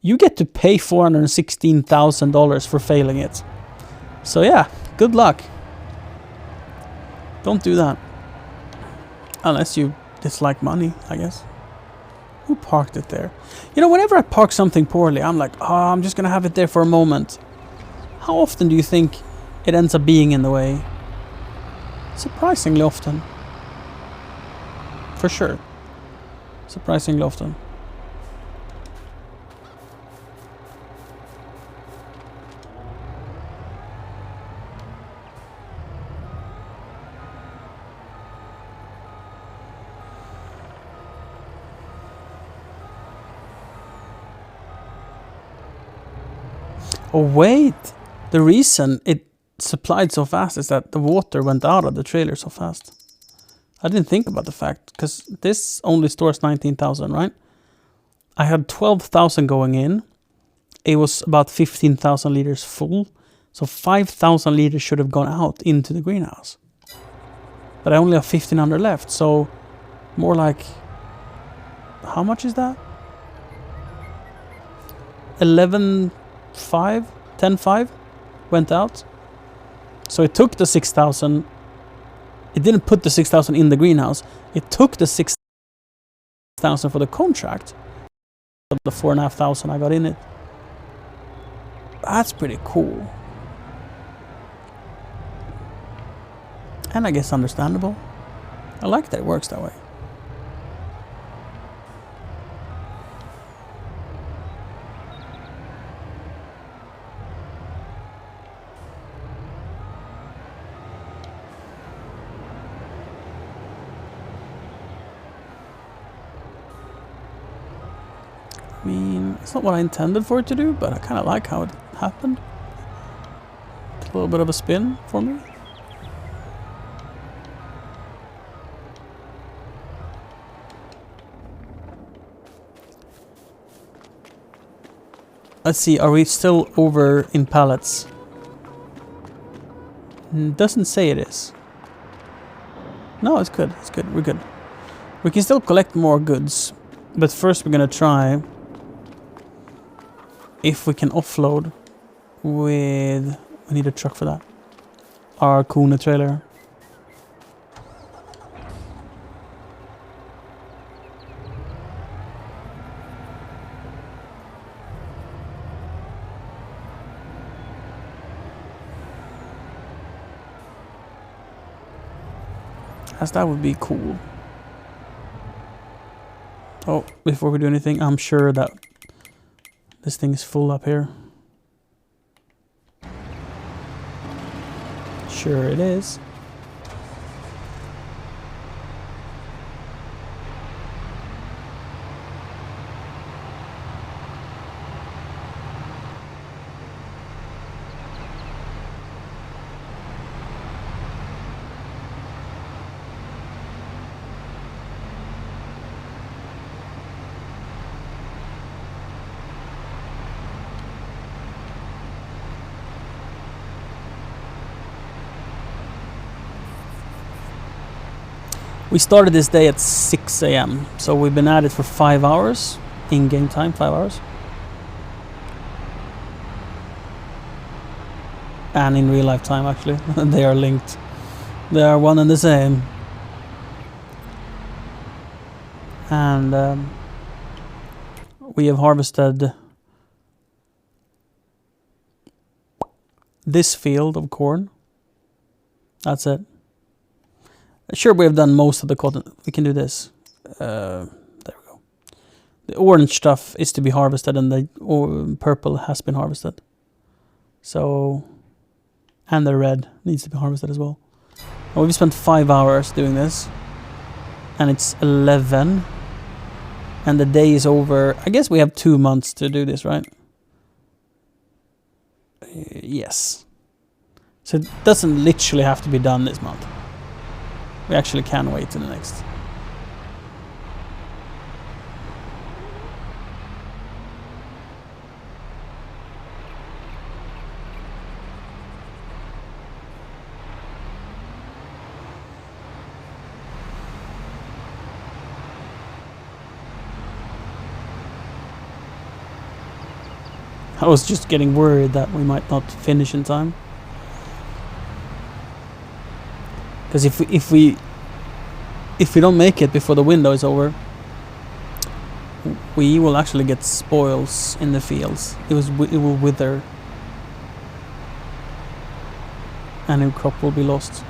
you get to pay $416,000 for failing it. So yeah, good luck. Don't do that. Unless you dislike money, I guess. Who parked it there? You know, whenever I park something poorly, I'm like, oh, I'm just gonna have it there for a moment. How often do you think it ends up being in the way? Surprisingly often. For sure. Surprisingly often. Oh wait, the reason it supplied so fast is that the water went out of the trailer so fast. I didn't think about the fact, because this only stores 19,000, right? I had 12,000 going in. It was about 15,000 liters full. So 5,000 liters should have gone out into the greenhouse. But I only have 1,500 left, so more like... How much is that? 10.5 went out. So it took the 6,000. It didn't put the 6,000 in the greenhouse. It took the 6,000 for the contract. The 4,500 I got in it. That's pretty cool. And I guess understandable. I like that it works that way. I mean, it's not what I intended for it to do, but I kind of like how it happened. A little bit of a spin for me. Let's see, are we still over in pallets? Doesn't say it is. No, it's good, we're good. We can still collect more goods, but first we're gonna try if we can offload with... We need a truck for that. Our Kone trailer. As that would be cool. Oh, before we do anything, I'm sure that this thing is full up here. Sure it is. We started this day at 6 a.m. So we've been at it for 5 hours. In-game time, 5 hours. And in real life time, actually. They are linked. They are one and the same. And we have harvested this field of corn. That's it. Sure, we have done most of the cotton. We can do this. There we go. The orange stuff is to be harvested, and the purple has been harvested. So, and the red needs to be harvested as well. And we've spent 5 hours doing this, and it's 11. And the day is over. I guess we have 2 months to do this, right? Yes. So it doesn't literally have to be done this month. We actually can wait to the next. I was just getting worried that we might not finish in time. Because if we don't make it before the window is over, we will actually get spoils in the fields. It will wither, and a crop will be lost.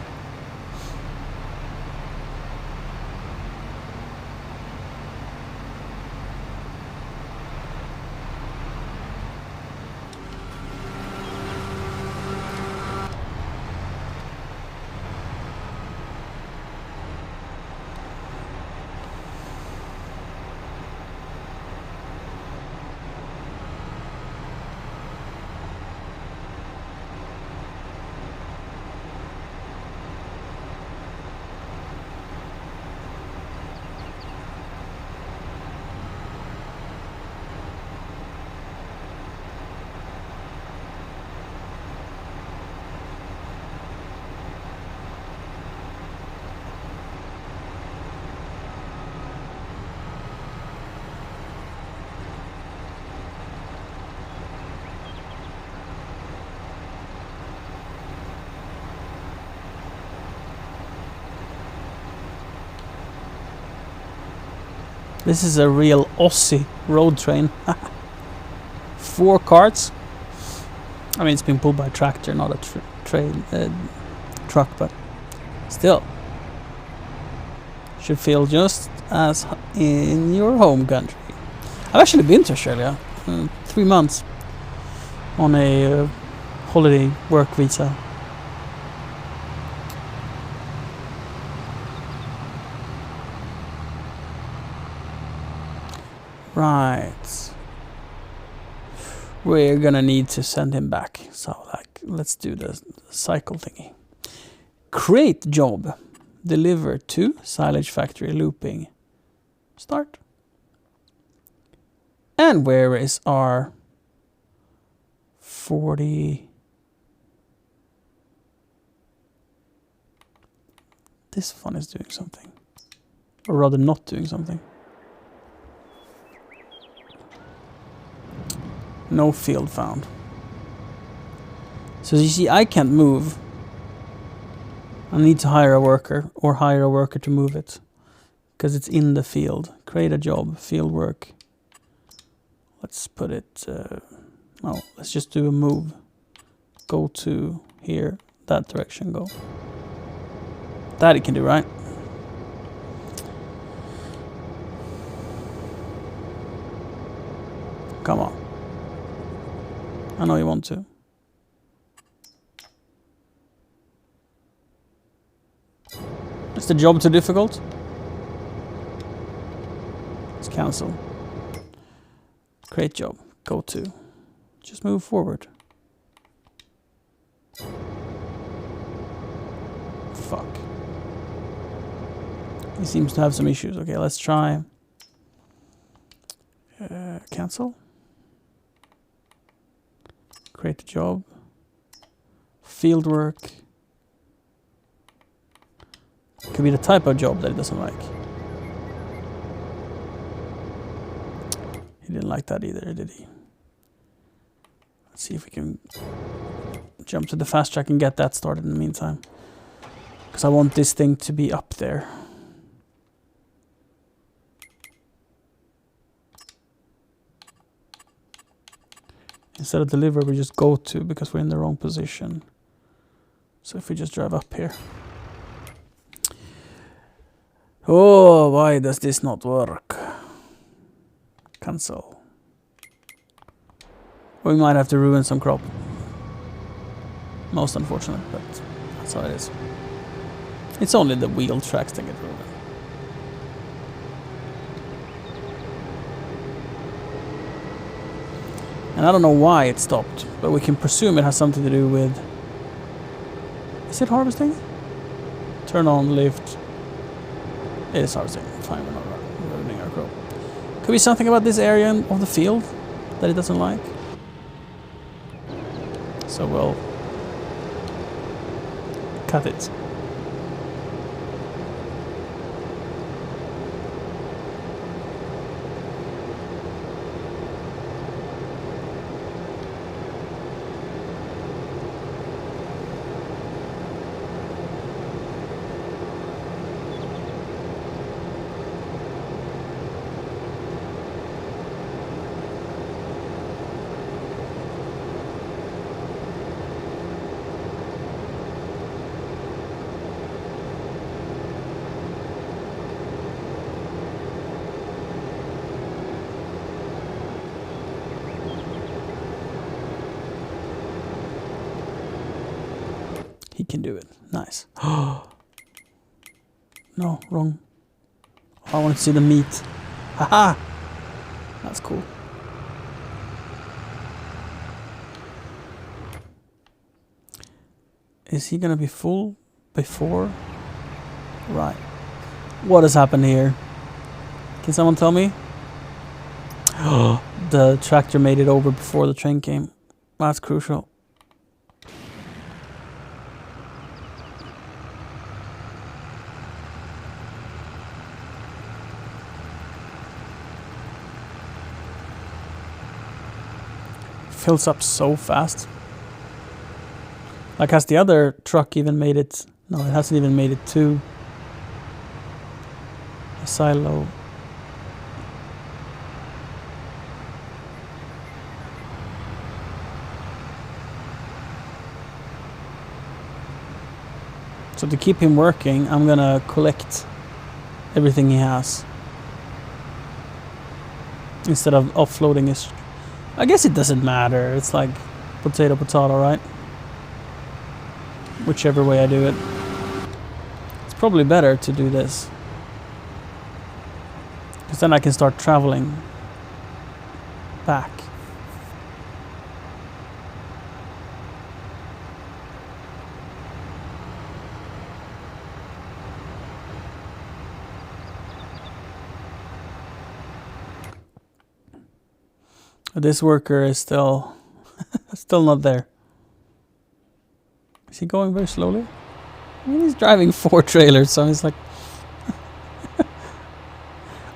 This is a real Aussie road train. 4 carts. I mean, it's been pulled by a tractor, not a truck, but still. Should feel just as in your home country. I've actually been to Australia 3 months on a holiday work visa. Right. We're gonna need to send him back. So, let's do the cycle thingy. Create job. Deliver to silage factory looping. Start. And where is our 40? This one is doing something. Or rather not doing something. No field found. So you see, I can't move. I need to hire a worker, or hire a worker to move it, because it's in the field. Create a job, field work. Let's put it, no, let's just do a move. Go to here, that direction, go. That it can do, right? Come on. I know you want to. Is the job too difficult? Let's cancel. Create job. Go to. Just move forward. Fuck. He seems to have some issues. Okay, let's try. Cancel. Create a job. Field work. Could be the type of job that he doesn't like. He didn't like that either, did he? Let's see if we can jump to the fast track and get that started in the meantime. Because I want this thing to be up there. Instead of deliver, we just go to, because we're in the wrong position. So if we just drive up here. Oh, why does this not work? Cancel. We might have to ruin some crop. Most unfortunate, but that's how it is. It's only the wheel tracks that get ruined. And I don't know why it stopped, but we can presume it has something to do with... Is it harvesting? Turn on, lift. It is harvesting. Fine, we're not ruining our crop. Could be something about this area of the field that it doesn't like. So we'll cut it. He can do it. Nice. No, wrong. I want to see the meat. Haha! That's cool. Is he gonna be full before? Right. What has happened here? Can someone tell me? The tractor made it over before the train came. That's crucial. Fills up so fast. Like, has the other truck even made it? No, it hasn't even made it to a silo. So to keep him working, I'm gonna collect everything he has instead of offloading his. I guess it doesn't matter. It's like potato, potato, right? Whichever way I do it. It's probably better to do this. Because then I can start traveling back. This worker is still not there. Is he going very slowly? I mean, he's driving 4 trailers, so he's like...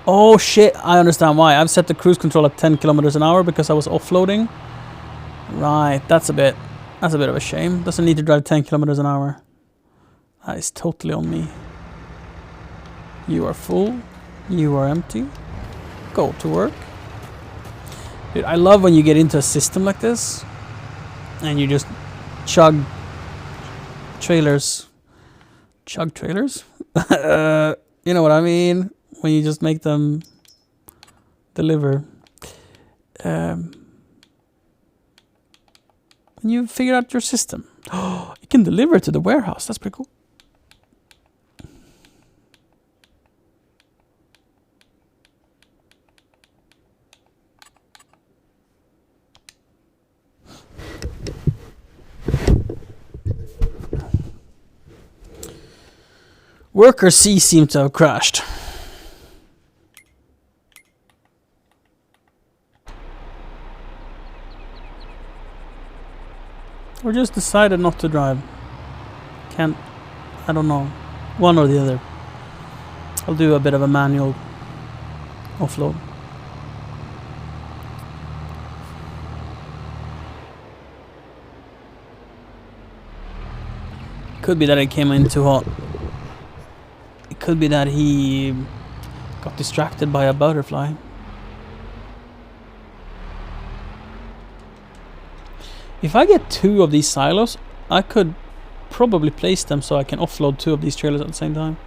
Oh shit, I understand why. I've set the cruise control at 10 kilometers an hour because I was offloading. Right, that's a bit of a shame. Doesn't need to drive 10 kilometers an hour. That is totally on me. You are full. You are empty. Go to work. Dude, I love when you get into a system like this and you just chug trailers. Chug trailers? You know what I mean? When you just make them deliver. When you figure out your system. Oh, you can deliver to the warehouse. That's pretty cool. Worker C seemed to have crashed. Or just decided not to drive. Can't, I don't know. One or the other. I'll do a bit of a manual offload. Could be that it came in too hot. It could be that he got distracted by a butterfly. If I get 2 of these silos, I could probably place them so I can offload 2 of these trailers at the same time.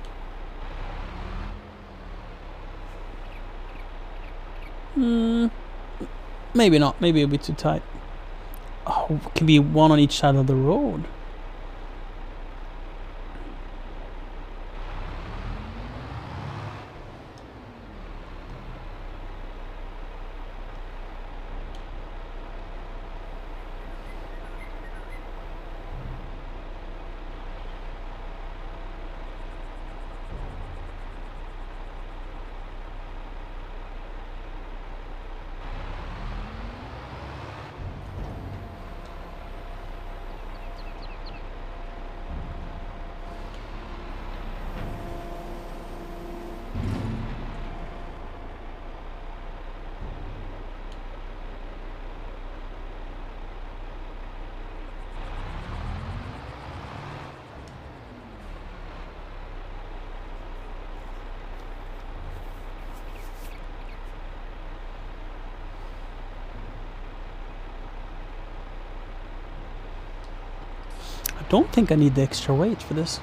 Maybe not. Maybe it'll be too tight. Oh, it can be 1 on each side of the road. don't think I need the extra weight for this.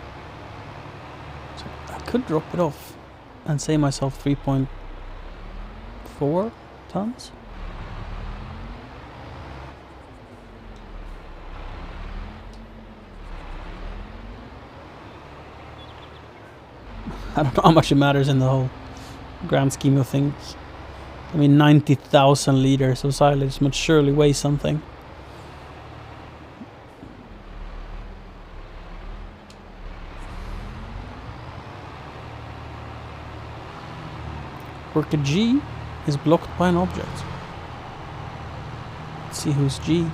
So I could drop it off and save myself 3.4 tons. I don't know how much it matters in the whole grand scheme of things. I mean, 90,000 liters of silage must surely weigh something. Worker G is blocked by an object. Let's see who's G.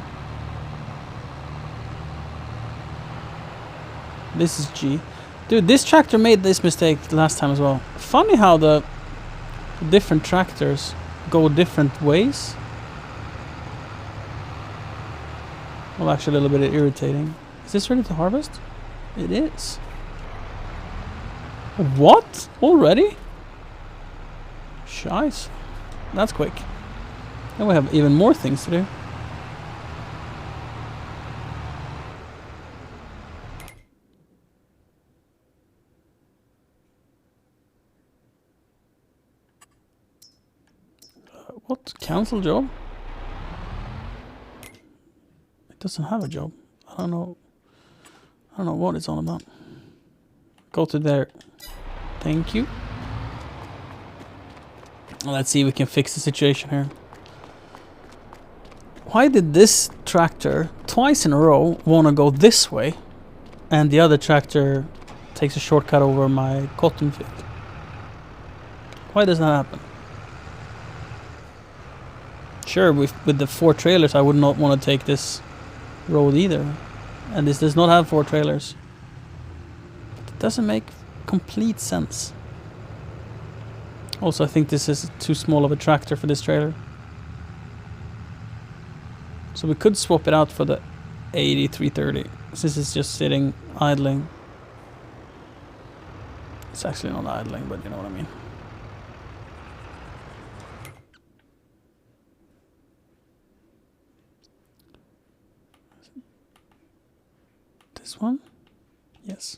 This is G. Dude, this tractor made this mistake last time as well. Funny how the different tractors go different ways. Well, actually a little bit irritating. Is this ready to harvest? It is. What? Already? Shice. That's quick. And we have even more things to do. What? Cancel job? It doesn't have a job. I don't know what it's all about. Go to there. Thank you. Let's see if we can fix the situation here. Why did this tractor twice in a row want to go this way and the other tractor takes a shortcut over my cotton field? Why does that happen? Sure, with the 4 trailers I would not want to take this road either. And this does not have 4 trailers. It doesn't make complete sense. Also, I think this is too small of a tractor for this trailer. So we could swap it out for the 8330. This is just sitting, idling. It's actually not idling, but you know what I mean. This one? Yes.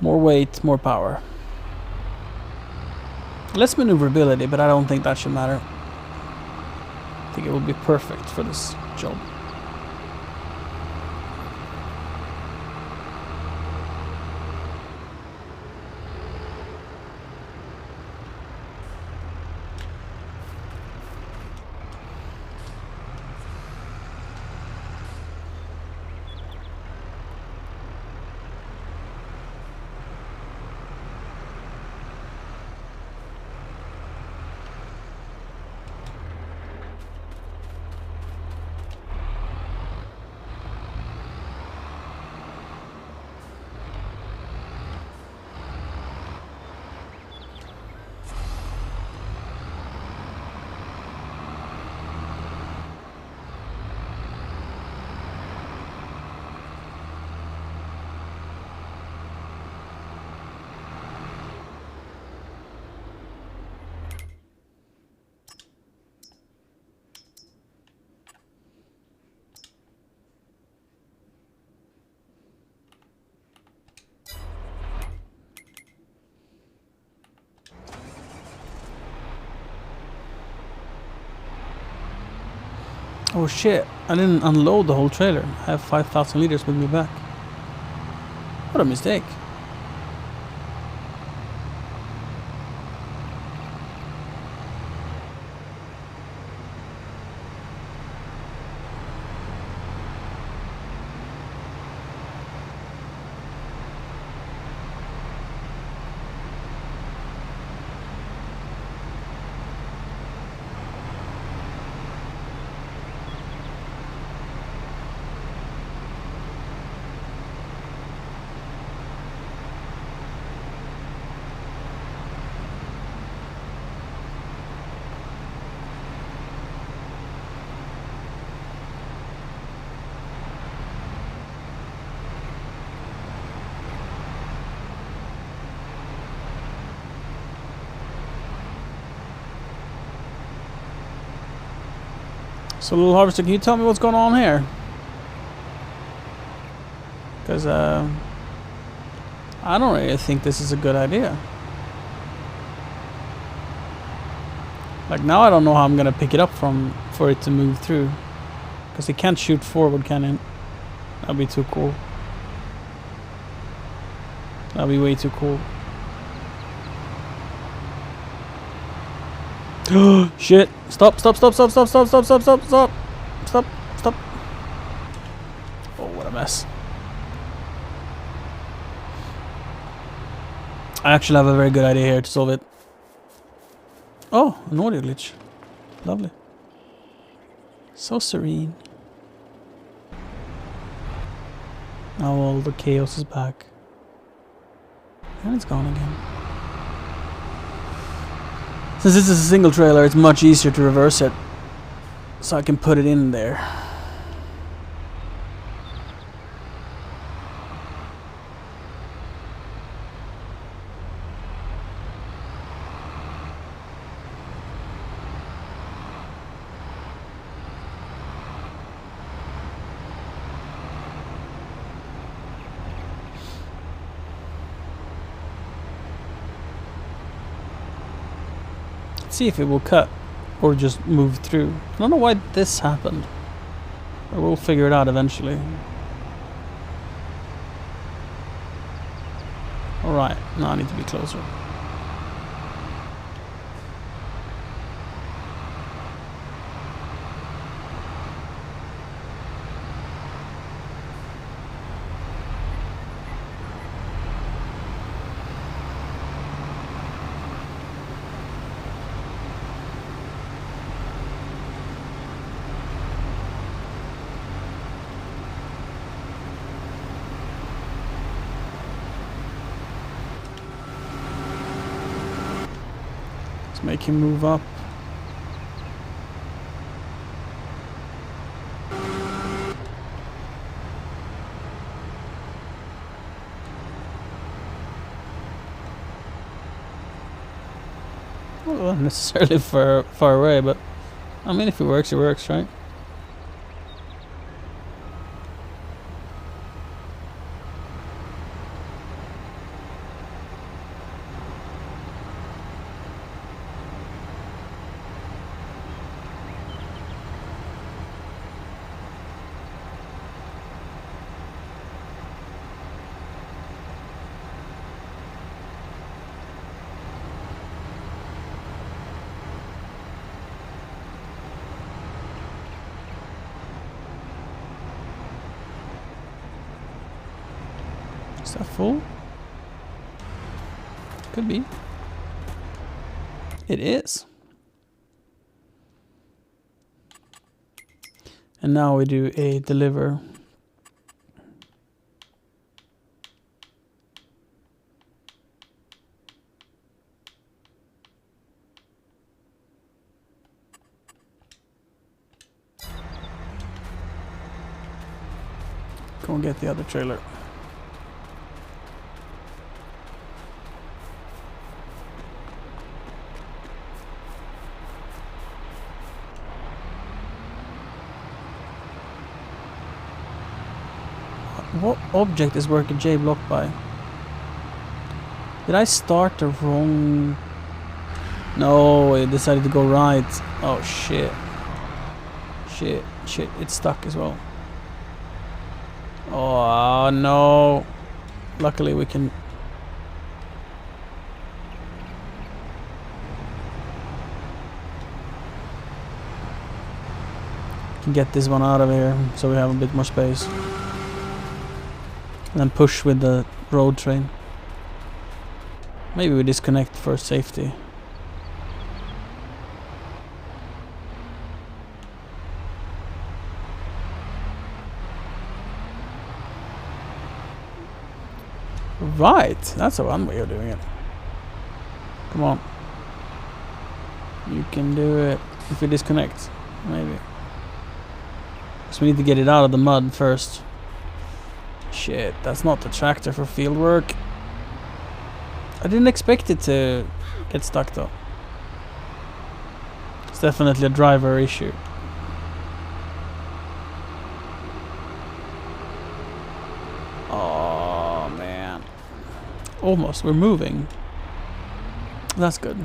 More weight, more power. Less maneuverability, but I don't think that should matter. I think it will be perfect for this job. Oh shit, I didn't unload the whole trailer. I have 5,000 liters with me back. What a mistake. So, Little Harvester, can you tell me what's going on here? Because, I don't really think this is a good idea. Like, now I don't know how I'm gonna pick it up for it to move through. Because it can't shoot forward, can it? That'd be too cool. That'd be way too cool. Shit! Stop! Stop! Stop! Stop! Stop! Stop! Stop! Stop! Stop! Stop! Stop! Stop! Oh, what a mess! I actually have a very good idea here to solve it. Oh, an audio glitch. Lovely. So serene. Now all the chaos is back. And it's gone again. Since this is a single trailer, it's much easier to reverse it. So I can put it in there. See if it will cut or just move through. I don't know why this happened. But we'll figure it out eventually. Alright, now I need to be closer. Make him move up. Well, not necessarily far away, but I mean, if it works, right? Is that full? Could be. It is. And now we do a deliver. Go and get the other trailer. What object is worker J blocked by? Did I start the wrong... No, it decided to go right. Oh shit. Shit, it's stuck as well. Oh no. Luckily we can... get this one out of here so we have a bit more space. And then push with the road train. Maybe we disconnect for safety. Right, that's a one way of doing it. Come on. You can do it if we disconnect, maybe. So we need to get it out of the mud first. Shit, that's not the tractor for field work. I didn't expect it to get stuck though. It's definitely a driver issue. Almost. We're moving. That's good.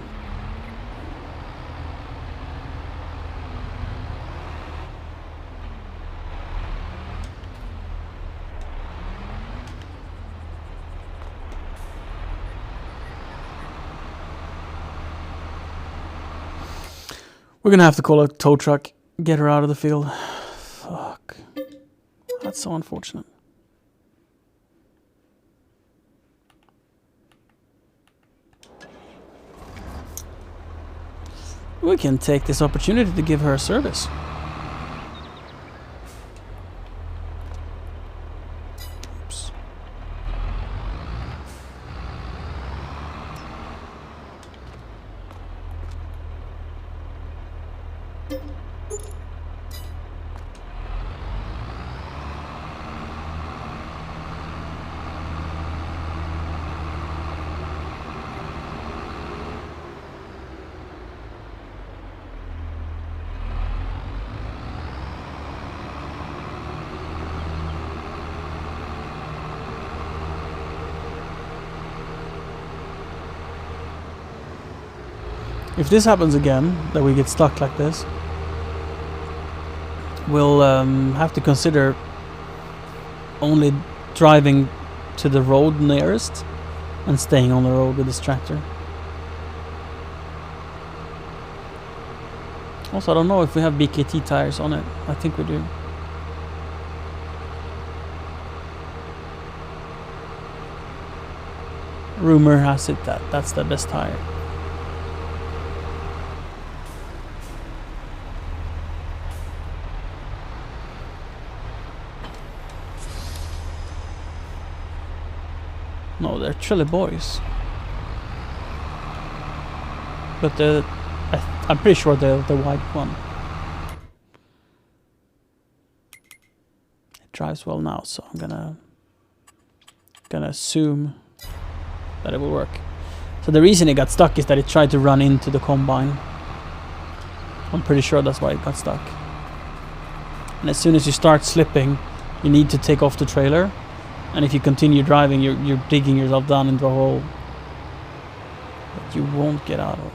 We're gonna have to call a tow truck, get her out of the field. Fuck. That's so unfortunate. We can take this opportunity to give her a service. Oops. If this happens again, that we get stuck like this, we'll have to consider only driving to the road nearest and staying on the road with this tractor. Also, I don't know if we have BKT tires on it. I think we do. Rumor has it that that's the best tire. No, they're Trelleborgs boys. But I'm pretty sure they're the white one. It drives well now, so I'm gonna assume that it will work. So the reason it got stuck is that it tried to run into the combine. I'm pretty sure that's why it got stuck. And as soon as you start slipping, you need to take off the trailer. And if you continue driving, you're digging yourself down into a hole that you won't get out of.